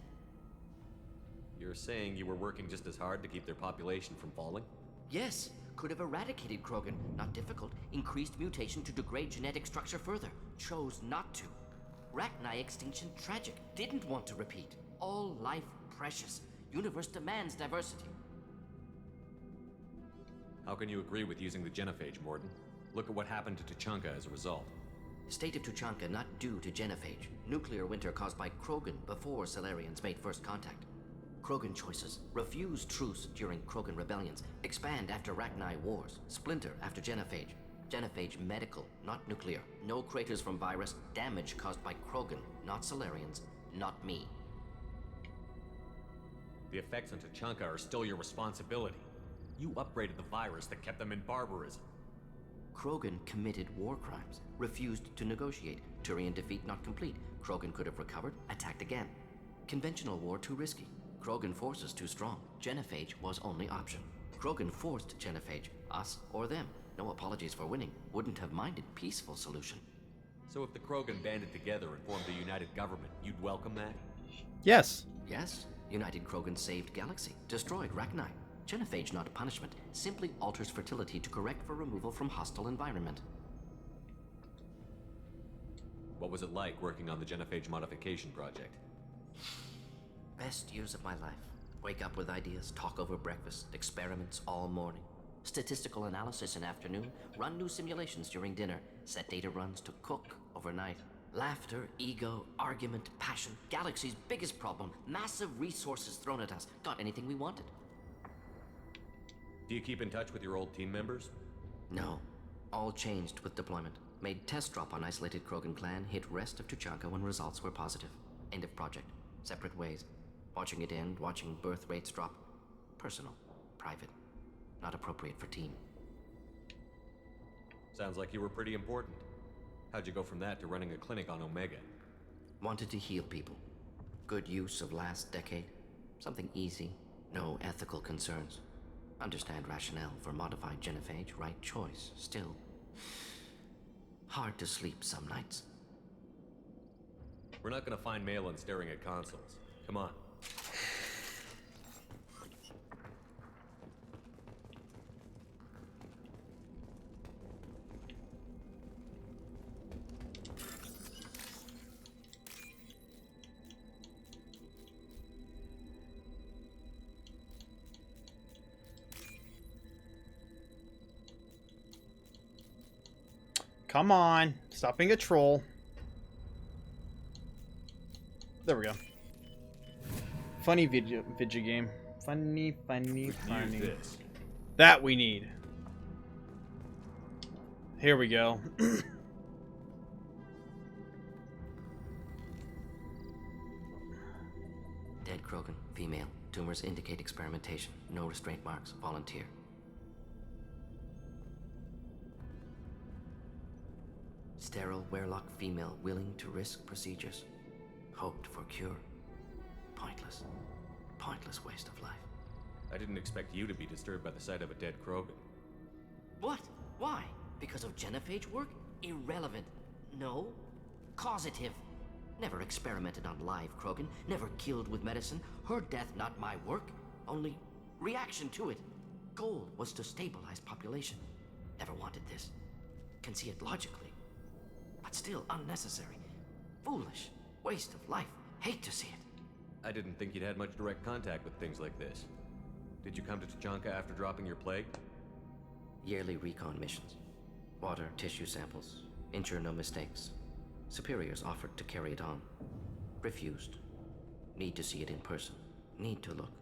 You're saying you were working just as hard to keep their population from falling? Yes, could have eradicated Krogan. Not difficult. Increased mutation to degrade genetic structure further. Chose not to. Rachni extinction tragic. Didn't want to repeat. All life precious. Universe demands diversity. How can you agree with using the genophage, Morden? Look at what happened to Tuchanka as a result. State of Tuchanka not due to genophage. Nuclear winter caused by Krogan before Salarians made first contact. Krogan choices. Refuse truce during Krogan rebellions. Expand after Rachni wars. Splinter after genophage. Genophage medical, not nuclear. No craters from virus. Damage caused by Krogan, not Salarians, not me. The effects on Tuchanka are still your responsibility. You upgraded the virus that kept them in barbarism. Krogan committed war crimes, refused to negotiate. Turian defeat not complete. Krogan could have recovered, attacked again. Conventional war too risky. Krogan forces too strong. Genophage was only option. Krogan forced genophage, us or them. No apologies for winning. Wouldn't have minded peaceful solution. So if the Krogan banded together and formed a united government, you'd welcome that? Yes. Yes. United Krogan saved Galaxy, destroyed Rachni. Genophage not a punishment, simply alters fertility to correct for removal from hostile environment. What was it like working on the genophage modification project? Best years of my life. Wake up with ideas, talk over breakfast, experiments all morning. Statistical analysis in afternoon, run new simulations during dinner, set data runs to cook overnight. Laughter, ego, argument, passion, Galaxy's biggest problem, massive resources thrown at us. Got anything we wanted. Do you keep in touch with your old team members? No. All changed with deployment. Made test drop on isolated Krogan clan, hit rest of Tuchanka when results were positive. End of project. Separate ways. Watching it end, watching birth rates drop. Personal. Private. Not appropriate for team. Sounds like you were pretty important. How'd you go from that to running a clinic on Omega? Wanted to heal people. Good use of last decade. Something easy, No ethical concerns. Understand rationale for modified genophage, right choice. Still, hard to sleep some nights. We're not gonna find Malin staring at consoles. Come on. Come on. Stop being a troll. There we go. Funny video game. Funny. Use this. That we need. Here we go. Dead Krogan, female. Tumors indicate experimentation. No restraint marks. Volunteer. Sterile Werelock female willing to risk procedures. Hoped for cure. Pointless. Pointless waste of life. I didn't expect you to be disturbed by the sight of a dead Krogan. What? Why? Because of genophage work? Irrelevant. No. Causative. Never experimented on live Krogan. Never killed with medicine. Her death not my work. Only reaction to it. Goal was to stabilize population. Never wanted this. Can see it logically. But still unnecessary. Foolish. Waste of life. Hate to see it. I didn't think you'd had much direct contact with things like this. Did you come to Tuchanka after dropping your plague? Yearly recon missions. Water, tissue samples. Ensure no mistakes. Superiors offered to carry it on. Refused. Need to see it in person. Need to look.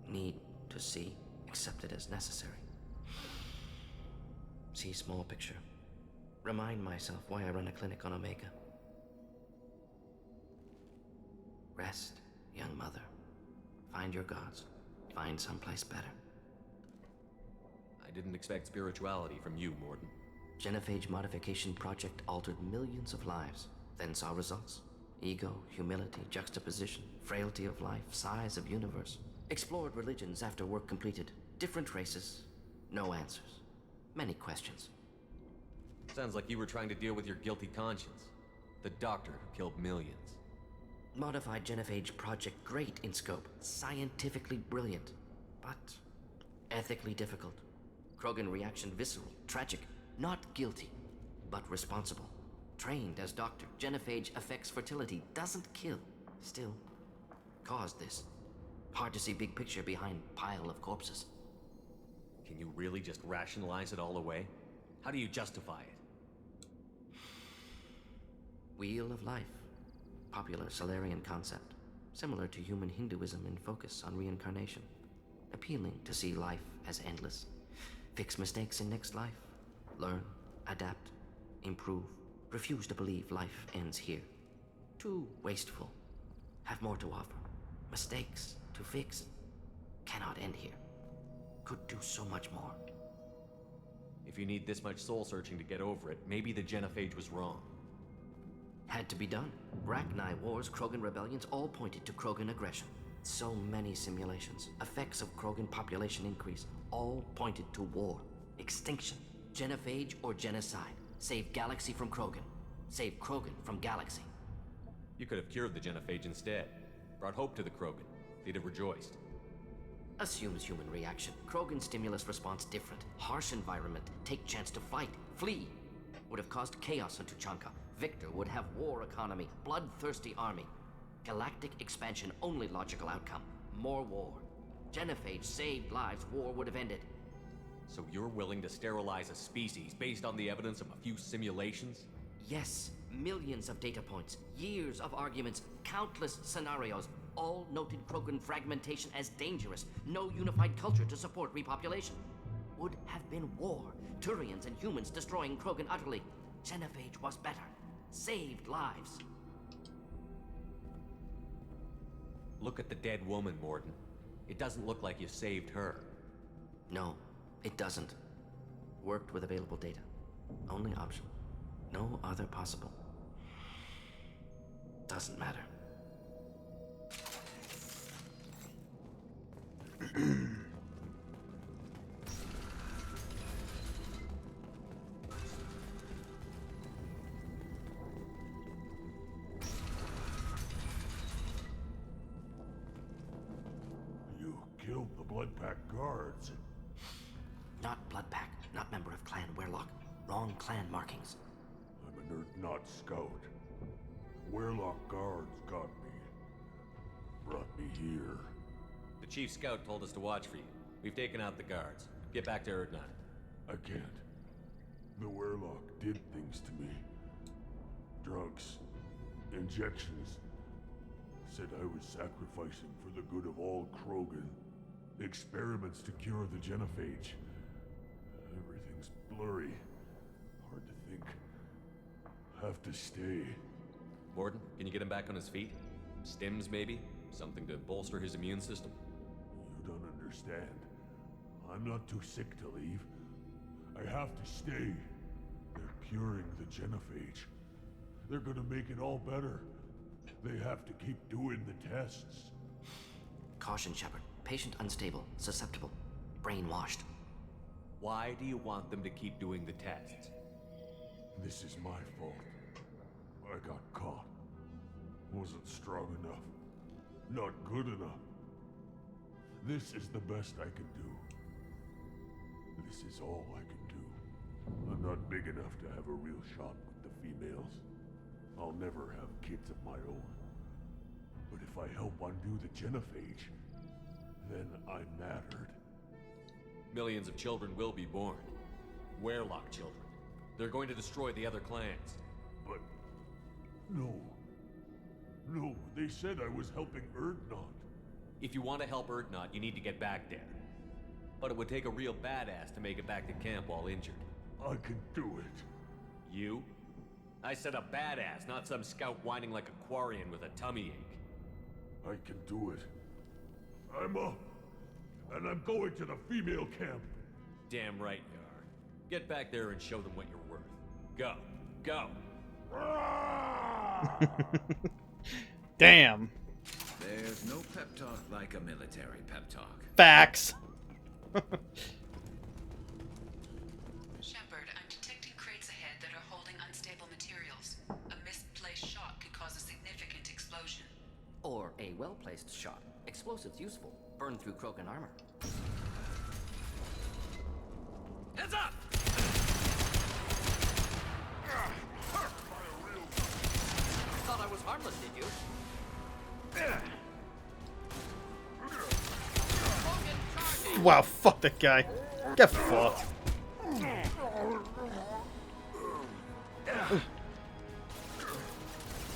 Need to see. Accept it as necessary. See small picture. Remind myself why I run a clinic on Omega. Rest, young mother. Find your gods. Find someplace better. I didn't expect spirituality from you, Morden. Genophage modification project altered millions of lives, then saw results. Ego, humility, juxtaposition, frailty of life, size of universe. Explored religions after work completed. Different races. No answers. Many questions. Sounds like you were trying to deal with your guilty conscience. The doctor who killed millions. Modified genophage project great in scope. Scientifically brilliant. But ethically difficult. Krogan reaction visceral, tragic. Not guilty, but responsible. Trained as doctor, genophage affects fertility, doesn't kill. Still, caused this. Hard to see big picture behind pile of corpses. Can you really just rationalize it all away? How do you justify it? Wheel of life. Popular Solarian concept. Similar to human Hinduism in focus on reincarnation. Appealing to see life as endless. Fix mistakes in next life. Learn, adapt, improve. Refuse to believe life ends here. Too wasteful. Have more to offer. Mistakes to fix. Cannot end here. Could do so much more. If you need this much soul searching to get over it, maybe the genophage was wrong. Had to be done. Rachni wars, Krogan rebellions, all pointed to Krogan aggression. So many simulations. Effects of Krogan population increase. All pointed to war. Extinction. Genophage or genocide. Save galaxy from Krogan. Save Krogan from galaxy. You could have cured the genophage instead. Brought hope to the Krogan. They'd have rejoiced. Assumes human reaction. Krogan stimulus response different. Harsh environment. Take chance to fight. Flee. Would have caused chaos on Tuchanka. Victor would have war economy. Bloodthirsty army. Galactic expansion only logical outcome. More war. Genophage saved lives. War would have ended. So you're willing to sterilize a species based on the evidence of a few simulations? Yes. Millions of data points. Years of arguments. Countless scenarios. All noted Krogan fragmentation as dangerous. No unified culture to support repopulation. Would have been war. Turians and humans destroying Krogan utterly. Genophage was better. Saved lives. Look at the dead woman, Morden. It doesn't look like you saved her. No, it doesn't. Worked with available data. Only option. No other possible. Doesn't matter. You killed the Bloodpack guards. Not Bloodpack, not member of Clan Werlock. Wrong clan markings. I'm a nerd, not scout. Werlock guards got me. Brought me here. The chief scout told us to watch for you. We've taken out the guards. Get back to Erdnot. I can't. The Werlock did things to me. Drugs. Injections. Said I was sacrificing for the good of all Krogan. Experiments to cure the genophage. Everything's blurry. Hard to think. Have to stay. Morden, can you get him back on his feet? Stims, maybe? Something to bolster his immune system? You don't understand. I'm not too sick to leave. I have to stay. They're curing the genophage. They're gonna make it all better. They have to keep doing the tests. Caution, Shepard. Patient unstable, susceptible, brainwashed. Why do you want them to keep doing the tests? This is my fault. I got caught. Wasn't strong enough. Not good enough. This is the best I can do. This is all I can do. I'm not big enough to have a real shot with the females. I'll never have kids of my own. But if I help undo the genophage, then I'm mattered. Millions of children will be born. Werlock children. They're going to destroy the other clans. But... no. No, they said I was helping Erdnot. If you want to help Erdnot, you need to get back there. But it would take a real badass to make it back to camp while injured. I can do it. You? I said a badass, not some scout whining like a Quarian with a tummy ache. I can do it. I'm up. And I'm going to the female camp. Damn right you are. Get back there and show them what you're worth. Go. Go. Damn. There's no pep talk like a military pep talk. Facts. Shepard, I'm detecting crates ahead that are holding unstable materials. A misplaced shot could cause a significant explosion. Or a well-placed shot. Explosives useful. Burn through Krogan armor. Heads up! Thought I was harmless, did you? Wow, fuck that guy. Get fucked.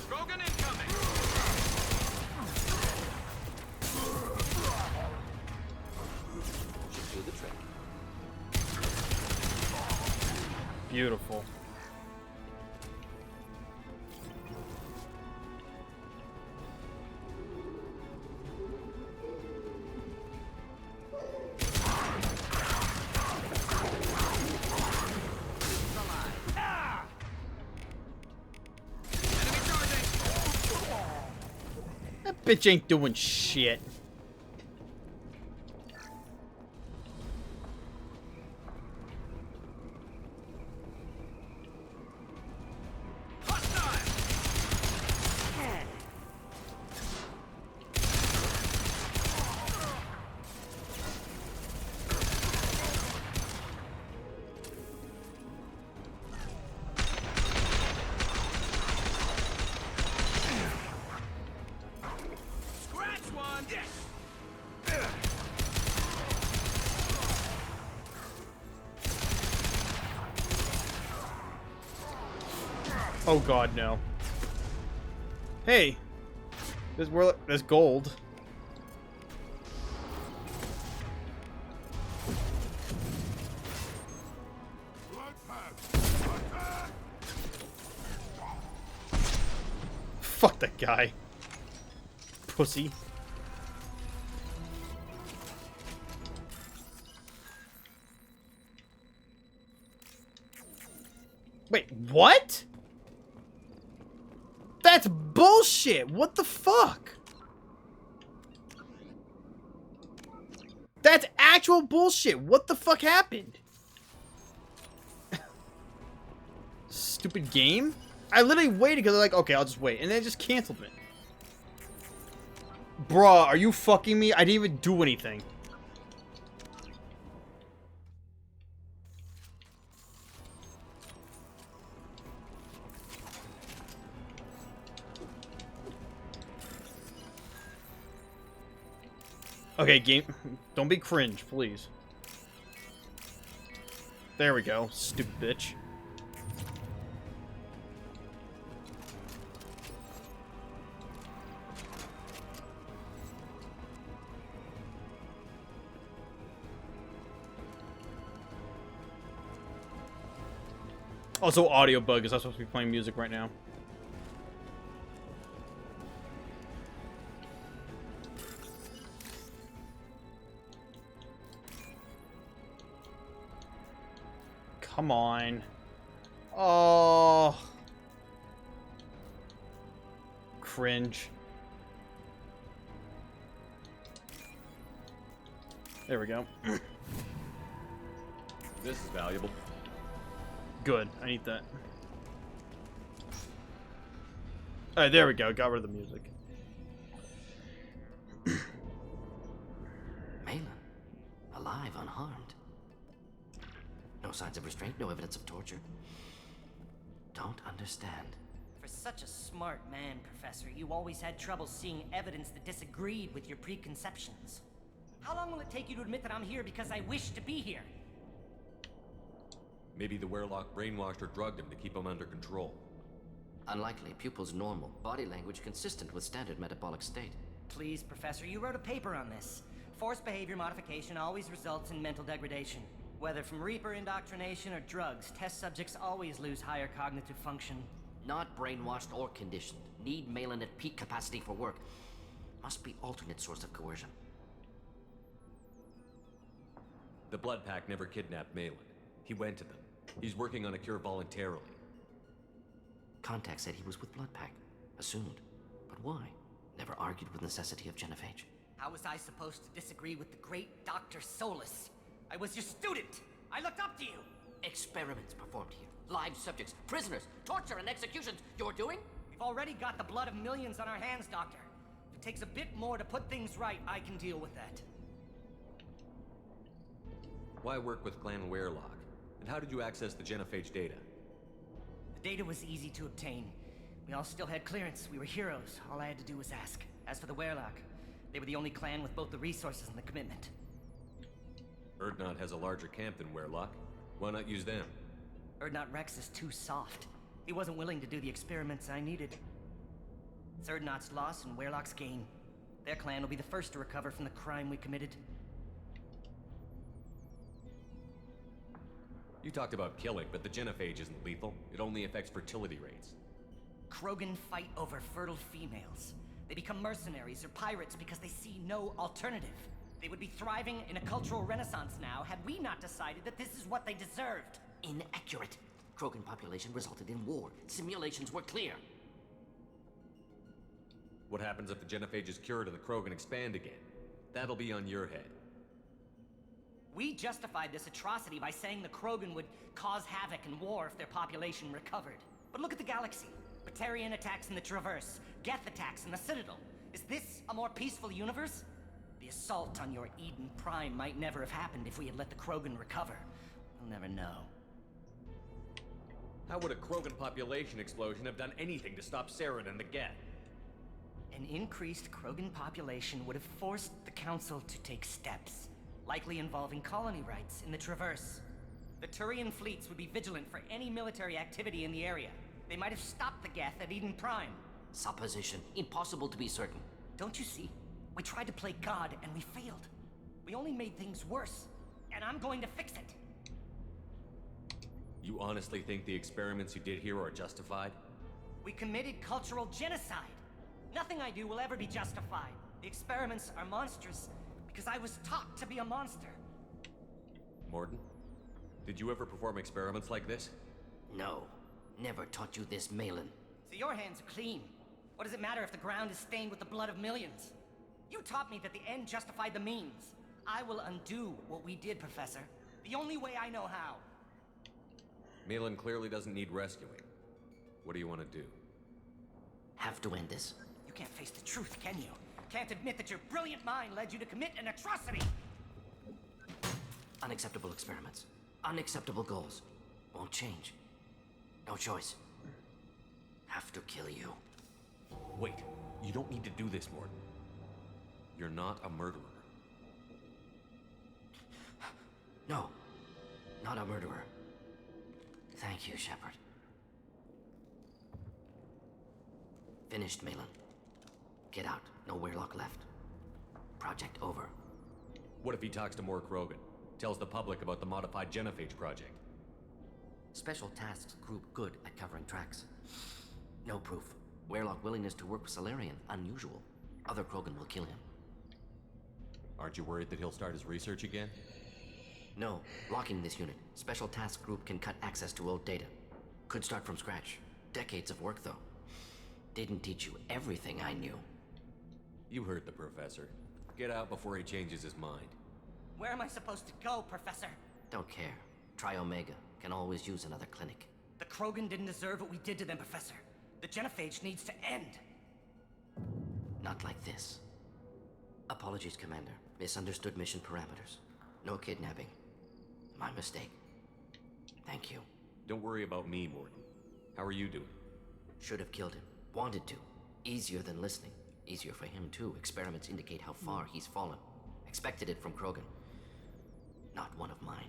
Krogan incoming! Should do the trick. Beautiful. That bitch ain't doing shit. Oh god, no. Hey! There's gold. Fuck that guy. Pussy. Wait, what? That's bullshit! What the fuck? That's actual bullshit. What the fuck happened? Stupid game? I literally waited because I'm like, okay, I'll just wait. And then it just canceled it. Bruh, are you fucking me? I didn't even do anything. Okay, game. Don't be cringe, please. There we go, stupid bitch. Also, audio bug, is I'm supposed to be playing music right now. Come on. Oh. Cringe. There we go. This is valuable. Good. I need that. Alright, there we go. Got rid of the music. Malin, alive, unharmed. No signs of restraint, no evidence of torture. Don't understand. For such a smart man, Professor, you always had trouble seeing evidence that disagreed with your preconceptions. How long will it take you to admit that I'm here because I wish to be here? Maybe the Werelock brainwashed or drugged him to keep him under control. Unlikely. Pupil's normal. Body language consistent with standard metabolic state. Please, Professor, you wrote a paper on this. Forced behavior modification always results in mental degradation. Whether from Reaper indoctrination or drugs, test subjects always lose higher cognitive function. Not brainwashed or conditioned. Need Malin at peak capacity for work. Must be alternate source of coercion. The Blood Pack never kidnapped Malin. He went to them. He's working on a cure voluntarily. Contact said he was with Blood Pack. Assumed. But why? Never argued with necessity of genophage. How was I supposed to disagree with the great Dr. Solus? I was your student! I looked up to you! Experiments performed here. Live subjects, prisoners, torture and executions. You're doing? We've already got the blood of millions on our hands, Doctor. If it takes a bit more to put things right, I can deal with that. Why work with Clan Werelock? And how did you access the genophage data? The data was easy to obtain. We all still had clearance. We were heroes. All I had to do was ask. As for the Werelock, they were the only clan with both the resources and the commitment. Urdnot has a larger camp than Werelock. Why not use them? Urdnot Rex is too soft. He wasn't willing to do the experiments I needed. It's Urdnot's loss and Werelock's gain. Their clan will be the first to recover from the crime we committed. You talked about killing, but the genophage isn't lethal. It only affects fertility rates. Krogan fight over fertile females. They become mercenaries or pirates because they see no alternative. They would be thriving in a cultural renaissance now had we not decided that this is what they deserved. Inaccurate. Krogan population resulted in war. Simulations were clear. What happens if the genophage is cured and the Krogan expand again? That'll be on your head. We justified this atrocity by saying the Krogan would cause havoc and war if their population recovered. But look at the galaxy. Batarian attacks in the Traverse, Geth attacks in the Citadel. Is this a more peaceful universe? The assault on your Eden Prime might never have happened if we had let the Krogan recover. We'll never know. How would a Krogan population explosion have done anything to stop Saren and the Geth? An increased Krogan population would have forced the Council to take steps, likely involving colony rights in the Traverse. The Turian fleets would be vigilant for any military activity in the area. They might have stopped the Geth at Eden Prime. Supposition. Impossible to be certain. Don't you see? We tried to play God and we failed. We only made things worse. And I'm going to fix it. You honestly think the experiments you did here are justified? We committed cultural genocide. Nothing I do will ever be justified. The experiments are monstrous because I was taught to be a monster. Morden, did you ever perform experiments like this? No. Never taught you this, Malin. So your hands are clean. What does it matter if the ground is stained with the blood of millions? You taught me that the end justified the means. I will undo what we did, Professor. The only way I know how. Malin clearly doesn't need rescuing. What do you want to do? Have to end this. You can't face the truth, can you? Can't admit that your brilliant mind led you to commit an atrocity! Unacceptable experiments. Unacceptable goals. Won't change. No choice. Have to kill you. Wait, you don't need to do this, Morton. You're not a murderer. No, not a murderer. Thank you, Shepard. Finished, Malin. Get out. No Weirlock left. Project over. What if he talks to more Krogan? Tells the public about the modified Genophage project? Special Tasks Group good at covering tracks. No proof. Weirlock willingness to work with Salarian, unusual. Other Krogan will kill him. Aren't you worried that he'll start his research again? No. Locking this unit. Special Task Group can cut access to old data. Could start from scratch. Decades of work, though. Didn't teach you everything I knew. You heard the professor. Get out before he changes his mind. Where am I supposed to go, Professor? Don't care. Try Omega. Can always use another clinic. The Krogan didn't deserve what we did to them, Professor. The Genophage needs to end. Not like this. Apologies, Commander. Misunderstood mission parameters. No kidnapping. My mistake. Thank you. Don't worry about me, Morton. How are you doing? Should have killed him. Wanted to. Easier than listening. Easier for him, too. Experiments indicate how far he's fallen. Expected it from Krogan. Not one of mine.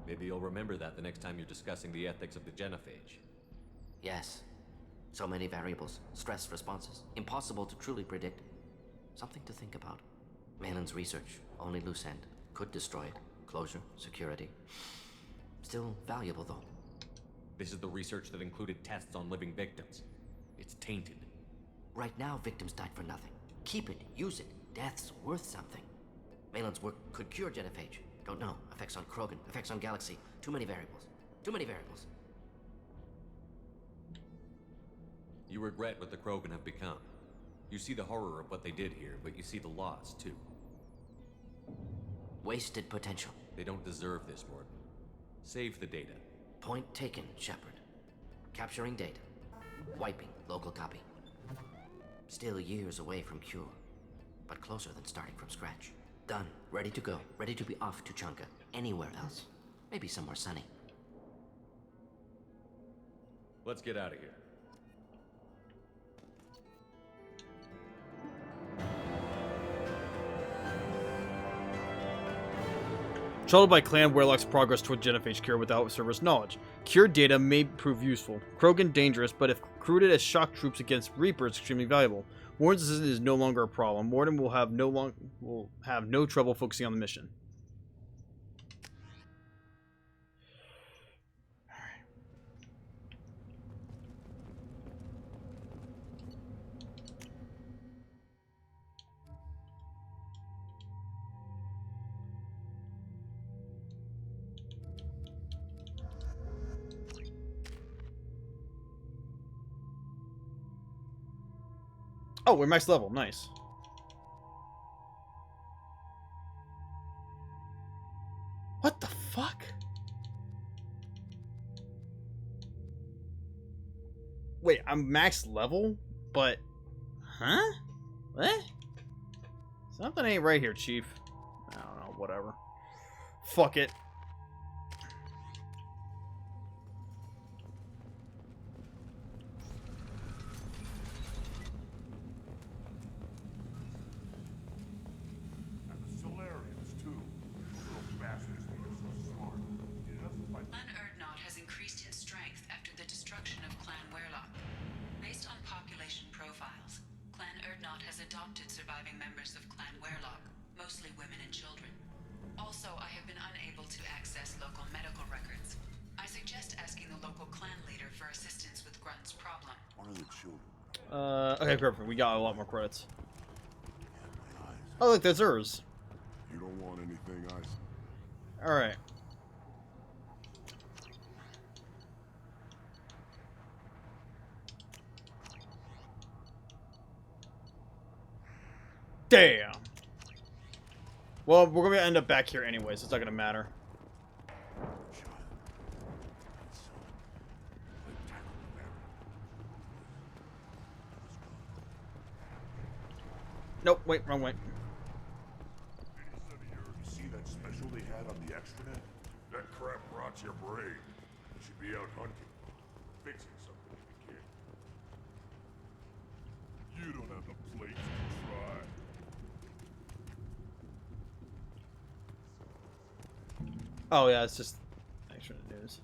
Maybe you'll remember that the next time you're discussing the ethics of the Genophage. Yes. So many variables. Stress responses. Impossible to truly predict. Something to think about. Malin's research. Only loose end. Could destroy it. Closure. Security. Still valuable, though. This is the research that included tests on living victims. It's tainted. Right now, victims died for nothing. Keep it. Use it. Death's worth something. Malin's work could cure Genophage. Don't know. Effects on Krogan. Effects on Galaxy. Too many variables. Too many variables. You regret what the Krogan have become. You see the horror of what they did here, but you see the loss, too. Wasted potential. They don't deserve this, Morton. Save the data. Point taken, Shepard. Capturing data. Wiping local copy. Still years away from cure, but closer than starting from scratch. Done. Ready to go. Ready to be off to Chunka. Anywhere else. Maybe somewhere sunny. Let's get out of here. Troubled by Clan Weirlock's progress toward Genophage cure without Cerberus knowledge. Cure data may prove useful. Krogan dangerous, but if recruited as shock troops against Reapers, extremely valuable. Warren's assistance is no longer a problem. Warden will have no trouble focusing on the mission. Oh, we're max level. Nice. What the fuck? Wait, I'm max level? But... Huh? What? Something ain't right here, Chief. I don't know, whatever. Fuck it. Okay, perfect. We got a lot more credits. Oh, look, that's hers. You don't want anything I see. Alright. Damn. Well, we're gonna end up back here anyway, so it's not gonna matter. Nope, wait, wrong way. You see that special they had on the extranet? That crap rots your brain. You should be out hunting, fixing something if you can. You don't have the plates to try. Oh yeah, it's just extra news.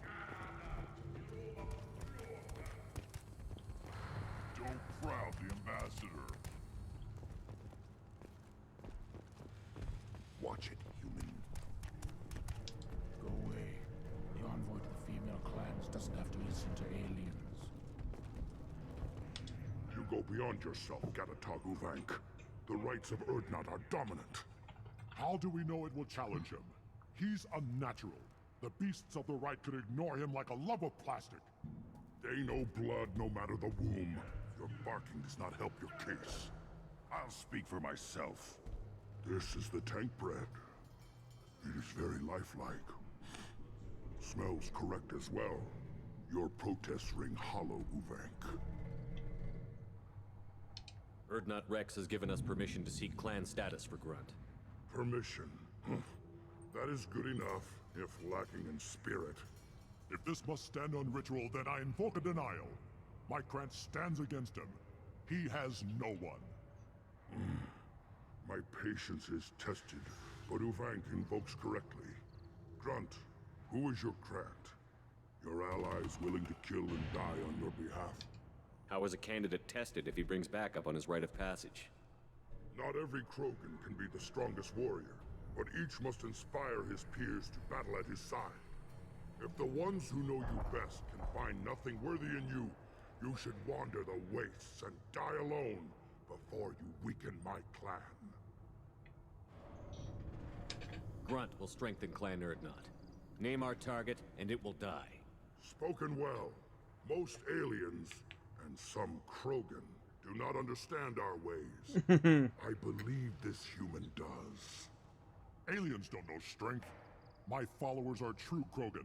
Don't crowd the ambassador. Watch it, human. Go away. The envoy to the female clans doesn't have to listen to aliens. You go beyond yourself, Gatatog Uvank. The rights of Urdnot are dominant. How do we know it will challenge him? He's unnatural. The beasts of the right could ignore him like a lump of plastic. They know blood no matter the womb. Your barking does not help your case. I'll speak for myself. This is the tank bread. It is very lifelike. Smells correct as well. Your protests ring hollow, Uvank. Urdnot Rex has given us permission to seek clan status for Grunt. Permission. That is good enough, if lacking in spirit. If this must stand on ritual, then I invoke a denial. My Krant stands against him. He has no one. My patience is tested, but Uvank invokes correctly. Grunt, who is your Krant? Your allies willing to kill and die on your behalf? How is a candidate tested if he brings backup on his rite of passage? Not every Krogan can be the strongest warrior, but each must inspire his peers to battle at his side. If the ones who know you best can find nothing worthy in you, you should wander the wastes and die alone before you weaken my clan. Grunt will strengthen Clan Urdnot. Name our target, and it will die. Spoken well. Most aliens, and some Krogan, do not understand our ways. I believe this human does. Aliens don't know strength. My followers are true Krogan.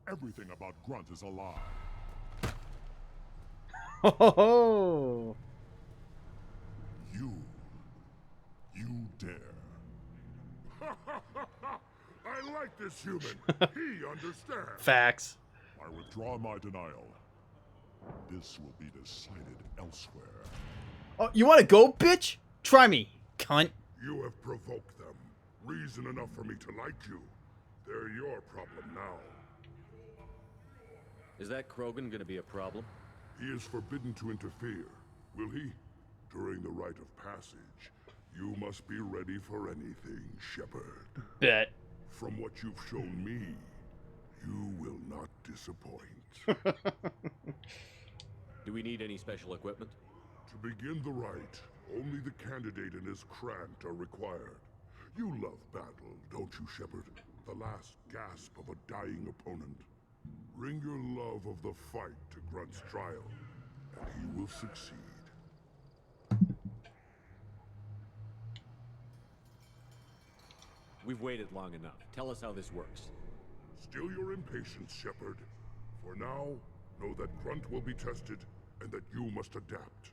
Everything about Grunt is a lie. Oh. You dare. I like this human. He understands. Facts. I withdraw my denial. This will be decided elsewhere. Oh, you want to go, bitch? Try me, cunt. You have provoked them. Reason enough for me to like you. They're your problem now. Is that Krogan gonna be a problem? He is forbidden to interfere. Will he? During the rite of passage, you must be ready for anything, Shepard. Bet. From what you've shown me, you will not disappoint. Do we need any special equipment? To begin the rite, only the candidate and his Krant are required. You love battle, don't you, Shepard? The last gasp of a dying opponent. Bring your love of the fight to Grunt's trial, and he will succeed. We've waited long enough. Tell us how this works. Still your impatience, Shepard. For now, know that Grunt will be tested, and that you must adapt.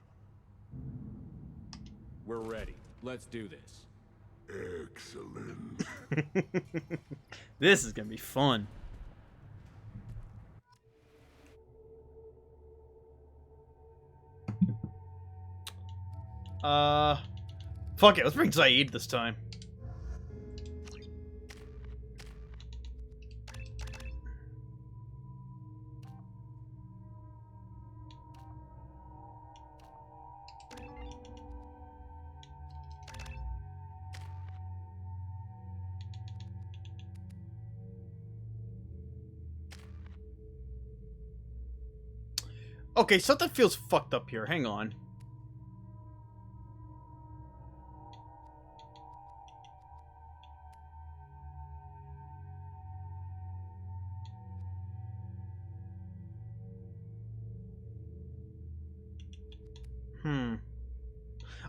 We're ready. Let's do this. Excellent. This is gonna be fun. Fuck it, let's bring Zaid this time. Okay, something feels fucked up here. Hang on.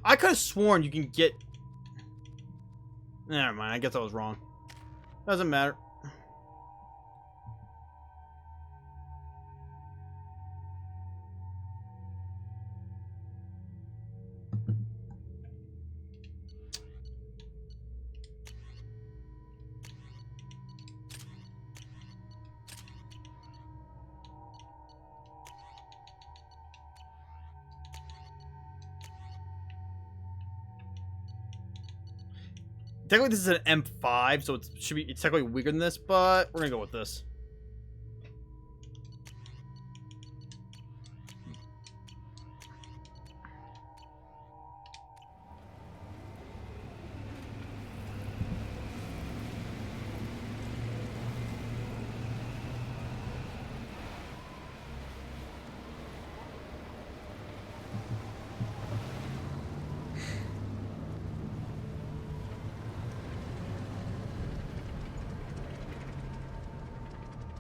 I could have sworn you can get Never mind, I guess I was wrong. Doesn't matter. Technically, this is an M5, so it's technically weaker than this, but we're gonna go with this.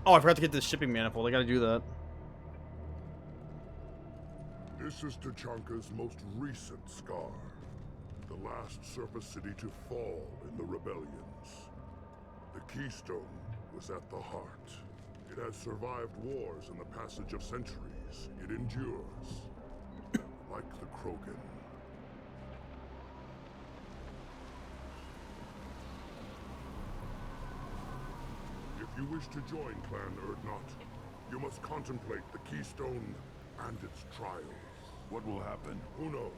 Oh, I forgot to get the shipping manifold. I gotta do that. This is Tachanka's most recent scar. The last surface city to fall in the rebellions. The Keystone was at the heart. It has survived wars and the passage of centuries. It endures. Like the Krogan. If you wish to join Clan Urdnot, you must contemplate the Keystone and its trials. What will happen? Who knows?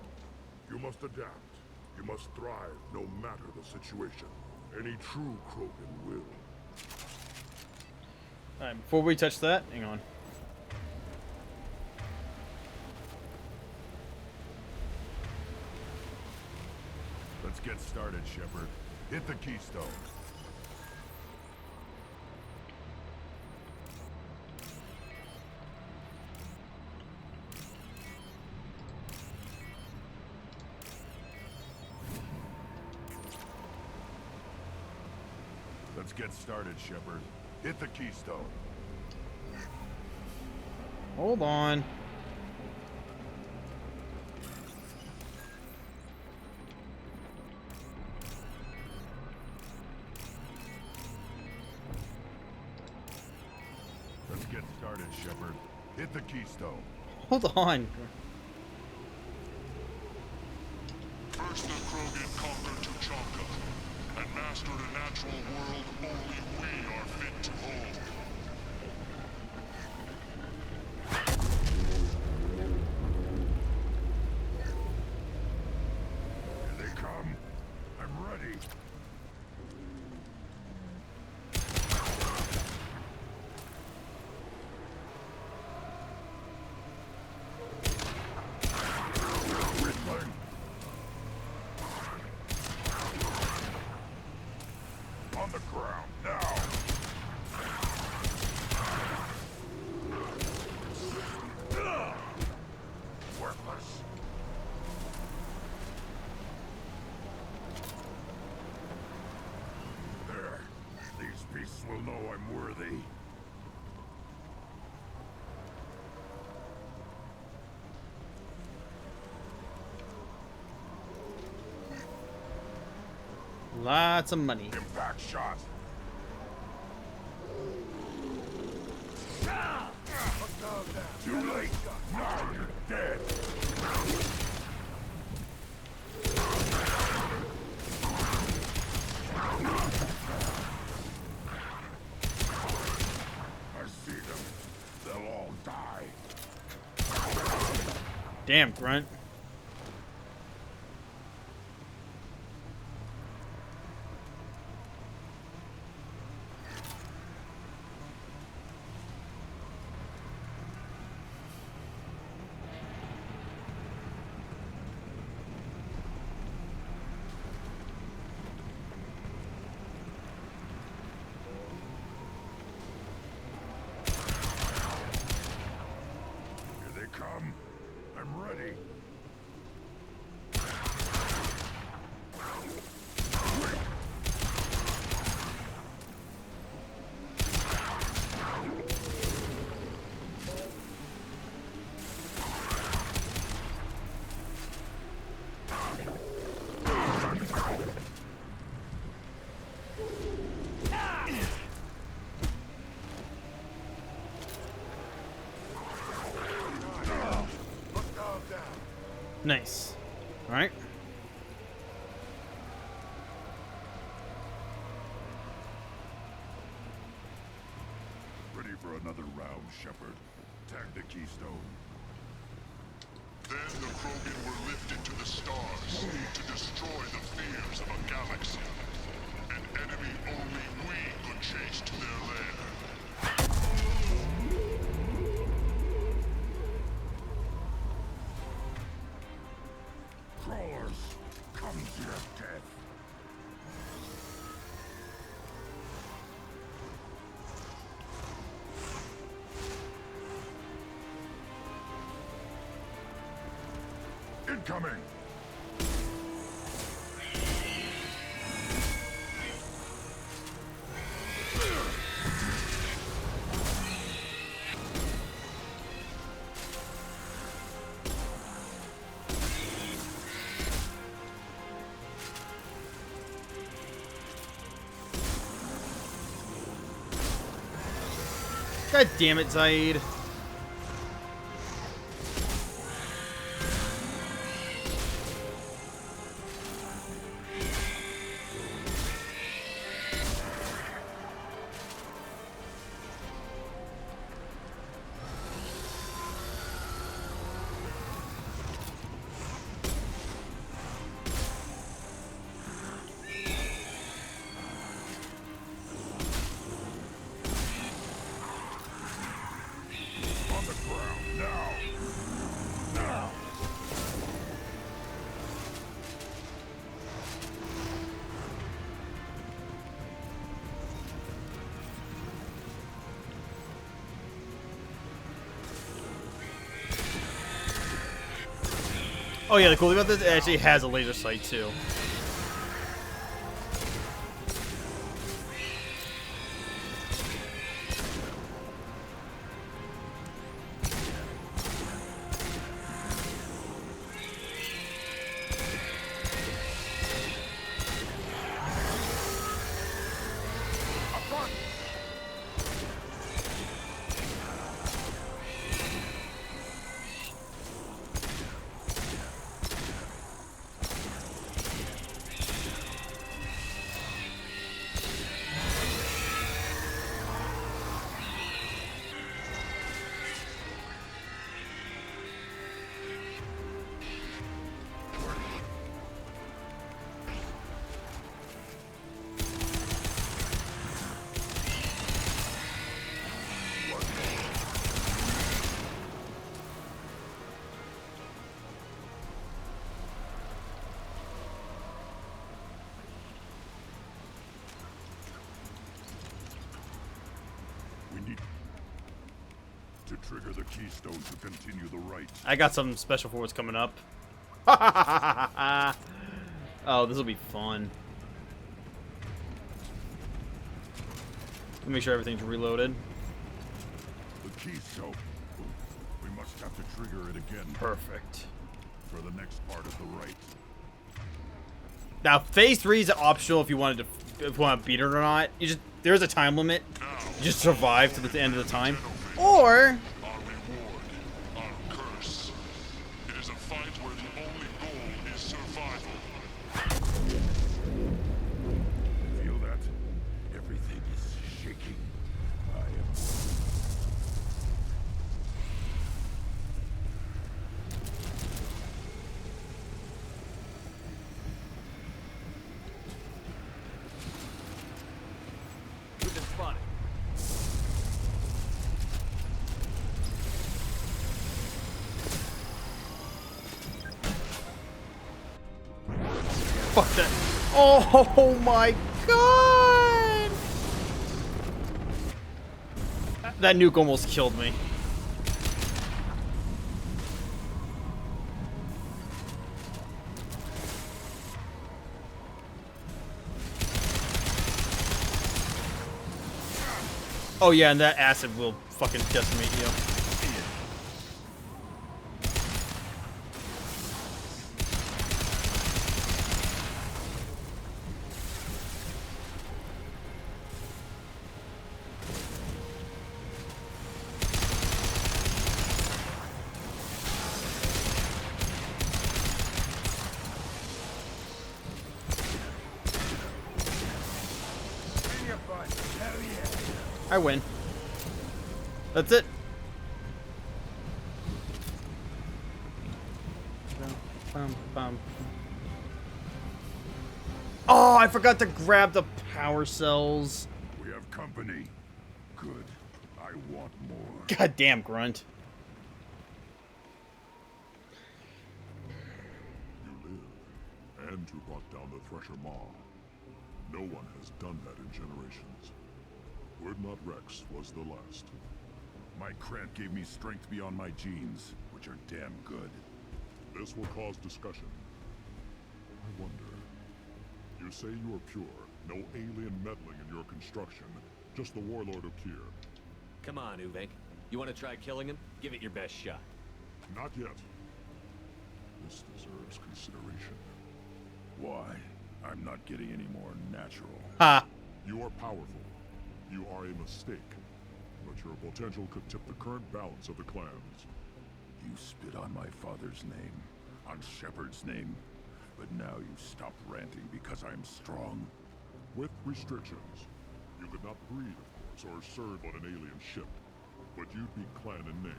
You must adapt. You must thrive no matter the situation. Any true Krogan will. Alright, before we touch that, hang on. Let's get started, Shepard. Hit the keystone. Let's get started, Shepard. Hit the keystone. Hold on. Let's get started, Shepard. Hit the keystone. Hold on. First the Krogan conquered Tachanka and mastered a natural world only we are fit to hold. Here they come. I'm ready. Whistling. On the ground, now! Worthless. There. These beasts will know I'm worthy. Lots of money. Impact shot. Too late. Now you're dead. I see them. They'll all die. Damn, Grunt. Here they come. I'm ready. Nice. All right. Ready for another round, Shepard. Tag the keystone. Then the Krogan were lifted to the stars to destroy the fears of a galaxy. An enemy only we could chase to their lair. Crawlers, come to your death. Incoming! God damn it, Zaid. On the ground, now! Now! Oh yeah, the cool thing about this, it actually has a laser sight too. We need to trigger the keystone to continue the right. I got some special for what's coming up. Oh, this will be fun. Let me make sure everything's reloaded. The keystone. We must have to trigger it again. Perfect. For the next part of the right. Now, phase 3 is optional if you wanted to, if you want to beat it or not. You just there's a time limit. You just survive to the end of the time, or Our reward, our curse. It is a fight where the only goal is survival. Feel that? Everything is shaking. I am. We've been spotted. fuck that. Oh my god! That nuke almost killed me. Oh yeah, and that acid will fucking decimate you. win. That's it. Bum, bum. Oh, I forgot to grab the power cells. We have company. Good. I want more. Goddamn grunt. You live, and you brought down the Thresher Maw. No one has done that in generations. Urdnot Rex was the last. My Krant gave me strength beyond my genes, which are damn good. This will cause discussion. I wonder. You say you are pure, no alien meddling in your construction, just the Warlord Okir. Come on, Uvek. You want to try killing him? Give it your best shot. Not yet. This deserves consideration. Why? I'm not getting any more natural. Ha! You are powerful. You are a mistake. But your potential could tip the current balance of the clans. You spit on my father's name, on Shepard's name, but now you stop ranting because I'm strong. With restrictions. You could not breed, of course, or serve on an alien ship. But you'd be clan in name.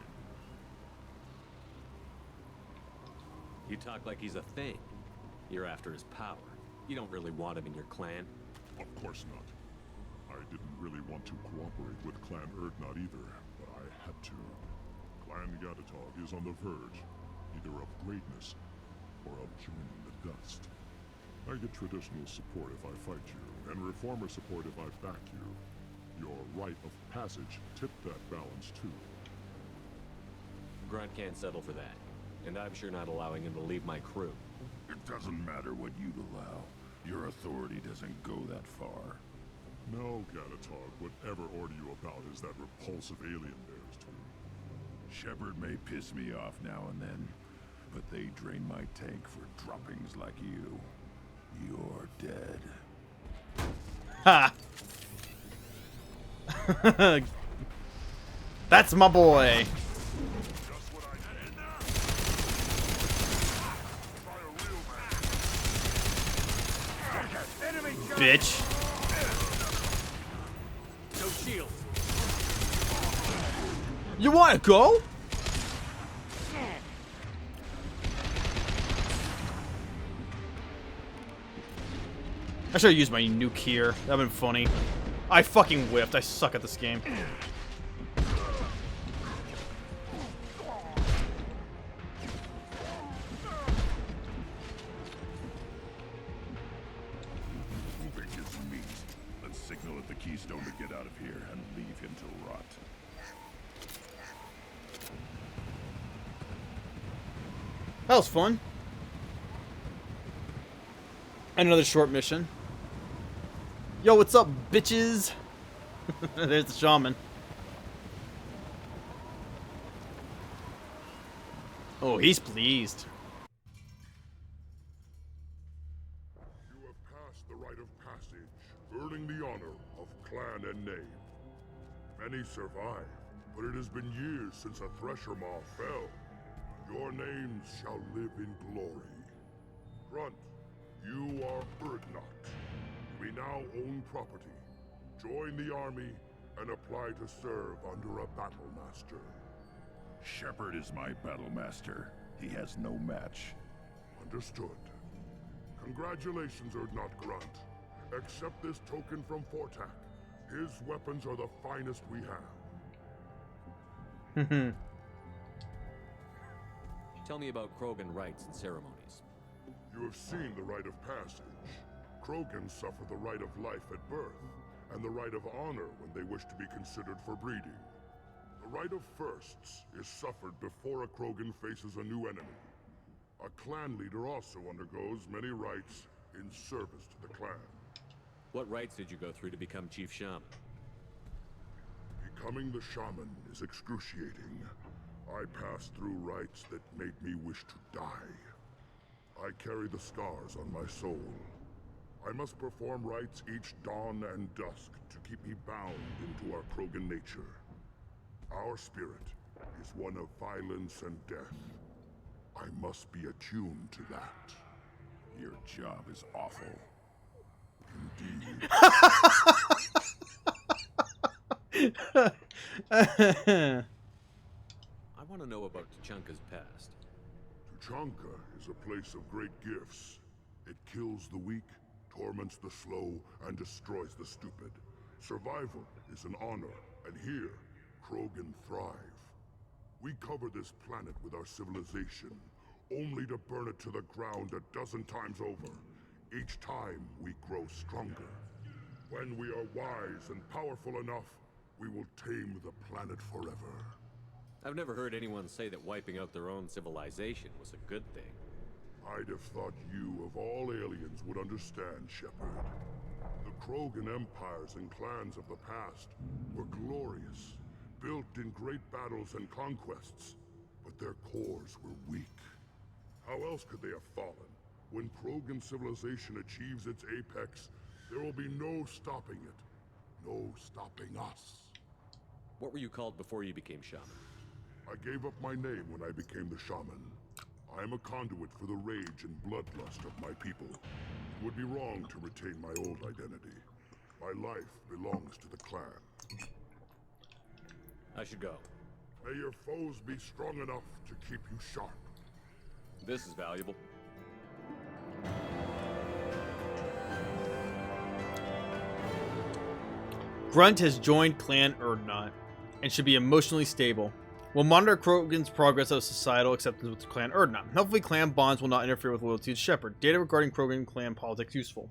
You talk like he's a thing. You're after his power. You don't really want him in your clan. Of course not. I didn't really want to cooperate with Clan Urdnot either, but I had to. Clan Gatatog is on the verge, either of greatness or of joining the dust. I get traditional support if I fight you, and reformer support if I back you. Your rite of passage tipped that balance too. Grunt can't settle for that. And I'm sure not allowing him to leave my crew. It doesn't matter what you'd allow. Your authority doesn't go that far. No, Gatatog, whatever order you about is that repulsive alien bears to you. Shepard may piss me off now and then, but they drain my tank for droppings like you. You're dead. Ha! That's my boy. Bitch. No shield. You wanna go? I should've used my nuke here. That'd been funny. I fucking whiffed. I suck at this game. Signal at the Keystone to get out of here and leave him to rot. That was fun. Another short mission. Yo, what's up, bitches? There's the shaman. Oh, he's pleased. You have passed the rite of passage, earning the honor of clan and name. Many survive, but it has been years since a Thresher Maw fell. Your names shall live in glory. Grunt, you are Urdnot. We now own property. Join the army and apply to serve under a battle master. Shepard is my battle master. He has no match. Understood. Congratulations, Urdnot Grunt. Accept this token from Fortak. His weapons are the finest we have. Tell me about Krogan rites and ceremonies. You have seen the rite of passage. Krogan suffer the rite of life at birth, and the rite of honor when they wish to be considered for breeding. The rite of firsts is suffered before a Krogan faces a new enemy. A clan leader also undergoes many rites in service to the clan. What rites did you go through to become Chief Shaman? Becoming the shaman is excruciating. I passed through rites that made me wish to die. I carry the scars on my soul. I must perform rites each dawn and dusk to keep me bound into our Krogan nature. Our spirit is one of violence and death. I must be attuned to that. Your job is awful. Indeed. I want to know about Tuchanka's past. Tuchanka is a place of great gifts. It kills the weak, torments the slow, and destroys the stupid. Survival is an honor, and here, Krogan thrive. We cover this planet with our civilization, only to burn it to the ground a dozen times over. Each time, we grow stronger. When we are wise and powerful enough, we will tame the planet forever. I've never heard anyone say that wiping out their own civilization was a good thing. I'd have thought you, of all aliens, would understand, Shepard. The Krogan empires and clans of the past were glorious, built in great battles and conquests, but their cores were weak. How else could they have fallen? When Krogan civilization achieves its apex, there will be no stopping it. No stopping us. What were you called before you became shaman? I gave up my name when I became the shaman. I am a conduit for the rage and bloodlust of my people. It would be wrong to retain my old identity. My life belongs to the clan. I should go. May your foes be strong enough to keep you sharp. This is valuable. Grunt has joined Clan Urdnot and should be emotionally stable. Will monitor Krogan's progress of societal acceptance with Clan Urdnot. Hopefully clan bonds will not interfere with loyalty to Shepard. Data regarding Krogan clan politics useful.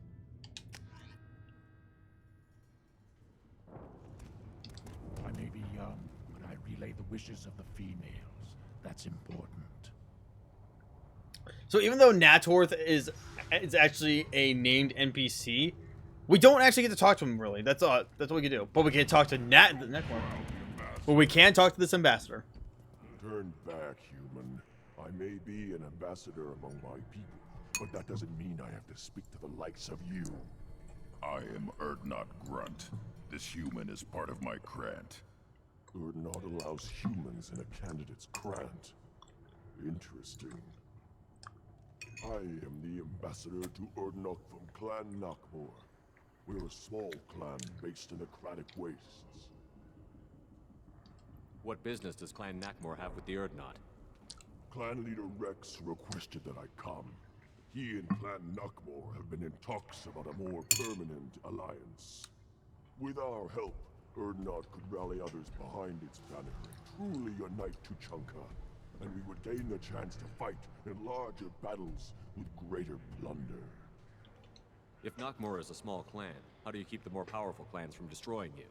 I may be young, but I relay the wishes of the females. That's important. So even though Natorth is actually a named NPC, we don't actually get to talk to him really. That's what we can do. But we can talk to the next one. But we can talk to this ambassador. Turn back, human. I may be an ambassador among my people, but that doesn't mean I have to speak to the likes of you. I am Urdnot Grunt. This human is part of my Krant. Urdnot allows humans in a candidate's Krant. Interesting. I am the ambassador to Urdnot from Clan Nakmor. We're a small clan based in the Kratic Wastes. What business does Clan Nakmor have with the Urdnot? Clan leader Rex requested that I come. He and Clan Nakmor have been in talks about a more permanent alliance. With our help, Urdnot could rally others behind its banner and truly unite Tuchanka, and we would gain the chance to fight in larger battles with greater plunder. If Nakmor is a small clan, how do you keep the more powerful clans from destroying you?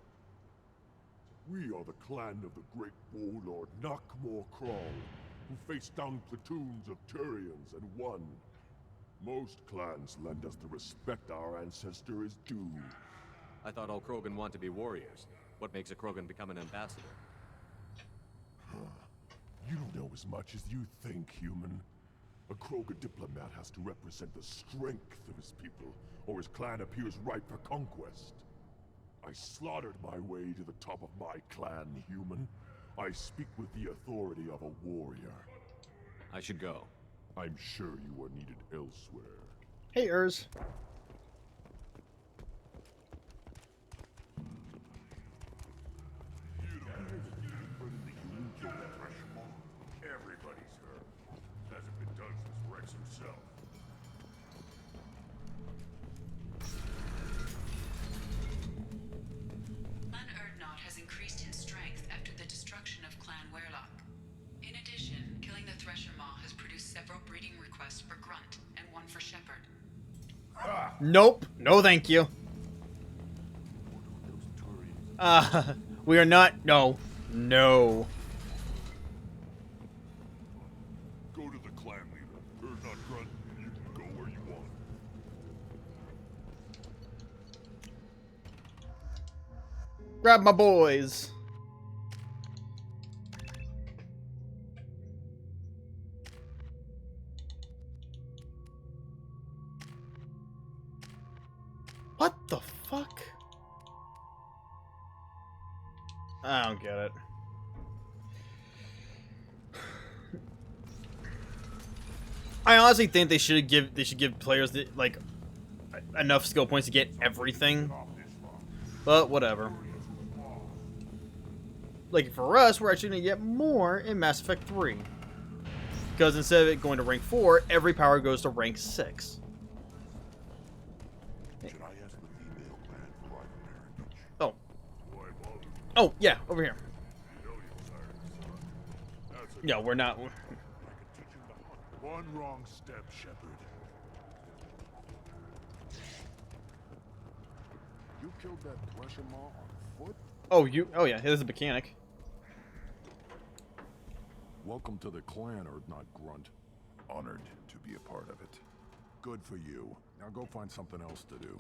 We are the clan of the great warlord Nakmor Krawl, who faced down platoons of Turians and won. Most clans lend us the respect our ancestor is due. I thought all Krogan want to be warriors. What makes a Krogan become an ambassador? You don't know as much as you think, human. A Krogan diplomat has to represent the strength of his people, or his clan appears ripe for conquest. I slaughtered my way to the top of my clan, human. I speak with the authority of a warrior. I should go. I'm sure you are needed elsewhere. Hey, Urz. Everybody's hurt. Hasn't been done since Rex himself. Clan Urdnot has increased in strength after the destruction of Clan Werlock. In addition, killing the Thresher Maw has produced several breeding requests for Grunt and one for Shepard. Nope. No, thank you. We are not. No. No. Go to the clan leader. Urdnot Grunt, and you can go where you want. Grab my boys. What the fuck? I don't get it. I honestly think they should give players like enough skill points to get everything. But whatever. like for us, we're actually going to get more in Mass Effect 3. Because instead of it going to rank 4, every power goes to rank 6. Oh. Oh, yeah, over here. No, we're not. One wrong step, Shepard. You killed that pressure maw on foot? Oh, you. Oh, yeah, here's a mechanic. Welcome to the clan, Urdnot Grunt. Honored to be a part of it. Good for you. Now go find something else to do.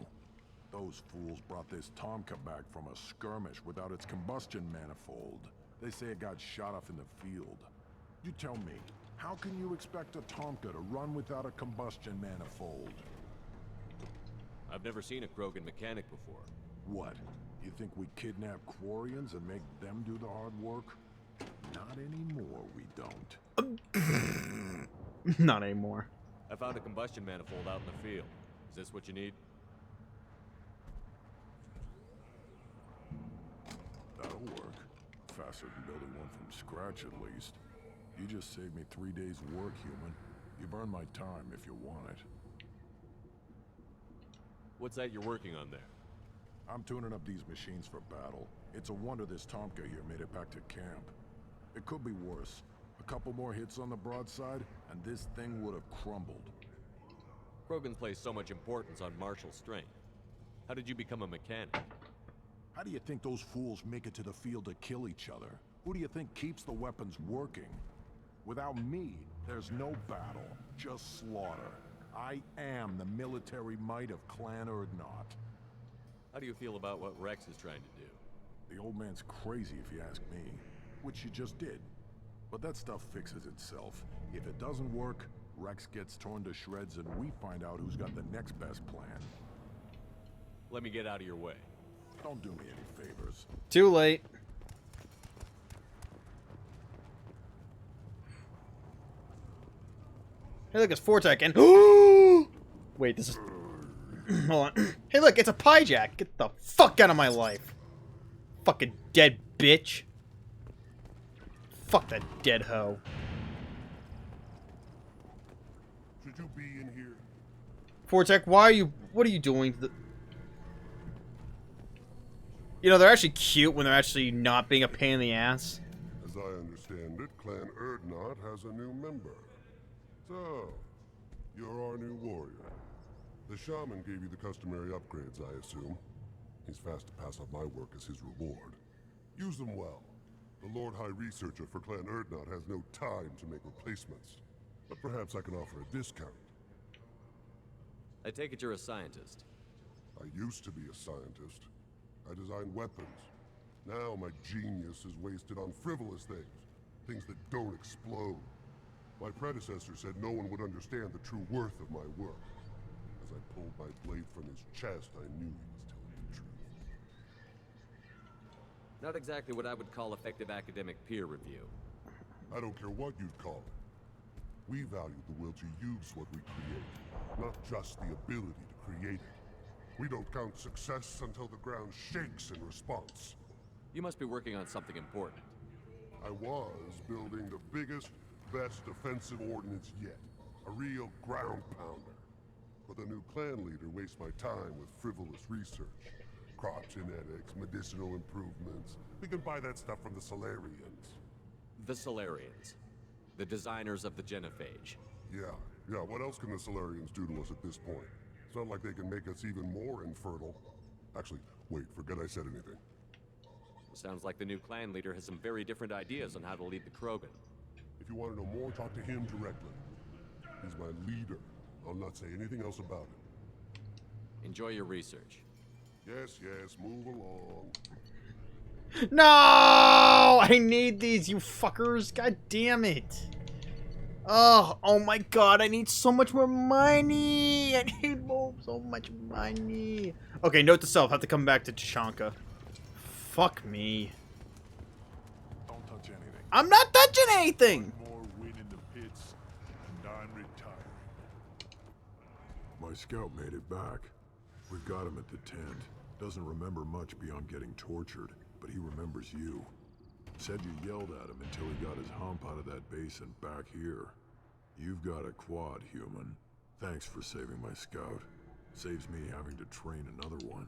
Those fools brought this Tomka back from a skirmish without its combustion manifold. They say it got shot off in the field. You tell me, how can you expect a Tomka to run without a combustion manifold? I've never seen a Krogan mechanic before. What? You think we kidnap Quarians and make them do the hard work? Not anymore, we don't. Not anymore. I found a combustion manifold out in the field. Is this what you need? That'll work. Faster than building one from scratch, at least. You just saved me 3 days' work, human. You've earned my time if you want it. What's that you're working on there? I'm tuning up these machines for battle. It's a wonder this Tomka here made it back to camp. It could be worse. A couple more hits on the broadside, and this thing would have crumbled. Krogan place so much importance on martial strength. How did you become a mechanic? How do you think those fools make it to the field to kill each other? Who do you think keeps the weapons working? Without me, there's no battle, just slaughter. I am the military might of Clan Urdnot. How do you feel about what Rex is trying to do? The old man's crazy if you ask me, which you just did. But that stuff fixes itself. If it doesn't work, Rex gets torn to shreds and we find out who's got the next best plan. Let me get out of your way. Don't do me any favors. Too late. Hey, look, it's Fortec and... Wait, this is... Hold on. Hey, look, it's a pie jack. Get the fuck out of my life. Fucking dead bitch. Fuck that dead hoe. Should you be in here? Fortec, why are you... What are you doing? You know, they're actually cute when they're actually not being a pain in the ass. As I understand it, Clan Urdnot has a new member. So, you're our new warrior. The shaman gave you the customary upgrades, I assume. He's fast to pass up my work as his reward. Use them well. The Lord High Researcher for Clan Urdnot has no time to make replacements. But perhaps I can offer a discount. I take it you're a scientist. I used to be a scientist. I designed weapons. Now my genius is wasted on frivolous things. Things that don't explode. My predecessor said no one would understand the true worth of my work. As I pulled my blade from his chest, I knew he was telling the truth. Not exactly what I would call effective academic peer review. I don't care what you'd call it. We value the will to use what we create, not just the ability to create it. We don't count success until the ground shakes in response. You must be working on something important. I was building the biggest, best defensive ordnance yet. A real ground pounder. But the new clan leader wastes my time with frivolous research. Crop genetics, medicinal improvements. We can buy that stuff from the Solarians. The Solarians. The designers of the genophage. Yeah, what else can the Solarians do to us at this point? It's not like they can make us even more infertile. Actually, wait, forget I said anything. Sounds like the new clan leader has some very different ideas on how to lead the Krogan. If you want to know more, talk to him directly. He's my leader. I'll not say anything else about it. Enjoy your research. Yes, move along. No! I need these, you fuckers. God damn it. Oh my god, I need so much more money. I need so much money. Okay, note to self, have to come back to Tashanka. Fuck me. Don't touch anything. I'm not touching anything! More win in the pits, and I'm retiring. My scout made it back. We've got him at the tent. Doesn't remember much beyond getting tortured, but he remembers you. Said you yelled at him until he got his hump out of that base and back here. You've got a quad, human. Thanks for saving my scout. Saves me having to train another one.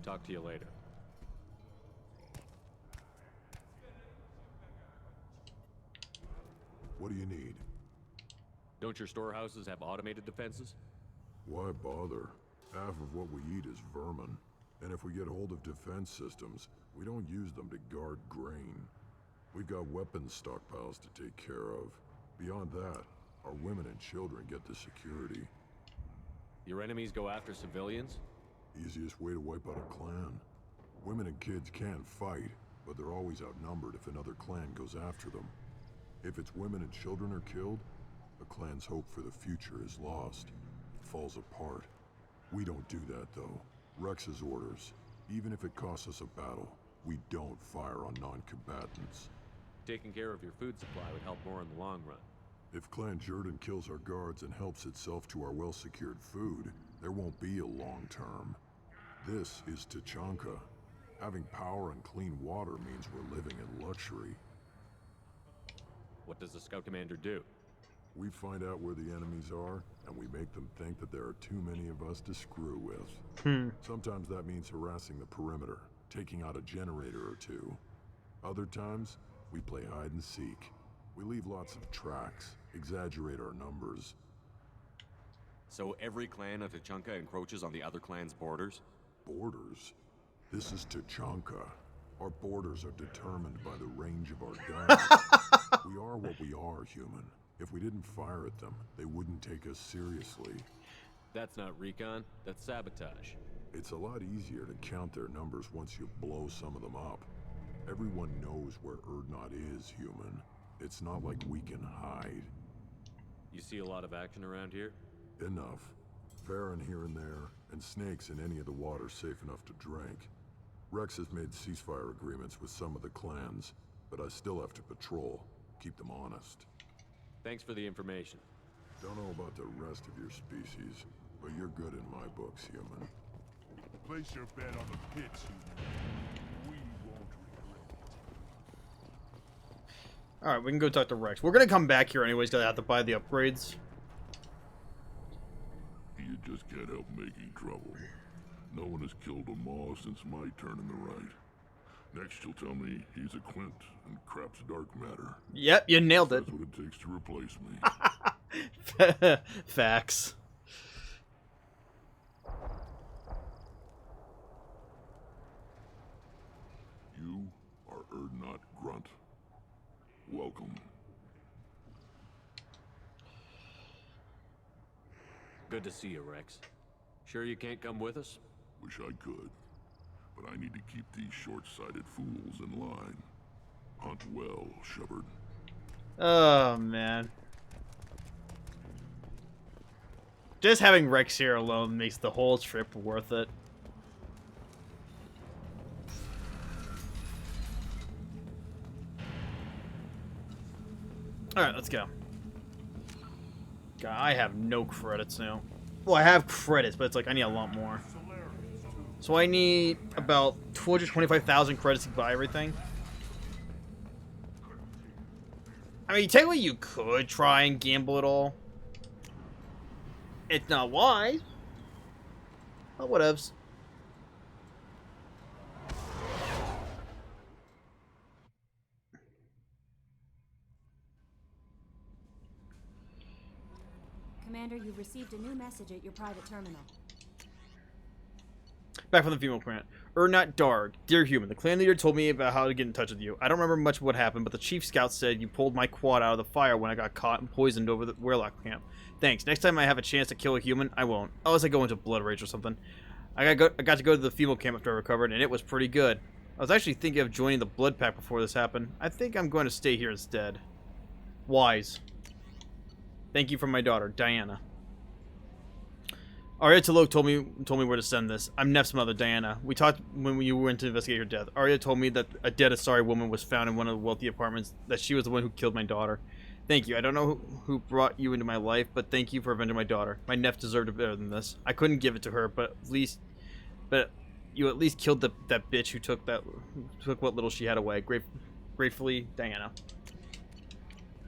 Talk to you later. What do you need? Don't your storehouses have automated defenses? Why bother? Half of what we eat is vermin. And if we get hold of defense systems, we don't use them to guard grain. We've got weapons stockpiles to take care of. Beyond that, our women and children get the security. Your enemies go after civilians? Easiest way to wipe out a clan. Women and kids can fight, but they're always outnumbered if another clan goes after them. If its women and children are killed, the clan's hope for the future is lost. It falls apart. We don't do that, though. Rex's orders. Even if it costs us a battle, we don't fire on non-combatants. Taking care of your food supply would help more in the long run. If Clan Jordan kills our guards and helps itself to our well-secured food, there won't be a long term. This is Tachanka. Having power and clean water means we're living in luxury. What does the scout commander do? We find out where the enemies are, and we make them think that there are too many of us to screw with. Sometimes that means harassing the perimeter, taking out a generator or two. Other times, we play hide and seek. We leave lots of tracks, exaggerate our numbers. So every clan of Tachanka encroaches on the other clan's borders? Borders? This is Tachanka. Our borders are determined by the range of our guns. We are what we are, human. If we didn't fire at them, they wouldn't take us seriously. That's not recon, that's sabotage. It's a lot easier to count their numbers once you blow some of them up. Everyone knows where Erdnot is, human. It's not like we can hide. You see a lot of action around here? Enough. Varen here and there, and snakes in any of the water safe enough to drink. Rex has made ceasefire agreements with some of the clans, but I still have to patrol, keep them honest. Thanks for the information. Don't know about the rest of your species, but you're good in my books, human. Place your bet on the pits, human. We won't regret it. Alright, we can go talk to Rex. We're gonna come back here anyways, because I have to buy the upgrades. You just can't help making trouble. No one has killed a Maw since my turn in the right. Next you'll tell me he's a Quint and crap's dark matter. Yep, you nailed it. That's what it takes to replace me. Facts. You are Erdnot Grunt. Welcome. Good to see you, Rex. Sure you can't come with us? Wish I could, but I need to keep these short-sighted fools in line. Hunt well, Shepard. Oh, man. Just having Rex here alone makes the whole trip worth it. Alright, let's go. God, I have no credits now. Well, I have credits, but it's like I need a lot more. So I need about 225,000 credits to buy everything. I mean, technically you could try and gamble it all. It's not wise. But whatevs. Commander, you've received a new message at your private terminal. Back from the female clan. Ernat Darg, dear human, the clan leader told me about how to get in touch with you. I don't remember much of what happened, but the chief scout said you pulled my quad out of the fire when I got caught and poisoned over the Warlock camp. Thanks. Next time I have a chance to kill a human, I won't. Unless I go into blood rage or something. I got to go to the female camp after I recovered, and it was pretty good. I was actually thinking of joining the blood pack before this happened. I think I'm going to stay here instead. Wise. Thank you from my daughter, Diana. Arya Talok told me where to send this. I'm Neff's mother, Diana. We talked when you went to investigate her death. Arya told me that a dead Asari woman was found in one of the wealthy apartments, that she was the one who killed my daughter. Thank you. I don't know who brought you into my life, but thank you for avenging my daughter. My Neff deserved better than this. I couldn't give it to her, but You at least killed that bitch who took what little she had away. Gratefully, Diana.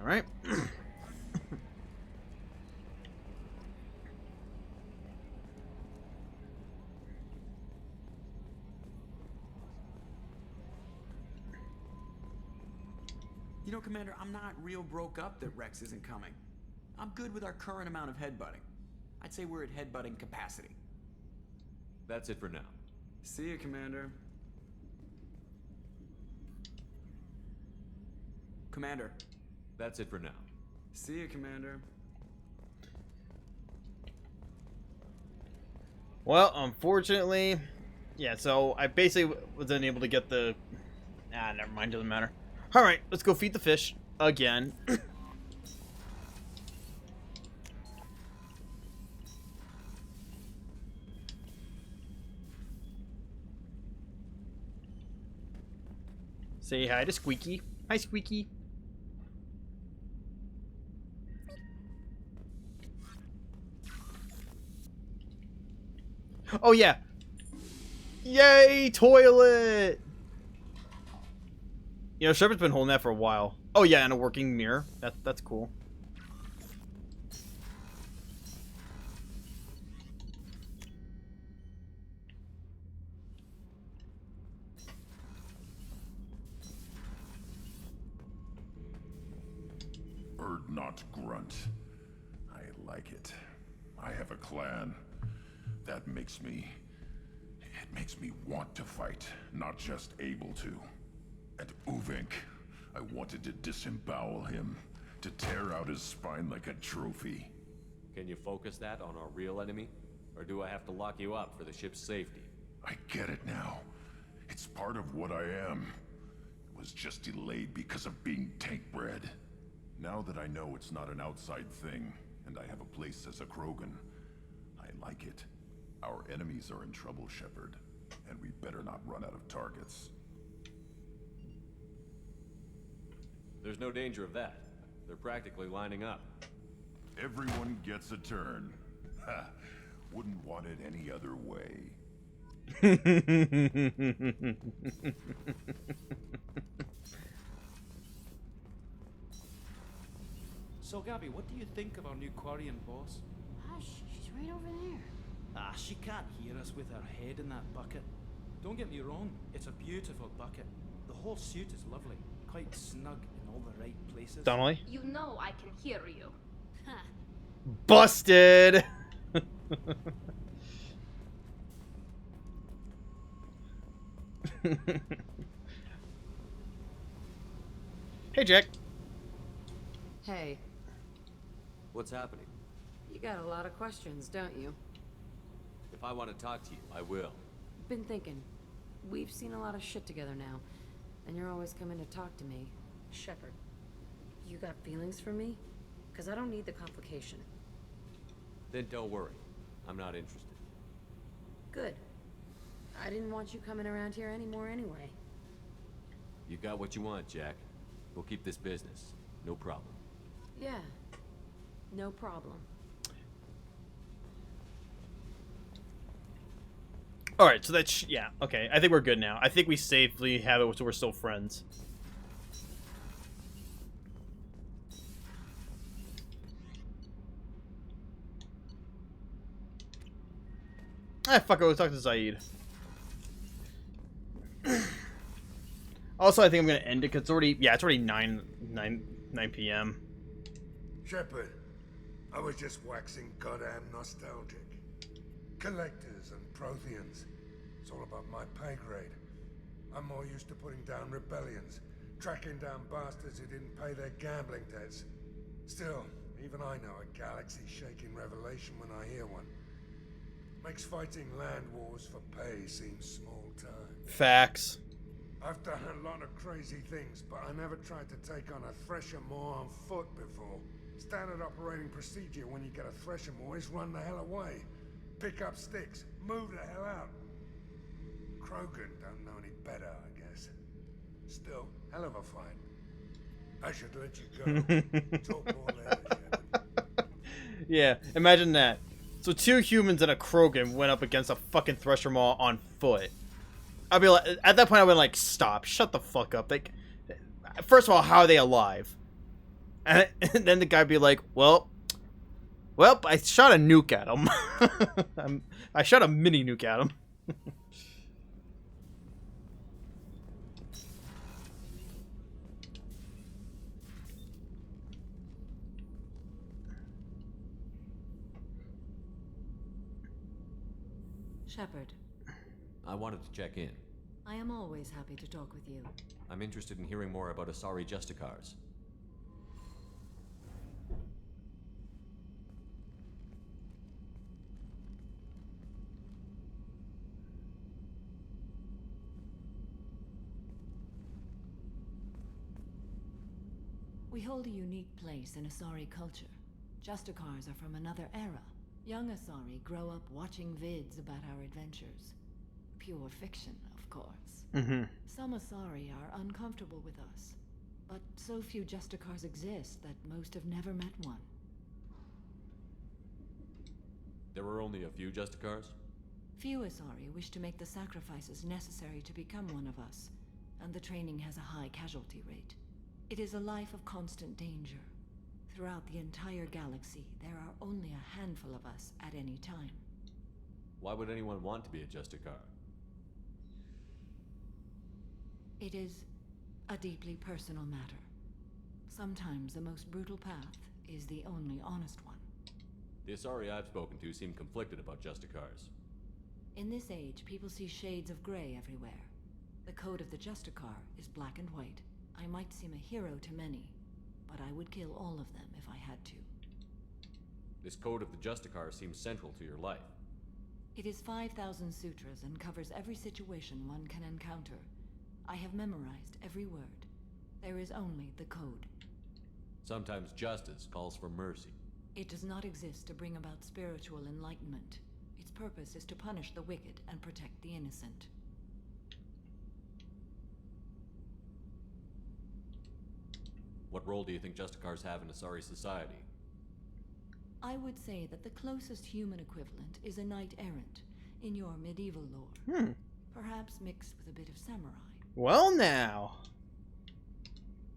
All right. You know, Commander, I'm not real broke up that Rex isn't coming. I'm good with our current amount of headbutting. I'd say we're at headbutting capacity. That's it for now. See you, Commander. Commander. That's it for now. See you, Commander. Well, unfortunately, yeah, so I basically was unable to get the... never mind, doesn't matter. Alright, let's go feed the fish again. Say hi to Squeaky. Hi, Squeaky. Oh, yeah. Yay, toilet! You know, Shepard's been holding that for a while. Oh, yeah, and a working mirror. That's cool. Bird not grunt. I like it. I have a clan. That makes me... It makes me want to fight, not just able to. And Uvink, I wanted to disembowel him, to tear out his spine like a trophy. Can you focus that on our real enemy? Or do I have to lock you up for the ship's safety? I get it now. It's part of what I am. It was just delayed because of being tank bred. Now that I know it's not an outside thing, and I have a place as a Krogan, I like it. Our enemies are in trouble, Shepard, and we better not run out of targets. There's no danger of that. They're practically lining up. Everyone gets a turn. Ha! Wouldn't want it any other way. So, Gabby, what do you think of our new Quarian boss? Hush, she's right over there. Ah, she can't hear us with her head in that bucket. Don't get me wrong, it's a beautiful bucket. The whole suit is lovely, quite snug in all the right places. Donnelly? You know I can hear you. Busted! Hey, Jack. Hey. What's happening? You got a lot of questions, don't you? If I want to talk to you, I will. Been thinking. We've seen a lot of shit together now, and you're always coming to talk to me. Shepard, you got feelings for me? Because I don't need the complication. Then don't worry. I'm not interested. Good. I didn't want you coming around here anymore anyway. You got what you want, Jack. We'll keep this business. No problem. Yeah. No problem. Alright, so that's... yeah, okay. I think we're good now. I think we safely have it so we're still friends. Fuck it, we'll talk to Zaid. Also, I think I'm gonna end it because it's already... yeah, it's already 9 p.m. Shepard, I was just waxing goddamn nostalgic. Collectors and Protheans. It's all about my pay grade. I'm more used to putting down rebellions, tracking down bastards who didn't pay their gambling debts. Still, even I know a galaxy-shaking revelation when I hear one. Makes fighting land wars for pay seem small time. Facts. I've done a lot of crazy things, but I never tried to take on a Threshermore on foot before. Standard operating procedure when you get a Threshermore is run the hell away. Pick up sticks, move the hell out. Krogan don't know any better, I guess. Still, hell of a fight. I should let you go. Talk more later, Shepard. Yeah, imagine that. So 2 humans and a Krogan went up against a fucking Thresher Maw on foot. I'd be like, at that point I would like, stop, shut the fuck up. Like, first of all, how are they alive? And then the guy would be like, well, I shot a nuke at him. I shot a mini nuke at him. Shepard, I wanted to check in. I am always happy to talk with you. I'm interested in hearing more about Asari Justicars. We hold a unique place in Asari culture. Justicars are from another era. Young Asari grow up watching vids about our adventures. Pure fiction, of course. Some Asari are uncomfortable with us, but so few Justicars exist that most have never met one. There were only a few Justicars? Few Asari wish to make the sacrifices necessary to become one of us, and the training has a high casualty rate. It is a life of constant danger. Throughout the entire galaxy, there are only a handful of us at any time. Why would anyone want to be a Justicar? It is a deeply personal matter. Sometimes the most brutal path is the only honest one. The Asari I've spoken to seem conflicted about Justicars. In this age, people see shades of gray everywhere. The code of the Justicar is black and white. I might seem a hero to many, but I would kill all of them if I had to. This code of the Justicar seems central to your life. It is 5,000 sutras and covers every situation one can encounter. I have memorized every word. There is only the code. Sometimes justice calls for mercy. It does not exist to bring about spiritual enlightenment. Its purpose is to punish the wicked and protect the innocent. What role do you think Justicars have in Asari society? I would say that the closest human equivalent is a knight-errant in your medieval lore. Perhaps mixed with a bit of samurai. Well now.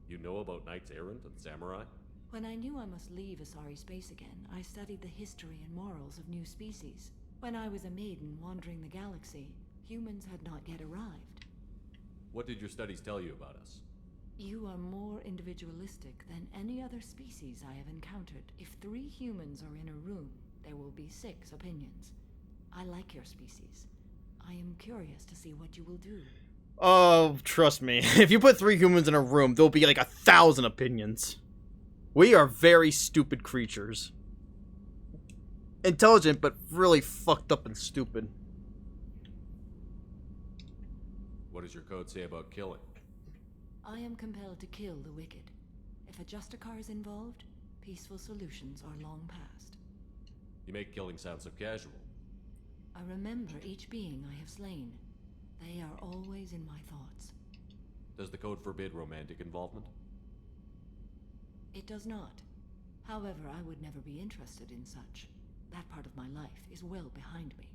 You know about Knights Errant and Samurai? When I knew I must leave Asari space again, I studied the history and morals of new species. When I was a maiden wandering the galaxy, humans had not yet arrived. What did your studies tell you about us? You are more individualistic than any other species I have encountered. If 3 humans are in a room, there will be 6 opinions. I like your species. I am curious to see what you will do. Oh, trust me. If you put 3 humans in a room, there'll be like 1,000 opinions. We are very stupid creatures. Intelligent, but really fucked up and stupid. What does your code say about killing? I am compelled to kill the wicked. If a Justicar is involved, peaceful solutions are long past. You make killing sound so casual. I remember each being I have slain. They are always in my thoughts. Does the code forbid romantic involvement? It does not. However, I would never be interested in such. That part of my life is well behind me.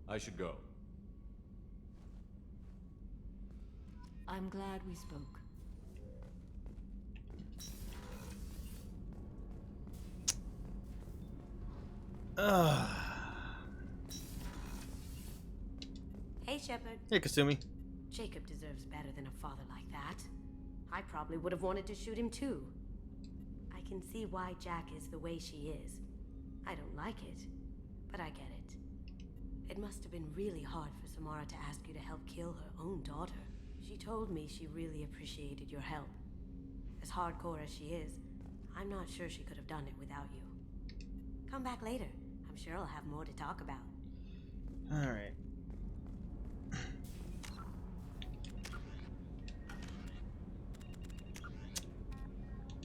I should go. I'm glad we spoke. Hey, Shepard. Hey, Kasumi. Jacob deserves better than a father like that. I probably would have wanted to shoot him too. I can see why Jack is the way she is. I don't like it, but I get it. It must have been really hard for Samara to ask you to help kill her own daughter. She told me she really appreciated your help. As hardcore as she is, I'm not sure she could have done it without you. Come back later. I'm sure I'll have more to talk about. Alright.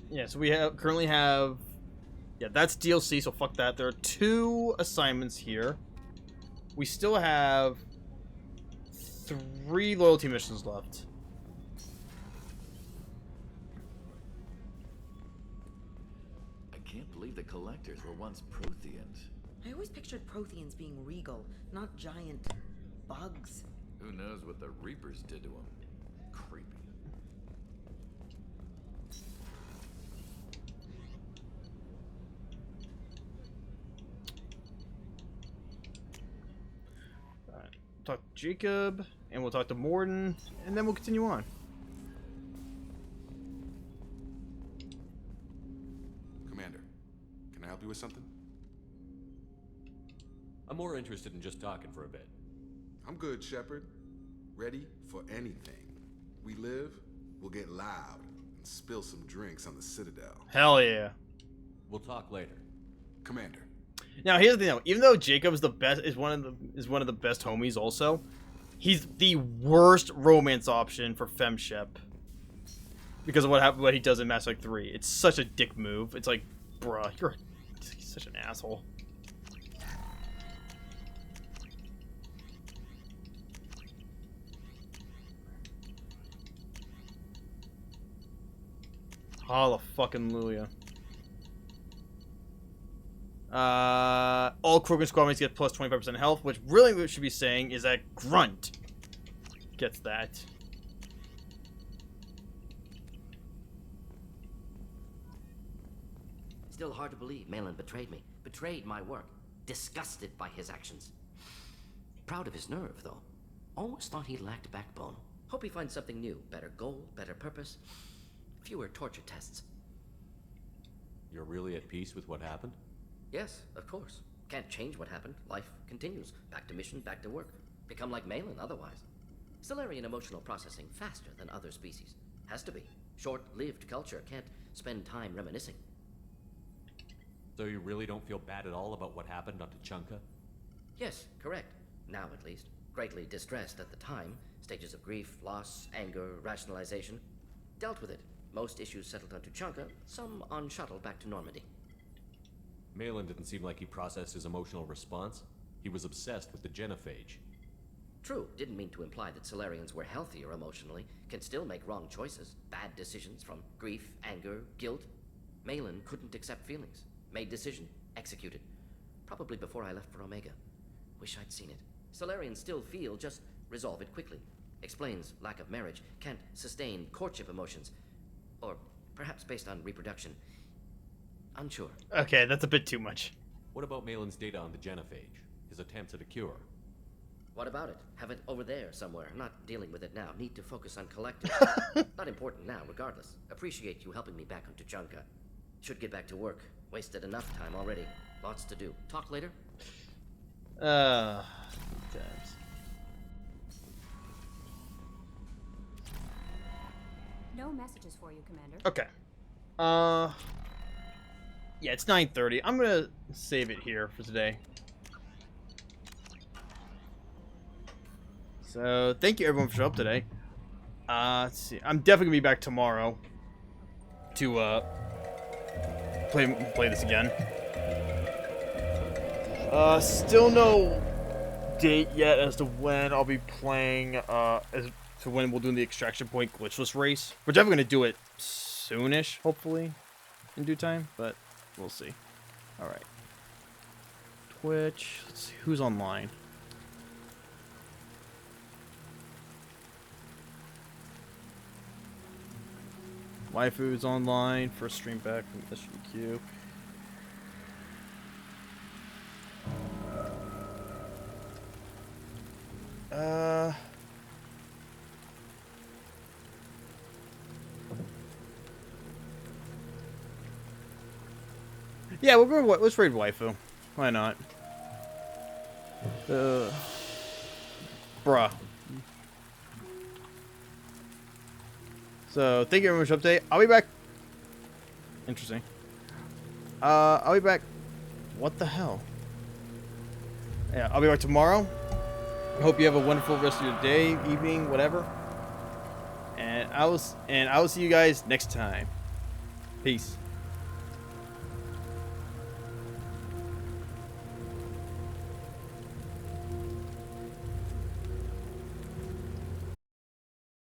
Yeah, so we currently have... Yeah, that's DLC, so fuck that. There are 2 assignments here. We still have 3 loyalty missions left. I believe the collectors were once Protheans. I always pictured Protheans being regal, not giant bugs. Who knows what the Reapers did to them? Creepy. Talk to Jacob, and we'll talk to Morden, and then we'll continue on. Commander, can I help you with something? I'm more interested in just talking for a bit. I'm good, Shepard. Ready for anything. We live, we'll get loud, and spill some drinks on the Citadel. Hell yeah. We'll talk later. Commander. Now here's the thing though, even though Jacob's the best is one of the best homies also, he's the worst romance option for Femshep. Because of what he does in Mass Effect 3. It's such a dick move. It's like, bruh, you're such an asshole. Hallelujah. All Krogan squadrons get plus 25% health, which really what we should be saying is that Grunt gets that. Still hard to believe Malin betrayed me. Betrayed my work. Disgusted by his actions. Proud of his nerve, though. Always thought he lacked backbone. Hope he finds something new. Better goal, better purpose. Fewer torture tests. You're really at peace with what happened? Yes, of course. Can't change what happened. Life continues. Back to mission, back to work. Become like Malin otherwise. Solarian emotional processing faster than other species. Has to be. Short-lived culture can't spend time reminiscing. So you really don't feel bad at all about what happened on Tuchanka? Yes, correct. Now at least. Greatly distressed at the time. Stages of grief, loss, anger, rationalization. Dealt with it. Most issues settled on Tuchanka, some on shuttle back to Normandy. Malin didn't seem like he processed his emotional response. He was obsessed with the genophage. True, didn't mean to imply that Solarians were healthier emotionally, can still make wrong choices, bad decisions from grief, anger, guilt. Malin couldn't accept feelings. Made decision, executed. Probably before I left for Omega. Wish I'd seen it. Solarians still feel, just resolve it quickly. Explains lack of marriage, can't sustain courtship emotions. Or perhaps based on reproduction. Unsure. Okay, that's a bit too much. What about Malin's data on the genophage? His attempts at a cure? What about it? Have it over there somewhere. Not dealing with it now. Need to focus on collective. Not important now, regardless. Appreciate you helping me back on Tuchanka. Should get back to work. Wasted enough time already. Lots to do. Talk later? Times. No messages for you, Commander. Okay. Yeah, it's 9:30. I'm gonna save it here for today. So, thank you everyone for showing up today. Let's see. I'm definitely gonna be back tomorrow to play this again. Still no date yet as to when I'll be playing. As to when we'll do the extraction point glitchless race. We're definitely gonna do it soonish, hopefully, in due time, but we'll see. All right. Twitch. Let's see who's online. Waifu's online. First stream back from SGQ. Yeah, let's raid Waifu. Why not? Bruh. So, thank you very much for the update. I'll be back. Interesting. I'll be back. What the hell? Yeah, I'll be back tomorrow. I hope you have a wonderful rest of your day, evening, whatever. And I will see you guys next time. Peace.